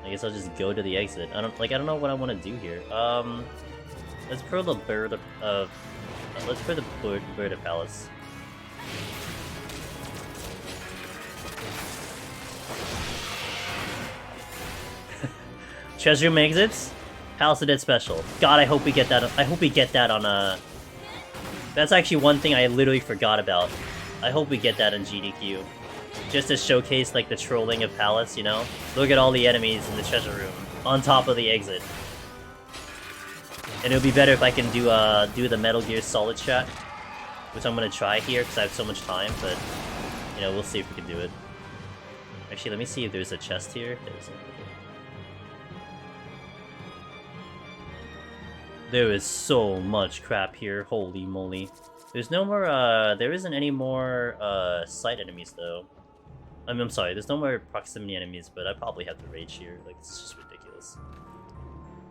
I guess I'll just go to the exit. I don't know what I want to do here. Let's pro the bird of let's pro the bird of Palace. Treasure room exits. Palace of Dead special. God, I hope we get that. I hope we get that on That's actually one thing I literally forgot about. I hope we get that on GDQ. Just to showcase, like, the trolling of Palace, you know? Look at all the enemies in the treasure room, on top of the exit. And it would be better if I can do the Metal Gear Solid strat, which I'm gonna try here, because I have so much time, but, you know, we'll see if we can do it. Actually, let me see if there's a chest here. There is so much crap here, holy moly. There's no more, there isn't any more, side enemies, though. I'm sorry, there's no more proximity enemies, but I probably have to rage here. Like, it's just ridiculous.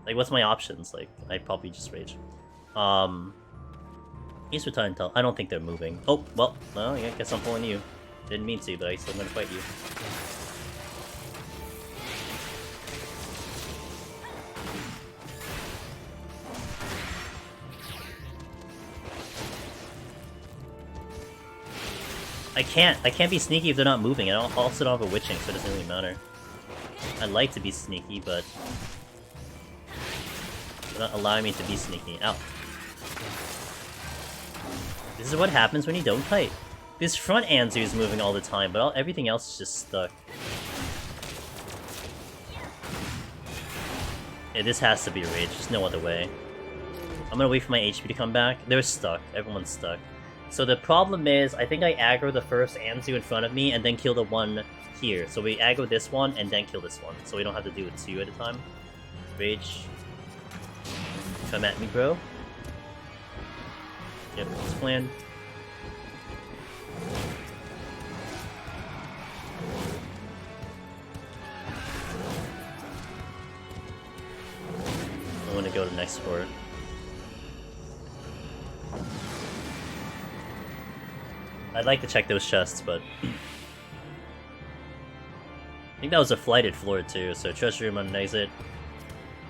Like, what's my options? Like, I'd probably just rage. East with Titantel. I don't think they're moving. Oh, well, yeah, I guess I'm pulling you. Didn't mean to, but I still gonna fight you. I can't be sneaky if they're not moving. I also don't have a witching, so it doesn't really matter. I'd like to be sneaky, but they're not allowing me to be sneaky. Ow. This is what happens when you don't kite. This front Anzu is moving all the time, but everything else is just stuck. Yeah, this has to be a rage. There's no other way. I'm gonna wait for my HP to come back. They're stuck. Everyone's stuck. So the problem is, I think I aggro the first Anzu in front of me and then kill the one here. So we aggro this one and then kill this one. So we don't have to do it two at a time. Rage. Come at me, bro. Yep, it's planned. I'm gonna go to next fort. I'd like to check those chests, but I think that was a flighted floor too, so treasure room on an exit.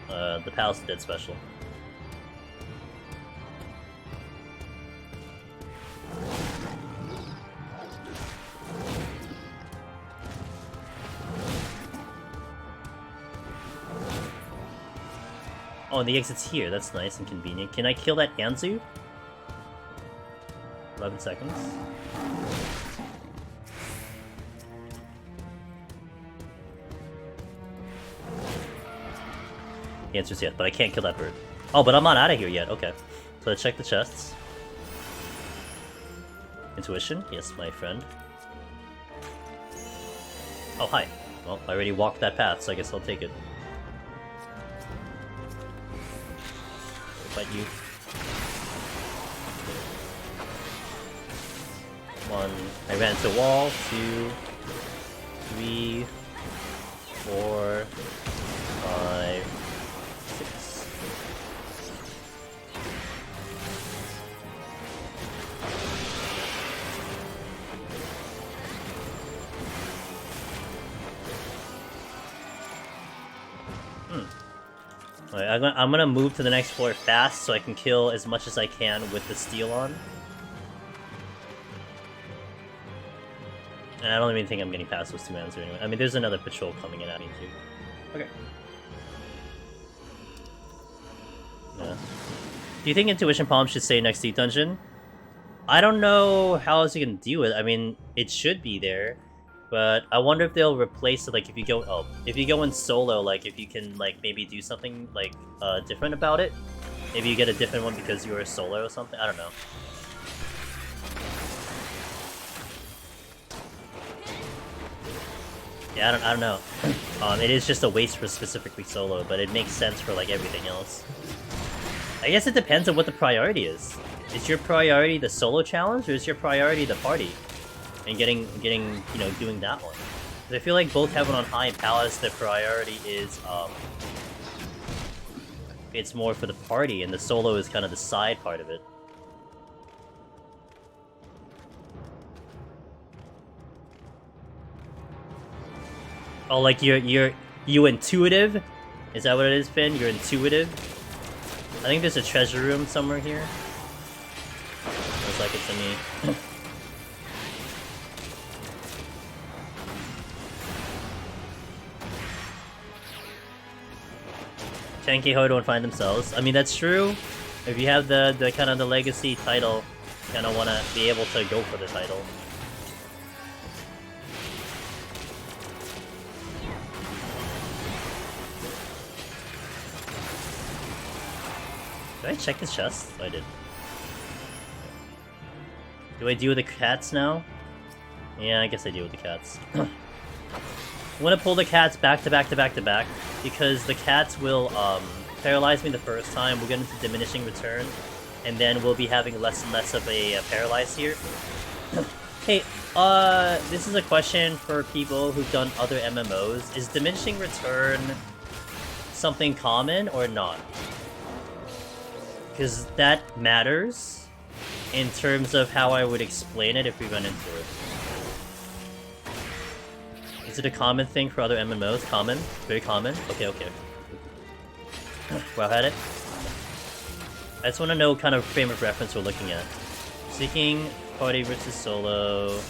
The Palace of Dead special. Oh, and the exit's here. That's nice and convenient. Can I kill that Anzu? 11 seconds. The answer's yes, but I can't kill that bird. Oh, but I'm not out of here yet. Okay. So let's check the chests. Intuition? Yes, my friend. Oh, hi. Well, I already walked that path, so I guess I'll take it. You. 1. I ran into a wall. 2, 3, 4, 5, 6. Alright, I'm gonna move to the next floor fast so I can kill as much as I can with the steel on. And I don't even think I'm getting past those 2 mans anyway. I mean, there's another patrol coming in at me too. Okay. Yeah. Do you think Intuition Palm should stay next to Deep Dungeon? I don't know how else you can deal with it. I mean, it should be there. But I wonder if they'll replace it, like, if you go in solo, like, if you can, like, maybe do something, like, different about it. Maybe you get a different one because you're a solo or something. I don't know. Yeah, I don't know. It is just a waste for specifically solo, but it makes sense for, like, everything else. I guess it depends on what the priority is. Is your priority the solo challenge, or is your priority the party? And getting, you know, doing that one. Because I feel like both Heaven on High and Palace, their priority is, it's more for the party, and the solo is kind of the side part of it. Oh, like you intuitive? Is that what it is, Finn? You're intuitive? I think there's a treasure room somewhere here. Looks like it to me. Tenki don't find themselves. I mean, that's true. If you have the kind of the legacy title, you kind of want to be able to go for the title. Did I check his chest? Oh, I did. Do I deal with the cats now? Yeah, I guess I deal with the cats. I want to pull the cats back to back to back to back, because the cats will paralyze me the first time, we'll get into diminishing return, and then we'll be having less and less of a paralyze here. Hey, this is a question for people who've done other MMOs. Is diminishing return something common or not? Because that matters in terms of how I would explain it if we went into it. Is it a common thing for other MMOs? Common? Very common? Okay, okay. Wow, had it? I just want to know what kind of frame of reference we're looking at. Seeking party versus solo.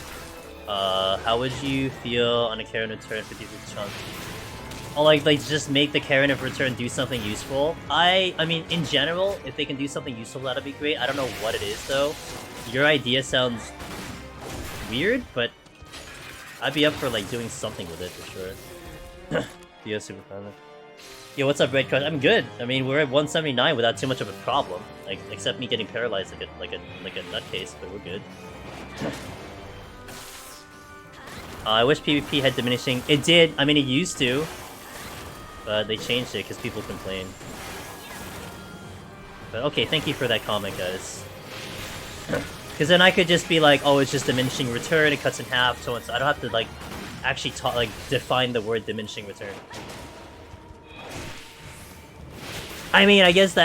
How would you feel on a Karen return 50% chance? Oh, like just make the Karen of return do something useful? I mean, in general, if they can do something useful, that'd be great. I don't know what it is, though. Your idea sounds weird, but I'd be up for, like, doing something with it, for sure. Yeah, super fun. Yo, what's up, Red Card? I'm good. I mean, we're at 179 without too much of a problem. Like, except me getting paralyzed like a nutcase, but we're good. I wish PvP had diminishing. It did. I mean, it used to. But they changed it because people complain. But okay, thank you for that comment, guys. Because then I could just be like, oh, it's just diminishing return, it cuts in half, so on. So I don't have to, like, actually define the word diminishing return. I mean, I guess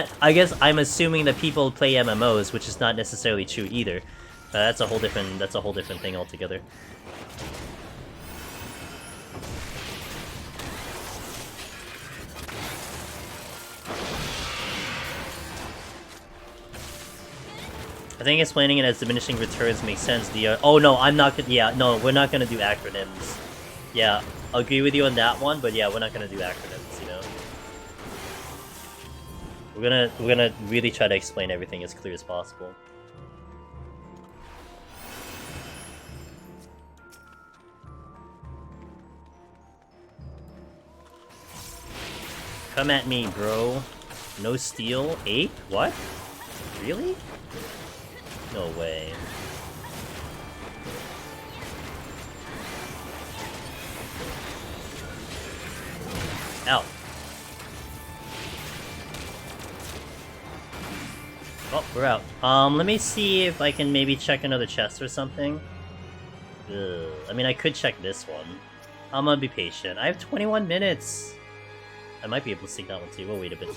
I'm assuming that people play MMOs, which is not necessarily true either. That's a whole different thing altogether. I think explaining it as diminishing returns makes sense. Oh no, I'm not gonna. Yeah, no, we're not gonna do acronyms. Yeah, I'll agree with you on that one, but yeah, we're not gonna do acronyms. You know, we're gonna really try to explain everything as clear as possible. Come at me, bro. No steel. Ape? What? Really? No way. Ow. Oh, we're out. Let me see if I can maybe check another chest or something. Ugh. I mean, I could check this one. I'm gonna be patient. I have 21 minutes! I might be able to sneak that one too. We'll wait a bit.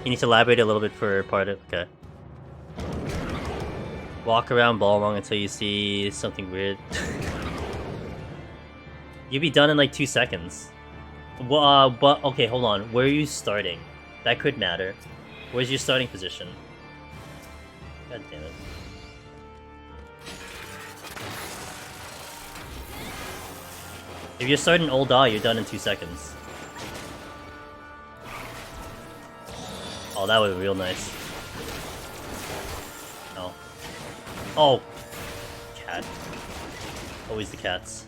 You need to elaborate a little bit for part of... Okay. Walk around Ballrong until you see something weird. You'll be done in like 2 seconds. Well, but okay, hold on. Where are you starting? That could matter. Where's your starting position? God damn it. If you're starting Old Eye, you're done in 2 seconds. Oh, that was real nice. No. Oh! Cat. Always the cats.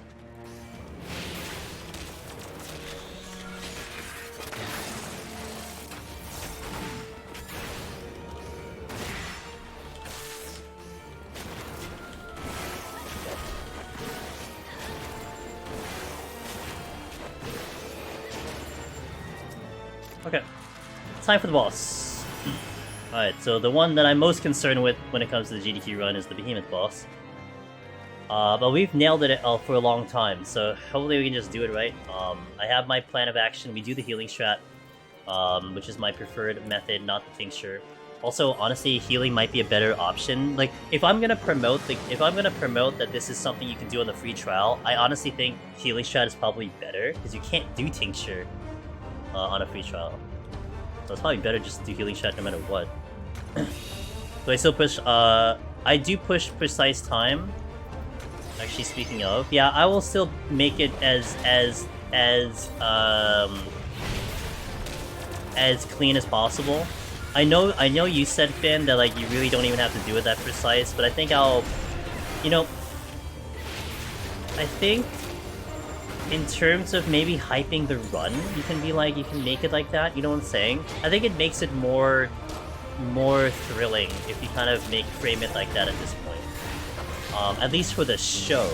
Okay. Time for the boss. Alright, so the one that I'm most concerned with when it comes to the GDQ run is the Behemoth boss. But we've nailed it for a long time, so hopefully we can just do it right. I have my plan of action. We do the healing strat, which is my preferred method, not the tincture. Also, honestly, healing might be a better option. Like, if I'm gonna promote that this is something you can do on the free trial, I honestly think healing strat is probably better because you can't do tincture on a free trial. So it's probably better just to do healing shot no matter what. Do I still push? I do push precise time. Actually, speaking of, yeah, I will still make it as clean as possible. I know you said, Finn, that like you really don't even have to do it that precise, but I think I'll, you know, I think in terms of maybe hyping the run, you can make it like that, you know what I'm saying? I think it makes it more thrilling if you kind of frame it like that at this point. At least for the show.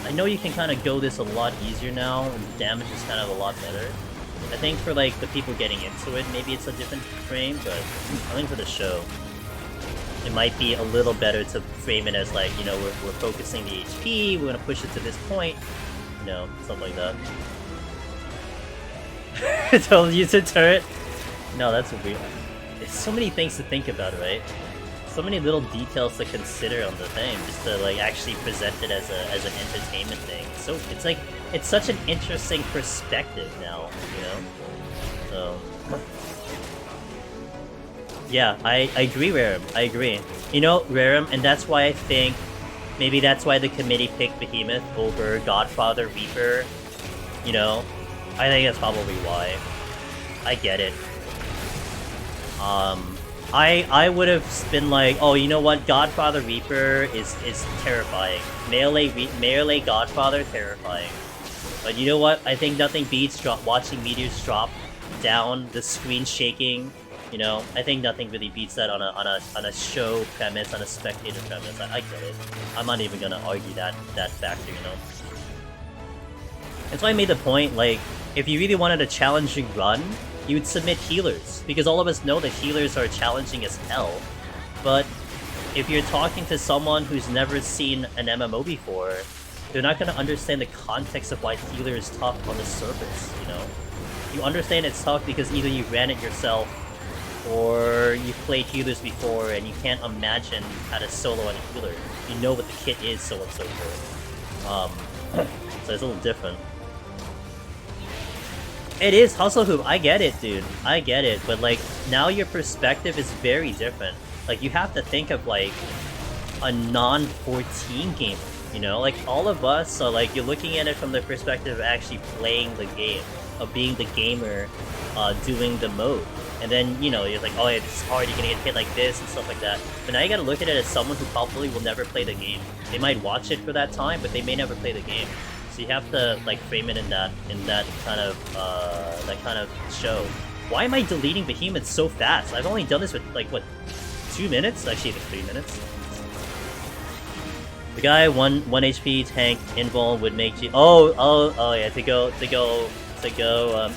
I know you can kind of go this a lot easier now, and the damage is kind of a lot better. I think for like the people getting into it, maybe it's a different frame, but I think for the show, it might be a little better to frame it as like, you know, we're focusing the HP, we're gonna push it to this point. You know, something like that. Told you to turret? No, that's weird. There's so many things to think about, right? So many little details to consider on the thing, just to like actually present it as an entertainment thing. So it's like, it's such an interesting perspective now, you know? So yeah, I agree, Rarum. I agree. You know, Rarum, and that's why I think maybe that's why the committee picked Behemoth over Godfather, Reaper, you know? I think that's probably why. I get it. I would have been like, oh, you know what? Godfather, Reaper is terrifying. Melee Godfather, terrifying. But you know what? I think nothing beats watching meteors drop down, the screen shaking. You know, I think nothing really beats that on a show premise, on a spectator premise. I get it. I'm not even gonna argue that factor, you know. That's why I made the point, like, if you really wanted a challenging run, you would submit healers, because all of us know that healers are challenging as hell. But if you're talking to someone who's never seen an MMO before, they're not gonna understand the context of why healer is tough on the surface, you know. You understand it's tough because either you ran it yourself, or you played healers before and you can't imagine how to solo on a healer. You know what the kit is, so on and so forth. So it's a little different. It is Hustle Hoop, I get it, dude. I get it, but like, now your perspective is very different. Like, you have to think of like a non-14 gamer, you know? Like, all of us, so like, you're looking at it from the perspective of actually playing the game, of being the gamer, doing the mode. And then, you know, you're like, oh, it's hard, you're gonna get hit like this and stuff like that. But now you gotta look at it as someone who probably will never play the game. They might watch it for that time, but they may never play the game. So you have to like frame it in that kind of show. Why am I deleting Behemoth so fast? I've only done this with like what, 2 minutes? Actually, 3 minutes. The guy one HP tank invul would make you. Oh yeah. To go.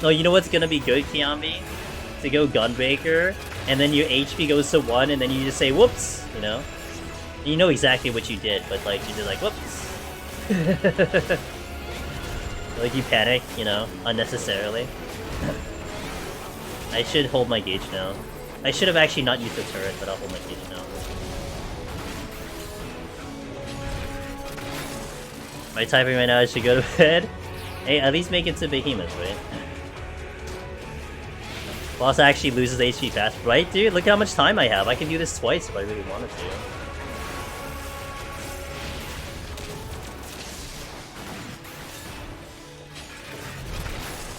Oh, you know what's gonna be good, Kiambi? To go Gunbreaker, and then your HP goes to 1, and then you just say whoops. You know exactly what you did, but like you're just like whoops. Like you panic, unnecessarily. I should hold my gauge now. I should have actually not used the turret, but I'll hold my gauge now. My typing right now, I should go to bed. Hey, at least make it to Behemoth, right? Boss actually loses HP fast, right, dude? Look how much time I have. I can do this twice if I really wanted to.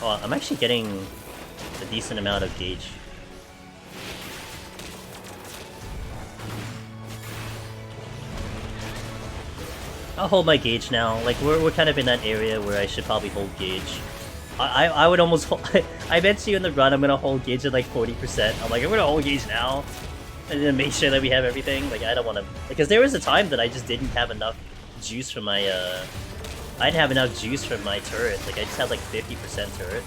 Oh, I'm actually getting a decent amount of gauge. I'll hold my gauge now. Like, we're kind of in that area where I should probably hold gauge. I would almost hold... I bet you in the run I'm gonna hold gauge at like 40%. I'm like, I'm gonna hold gauge now. And then make sure that we have everything. Like, I don't want to... Because there was a time that I just didn't have enough juice for my, I didn't have enough juice for my turret. Like, I just had like 50% turret.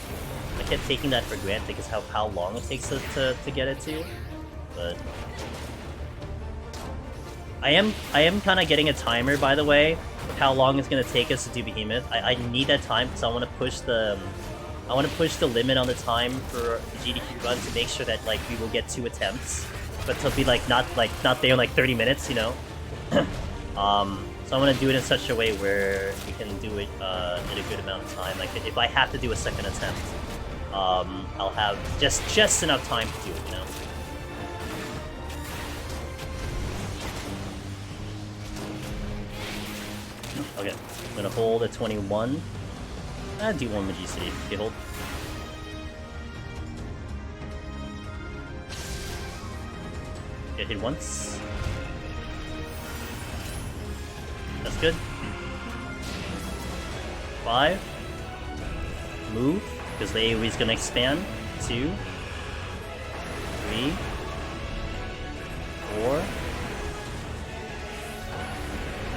I kept taking that for granted because how long it takes to get it to. But... I am kind of getting a timer, by the way, of how long it's gonna take us to do Behemoth. I need that time because I want to push the limit on the time for the GDQ run to make sure that like we will get 2 attempts, but to be like not there in like 30 minutes, So I want to do it in such a way where we can do it in a good amount of time. Like if I have to do a second attempt, I'll have just enough time to do it, Okay, I'm gonna hold at 21. Do one Magi City. Okay, hold. Get hit once. That's good. 5. Move, because the AoE is gonna expand. 2. 3. 4.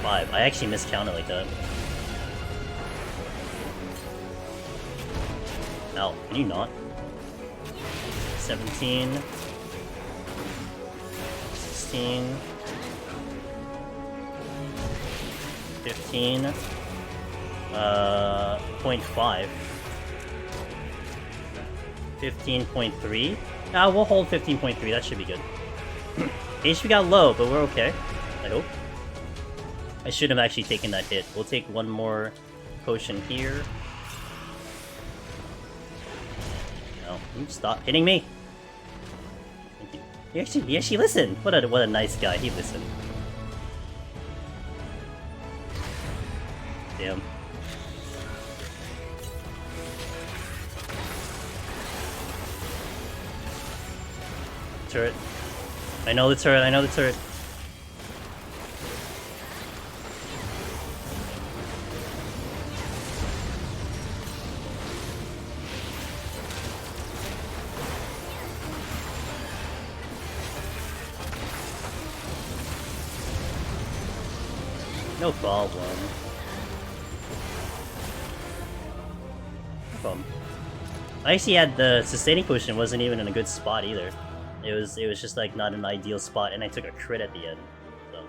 5. I actually miscounted like that. No, can you not? 17. 16. 15. 0.5. 15.3. We'll hold 15.3. That should be good. HP got low, but we're okay. I hope. I should have actually taken that hit. We'll take one more potion here. No, stop hitting me. Thank you. He actually listened. What a nice guy. He listened. Damn. Turret. I know the turret. No problem. No problem. I actually had the sustaining potion wasn't even in a good spot either. It was just like not an ideal spot, and I took a crit at the end. So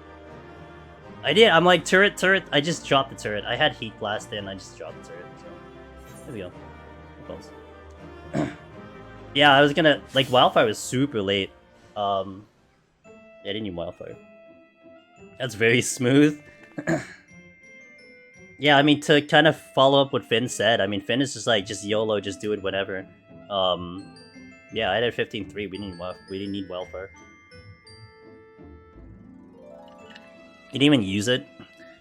I did. I'm like turret. I just dropped the turret. I had heat blast in. I just dropped the turret. So there we go. No problems. Yeah, I was gonna like wildfire was super late. Yeah, I didn't need wildfire. That's very smooth. Yeah, I mean, to kind of follow up what Finn said, I mean, Finn is just like, just YOLO, just do it whenever. Yeah, I had 15-3, we didn't need wildfire. You didn't even use it?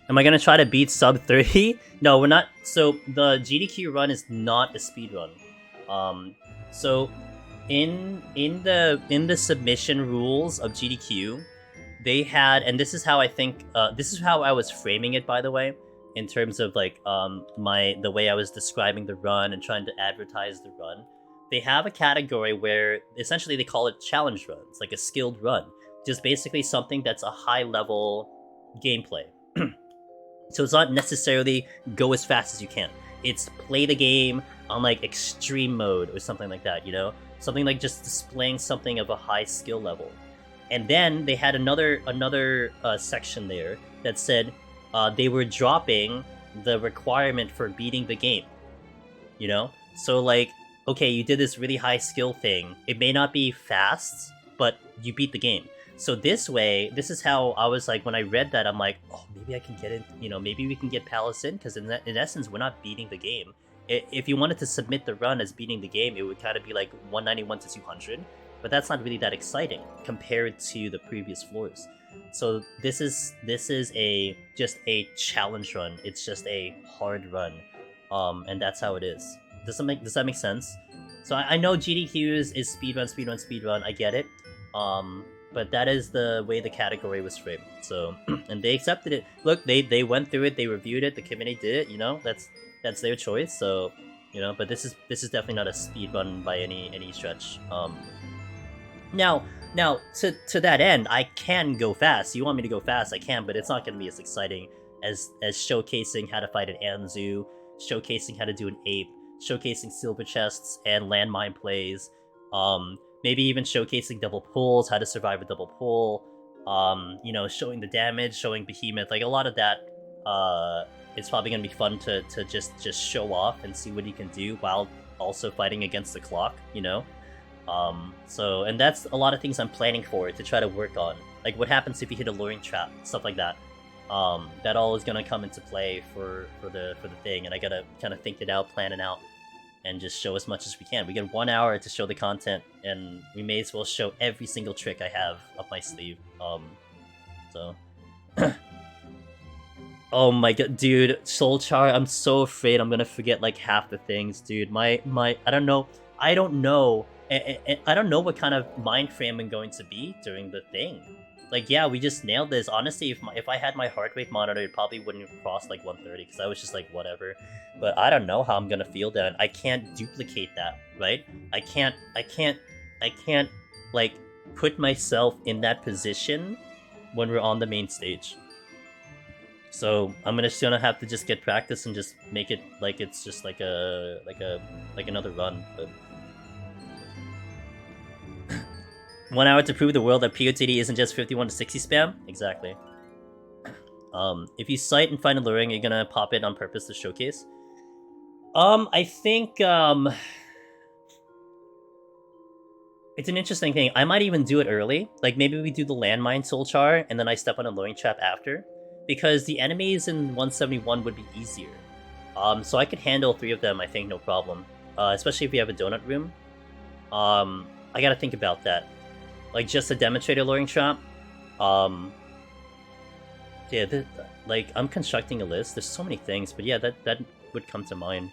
Am I gonna try to beat sub 30? No, we're not. So, the GDQ run is not a speed run. So, in the submission rules of GDQ, they had, and this is how I think, this is how I was framing it, by the way, in terms of like the way I was describing the run and trying to advertise the run. They have a category where essentially they call it challenge run. It's like a skilled run, just basically something that's a high level gameplay. So it's not necessarily go as fast as you can. It's play the game on like extreme mode or something like that, you know? Something like just displaying something of a high skill level. And then they had another section there that said they were dropping the requirement for beating the game. You know? So like, okay, you did this really high skill thing. It may not be fast, but you beat the game. So this way, this is how I was like, when I read that, I'm like, oh, maybe I can get in, you know, maybe we can get Palace in, because in essence, we're not beating the game. If you wanted to submit the run as beating the game, it would kind of be like 191 to 200, but that's not really that exciting compared to the previous floors. So this is just a challenge run. It's just a hard run, and that's how it is. Does that make sense? So I know GDQ is speedrun. I get it. But that is the way the category was framed. So, and they accepted it. Look, they went through it, they reviewed it, the committee did it. You know, that's their choice. So, you know, but this is definitely not a speed run by any stretch. Now to that end, I can go fast. You want me to go fast, I can, but it's not going to be as exciting as showcasing how to fight an Anzu, showcasing how to do an ape, showcasing silver chests and landmine plays. Maybe even showcasing double pulls, how to survive a double pull, you know, showing the damage, showing Behemoth, like a lot of that, it's probably going to be fun to just show off and see what he can do while also fighting against the clock, you know? So, and that's a lot of things I'm planning for to try to work on. Like what happens if you hit a luring trap, stuff like that. That all is going to come into play for the thing, and I gotta kind of think it out, plan it out, and just show as much as we can. We get 1 hour to show the content, and we may as well show every single trick I have up my sleeve. So... Oh my god, dude, Soulchar, I'm so afraid I'm gonna forget like half the things, dude. I don't know what kind of mind frame I'm going to be during the thing. Like, yeah, we just nailed this. Honestly, if I had my heart rate monitor, it probably wouldn't cross like 130, because I was just like, whatever. But I don't know how I'm gonna feel then. I can't duplicate that, right? I can't, like, put myself in that position when we're on the main stage. So I'm just gonna have to just get practice and just make it like it's just like another run. But 1 hour to prove the world that PoTD isn't just 51 to 60 spam? Exactly. If you sight and find a luring, you're gonna pop it on purpose to showcase? I think, it's an interesting thing. I might even do it early. Like, maybe we do the landmine Soulchar, and then I step on a luring trap after. Because the enemies in 171 would be easier. So I could handle 3 of them, I think, no problem. Especially if we have a donut room. I gotta think about that. Like, just a demonstrator luring trap. Yeah, like, I'm constructing a list. There's so many things, but yeah, that would come to mind.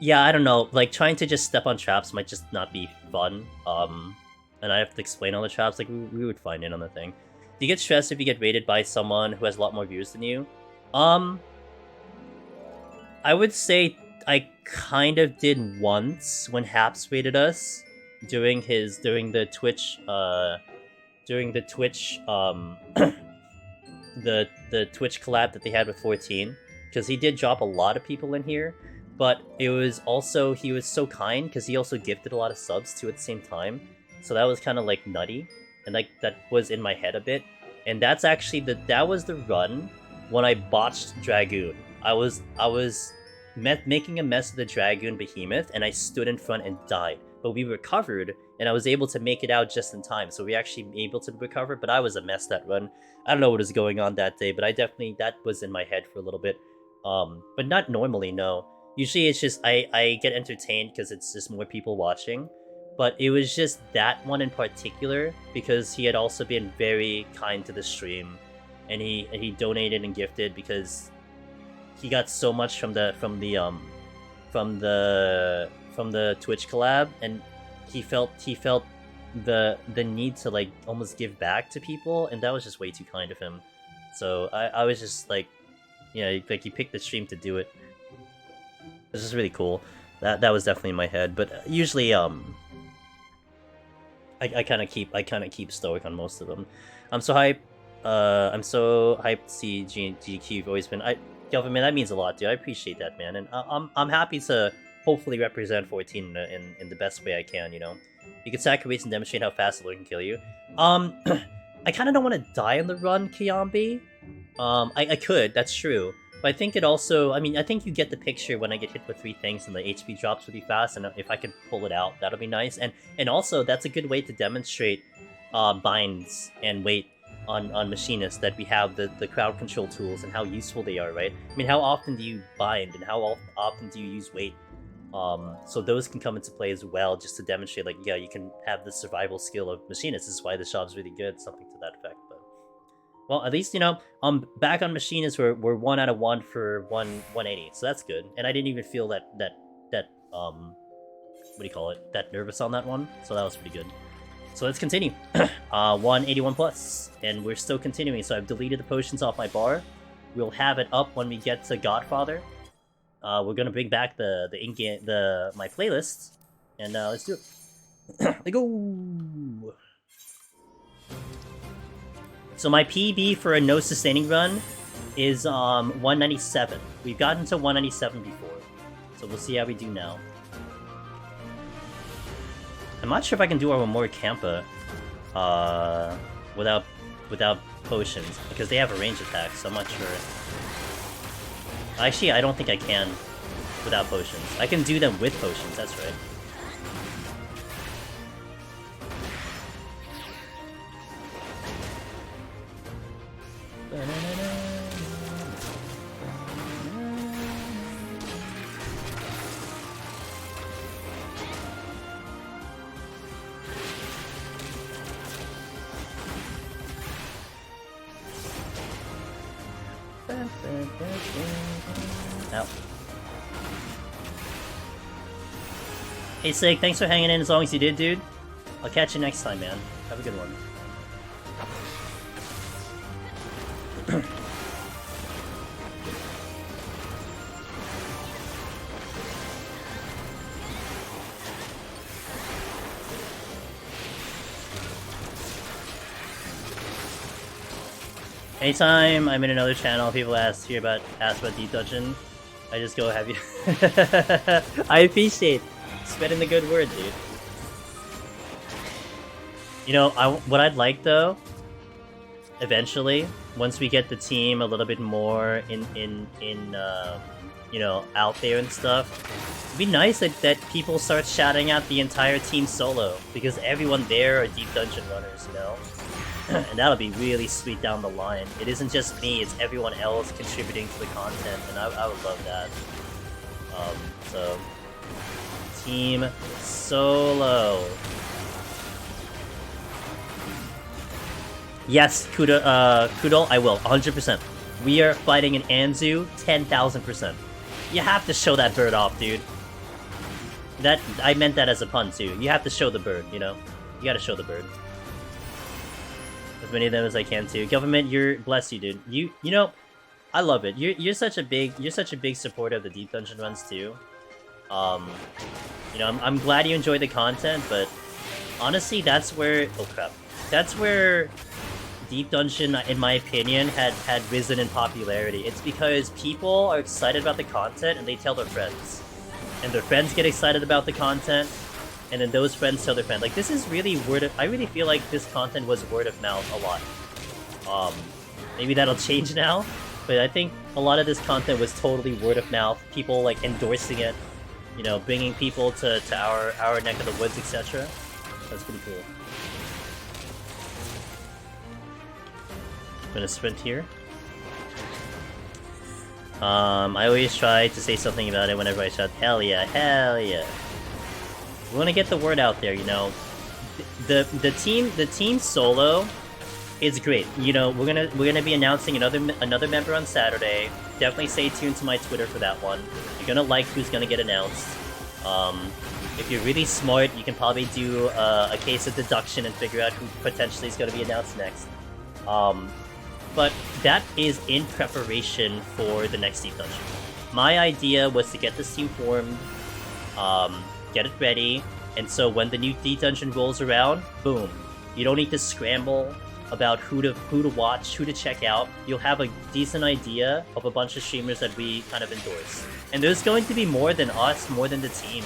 Yeah, I don't know. Like, trying to just step on traps might just not be fun. And I have to explain all the traps. Like, we would find it on the thing. Do you get stressed if you get rated by someone who has a lot more views than you? I would say I kind of did once when Haps rated us during the Twitch the Twitch collab that they had with 14, because he did drop a lot of people in here. But it was also, he was so kind, because he also gifted a lot of subs too at the same time. So that was kind of like nutty, and like that was in my head a bit. And that's actually that was the run when I botched Dragoon. I was making a mess of the Dragoon Behemoth, and I stood in front and died. But we recovered, and I was able to make it out just in time. So we actually able to recover, but I was a mess that run. I don't know what was going on that day, but that was in my head for a little bit. But not normally, no. Usually it's just, I get entertained because it's just more people watching. But it was just that one in particular, because he had also been very kind to the stream. And he donated and gifted because he got so much from the Twitch collab, and he felt the need to like almost give back to people, and that was just way too kind of him. So I was just like, yeah, like he picked the stream to do it. This is really cool. That was definitely in my head, but usually I kind of keep stoic on most of them. I'm so hyped. I'm so hyped to see AGDQ. You've always been. Government, that means a lot, dude. I appreciate that, man, and I'm happy to hopefully represent 14 in the best way I can. You know, you can sack race and demonstrate how fast the Lord can kill you. I kind of don't want to die on the run, Kiambi. I could, that's true. But I think it also, I mean, I think you get the picture when I get hit with 3 things and the HP drops really fast, and if I could pull it out, that'll be nice. And also, that's a good way to demonstrate binds and weight on machinists, that we have the crowd control tools and how useful they are, right? I mean, how often do you bind and how often do you use weight? So those can come into play as well, just to demonstrate, like, yeah, you can have the survival skill of machinists. This is why the shop's really good, something to that effect. But well, at least, you know, back on machinists, we're 1 out of 1 for 180, so that's good. And I didn't even feel that what do you call it? That nervous on that one, so that was pretty good. So let's continue. 181 plus, and we're still continuing. So I've deleted the potions off my bar. We'll have it up when we get to Godfather. We're gonna bring back the in-game my playlist, and let's do it. Let's go. So my PB for a no sustaining run is 197. We've gotten to 197 before, so we'll see how we do now. I'm not sure if I can do our more Kampa without potions, because they have a range attack, so I'm not sure. Actually, I don't think I can without potions. I can do them with potions, that's right. Ow. Hey Sig, thanks for hanging in as long as you did, dude. I'll catch you next time, man. Have a good one. Anytime I'm in another channel, people ask about Deep Dungeon, I just go, have you... I appreciate spreading the good word, dude. You know, what I'd like, though, eventually, once we get the team a little bit more you know, out there and stuff, it'd be nice that people start shouting out the entire team solo, because everyone there are Deep Dungeon runners, you know? And that'll be really sweet down the line. It isn't just me, it's everyone else contributing to the content, and I would love that. So... Team Solo. Yes, Kudo, I will, 100%. We are fighting an Anzu, 10,000%. You have to show that bird off, dude. I meant that as a pun, too. You have to show the bird, you know? You gotta show the bird. As many of them as I can too. Government, bless you, dude. You know, I love it. You're such a big supporter of the Deep Dungeon runs too. You know, I'm glad you enjoy the content, but honestly, that's where that's where Deep Dungeon, in my opinion, had risen in popularity. It's because people are excited about the content and they tell their friends, and their friends get excited about the content. And then those friends tell their friends. Like, this is really I really feel like this content was word of mouth a lot. Maybe that'll change now, but I think a lot of this content was totally word of mouth. People, like, endorsing it, you know, bringing people to our neck of the woods, etc. That's pretty cool. I'm gonna sprint here. I always try to say something about it whenever I shout, hell yeah, hell yeah. We want to get the word out there, you know. The team solo is great. You know, we're gonna be announcing another member on Saturday. Definitely stay tuned to my Twitter for that one. You're gonna like who's gonna get announced. If you're really smart, you can probably do a case of deduction and figure out who potentially is gonna be announced next. But that is in preparation for the next Deep Dungeon. My idea was to get this team formed, get it ready, And so when the new D Dungeon rolls around, boom, you don't need to scramble about who to watch, who to check out. You'll have a decent idea of a bunch of streamers that we kind of endorse. And there's going to be more than us, more than the team.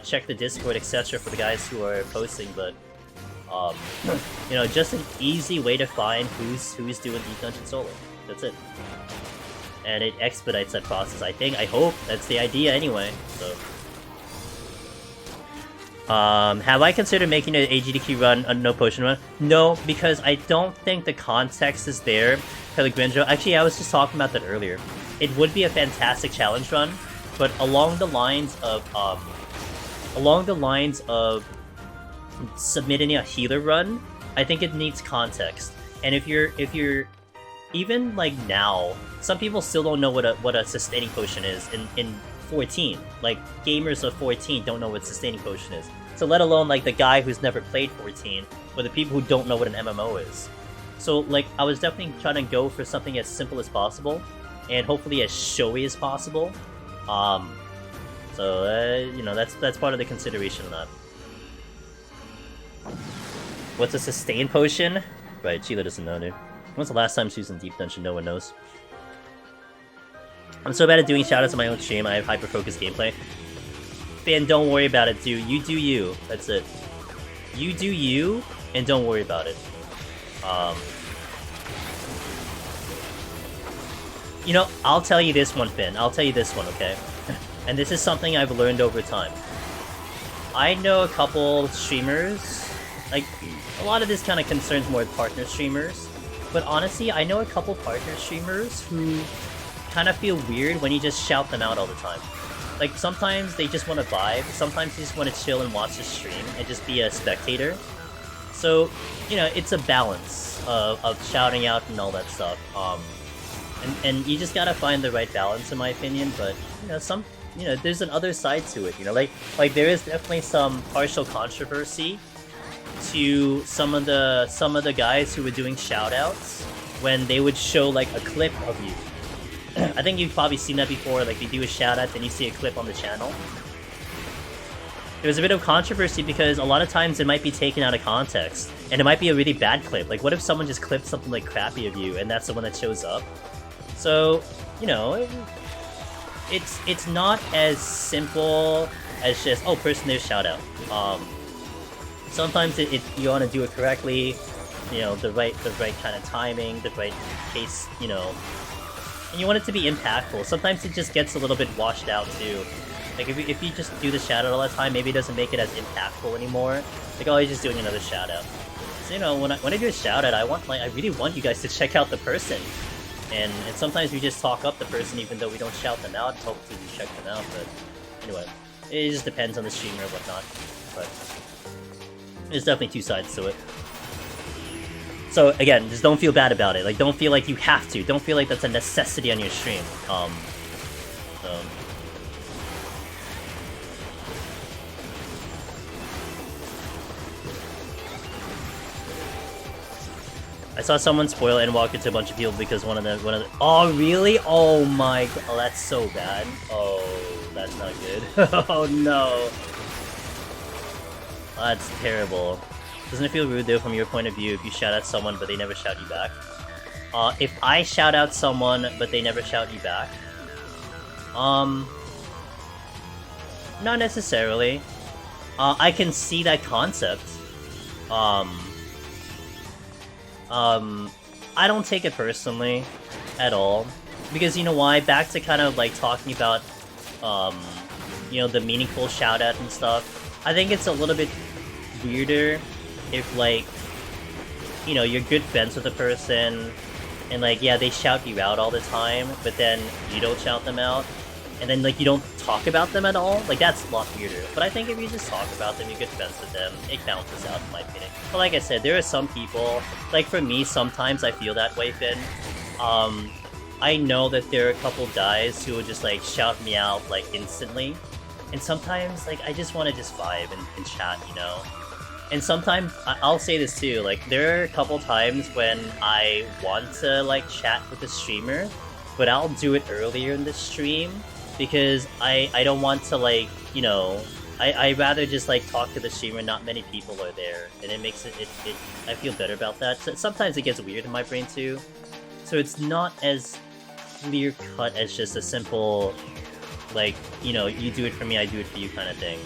Check the Discord, etc. for the guys who are posting, but you know, just an easy way to find who's doing Deep Dungeon solo. That's it. And it expedites that process, I think. I hope. That's the idea anyway, so... have I considered making an AGDQ run, a no potion run? No, because I don't think the context is there for the Grinjo. Actually, I was just talking about that earlier. It would be a fantastic challenge run, but along the lines of submitting a healer run, I think it needs context. And if you're even like now, some people still don't know what a sustaining potion is in 14. Like gamers of 14 don't know what sustaining potion is. So let alone like the guy who's never played 14, or the people who don't know what an MMO is. So like I was definitely trying to go for something as simple as possible, and hopefully as showy as possible. So you know, that's part of the consideration of that. What's a sustain potion? Right, Sheila doesn't know, dude. When's the last time she was in Deep Dungeon? No one knows. I'm so bad at doing shoutouts on my own stream, I have hyper-focused gameplay. Fan, don't worry about it, dude. You do you. That's it. You do you, and don't worry about it. You know, I'll tell you this one, Finn. I'll tell you this one, okay? And this is something I've learned over time. I know a couple streamers, like, a lot of this kind of concerns more partner streamers, but honestly, I know a couple partner streamers who kind of feel weird when you just shout them out all the time. Like, sometimes they just want to vibe, sometimes they just want to chill and watch the stream and just be a spectator. So, you know, it's a balance of shouting out and all that stuff. And you just gotta find the right balance, in my opinion, but, you know, there's an other side to it, you know, like there is definitely some partial controversy to some of the guys who were doing shoutouts when they would show like a clip of you. I think you've probably seen that before, like you do a shoutout, then you see a clip on the channel. There was a bit of controversy because a lot of times it might be taken out of context, and it might be a really bad clip. Like, what if someone just clipped something like crappy of you, and that's the one that shows up? So, you know, it's not as simple as just, oh, person there, shout out. Sometimes you want to do it correctly, you know, the right kind of timing, the right case, you know, and you want it to be impactful. Sometimes it just gets a little bit washed out too. Like if you just do the shout out all the time, maybe it doesn't make it as impactful anymore. Like, oh, you're just doing another shout out. So, you know, when I do a shout out, I really want you guys to check out the person. And sometimes we just talk up the person even though we don't shout them out. Hopefully we check them out, but anyway, it just depends on the streamer and whatnot. But there's definitely two sides to it. So again, just don't feel bad about it. Like, don't feel like you have to. Don't feel like that's a necessity on your stream. I saw someone spoil Endwalker to a bunch of people because one of the. Oh really? Oh my god! Oh, that's so bad. Oh, that's not good. Oh no. That's terrible. Doesn't it feel rude though from your point of view if you shout out someone but they never shout you back? If I shout out someone but they never shout you back, not necessarily. I can see that concept. I don't take it personally at all, because you know why? Back to kind of like talking about, you know, the meaningful shout out and stuff. I think it's a little bit weirder if, like, you know, you're good friends with a person and like, yeah, they shout you out all the time, but then you don't shout them out, and then like you don't talk about them at all. Like, that's a lot weirder. But I think if you just talk about them, you're good friends with them, it balances out in my opinion. But like I said, there are some people, like for me, sometimes I feel that way, Finn. I know that there are a couple guys who will just like shout me out like instantly, and sometimes like I just want to just vibe and chat, you know. And sometimes I'll say this too, like there are a couple times when I want to like chat with the streamer, but I'll do it earlier in the stream because I don't want to, like, you know, I rather just like talk to the streamer. Not many people are there, and it makes it I feel better about that. So sometimes it gets weird in my brain too, so it's not as clear cut as just a simple, like, you know, you do it for me, I do it for you kind of thing.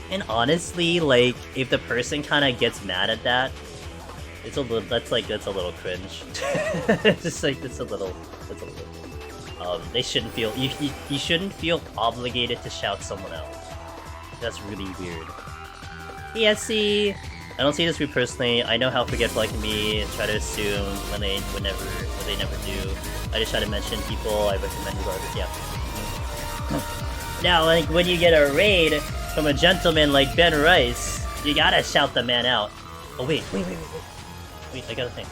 And honestly, like, if the person kind of gets mad at that, it's a little, that's a little cringe. Just like, that's a little. They shouldn't feel, you shouldn't feel obligated to shout someone out. That's really weird. ESC! I don't see this view personally. I know how forgetful I can be and try to assume when they never do. I just try to mention people I recommend regardless, yeah. Now, like, when you get a raid from a gentleman like Ben Rice, you gotta shout the man out. Oh, wait, I gotta think.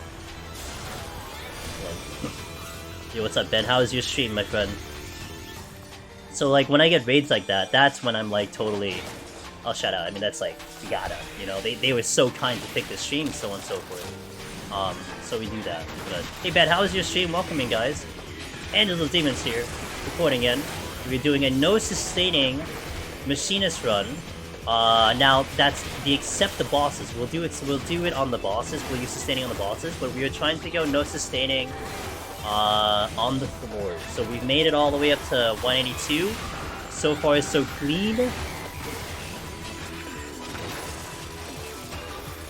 Yo, what's up, Ben? How is your stream, my friend? So, like, when I get raids like that, that's when I'm, like, totally... I'll shout out. I mean, that's, like, you gotta, you know? They were so kind to pick the stream, so on and so forth. So we do that. But, hey, Ben, how is your stream? Welcome in, guys. Angelo Demons here, recording in. We're doing a no-sustaining machinist run. Now, that's the except the bosses. We'll do it on the bosses. We'll use sustaining on the bosses, but we are trying to go no-sustaining... on the floor. So we've made it all the way up to 182. So far, so clean.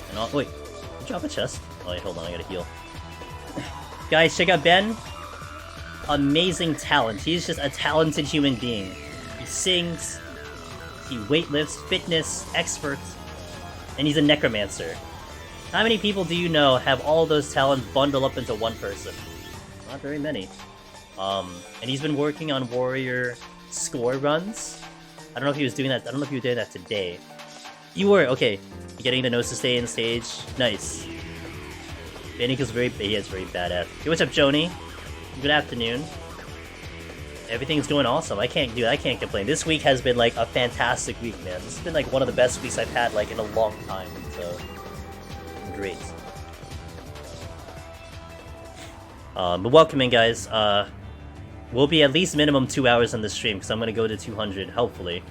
And all, wait, drop a chest. Oh wait, hold on, I gotta heal. Guys, check out Ben. Amazing talent. He's just a talented human being. He sings, he weightlifts, fitness, expert, and he's a necromancer. How many people do you know have all those talents bundled up into one person? Not very many. And he's been working on warrior score runs. I don't know if he was doing that. I don't know if you were doing that today. You were, okay. Getting the no sustain stage. Nice. Bannica's very badass. Hey, what's up, Joni? Good afternoon. Everything's going awesome. I can't complain. This week has been like a fantastic week, man. This has been like one of the best weeks I've had like in a long time. So great. But welcome in, guys. We'll be at least minimum 2 hours on the stream, because I'm going to go to 200, hopefully.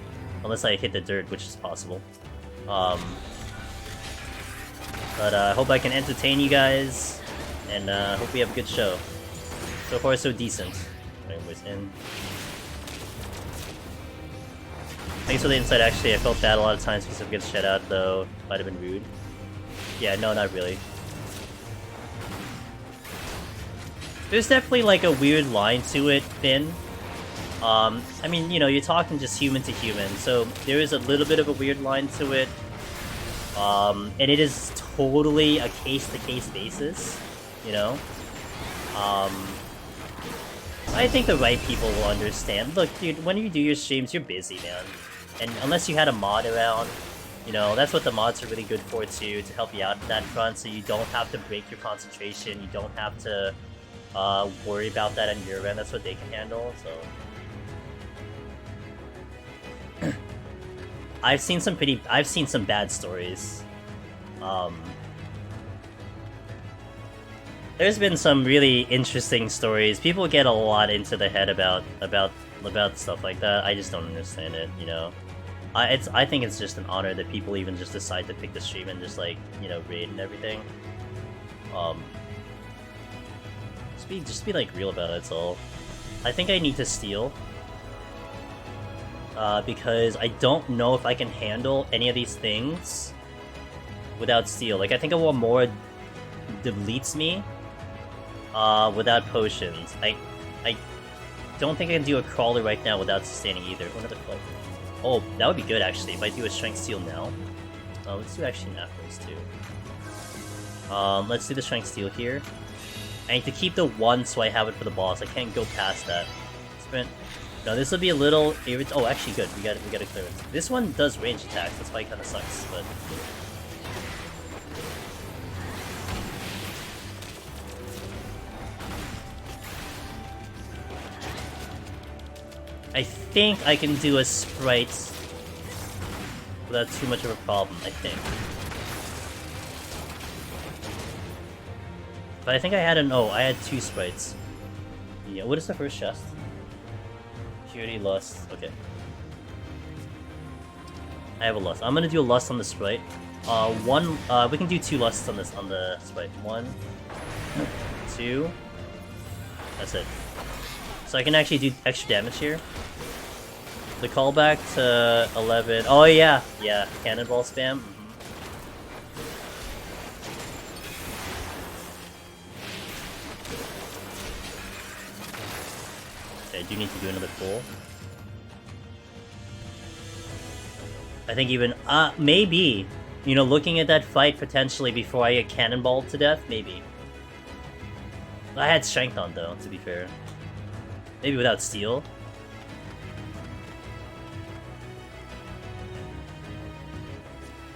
Unless I hit the dirt, which is possible. But I hope I can entertain you guys, and hope we have a good show. So far, so decent. Anyways, in. Thanks for the insight, actually. I felt bad a lot of times because of getting shut out, though. Might have been rude. Yeah, no, not really. There's definitely like a weird line to it, Finn. I mean, you know, you're talking just human to human, so there is a little bit of a weird line to it. And it is totally a case-to-case basis, you know? I think the right people will understand. Look, dude, when you do your streams, you're busy, man. And unless you had a mod around, you know, that's what the mods are really good for, too, to help you out in that front, so you don't have to break your concentration, you don't have to... worry about that on your end. That's what they can handle, so... I've seen some bad stories. There's been some really interesting stories. People get a lot into the head about stuff like that. I just don't understand it, you know? I think it's just an honor that people even just decide to pick the stream and just, like, you know, raid and everything. Just be like real about it, that's all. I think I need to steal. Because I don't know if I can handle any of these things without steal. Like, I think a one more deletes me without potions. I don't think I can do a crawler right now without sustaining either. Another club. Oh, that would be good actually if I do a strength steal now. Let's do actually macros too. Let's do the strength steal here. I need to keep the 1 so I have it for the boss. I can't go past that. Sprint. No, this will be a little irritating. Oh, actually good. We got a clearance. This one does range attacks. That's why it kind of sucks, but... I think I can do a sprite without too much of a problem, I think. But I think I had I had 2 sprites. Yeah, what is the first chest? Purity, Lust, okay. I have a lust. I'm gonna do a lust on the sprite. We can do 2 lusts on the sprite. 1, 2. That's it. So I can actually do extra damage here. The callback to 11. Oh yeah, yeah. Cannonball spam. Okay, I do need to do another pull. I think even, maybe, you know, looking at that fight potentially before I get cannonballed to death, maybe. I had strength on though, to be fair. Maybe without steel.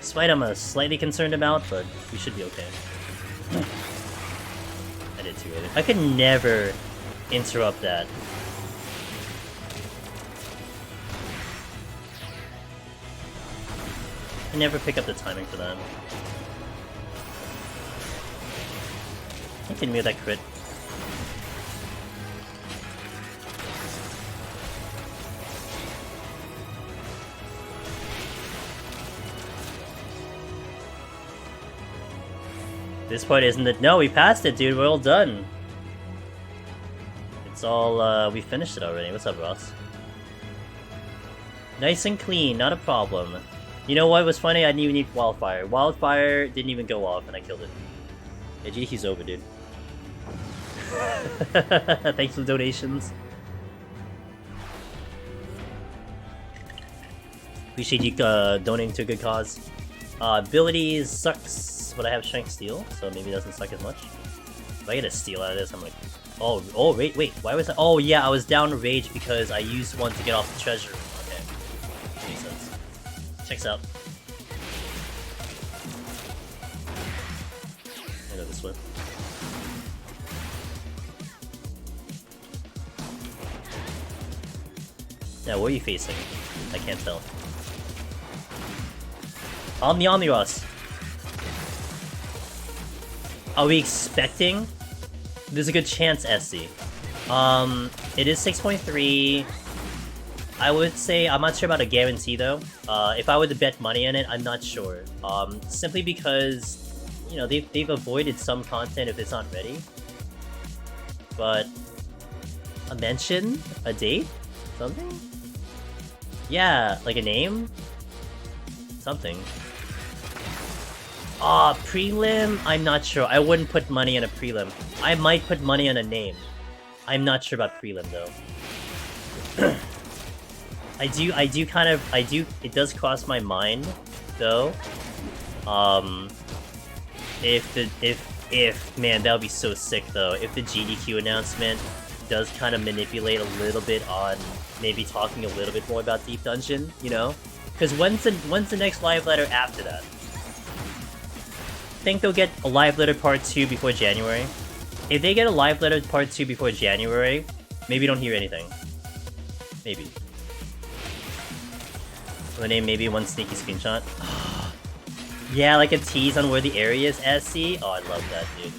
Spite I'm slightly concerned about, but we should be okay. I did too early. I could never interrupt that. I never pick up the timing for that. You kidding me with that crit? This part isn't it? No, we passed it, dude. We're all done. It's all, we finished it already. What's up, Ross? Nice and clean, not a problem. You know what was funny? I didn't even need Wildfire. Wildfire didn't even go off, and I killed it. Yeah, GDQ's over, dude. Thanks for the donations. Appreciate you donating to a good cause. Abilities sucks, but I have Strength Steel, so maybe it doesn't suck as much. If I get a steal out of this, I'm like, oh, wait, why was I? Oh yeah, I was down Rage because I used one to get off the treasure. Okay, makes sense. Checks out. I go this way. Yeah, where are you facing? I can't tell. Omni-Ross. Are we expecting? There's a good chance, SC. It is 6.3. I would say, I'm not sure about a guarantee though. If I were to bet money on it, I'm not sure. Simply because, you know, they've avoided some content if it's not ready. But a mention? A date? Something? Yeah, like a name? Something. Prelim? I'm not sure. I wouldn't put money on a prelim. I might put money on a name. I'm not sure about prelim though. It does cross my mind though. Man, that would be so sick though. If the GDQ announcement does kind of manipulate a little bit on maybe talking a little bit more about Deep Dungeon, you know? Because when's the next live letter after that? Think they'll get a live letter part 2 before January. If they get a live letter part 2 before January, maybe don't hear anything. Maybe. The name maybe one sneaky screenshot. Yeah, like a tease on where the area is, SC. Oh, I love that, dude.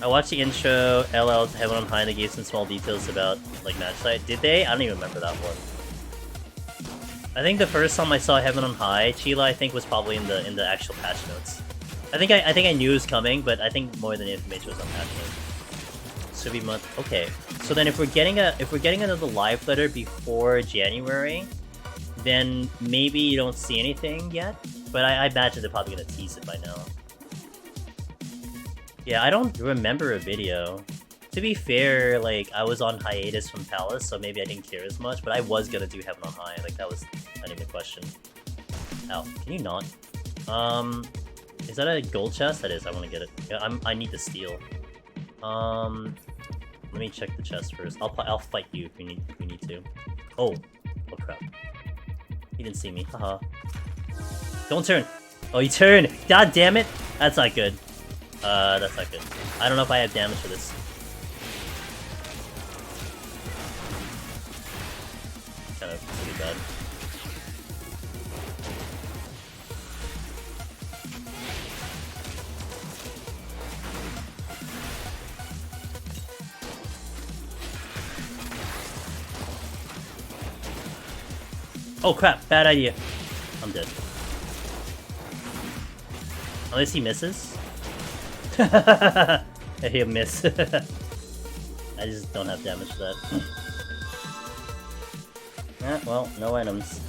I watched the intro, LL to Heaven on High, and they gave some small details about, like, match site. Did they? I don't even remember that one. I think the first time I saw Heaven on High, Chila, I think, was probably in the actual patch notes. I think I knew it was coming, but I think more than the information was on patch notes. Should be month. Okay, so then if we're getting another live letter before January, then maybe you don't see anything yet. But I imagine they're probably gonna tease it by now. Yeah, I don't remember a video. To be fair, like, I was on hiatus from Palace, so maybe I didn't care as much, but I was gonna do Heaven on High, like, that was not even a question. Ow, can you not? Is that a gold chest? That is, I wanna get it. Yeah, I need to steal. Let me check the chest first. I'll fight you if you need to. Oh crap. He didn't see me, haha. Don't turn! Oh, you turn! God damn it! That's not good. That's not good. I don't know if I have damage for this. Kind of pretty bad. Oh crap, bad idea. I'm dead. Unless he misses. He'll miss. I just don't have damage for that. Yeah, well, no items.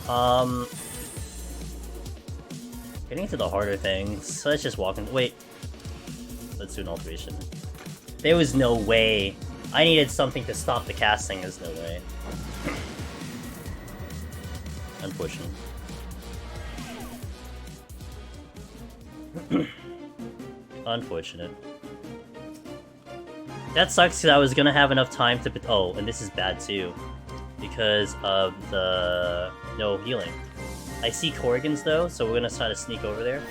Getting into the harder things. So let's just walk in. Wait. Let's do an alteration. There was no way. I needed something to stop the casting. There's no way. Unfortunate. Unfortunate. That sucks because I was gonna have enough time to... Oh, and this is bad too. Because of the... no healing. I see Corrigan's though, so we're gonna try to sneak over there.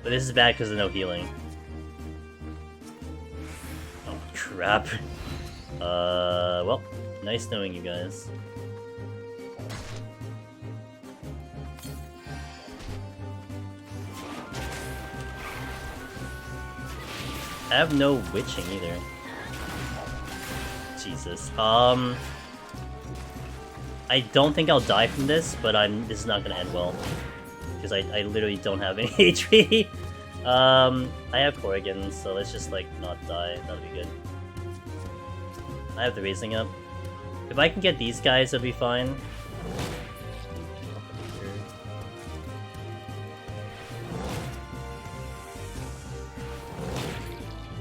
But this is bad because of no healing. Oh, crap. Well, nice knowing you guys. I have no witching either. Jesus. I don't think I'll die from this, but this is not gonna end well. Because I literally don't have any HP. I have Corrigan, so let's just like not die. That'll be good. I have the raising up. If I can get these guys, it'll be fine.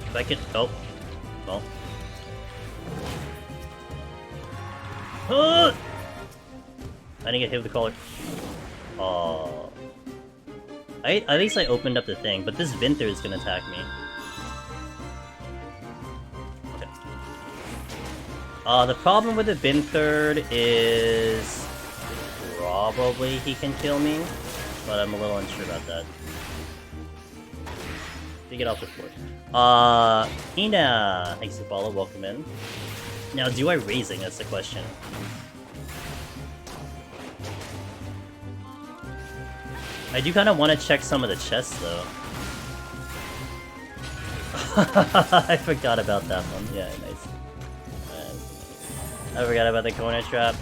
If I can... Oh. Well. I didn't get hit with the collar. Oh. At least I opened up the thing, but this Vinther is gonna attack me. Okay. The problem with the Vinther is... probably he can kill me, but I'm a little unsure about that. To get off the floor. Hina! Thanks for follow, welcome in. Now, do I raising? That's the question. I do kind of want to check some of the chests, though. I forgot about that one. Yeah, nice. I forgot about the corner trap.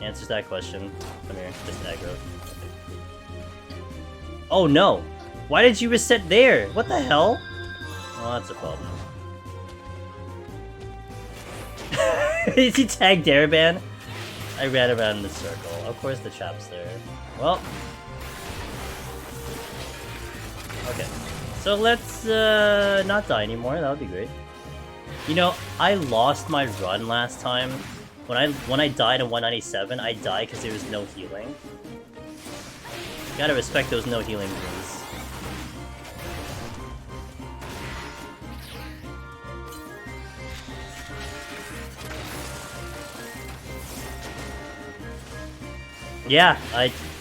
Answers that question. Come here, just aggro. Oh no! Why did you reset there? What the hell? Oh, that's a problem. Is he tagged Airband? I ran around in the circle. Of course the trap's there. Well. Okay. So let's not die anymore. That would be great. You know, I lost my run last time. When I died in 197, I died because there was no healing. You gotta respect those no healing rules. Yeah,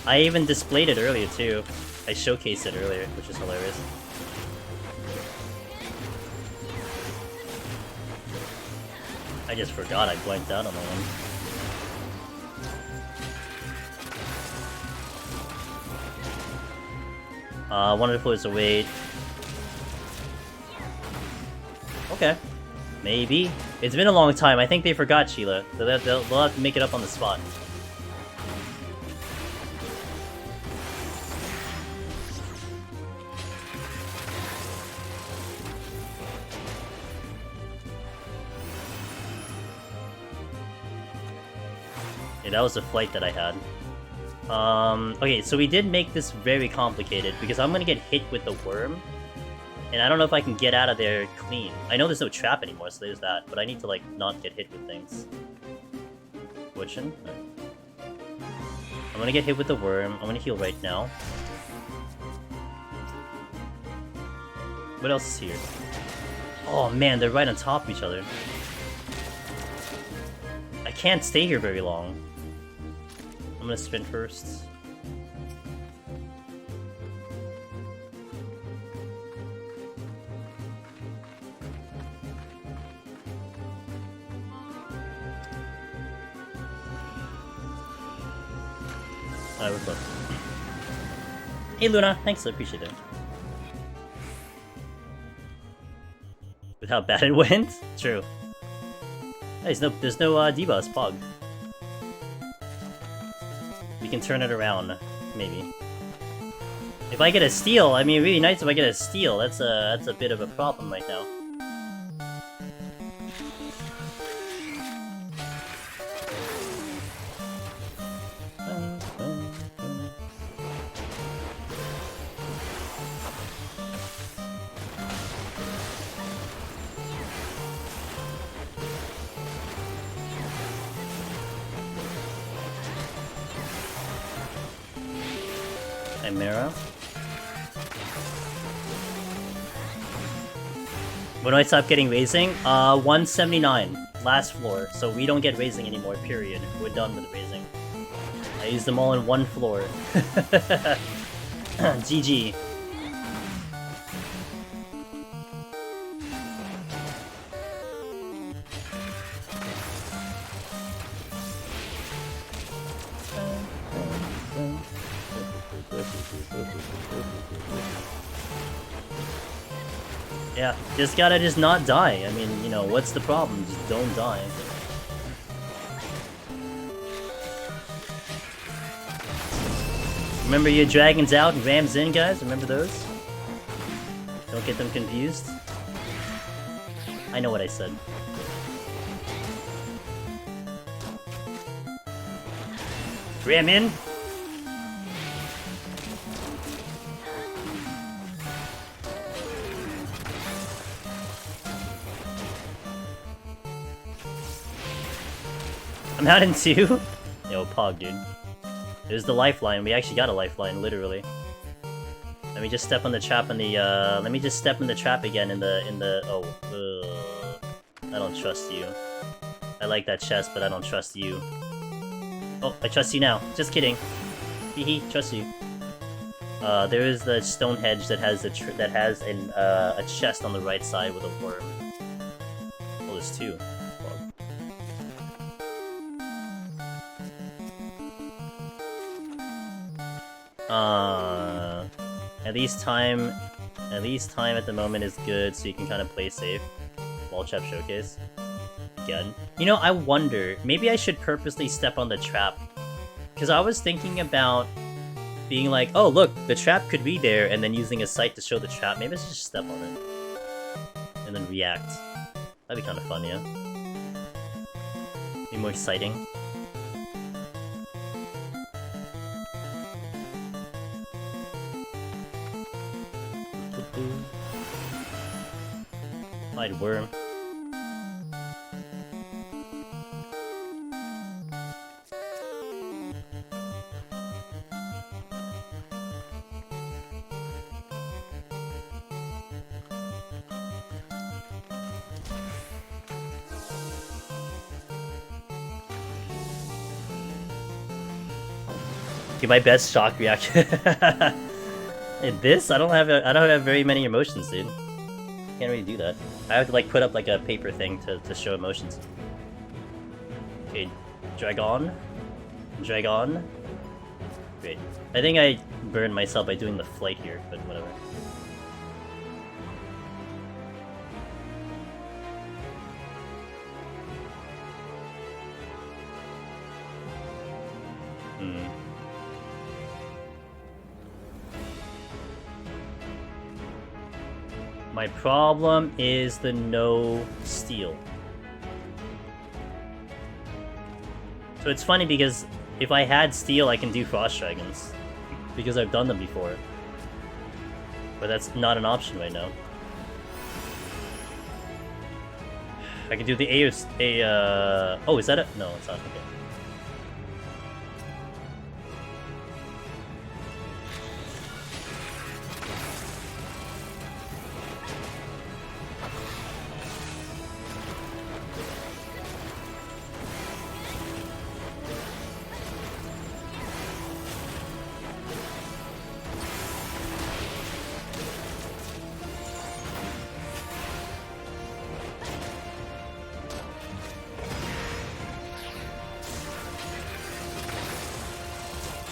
I even displayed it earlier too. I showcased it earlier, which is hilarious. I just forgot I blanked out on that one. One of the floors to wait. Okay. Maybe. It's been a long time. I think they forgot Sheila. They'll have to make it up on the spot. That was the flight that I had. Okay, so we did make this very complicated because I'm gonna get hit with the worm, and I don't know if I can get out of there clean. I know there's no trap anymore, so there's that, but I need to like not get hit with things. Fortune. Right. I'm gonna get hit with the worm. I'm gonna heal right now. What else is here? Oh man, they're right on top of each other. I can't stay here very long. I'm gonna spin first. I would love. Hey Luna, thanks, I appreciate it. With how bad it went? True. Hey, there's no D-Boss Pog. You can turn it around, maybe. If I get a steal, I mean, it'd be really nice if I get a steal. That's a bit of a problem right now. Chimera. When do I stop getting raising? 179. Last floor. So we don't get raising anymore, period. We're done with raising. I used them all in one floor. GG. Yeah, just gotta just not die. I mean, you know, what's the problem? Just don't die. Remember your dragons out and rams in, guys? Remember those? Don't get them confused. I know what I said. Ram in! I'm out in 2? Yo, Pog, dude. There's the lifeline. We actually got a lifeline, literally. Let me just step on the trap in the, let me just step in the trap again in the, oh, I don't trust you. I like that chest, but I don't trust you. Oh, I trust you now. Just kidding. Hehe, trust you. There is the stone hedge that has a chest on the right side with a worm. Oh, there's 2. At least time at the moment is good, so you can kind of play safe. Wall trap showcase. Again. You know, I wonder, maybe I should purposely step on the trap. Because I was thinking about being like, oh look, the trap could be there, and then using a sight to show the trap. Maybe I should just step on it. And then react. That'd be kind of fun, yeah? Be more exciting. Hide worm. Give my best shock reaction. In this, I don't have very many emotions, dude. Can't really do that. I have to like put up like a paper thing to show emotions. Okay, Dragon. Dragon. Great. I think I burned myself by doing the flight here, but whatever. My problem is the no steal. So it's funny because if I had steal, I can do frost dragons because I've done them before. But that's not an option right now. I can do the oh, is that a... No, it's not. Okay.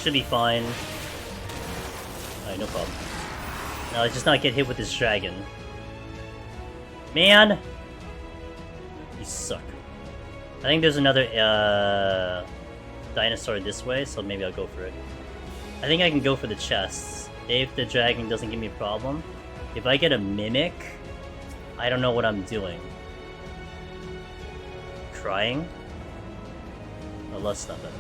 Should be fine. Alright, no problem. Now let's just not get hit with this dragon. Man! You suck. I think there's another dinosaur this way, so maybe I'll go for it. I think I can go for the chests if the dragon doesn't give me a problem. If I get a mimic, I don't know what I'm doing. Crying? Oh, let's stop it.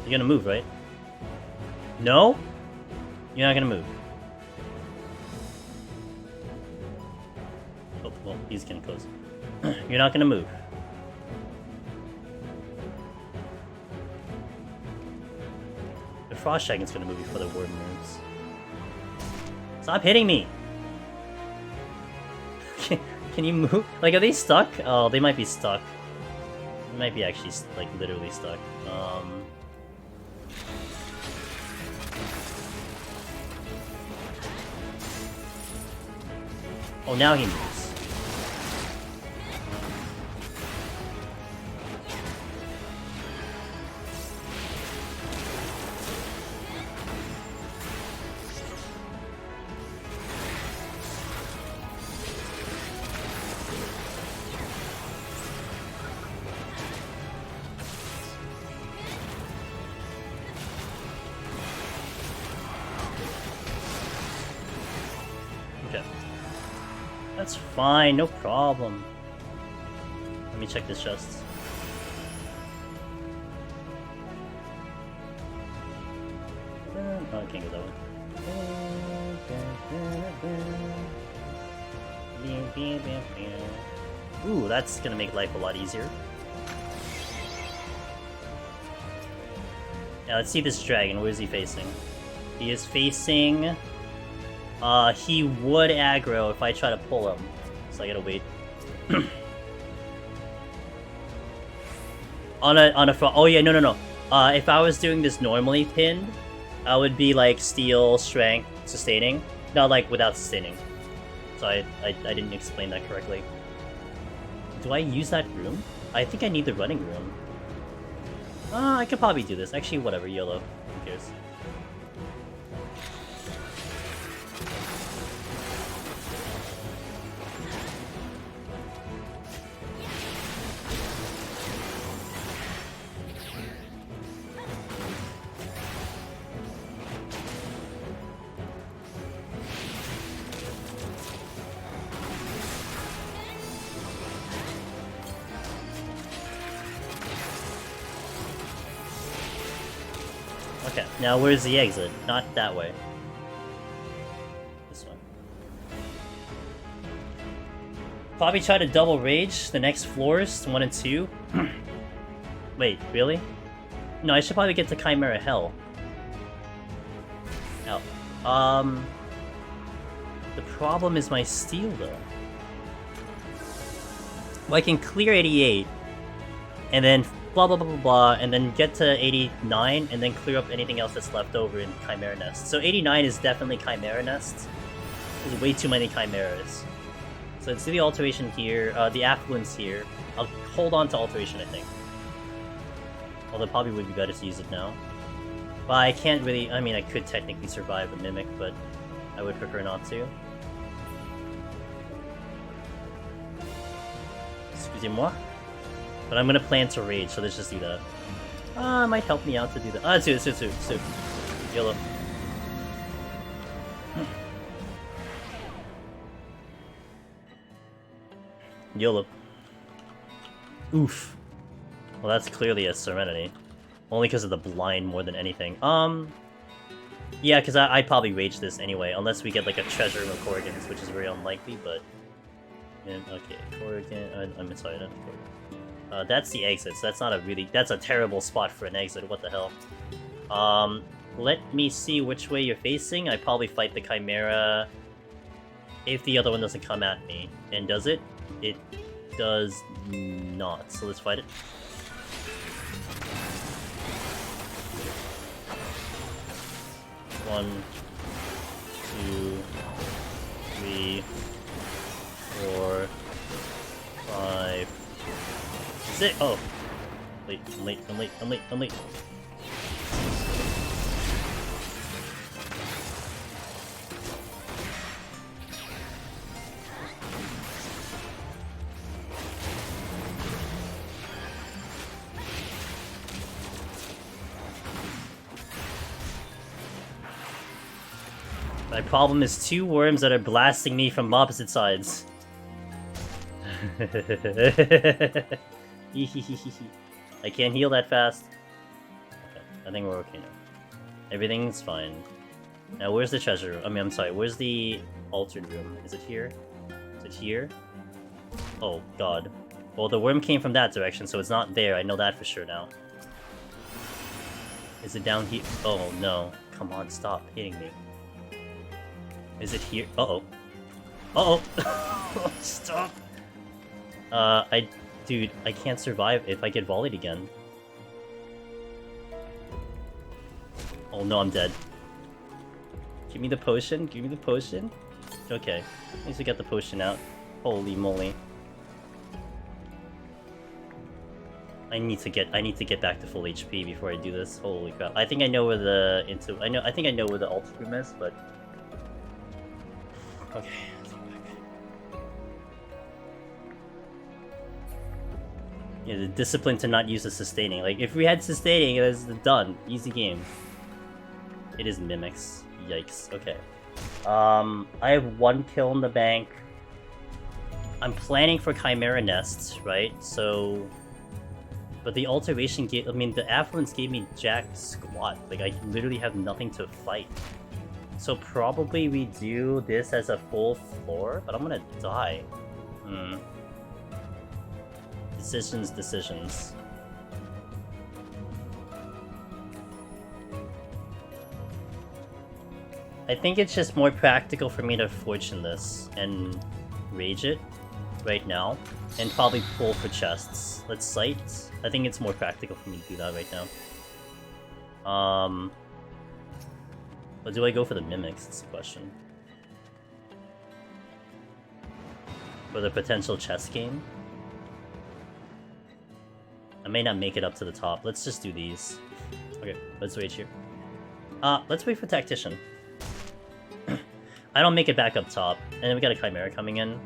You're gonna move, right? No? You're not gonna move. Oh, well, he's getting close. You're not gonna move. The Frost Dragon's gonna move before the Ward moves. Stop hitting me! Can you move? Like, are they stuck? Oh, they might be stuck. They might be actually, like, literally stuck. Oh, now he moves. Okay. That's fine, no problem. Let me check this chest. Oh, I can't go that way. Ooh, that's gonna make life a lot easier. Now let's see this dragon. Where is he facing? He is facing... he would aggro if I try to pull him. So I gotta wait. on a oh yeah, no. If I was doing this normally pinned, I would be like steal, strength, sustaining. Not like without sustaining. So I didn't explain that correctly. Do I use that room? I think I need the running room. I could probably do this. Actually, whatever, YOLO. Who cares? Okay, now where's the exit? Not that way. This one. Probably try to double rage the next floors, 1 and 2. Wait, really? No, I should probably get to Chimera Hell. Oh. The problem is my steal, though. Well, I can clear 88, and then blah blah blah blah blah, and then get to 89, and then clear up anything else that's left over in Chimera Nest. So 89 is definitely Chimera Nest. There's way too many Chimeras. So let's do the alteration here, the affluence here. I'll hold on to alteration, I think. Although it probably would be better to use it now. But I can't really, I mean, I could technically survive a Mimic, but I would prefer not to. Excusez-moi. But I'm gonna plan to rage, so let's just do that. It might help me out to do that. Let's do it. YOLO. YOLO. Oof. Well, that's clearly a Serenity. Only because of the blind more than anything. Yeah, because I'd probably rage this anyway, unless we get like a treasure room of Corrigans, which is very unlikely, but... okay, Corrigan... I'm sorry, not Corrigan. That's the exit, so that's not a really... That's a terrible spot for an exit, what the hell. Let me see which way you're facing. I probably fight the Chimera if the other one doesn't come at me. And does it? It does not, so let's fight it. One, 2, 3, 4, 5, 6. Oh, I'm late. My problem is 2 worms that are blasting me from opposite sides. I can't heal that fast. Okay, I think we're okay now. Everything's fine. Now, where's the treasure room? I mean, I'm sorry, where's the altered room? Is it here? Is it here? Oh, God. Well, the worm came from that direction, so it's not there. I know that for sure now. Is it down here? Oh, no. Come on, stop hitting me. Is it here? Uh-oh. Uh-oh! Stop! Dude, I can't survive if I get volleyed again. Oh no, I'm dead. Give me the potion, give me the potion. Okay, at least we got the potion out. Holy moly. I need to get back to full HP before I do this. Holy crap. I think I know where the I think I know where the alt room is, but okay. Yeah, the discipline to not use the sustaining. Like, if we had sustaining, it was done. Easy game. It is mimics. Yikes. Okay. I have 1 kill in the bank. I'm planning for Chimera Nests, right? So... But the alteration gave... I mean, the affluence gave me jack squat. Like, I literally have nothing to fight. So probably we do this as a full floor, but I'm gonna die. Decisions. I think it's just more practical for me to fortune this and rage it right now, and probably pull for chests. Let's sight. I think it's more practical for me to do that right now. But do I go for the mimics? That's the question. For the potential chest gain? I may not make it up to the top. Let's just do these. Okay, let's wait here. Let's wait for Tactician. I don't make it back up top. And then we got a Chimera coming in.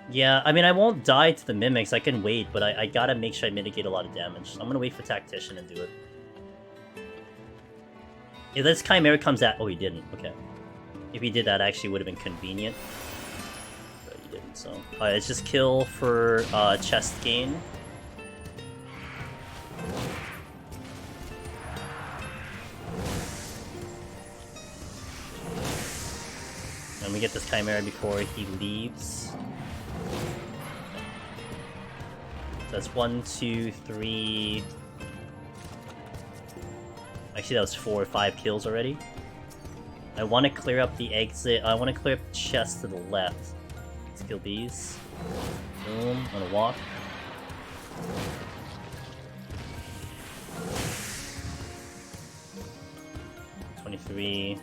Yeah, I mean, I won't die to the Mimics. I can wait, but I gotta make sure I mitigate a lot of damage. I'm gonna wait for Tactician and do it. If this Chimera comes at... Oh, he didn't. Okay. If he did that, actually would have been convenient. But he didn't, so... Alright, let's just kill for chest gain. And we get this Chimera before he leaves. So that's 1, 2, 3... Actually, that was 4 or 5 kills already. I want to clear up the exit. I want to clear up the chest to the left. Let's kill these. Boom. I'm gonna walk. $23.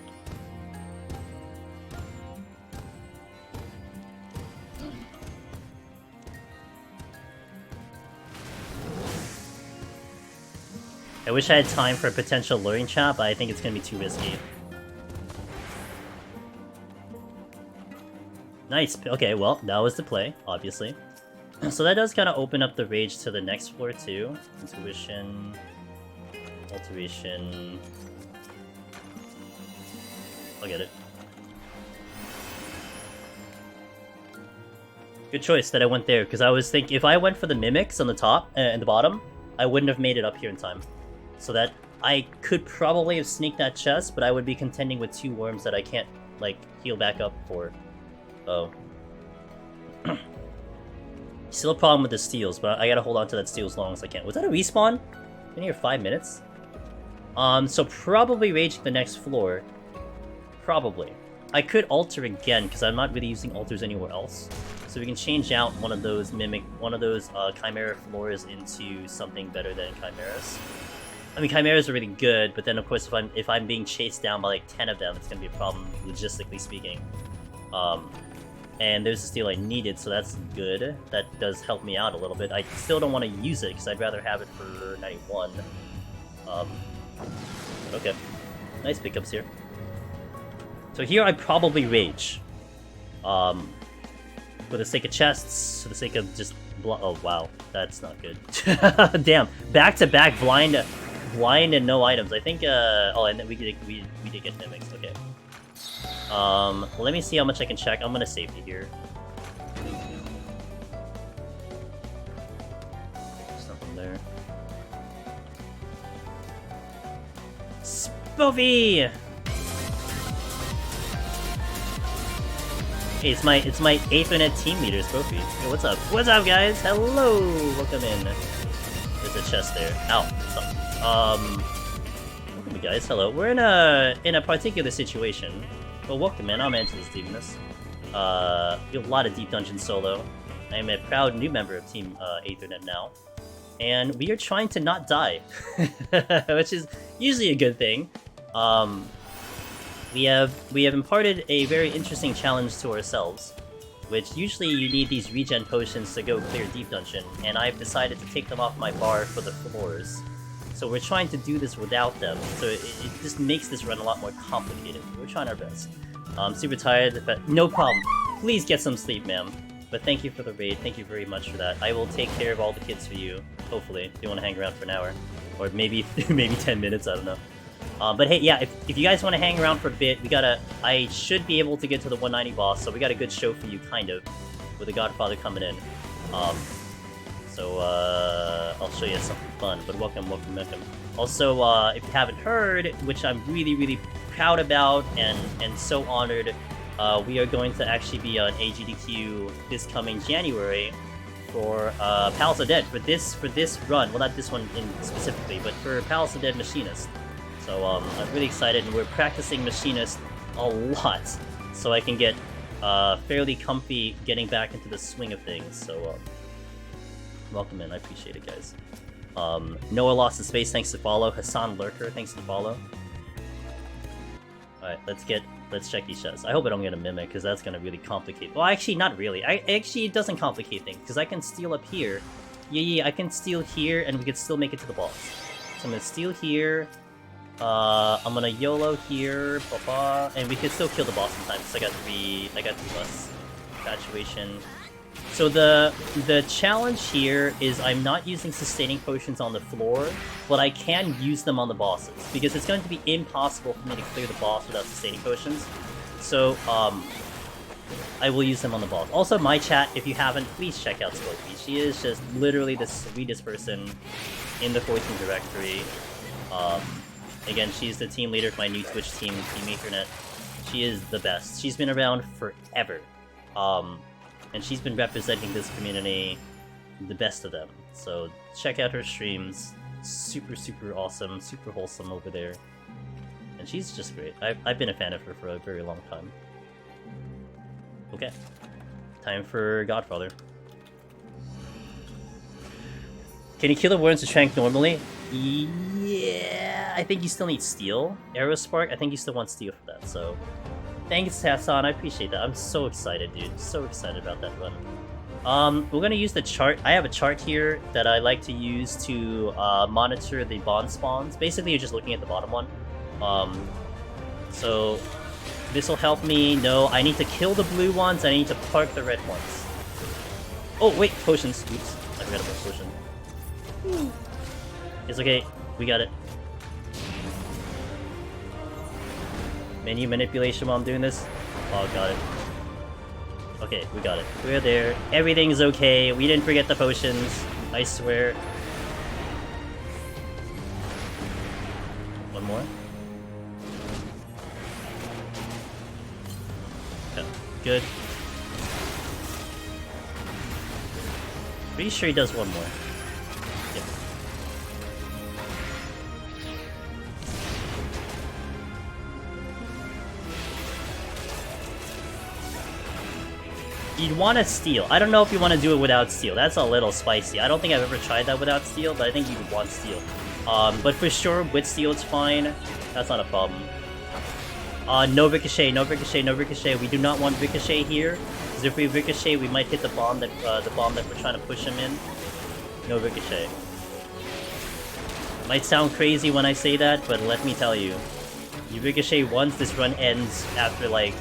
I wish I had time for a potential luring trap, but I think it's gonna be too risky. Nice. Okay, well, that was the play, obviously. So that does kind of open up the rage to the next floor, too. Intuition... Alteration... I'll get it. Good choice that I went there, because I was thinking if I went for the mimics on the top and the bottom, I wouldn't have made it up here in time. So that I could probably have sneaked that chest, but I would be contending with 2 worms that I can't, like, heal back up for. Oh. Still a problem with the steals, but I gotta hold on to that steal as long as I can. Was that a respawn? Been here 5 minutes? So probably raging the next floor. Probably. I could alter again, because I'm not really using altars anywhere else. So we can change out one of those Chimera floors into something better than Chimeras. I mean, Chimeras are really good, but then of course if I'm being chased down by like 10 of them, it's gonna be a problem, logistically speaking. And there's a steal I needed, so that's good. That does help me out a little bit. I still don't want to use it, because I'd rather have it for 91. Okay. Nice pickups here. So here I probably rage. For the sake of chests, for the sake of just... Oh, wow. That's not good. Damn. Back-to-back blind and no items. I think, oh, and then we did get mimics, okay. Let me see how much I can check. I'm gonna save you here. There's nothing there. Spoofy! Hey, it's my Ethernet team leader, Spoofy. Hey, what's up? What's up, guys? Hello! Welcome in. There's a chest there. Ow. What's up? Welcome, guys. Hello. We're in a particular situation. Well, welcome, man. I'm Angelus Demoness. We have a lot of Deep Dungeon solo. I am a proud new member of Team Ethernet now. And we are trying to not die. Which is usually a good thing. We have imparted a very interesting challenge to ourselves. Which usually you need these regen potions to go clear Deep Dungeon. And I've decided to take them off my bar for the floors. So we're trying to do this without them, so it just makes this run a lot more complicated. We're trying our best. I'm super tired, but no problem. Please get some sleep, ma'am. But thank you for the raid, thank you very much for that. I will take care of all the kids for you, hopefully, if you want to hang around for an hour. Or maybe 10 minutes, I don't know. But hey, yeah, if you guys want to hang around for a bit, I should be able to get to the 190 boss, so we got a good show for you, kind of, with the Godfather coming in. So, I'll show you something fun, but welcome. Also, if you haven't heard, which I'm really, really proud about and so honored, we are going to actually be on AGDQ this coming January for Palace of Dead, for this run. Well, not this one specifically, but for Palace of Dead Machinist. So, I'm really excited, and we're practicing Machinist a lot, so I can get fairly comfy getting back into the swing of things, so, welcome in, I appreciate it, guys. Noah Lost in Space, thanks to follow. Hassan Lurker, thanks to follow. Alright, let's check these chests. I hope I don't get a mimic, because that's gonna really complicate. Well, actually, not really. Actually, it doesn't complicate things, because I can steal up here. Yeah, I can steal here, and we can still make it to the boss. So I'm gonna steal here. I'm gonna YOLO here, and we can still kill the boss in time, because I got three busts. Infatuation. So the challenge here is I'm not using sustaining potions on the floor, but I can use them on the bosses, because it's going to be impossible for me to clear the boss without sustaining potions. So, I will use them on the boss. Also, my chat, if you haven't, please check out Spoky. She is just literally the sweetest person in the 14 directory. Again, she's the team leader for my new Twitch team, Team Ethernet. She is the best. She's been around forever. And she's been representing this community the best of them. So check out her streams. Super, super awesome, super wholesome over there. And she's just great. I've been a fan of her for a very long time. Okay. Time for Godfather. Can you kill the warrants to Trank normally? Yeah, I think you still need steel. Aerospark, I think you still want steel for that, so... Thanks, Hassan, I appreciate that. I'm so excited, dude. So excited about that run. We're gonna use the chart. I have a chart here that I like to use to monitor the bond spawns. Basically, you're just looking at the bottom one. So this will help me know I need to kill the blue ones, I need to park the red ones. Oh, wait, potions. Oops, I forgot about potion. It's okay, we got it. Menu manipulation while I'm doing this? Oh, got it. Okay, we got it. We're there. Everything's okay. We didn't forget the potions. I swear. One more. Okay, good. Pretty sure he does one more. Yep. You'd want to steal. I don't know if you want to do it without steel. That's a little spicy. I don't think I've ever tried that without steel, but I think you would want steel. But for sure, with steel, it's fine. That's not a problem. No ricochet, no ricochet, no ricochet. We do not want ricochet here, because if we ricochet, we might hit the bomb that we're trying to push him in. No ricochet. Might sound crazy when I say that, but let me tell you, you ricochet once, this run ends after like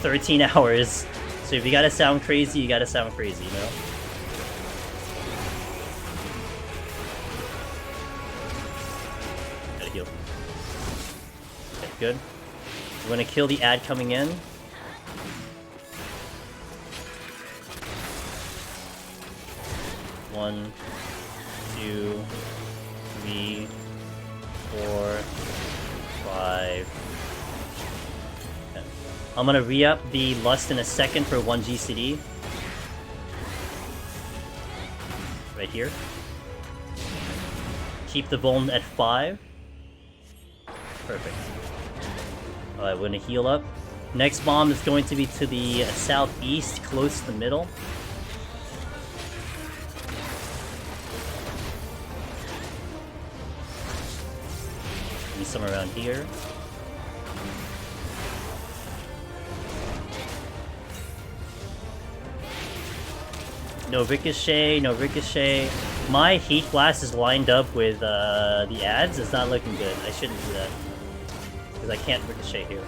13 hours. So if you gotta sound crazy, you gotta sound crazy, you know? good. We're gonna kill the ad coming in. One, two, three, 4, 5, 10. I'm gonna re-up the Lust in a second for 1 GCD. Right here. Keep the Vuln at 5. Perfect. Alright, we're gonna heal up. Next bomb is going to be to the southeast, close to the middle. Maybe somewhere around here. No ricochet, no ricochet. My heat blast is lined up with the ads. It's not looking good. I shouldn't do that. Because I can't ricochet here.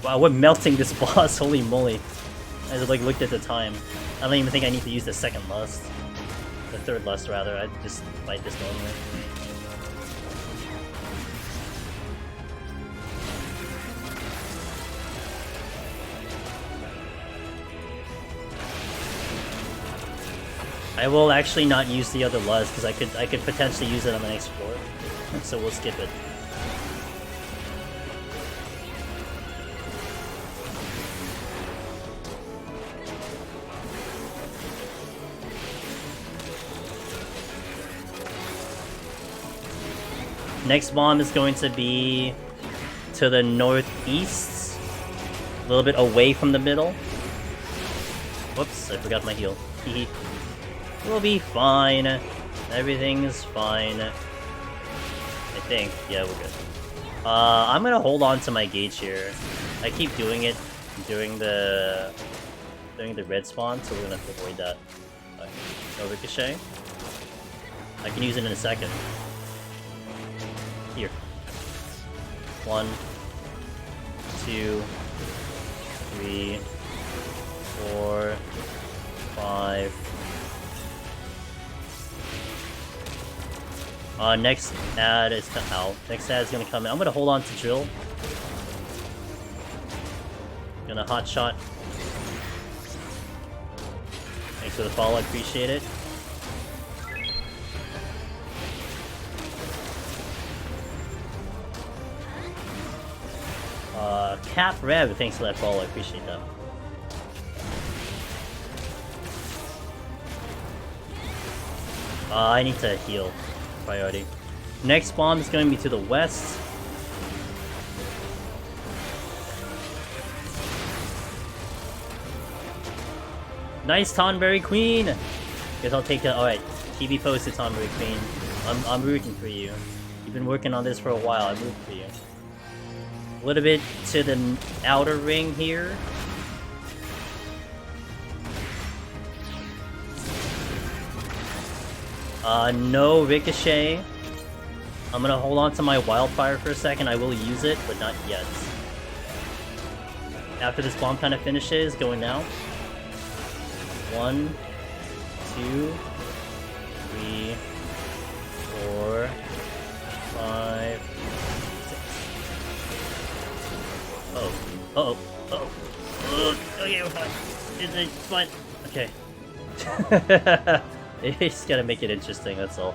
Wow, we're melting this boss, holy moly. I just like looked at the time. I don't even think I need to use the second lust. The third lust rather, I just fight this normally. I will actually not use the other lust because I could potentially use it on the next floor. So we'll skip it. Next bomb is going to be to the northeast, a little bit away from the middle. Whoops, I forgot my heal. We'll be fine. Everything's fine. I think. Yeah, we're good. I'm gonna hold on to my gauge here. I keep doing it during the red spawn, so we're gonna have to avoid that. No ricochet. I can use it in a second. Here. 1, 2, 3, 4, 5. Next ad is next ad is gonna come in. I'm gonna hold on to drill. Gonna hot shot. Thanks for the follow, I appreciate it. Cap Rev, thanks for that follow, I appreciate that. I need to heal. Priority. Next bomb is going to be to the west. Nice Tonberry Queen! Guess I'll take that. Alright, TV posted Tonberry Queen. I'm rooting for you. You've been working on this for a while, I'm rooting for you. A little bit to the outer ring here. No ricochet. I'm gonna hold on to my wildfire for a second. I will use it, but not yet. After this bomb kind of finishes, going now. 1, 2, 3, 4, 5, 6. Oh. Uh-oh. Uh-oh. Okay, we're fine. It's fine. Okay. It's gotta make it interesting, that's all.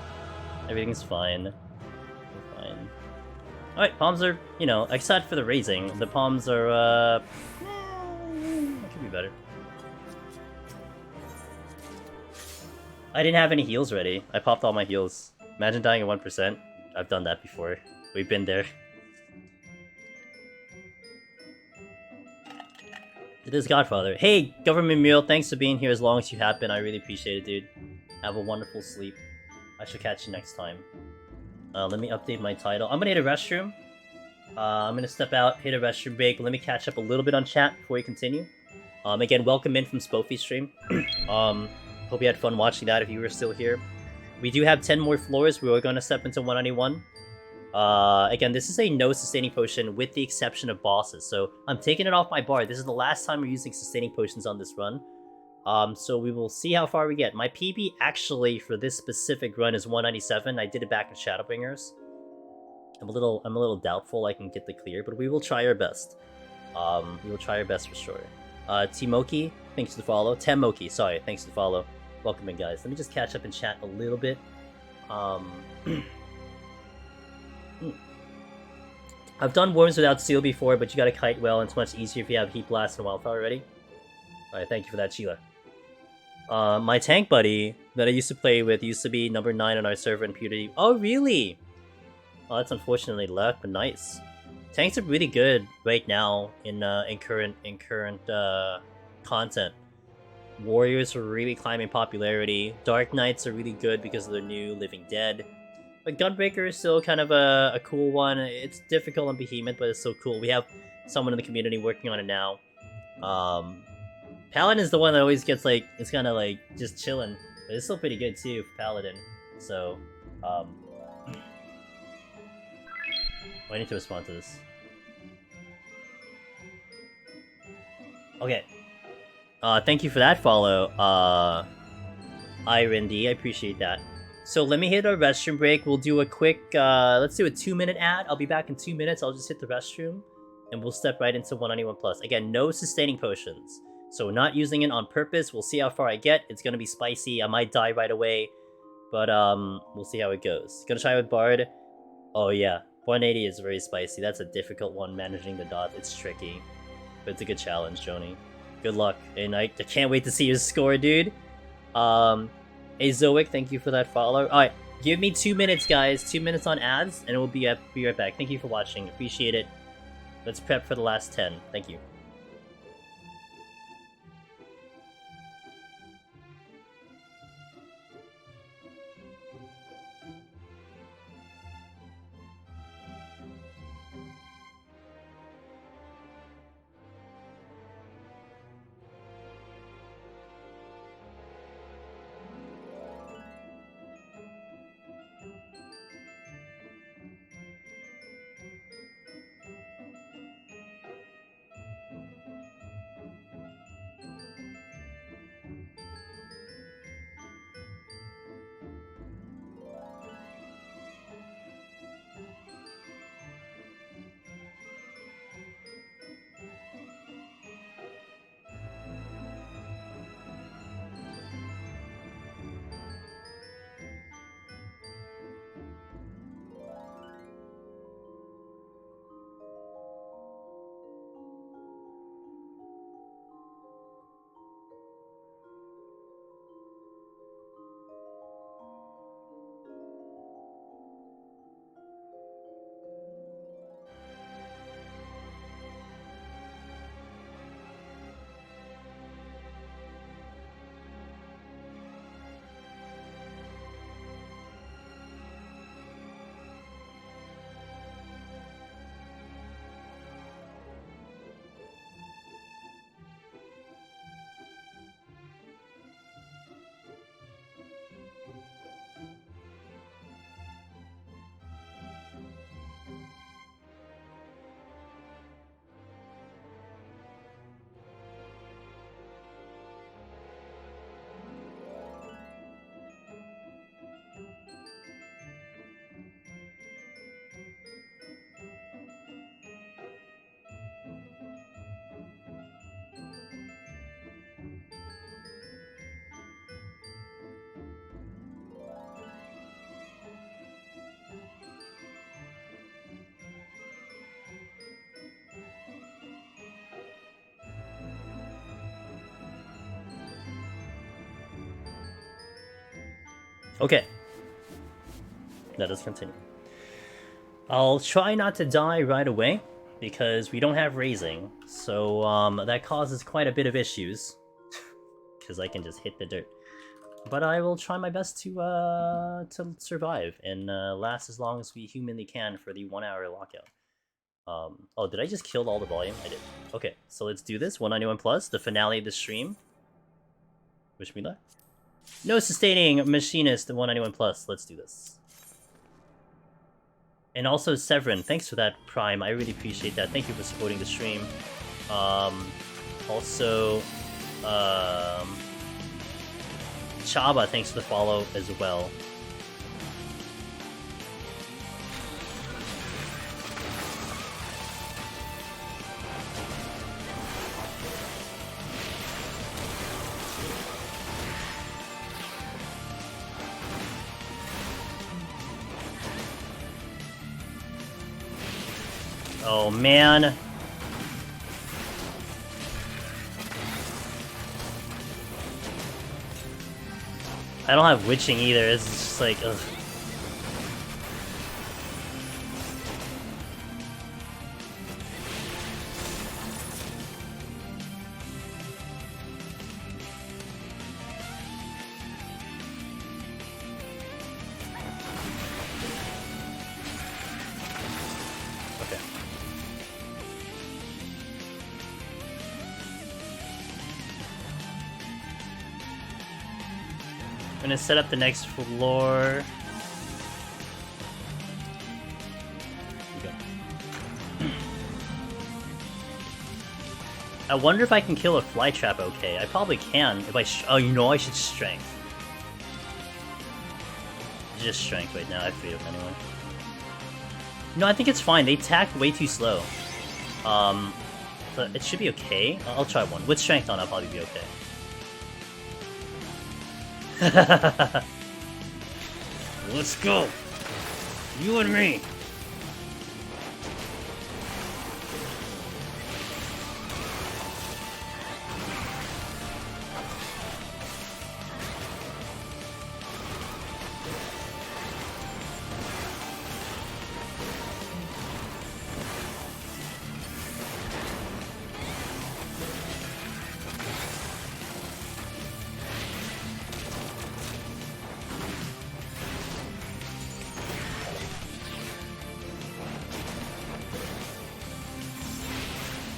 Everything's fine. We're fine. Alright, palms are, you know, except for the raising, the palms are, could be better. I didn't have any heals ready. I popped all my heals. Imagine dying at 1%. I've done that before. We've been there. It is Godfather. Hey, Government Mule, thanks for being here as long as you have been. I really appreciate it, dude. Have a wonderful sleep. I shall catch you next time. Let me update my title. I'm gonna hit a restroom. I'm gonna step out, hit a restroom break. Let me catch up a little bit on chat before we continue. Again, welcome in from Spoofy's stream. Hope you had fun watching that if you were still here. We do have 10 more floors. We are going to step into 191. Again, this is a no sustaining potion with the exception of bosses. So I'm taking it off my bar. This is the last time we're using sustaining potions on this run. So we will see how far we get. My PB actually for this specific run is 197. I did it back in Shadowbringers. I'm a little doubtful I can get the clear, but we will try our best. We will try our best for sure. Timoki, thanks for the follow. Temoki, sorry, thanks for the follow. Welcome in, guys. Let me just catch up in chat a little bit. I've done Worms without Seal before, but you gotta kite well, and it's much easier if you have Heat Blast and Wildfire already. Alright, thank you for that, Sheila. My tank buddy that I used to play with used to be number 9 on our server in PoTD. Oh, really? Oh, that's unfortunately left, but nice. Tanks are really good right now in current content. Warriors are really climbing popularity. Dark Knights are really good because of their new Living Dead. But Gunbreaker is still kind of a cool one. It's difficult on Behemoth, but it's still cool. We have someone in the community working on it now. Paladin is the one that always gets like, it's kind of like just chilling. But it's still pretty good too for Paladin. So, I need to respond to this. Okay. Thank you for that follow, Irindy. I appreciate that. So let me hit our restroom break. We'll do a quick, let's do a 2-minute ad. I'll be back in 2 minutes. I'll just hit the restroom, and we'll step right into 191+. Again, no sustaining potions. So not using it on purpose. We'll see how far I get. It's gonna be spicy. I might die right away, but we'll see how it goes. Gonna try with Bard. Oh yeah, 180 is very spicy. That's a difficult one, managing the dots. It's tricky, but it's a good challenge, Joni. Good luck, and I can't wait to see your score, dude. Hey Zoic, thank you for that follow. Alright, give me 2 minutes, guys. 2 minutes on ads, and we'll be right back. Thank you for watching. Appreciate it. Let's prep for the last 10. Thank you. Okay. Let us continue. I'll try not to die right away, because we don't have raising, so that causes quite a bit of issues, because I can just hit the dirt. But I will try my best to survive and last as long as we humanly can for the 1 hour lockout. Oh, did I just kill all the volume? I did. Okay, so let's do this. 191+, the finale of the stream. Wish me luck. No sustaining machinist, 191+. Let's do this. And also Severin, thanks for that Prime. I really appreciate that. Thank you for supporting the stream. Also, Chaba, thanks for the follow as well. Oh man. I don't have witching either, it's just like, ugh. Okay. I'm gonna set up the next floor. I wonder if I can kill a fly trap okay. I probably can if I oh, you know, I should strength. Just strength right now, I feel anyway. No, I think it's fine. They attacked way too slow. But it should be okay. I'll try one. With strength on, I'll probably be okay. Let's go! You and me!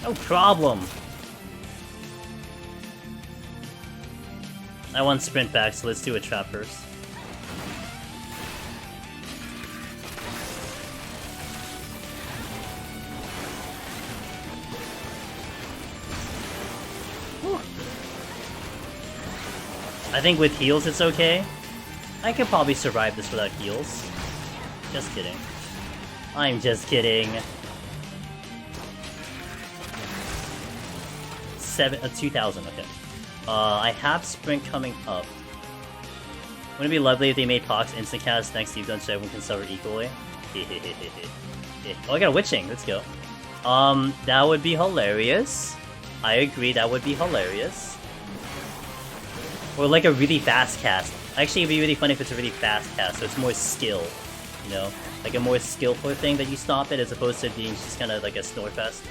No problem. I want sprint back, so let's do a trap first. Whew. I think with heals it's okay. I could probably survive this without heals. Just kidding. I'm just kidding. 2,000, okay. I have sprint coming up. Wouldn't it be lovely if they made Pox instant cast next to you, so everyone can suffer equally? Oh, I got a witching, let's go. That would be hilarious. I agree, that would be hilarious. Or like a really fast cast. Actually, it'd be really funny if it's a really fast cast, so it's more skill, you know? Like a more skillful thing that you stop it, as opposed to being just kind of like a snore fest.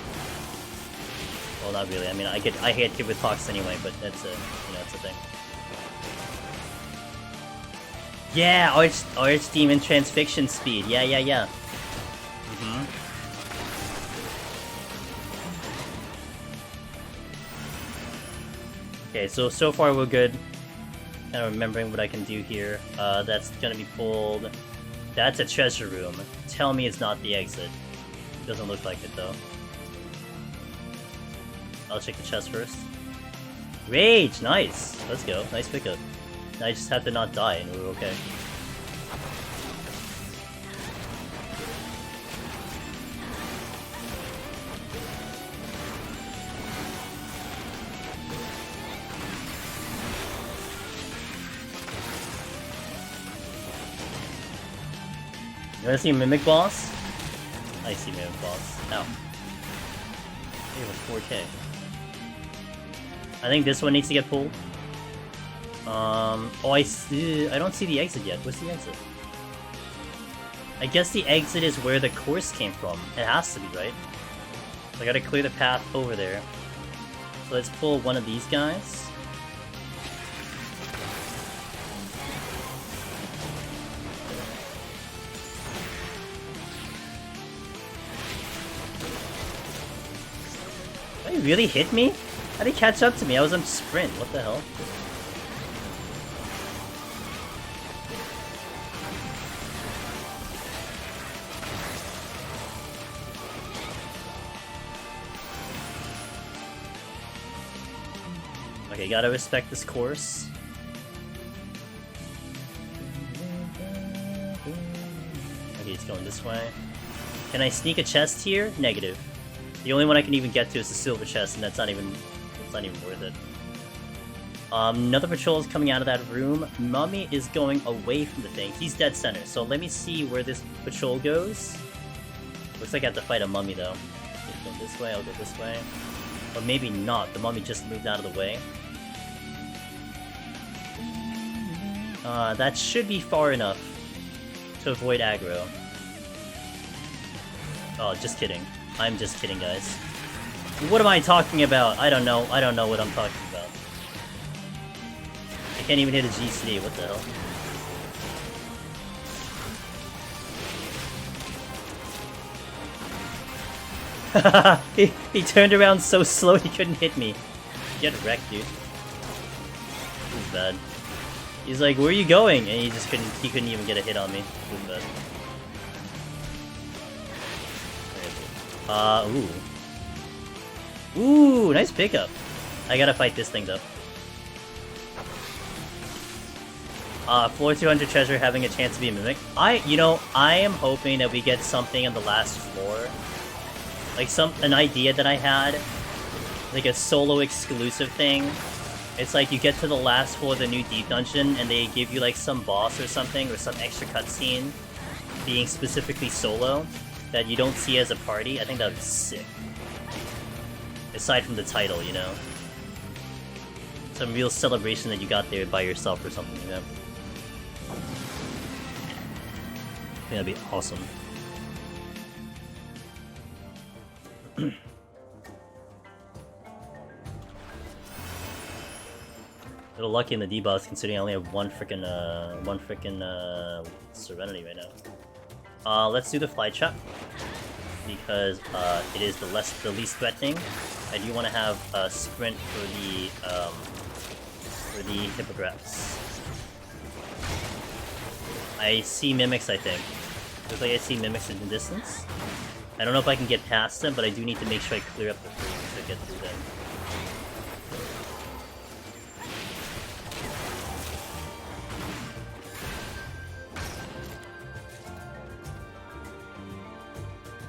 Well, not really. I mean, I get hit with Pox anyway, but that's a, you know, it's a thing. Yeah, Archdemon transfixion speed. Yeah. Okay, so far we're good. Kind of remembering what I can do here. That's gonna be pulled. That's a treasure room. Tell me it's not the exit. Doesn't look like it though. I'll check the chest first. Rage! Nice! Let's go. Nice pickup. I just have to not die and we're okay. You wanna see Mimic Boss? I see Mimic Boss. Ow. They have a 4K. I think this one needs to get pulled. Oh, I don't see the exit yet. What's the exit? I guess the exit is where the course came from. It has to be, right? So I gotta clear the path over there. So let's pull one of these guys. Did he really hit me? How did he catch up to me? I was on sprint. What the hell? Okay, gotta respect this course. Okay, he's going this way. Can I sneak a chest here? Negative. The only one I can even get to is the silver chest, and that's not even worth it. Another patrol is coming out of that room. Mummy is going away from the thing. He's dead center, so let me see where this patrol goes. Looks like I have to fight a mummy, though. He's going this way, I'll go this way. Or maybe not, the mummy just moved out of the way. That should be far enough to avoid aggro. Oh, just kidding. I'm just kidding, guys. What am I talking about? I don't know what I'm talking about. I can't even hit a GC, what the hell? he turned around so slow he couldn't hit me. Get wrecked, dude. This is bad. He's like, where are you going? And he couldn't even get a hit on me. This is bad. Ooh. Ooh, nice pickup. I gotta fight this thing, though. Floor 200 treasure having a chance to be a mimic. I am hoping that we get something on the last floor. Like an idea that I had. Like a solo exclusive thing. It's like you get to the last floor of the new deep dungeon and they give you like some boss or something or some extra cutscene being specifically solo that you don't see as a party. I think that would be sick. Aside from the title, you know? Some real celebration that you got there by yourself or something, you know? I think that'd be awesome. A little lucky in the debuffs considering I only have one freaking Serenity right now. Let's do the fly trap because it is the least threatening. I do want to have a sprint for the hippogriffs. I see mimics, I think. Looks like I see mimics in the distance. I don't know if I can get past them, but I do need to make sure I clear up the frames to get through them.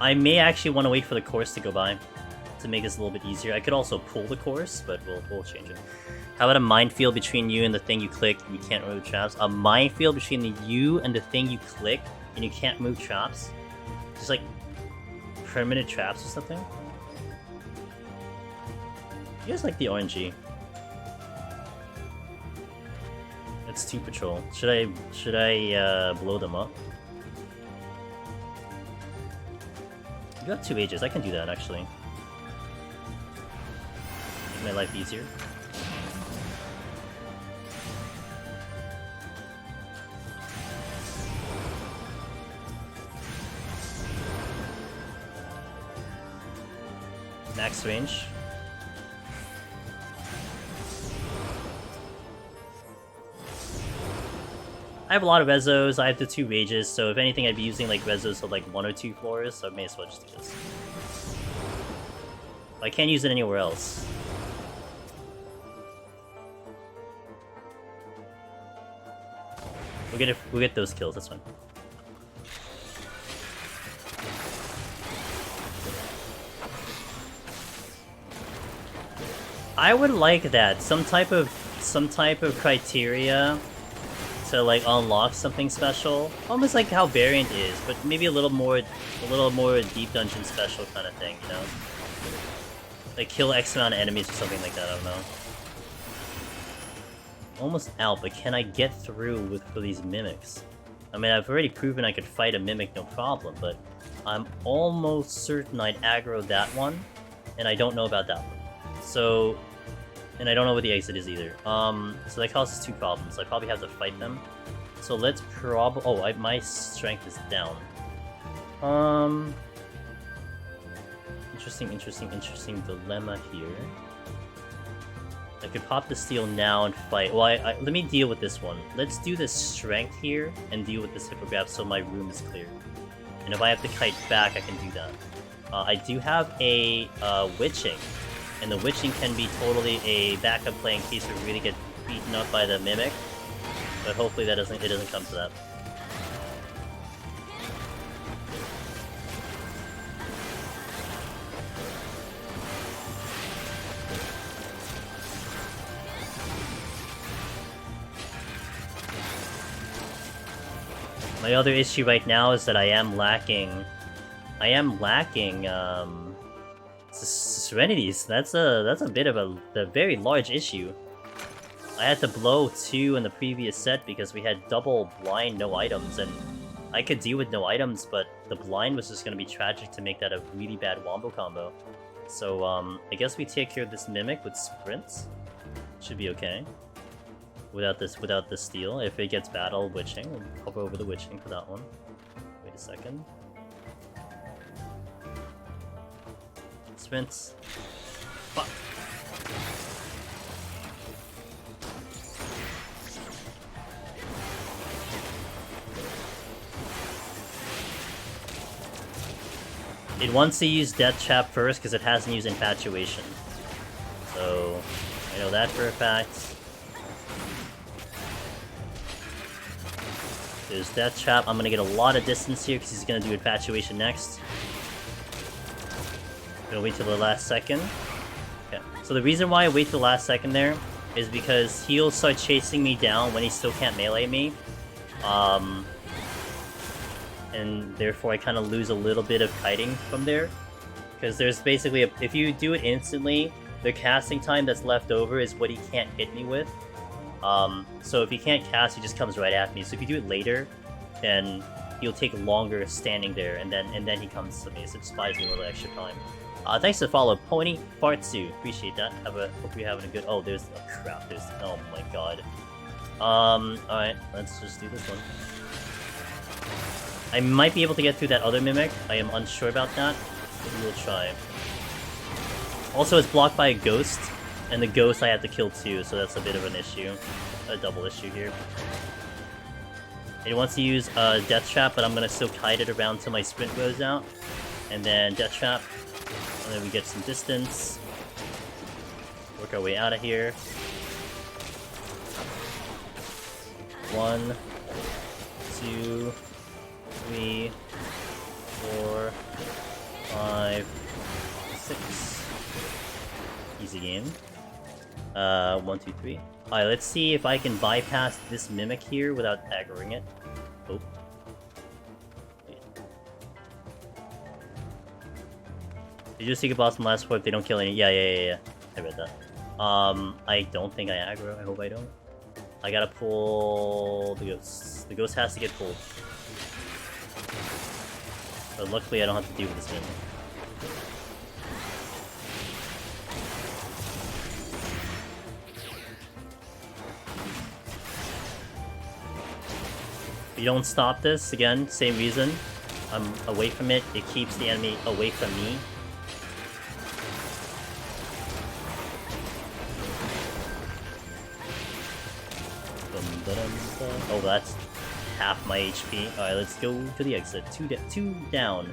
I may actually want to wait for the course to go by to make this a little bit easier. I could also pull the course, but we'll change it. How about a minefield between you and the thing you click and you can't move traps? A minefield between you and the thing you click and you can't move traps? Just like permanent traps or something? You guys like the RNG? It's 2 patrol. Should I blow them up? You got 2 ages, I can do that actually. Make my life easier. Max range. I have a lot of Rezos, I have the 2 Rages, so if anything I'd be using like Rezos of like 1 or 2 floors, so I may as well just do this. I can't use it anywhere else. We'll get those kills, that's fine. I would like that. Some type of criteria to like unlock something special, almost like how Variant is, but maybe a little more deep dungeon special kind of thing, you know? Like kill X amount of enemies or something like that. I don't know. Almost out, but can I get through for these mimics? I mean, I've already proven I could fight a mimic no problem, but I'm almost certain I'd aggro that one, and I don't know about that one. So, and I don't know what the exit is either. So that causes 2 problems. I probably have to fight them. So let's my strength is down. Interesting dilemma here. I could pop the steel now and fight. Well, let me deal with this one. Let's do this strength here and deal with this hippogriff so my room is clear. And if I have to kite back, I can do that. I do have a witching. And the witching can be totally a backup play in case we really get beaten up by the mimic. But hopefully it doesn't come to that. My other issue right now is that I am lacking Serenities. That's a bit of a very large issue. I had to blow 2 in the previous set because we had double blind, no items, and I could deal with no items, but the blind was just gonna be tragic to make that a really bad wombo combo. So I guess we take care of this mimic with sprints. Should be okay. Without the steal. If it gets battle witching, we'll cover over the witching for that one. Wait a second. Sprints. Fuck. It wants to use Death Trap first because it hasn't used Infatuation. So I know that for a fact. There's Death Trap. I'm gonna get a lot of distance here because he's gonna do Infatuation next. Gonna wait till the last second. Okay. So the reason why I wait till the last second there is because he'll start chasing me down when he still can't melee me. And therefore I kind of lose a little bit of kiting from there. Because there's basically if you do it instantly, the casting time that's left over is what he can't hit me with. So if he can't cast, he just comes right at me. So if you do it later, then he'll take longer standing there, and then he comes to me. So it just buys me a little extra time. Thanks for the follow, Pony Fartsu. Appreciate that. Hope you're having a good. Oh, there's crap. Oh my god. Alright, let's just do this one. I might be able to get through that other mimic. I am unsure about that, but we'll try. Also, it's blocked by a ghost. And the ghost I have to kill too, so that's a bit of an issue. A double issue here. It wants to use Death Trap, but I'm gonna still kite it around till my sprint goes out. And then Death Trap. And then we get some distance. Work our way out of here. 1, 2, 3, 4, 5, 6. Easy game. 1, 2, 3. Alright, let's see if I can bypass this mimic here without aggroing it. Oh. Wait. Did you Secret Boss in the last four if they don't kill any? Yeah. I read that. I don't think I aggro. I hope I don't. I gotta pull the ghost. The ghost has to get pulled. But luckily I don't have to deal with this mimic. If you don't stop this, again, same reason. I'm away from it, it keeps the enemy away from me. Oh, that's half my HP. Alright, let's go to the exit. Two down.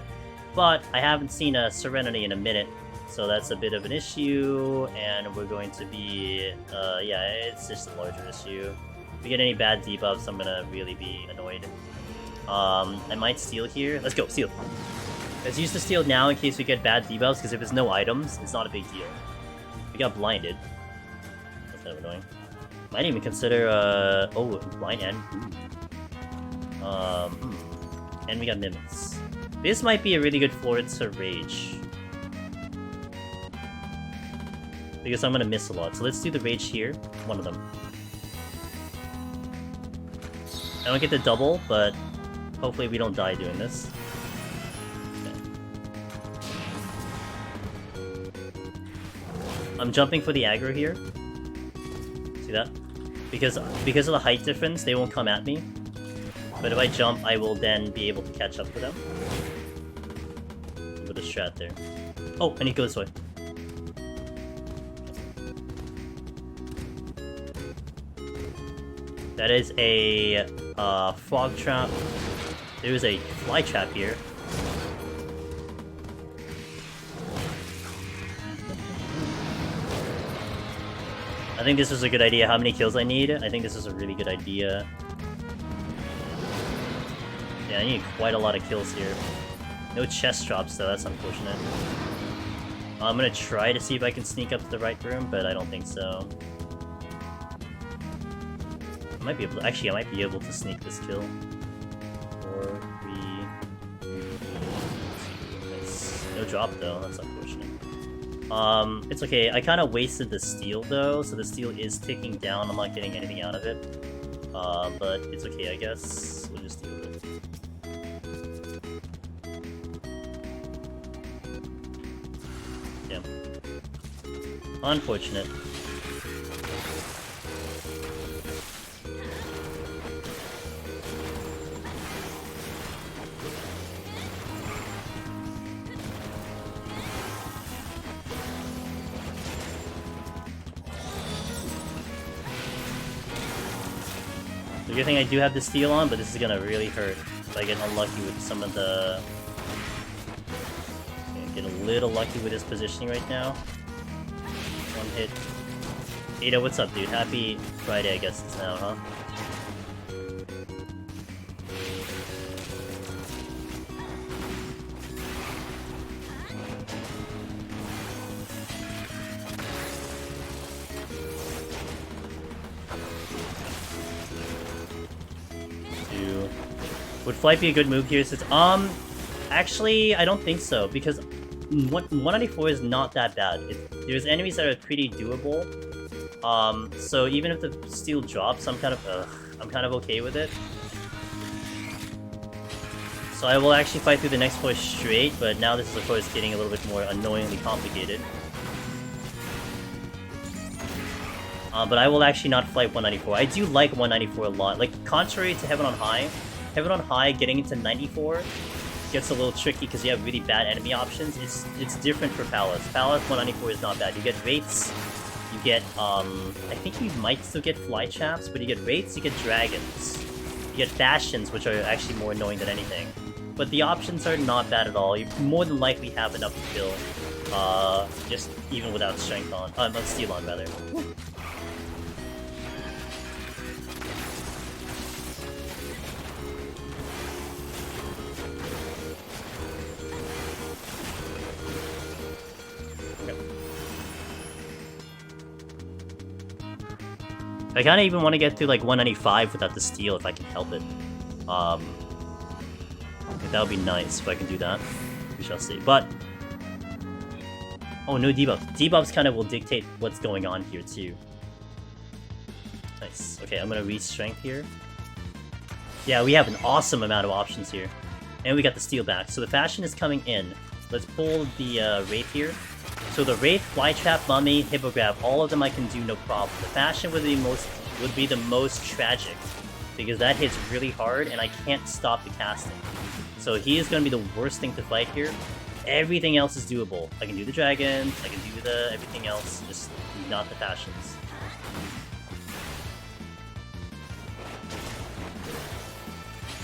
But I haven't seen a Serenity in a minute, so that's a bit of an issue, and we're going to be... yeah, it's just a larger issue. If we get any bad debuffs, I'm gonna really be annoyed. I might steal here. Let's go, steal. Let's use the steal now in case we get bad debuffs, because if there's no items, it's not a big deal. We got blinded. That's kind of annoying. Might even consider, oh, blind and... and we got mimics. This might be a really good floor to rage. Because I'm gonna miss a lot. So let's do the rage here. One of them. I don't get the double, but hopefully we don't die doing this. Okay. I'm jumping for the aggro here. See that? Because of the height difference, they won't come at me. But if I jump, I will then be able to catch up to them. With a strat there. Oh, and he goes this way. That is a frog trap. There's a fly trap here. I think this was a good idea. How many kills I need? I think this is a really good idea. Yeah, I need quite a lot of kills here. No chest drops though, that's unfortunate. I'm gonna try to see if I can sneak up to the right room, but I don't think so. I might be able to, actually, I might be able to sneak this kill. 4, 3, 2, nice. No drop though, that's unfortunate. It's okay, I kind of wasted the steel though, so the steel is ticking down, I'm not getting anything out of it. But it's okay, I guess. We'll just deal with it. Unfortunate. The good thing I do have the steel on, but this is gonna really hurt if I get unlucky with some of the... Okay, get a little lucky with his positioning right now. One hit. Ada, what's up, dude? Happy Friday, I guess it's now, huh? Would flight be a good move here? Since actually, I don't think so, because 194 is not that bad. There's enemies that are pretty doable. So even if the steel drops, I'm kind of okay with it. So I will actually fight through the next floor straight, but now this is of course getting a little bit more annoyingly complicated. But I will actually not fight 194. I do like 194 a lot. Like, contrary to Heaven on High, getting into 94 gets a little tricky because you have really bad enemy options. It's different for Palace. Palace 194 is not bad. You get Wraiths, you get, I think you might still get Fly Chaps, but you get Wraiths, you get Dragons. You get Bastions, which are actually more annoying than anything. But the options are not bad at all. You more than likely have enough to kill, just even without Strength on, Steel on, rather. I kind of even want to get to like 195 without the steel if I can help it. That would be nice if I can do that. We shall see. But oh, no debuff. Debuffs kind of will dictate what's going on here too. Nice. Okay, I'm gonna reach strength here. Yeah, we have an awesome amount of options here, and we got the steel back. So the fashion is coming in. Let's pull the Wraith here. So the Wraith, Flytrap, Mummy, Hippogriff, all of them I can do no problem. The Fashion would be the most tragic, because that hits really hard and I can't stop the casting. So he is going to be the worst thing to fight here. Everything else is doable. I can do the Dragons, I can do the everything else, just not the Fashions.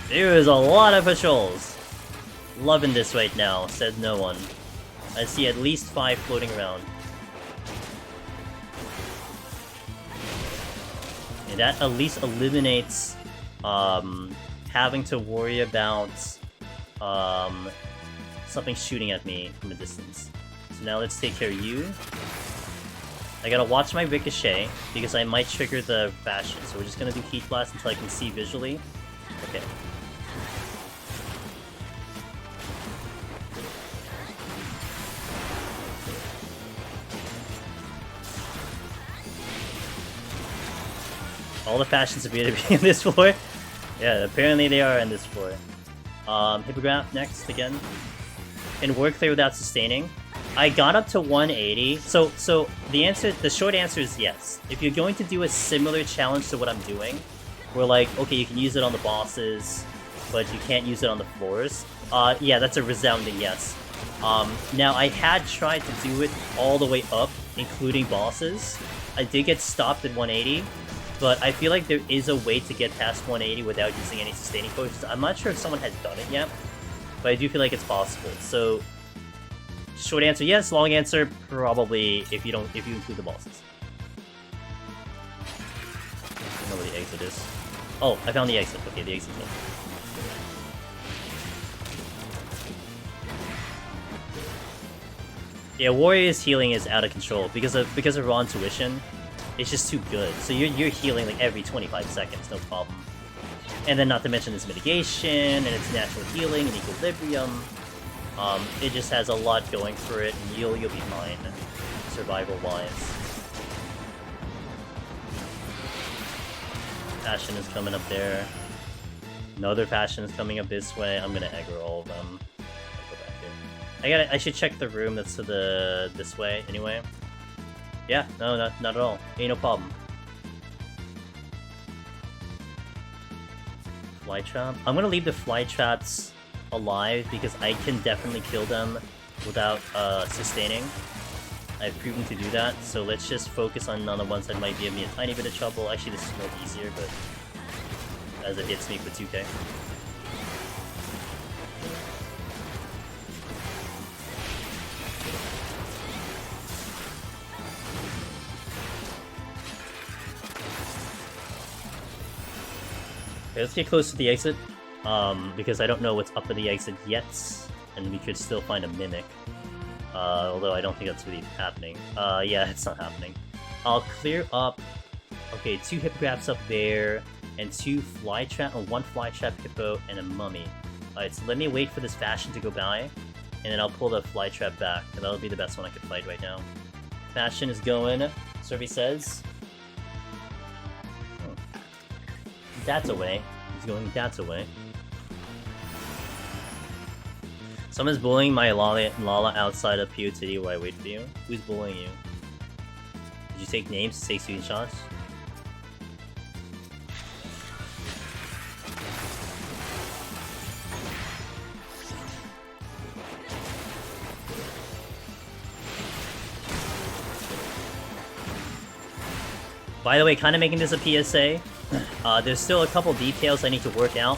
There is a lot of patrols. Loving this right now, said no one. I see at least 5 floating around. And that at least eliminates having to worry about something shooting at me from a distance. So now let's take care of you. I gotta watch my ricochet because I might trigger the Bastion. So we're just gonna do Heat Blast until I can see visually. Okay. All the Fashions appear to be in this floor. Yeah, apparently they are in this floor. Hippogriff next again. And work clear without sustaining. I got up to 180. So the short answer is yes. If you're going to do a similar challenge to what I'm doing, where like, okay, you can use it on the bosses, but you can't use it on the floors. Yeah, that's a resounding yes. Now I had tried to do it all the way up, including bosses. I did get stopped at 180. But I feel like there is a way to get past 180 without using any sustaining potions. I'm not sure if someone has done it yet, but I do feel like it's possible. So, short answer, yes. Long answer, probably if you include the bosses. don't know where the exit is. Oh, I found the exit. Okay, the exit's in. Yeah, Warrior's healing is out of control because of raw intuition. It's just too good. So you're healing like every 25 seconds, no problem. And then not to mention its mitigation and its natural healing and equilibrium. It just has a lot going for it, and you'll be fine, survival-wise. Passion is coming up there. Another Passion is coming up this way. I'm gonna aggro all of them. I'll go back here. I should check the room that's to the this way anyway. Yeah, no, not at all. Ain't no problem. Fly trap. I'm gonna leave the fly traps alive because I can definitely kill them without sustaining. I've proven to do that, so let's just focus on the ones that might give me a tiny bit of trouble. Actually, this is more easier, but as it hits me for 2k. Okay, let's get close to the exit, because I don't know what's up at the exit yet, and we could still find a Mimic. Although I don't think that's really happening. Yeah, it's not happening. I'll clear up, okay, 2 Hippogriffs up there, and 2 Fly Trap, or 1 Fly Trap Hippo, and a Mummy. Alright, so let me wait for this Fashion to go by, and then I'll pull the Fly Trap back, and that'll be the best one I could fight right now. Fashion is going, Survey says. That's away. He's going that's away. Someone's bullying my Lala outside of PoTD while I wait for you. Who's bullying you? Did you take names to take screenshots? By the way, kind of making this a PSA. There's still a couple details I need to work out,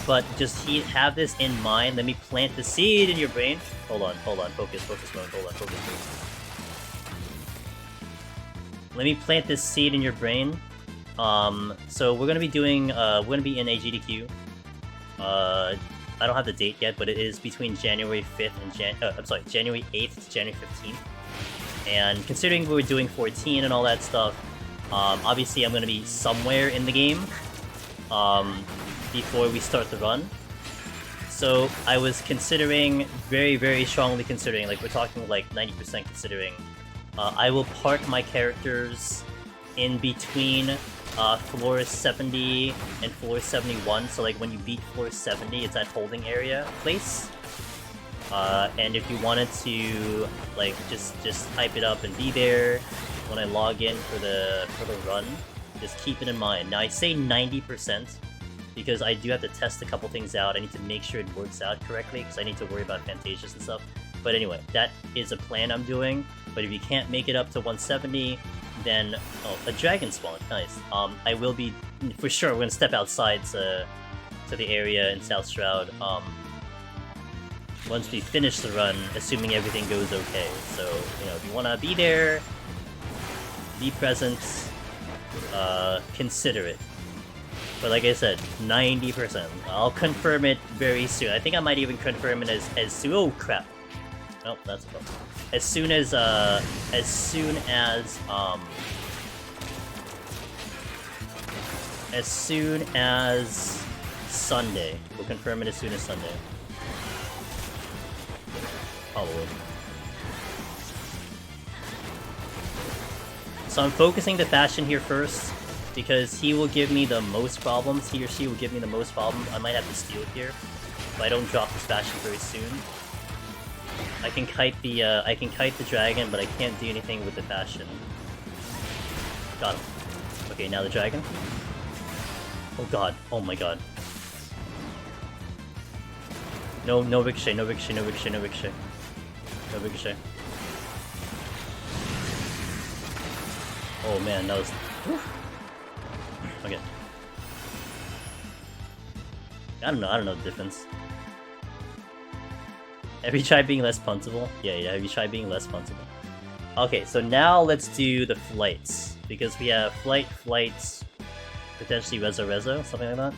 but just have this in mind. Let me plant the seed in your brain. Hold on, focus mode, hold on, focus mode. Let me plant this seed in your brain. So we're gonna be doing, we're gonna be in AGDQ. I don't have the date yet, but it is between January 5th and January 8th to January 15th. And considering we're doing 14 and all that stuff, obviously I'm gonna be somewhere in the game before we start the run. So I was considering, very, very strongly considering, like we're talking like 90% considering, I will park my characters in between floor 70 and floor 71, so like when you beat floor 70, it's that holding area place. And if you wanted to like just hype it up and be there when I log in for the run, just keep it in mind. Now I say 90% because I do have to test a couple things out. I need to make sure it works out correctly because I need to worry about Fantasias and stuff. But anyway, that is a plan I'm doing. But if you can't make it up to 170, then a dragon spawn, nice. I will be for sure. We're gonna step outside to the area in South Shroud. Once we finish the run, assuming everything goes okay. So you know, if you wanna be there, be present, consider it. But like I said, 90%. I'll confirm it very soon. I think I might even confirm it as soon. Oh crap! Nope, that's a problem. As soon as Sunday. We'll confirm it as soon as Sunday. Probably. So I'm focusing the Fashion here first, because he will give me the most problems. He or she will give me the most problems. I might have to steal it here if I don't drop this Fashion very soon. I can kite the dragon, but I can't do anything with the Fashion. Got him. Okay, now the dragon. Oh god. Oh my god. No ricochet, no ricochet, no ricochet, no ricochet. No ricochet. Oh man, that was... Whew. Okay. I don't know the difference. Have you tried being less puntable? Yeah, have you tried being less puntable? Okay, so now let's do the flights. Because we have flights, Potentially Rezo, something like that.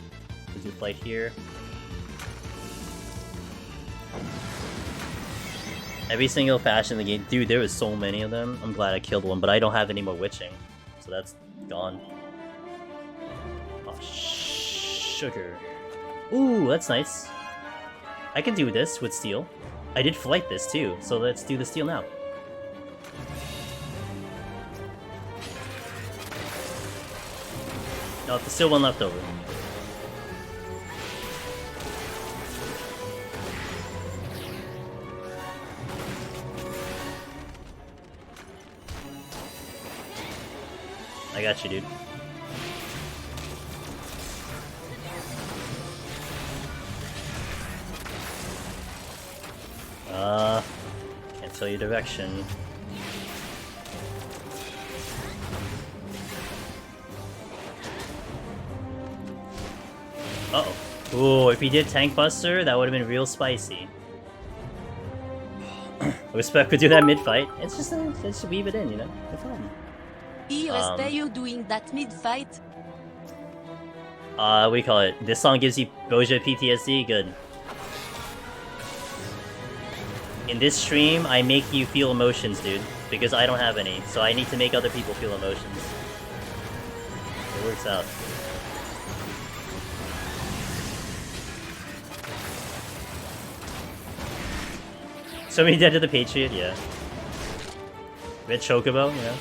We'll do flight here. Every single fashion in the game. Dude, there was so many of them. I'm glad I killed one, but I don't have any more witching. So that's gone. Oh, sugar. Ooh, that's nice. I can do this with steel. I did flight this too, so let's do the steel now. No, there's still one left over. I got you, dude. Can't tell you direction. Uh-oh. Ooh, if he did Tank Buster, that would have been real spicy. I respect could do that mid-fight. It's just weave it in, you know? No problem. I respect you doing that mid-fight. We call it. This song gives you Boja PTSD? Good. In this stream, I make you feel emotions, dude. Because I don't have any, so I need to make other people feel emotions. It works out. So many dead to the Patriot, yeah. Red Chocobo, you know?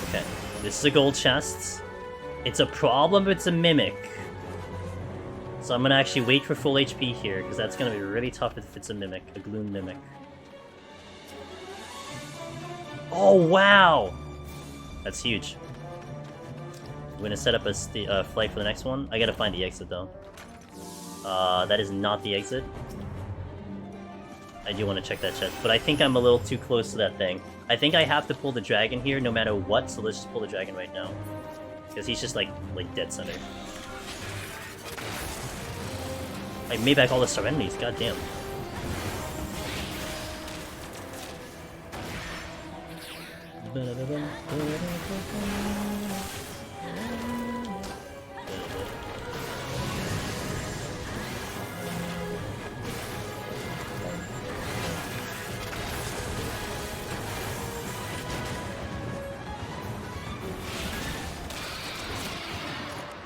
Okay, this is a gold chest. It's a problem, but it's a mimic. So I'm gonna actually wait for full HP here, because that's gonna be really tough if it's a mimic, a gloom mimic. Oh, wow! That's huge. We're gonna set up a flight for the next one. I gotta find the exit, though. That is not the exit. I do want to check that chest, but I think I'm a little too close to that thing. I think I have to pull the dragon here no matter what, so let's just pull the dragon right now. Because he's just, like dead center. I made back all the serenities, goddamn.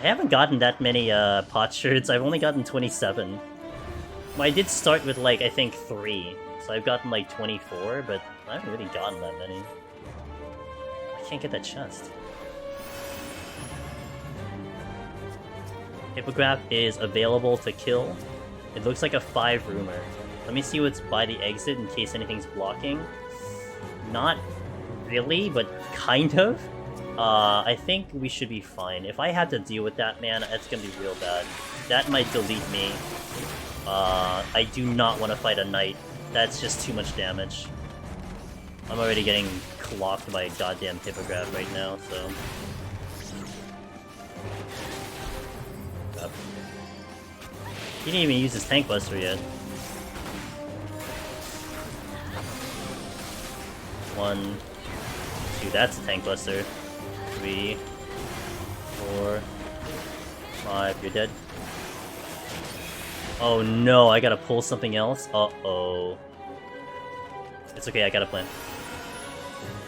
I haven't gotten that many potsherds. I've only gotten 27. Well, I did start with like I think 3, so I've gotten like 24, but I haven't really gotten that many. I can't get that chest. Hippogriff is available to kill. It looks like a 5 rumor. Let me see what's by the exit in case anything's blocking. Not really, but kind of. I think we should be fine. If I had to deal with that, man, that's gonna be real bad. That might delete me. I do not want to fight a knight. That's just too much damage. I'm already getting clocked by a goddamn hippogriff right now, so... He didn't even use his tank buster yet. 1, 2, that's a tank buster. 3, 4, 5, you're dead. Oh no, I gotta pull something else? Uh-oh. It's okay, I got a plan.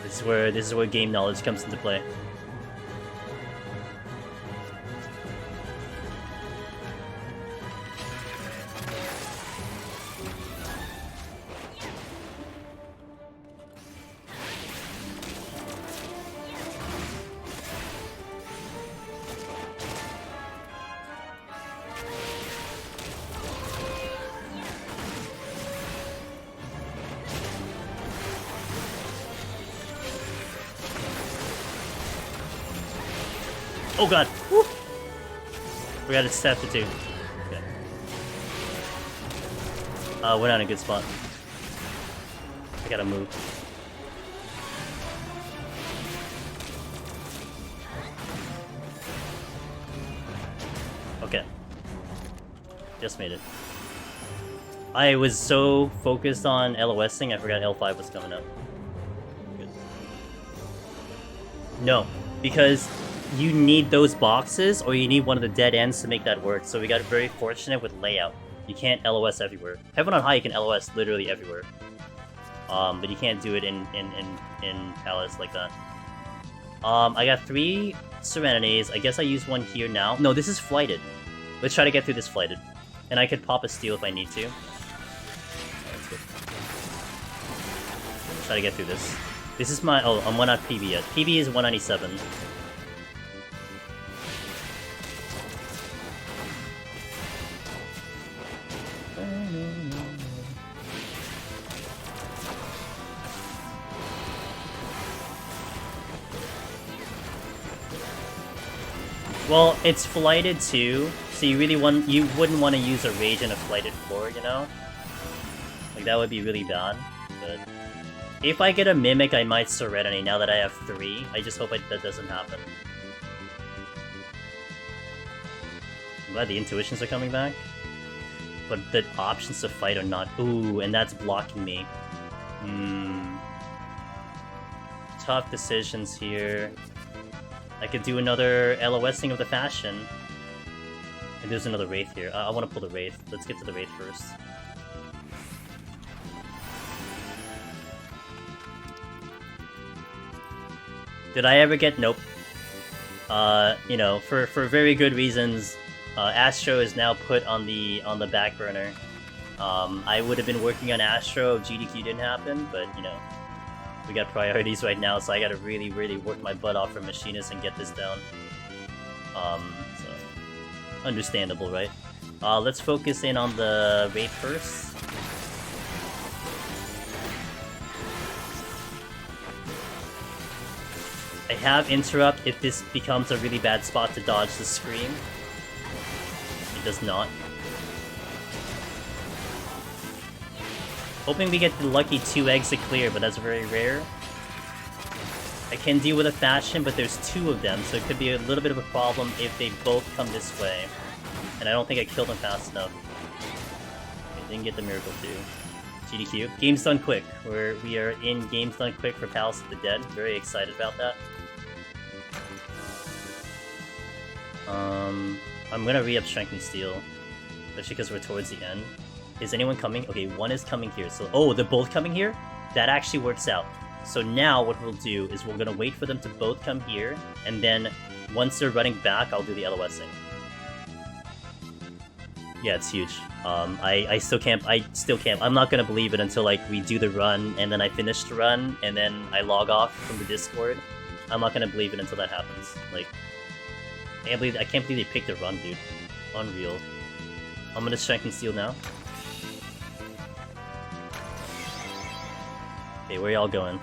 This is where game knowledge comes into play. Oh god! Woo. We got it staffed to 2. Okay. We're not in a good spot. I gotta move. Okay. Just made it. I was so focused on LOSing, I forgot L5 was coming up. Good. No, because you need those boxes, or you need one of the dead ends to make that work. So we got very fortunate with layout. You can't LOS everywhere. Heaven on High, you can LOS literally everywhere. But you can't do it in Palace like that. I got 3 Serenities. I guess I use one here now. No, this is flighted. Let's try to get through this flighted. And I could pop a steal if I need to. That's good. Let's try to get through this. This is my... Oh, I'm not PB yet. PB is 197. Well, it's flighted too, so you wouldn't want to use a rage in a flighted floor, you know? Like, that would be really bad, but... If I get a Mimic, I might Serenity now that I have 3. I just hope that doesn't happen. I'm glad the intuitions are coming back. But the options to fight are not... Ooh, and that's blocking me. Tough decisions here. I could do another LOSing of the Fashion. And there's another Wraith here. I want to pull the Wraith. Let's get to the Wraith first. Did I ever get... Nope. You know, for very good reasons, Astro is now put on the back burner. I would have been working on Astro if GDQ didn't happen, but, you know, we got priorities right now, so I gotta really, really work my butt off for Machinists and get this down. So... Understandable, right? Let's focus in on the Wraith first. I have Interrupt if this becomes a really bad spot to dodge the Scream. It does not. Hoping we get the lucky 2 exit clear, but that's very rare. I can deal with a Fashion, but there's 2 of them, so it could be a little bit of a problem if they both come this way. And I don't think I killed them fast enough. I didn't get the Miracle 2. GDQ. Game's done quick. We are in Game's done quick for Palace of the Dead. Very excited about that. I'm gonna re-up Strength and Steel, especially because we're towards the end. Is anyone coming? Okay, one is coming here. So, oh, they're both coming here? That actually works out. So now what we'll do is we're gonna wait for them to both come here, and then once they're running back, I'll do the LOSing. Yeah, it's huge. I still can't. I'm not gonna believe it until like we do the run, and then I finish the run, and then I log off from the Discord. I'm not gonna believe it until that happens. Like, I can't believe they picked a run, dude. Unreal. I'm gonna Strength and Steel now. Okay, where y'all going?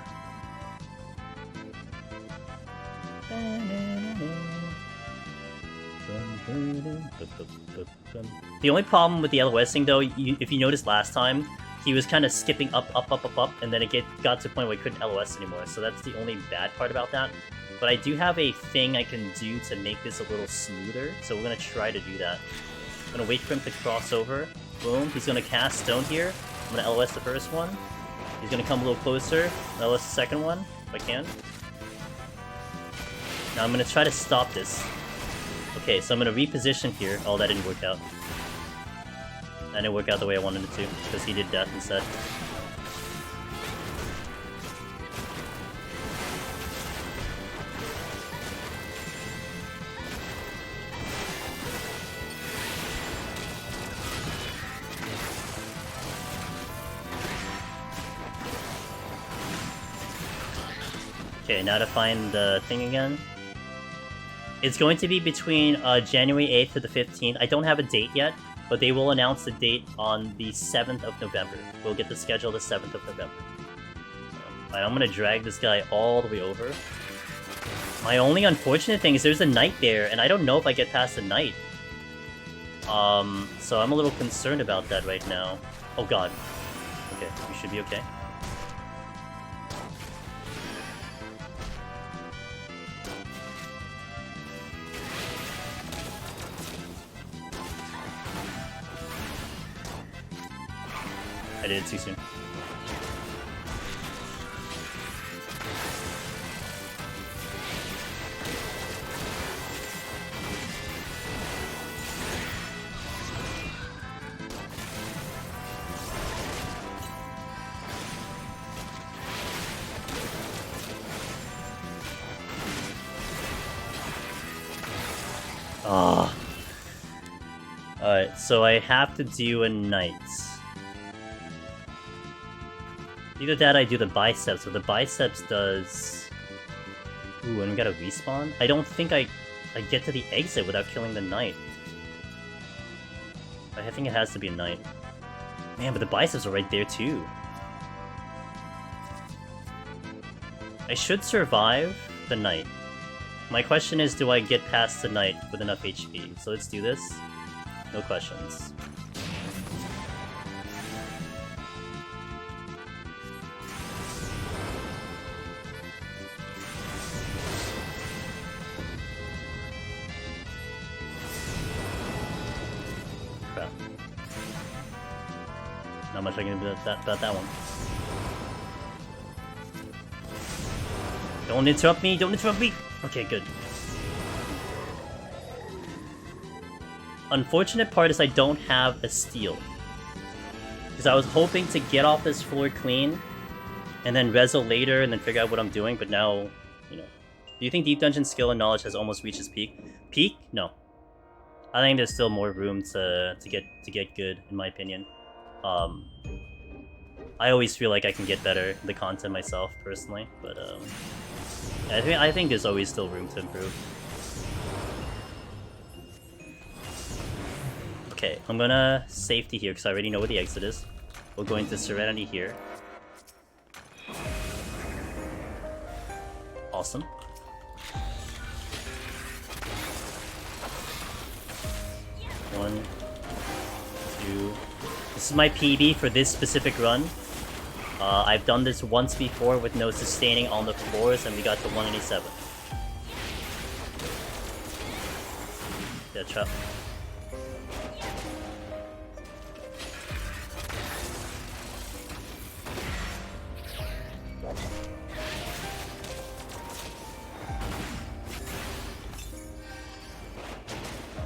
The only problem with the LOSing though, if you noticed last time, he was kind of skipping up, and then it got to a point where he couldn't LOS anymore, so that's the only bad part about that. But I do have a thing I can do to make this a little smoother, so we're gonna try to do that. I'm gonna wait for him to cross over. Boom, he's gonna cast Stone here. I'm gonna LOS the first one. He's gonna come a little closer. LOS the second one, if I can. Now I'm gonna try to stop this. Okay, so I'm gonna reposition here. Oh, that didn't work out. That didn't work out the way I wanted it to, because he did death instead. Okay, now to find the thing again. It's going to be between January 8th to the 15th. I don't have a date yet, but they will announce the date on the 7th of November. We'll get the schedule the 7th of November. So, I'm going to drag this guy all the way over. My only unfortunate thing is there's a knight there, and I don't know if I get past the knight. So I'm a little concerned about that right now. Oh god. Okay, we should be okay. I did it too soon. Ah. Alright, so I have to do a knight. Either that I do the biceps, or the biceps does... Ooh, and we gotta respawn? I don't think I get to the exit without killing the knight. I think it has to be a knight. Man, but the biceps are right there too. I should survive the knight. My question is, do I get past the knight with enough HP? So let's do this. No questions. Crap. Not much I can do about that one. Don't interrupt me! Don't interrupt me! Okay, good. Unfortunate part is I don't have a steal. Because I was hoping to get off this floor clean, and then rezo later, and then figure out what I'm doing, but now, you know. Do you think Deep Dungeon skill and knowledge has almost reached its peak? Peak? No. I think there's still more room to get good, in my opinion. I always feel like I can get better the content myself, personally, but I think there's always still room to improve. Okay, I'm gonna safety here because I already know where the exit is. We're going to Serenity here. Awesome. One, two. This is my PB for this specific run. I've done this once before with no sustaining on the floors, and we got to 187. Yeah, trap.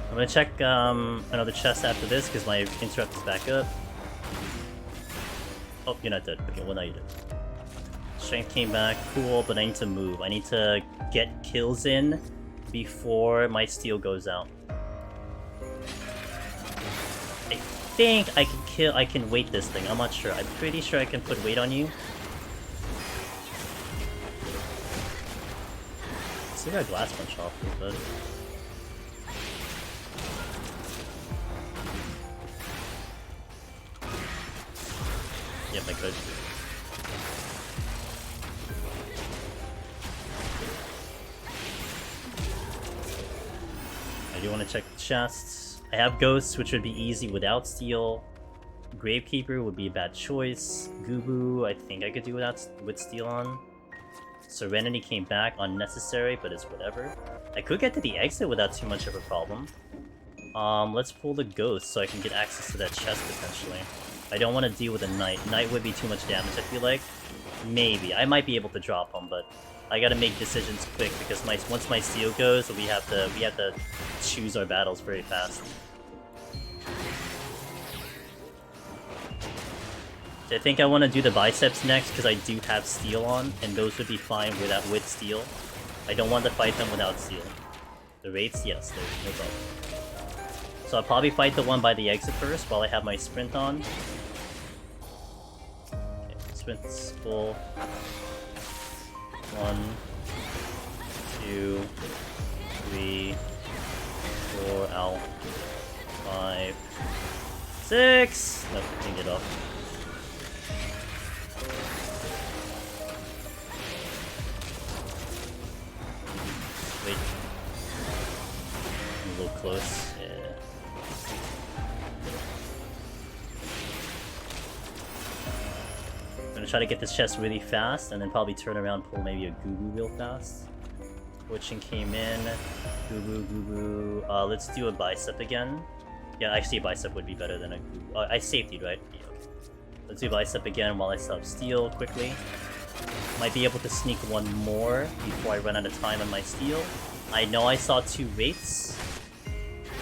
I'm gonna check another chest after this because my interrupt is back up. Oh, you're not dead. Okay, well now you're dead. Strength came back, cool, but I need to move. I need to get kills in before my steal goes out. I think I can weight this thing. I'm not sure. I'm pretty sure I can put weight on you. Let's see if I glass punch off a little bit. Yep, I could. I do want to check the chests. I have Ghosts, which would be easy without Steel. Gravekeeper would be a bad choice. Goobbue, I think I could do with Steel on. Serenity came back, unnecessary, but it's whatever. I could get to the exit without too much of a problem. Let's pull the Ghost so I can get access to that chest potentially. I don't want to deal with a Knight. Knight would be too much damage, I feel like. Maybe. I might be able to drop him, but I gotta make decisions quick because once my Steel goes, we have to choose our battles very fast. I think I want to do the biceps next because I do have Steel on, and those would be fine with Steel. I don't want to fight them without Steel. The raids, yes, there's no problem. So I'll probably fight the one by the exit first while I have my sprint on. Okay, sprint's full. 1, 2, 3, 4, out. 5, 6. Nope, can't get off. Wait. I'm a little close. Yeah. I'm gonna try to get this chest really fast, and then probably turn around, pull maybe a Goobbue real fast. Twitching came in. Goobbue. Let's do a bicep again. Yeah, actually a bicep would be better than a Goobbue. I safetied, right? Yeah, okay. Let's do bicep again while I still have steel quickly. Might be able to sneak one more before I run out of time on my steel. I know I saw 2 wraiths.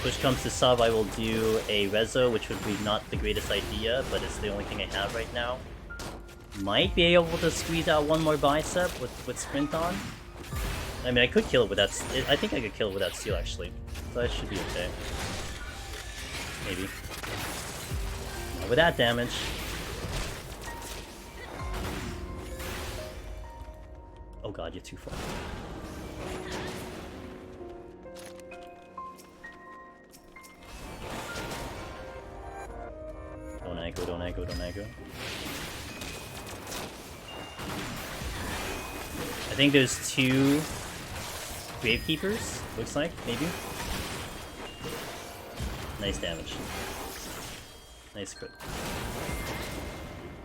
Push comes to sub, I will do a rezo, which would be not the greatest idea, but it's the only thing I have right now. Might be able to squeeze out one more bicep with sprint on. I mean, I could kill it without... I think I could kill it without steel, actually. So that should be okay. Maybe. With that damage. Oh god, you're too far. Don't aggro, don't aggro, don't aggro. I think there's 2 Gravekeepers, looks like, maybe. Nice damage. Nice crit.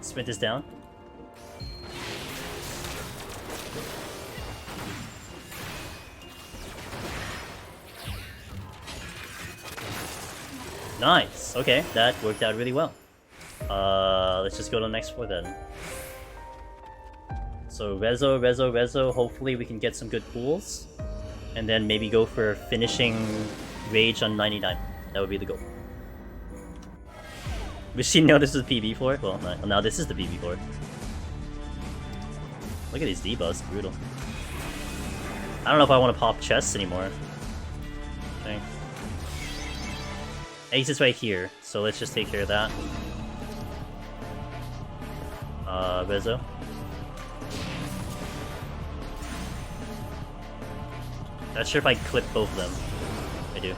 Sprint is down. Nice! Okay, that worked out really well. Let's just go to the next floor then. So rezo, rezo, rezo, hopefully we can get some good pools. And then maybe go for finishing rage on 99. That would be the goal. Does she know this is PB floor? Well, now this is the PB floor. Look at these debuffs, brutal. I don't know if I want to pop chests anymore. Okay. Ace is right here, so let's just take care of that. Rezo. Not sure if I clip both of them. I do.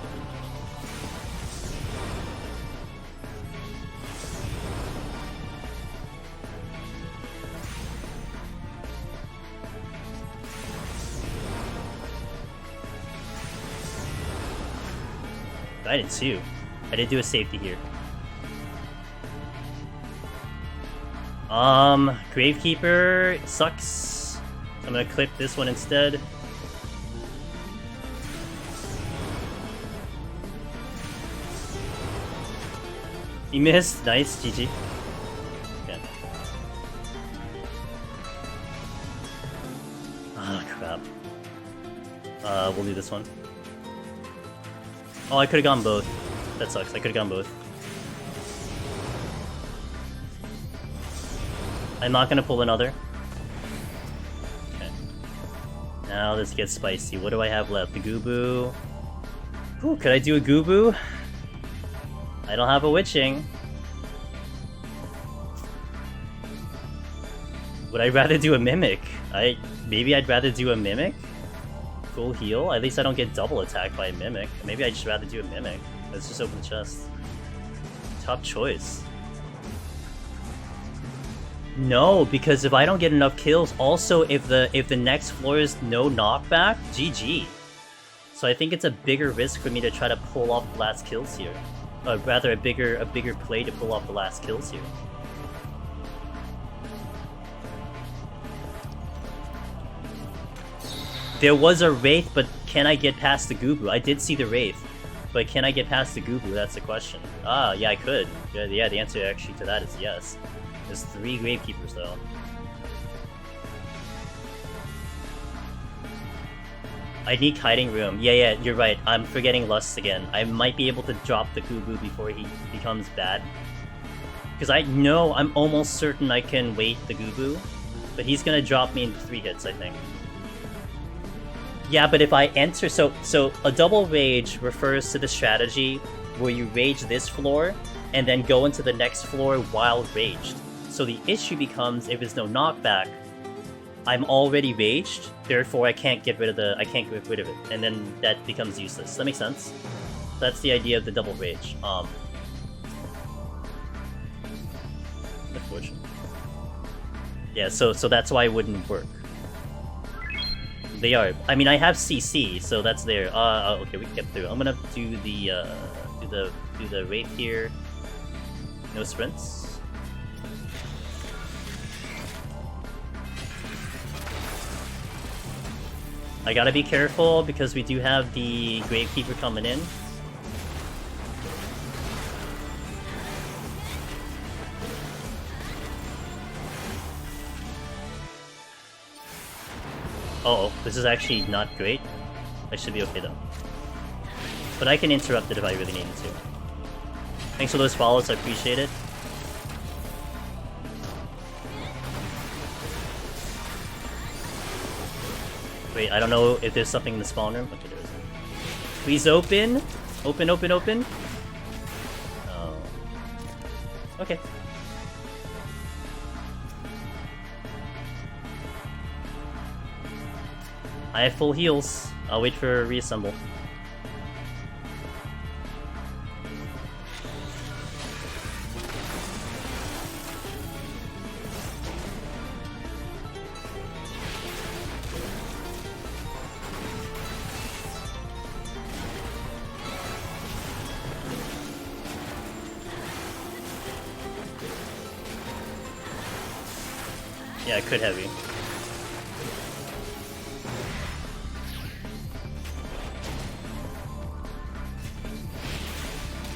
I did too. I did do a safety here. Gravekeeper sucks. I'm gonna clip this one instead. He missed. Nice, GG. Okay. Ah, crap. We'll do this one. Oh, I could've gone both. That sucks. I could've gone both. I'm not gonna pull another. Okay. Now this gets spicy. What do I have left? The Goobbue. Ooh, could I do a Goobbue? I don't have a witching. Would I rather do a mimic? Maybe I'd rather do a mimic? Full heal? At least I don't get double attacked by a mimic. Maybe I'd just rather do a mimic. Let's just open the chest. Tough choice. No, because if I don't get enough kills, also if the next floor is no knockback, GG. So I think it's a bigger risk for me to try to pull off the last kills here. Rather a bigger play to pull off the last kills here. There was a Wraith, but can I get past the Goobbue? I did see the Wraith, but can I get past the Goobbue? That's the question. Ah, yeah, I could. Yeah, the answer actually to that is yes. There's 3 Gravekeepers though. I need hiding room. Yeah, you're right. I'm forgetting Lust again. I might be able to drop the Goobbue before he becomes bad. Because I know, I'm almost certain I can wait the Goobbue, but he's gonna drop me in 3 hits, I think. Yeah, but if I enter... So a double rage refers to the strategy where you rage this floor and then go into the next floor while raged. So the issue becomes, if there's no knockback, I'm already raged, therefore I can't get rid of it, and then that becomes useless. Does that make sense? That's the idea of the double rage. Unfortunate. Yeah, so that's why it wouldn't work. They are. I mean, I have CC, so that's there. Okay, we can get through. I'm gonna do the Wraith here. No sprints. I gotta be careful because we do have the Gravekeeper coming in. Oh, this is actually not great. I should be okay though. But I can interrupt it if I really needed to. Thanks for those follows, I appreciate it. Wait, I don't know if there's something in the spawn room. Okay, there isn't. Please open! Open, open, open! Oh. Okay. I have full heals. I'll wait for reassemble. Yeah, I could heavy.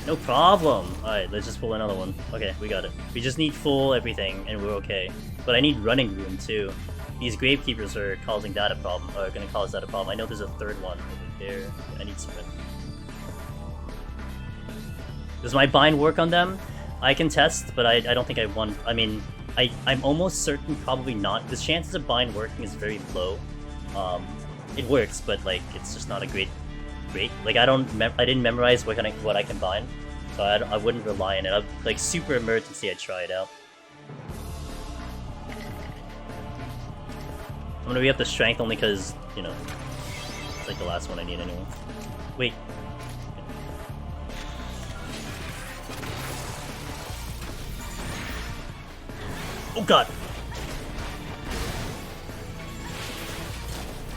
No problem! Alright, let's just pull another one. Okay, we got it. We just need full everything, and we're okay. But I need running room, too. These Gravekeepers are causing that a problem, or are gonna cause that a problem. I know there's a third one over there. I need sprint. Does my bind work on them? I can test, but I don't think I want... I mean, I'm almost certain probably not. The chances of bind working is very low. It works, but like it's just not a great. Like I didn't memorize what I can bind, so I wouldn't rely on it. Like super emergency, I'd try it out. I'm gonna re-up the strength only because you know it's like the last one I need anyway. Wait. Oh god!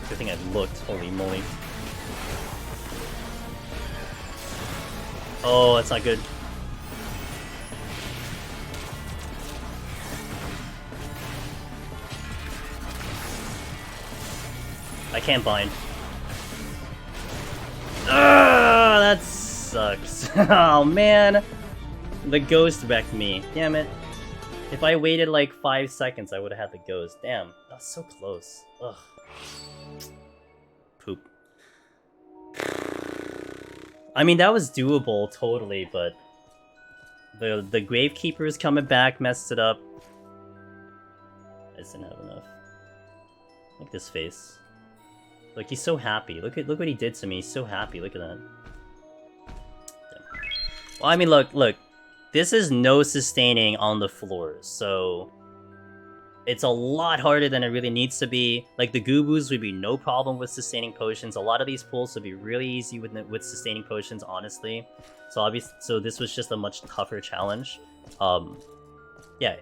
Good thing I've looked, holy moly. Oh, that's not good. I can't bind. Ah, that sucks. Oh man! The ghost wrecked me. Damn it. If I waited like 5 seconds, I would have had the ghost. Damn, that was so close. Ugh. Poop. I mean, that was doable, totally, but... The Gravekeepers coming back messed it up. I just didn't have enough. Look at this face. Look, he's so happy. Look what he did to me. He's so happy. Look at that. Damn. Well, I mean, look. This is no sustaining on the floors, so it's a lot harder than it really needs to be. Like the Goobbues would be no problem with sustaining potions. A lot of these pulls would be really easy with sustaining potions, honestly. So this was just a much tougher challenge. Yeah,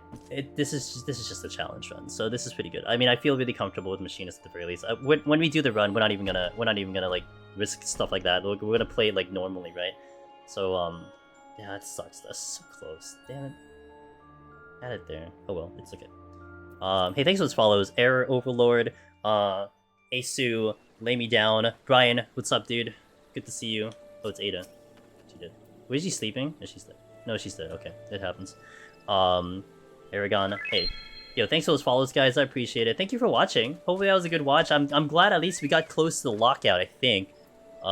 this is just a challenge run, so this is pretty good. I mean, I feel really comfortable with Machinist at the very least. When we do the run, we're not even gonna like risk stuff like that. We're gonna play it like normally, right? So yeah, that sucks. That's so close. Damn it. Had it there. Oh well, it's okay. Hey, thanks for those follows. Error Overlord, Asu, Lay Me Down, Brian, what's up, dude? Good to see you. Oh, it's Ada. She did. Wait, is she sleeping? Is she dead? No, she's dead. Okay, it happens. Aragon, hey. Yo, thanks for those follows, guys. I appreciate it. Thank you for watching. Hopefully that was a good watch. I'm glad at least we got close to the lockout, I think.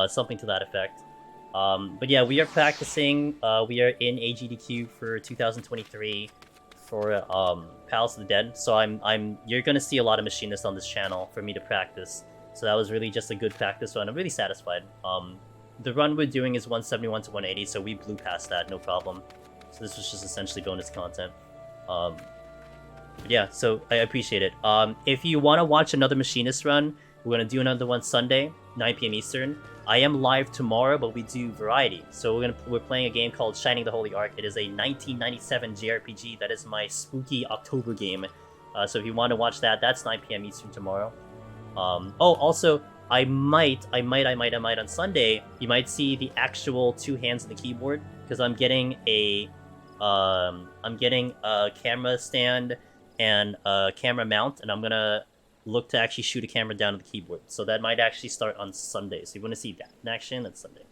Something to that effect. But yeah, we are practicing. We are in AGDQ for 2023 for Palace of the Dead. So you're gonna see a lot of Machinists on this channel for me to practice. So that was really just a good practice run. I'm really satisfied. The run we're doing is 171-180, so we blew past that, no problem. So this was just essentially bonus content. But yeah, so I appreciate it. If you want to watch another Machinist run, we're gonna do another one Sunday, 9 PM Eastern. I am live tomorrow, but we do variety. So we're playing a game called Shining the Holy Ark. It is a 1997 JRPG. That is my spooky October game. So if you want to watch that, that's 9 PM Eastern tomorrow. Oh, also, I might on Sunday, you might see the actual 2 hands on the keyboard, because I'm getting a camera stand and a camera mount, and I'm gonna look to actually shoot a camera down to the keyboard. So that might actually start on Sunday. So you want to see that in action, that's Sunday.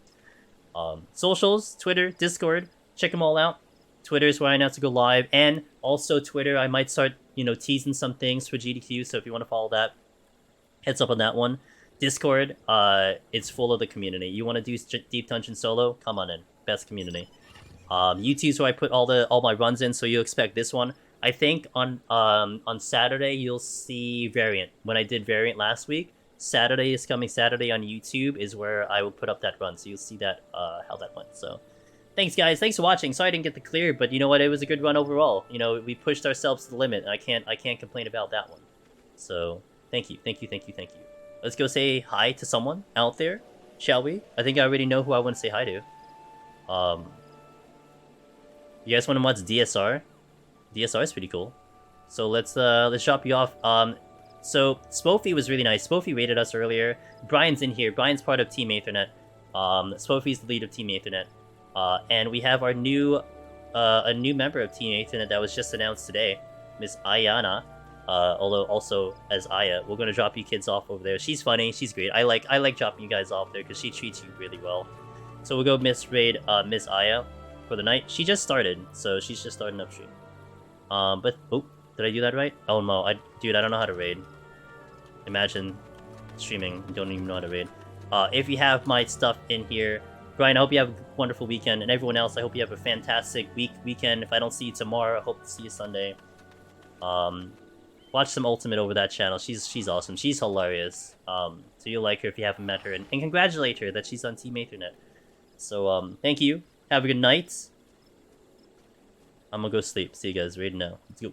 Socials, Twitter, Discord, check them all out. Twitter is where I announce to go live, and also Twitter, I might start, teasing some things for GDQ, so if you want to follow that, Heads up on that one. Discord, it's full of the community. You want to do Deep Dungeon solo? Come on in. Best community. YouTube's where I put all my runs in, so you'll expect this one. I think on Saturday you'll see Variant. When I did Variant last week, Saturday is coming. Saturday on YouTube is where I will put up that run, so you'll see that how that went. So, thanks guys, thanks for watching. Sorry I didn't get the clear, but you know what? It was a good run overall. You know, we pushed ourselves to the limit, and I can't complain about that one. So, thank you. Let's go say hi to someone out there, shall we? I think I already know who I want to say hi to. You guys want to watch DSR? DSR is pretty cool. So let's drop you off. So Spoofy was really nice. Spoofy rated us earlier. Brian's in here. Brian's part of Team Aethernet. Spoofy's the lead of Team Aethernet. And we have our new a new member of Team Aethernet that was just announced today, Miss Ayana. Although also as Aya, we're gonna drop you kids off over there. She's funny. She's great. I like dropping you guys off there because she treats you really well. So we'll go Miss Miss Aya for the night. She just started, so she's just starting upstream. But oh, did I do that right? Oh no, dude, I don't know how to raid. Imagine streaming, don't even know how to raid. If you have my stuff in here, Brian, I hope you have a wonderful weekend, and everyone else, I hope you have a fantastic weekend. If I don't see you tomorrow, I hope to see you Sunday. Watch some Ultimate over that channel. She's awesome. She's hilarious. So you'll like her if you haven't met her, and congratulate her that she's on Team Aethernet. So thank you. Have a good night. I'm gonna go sleep. See you guys right now. Let's go.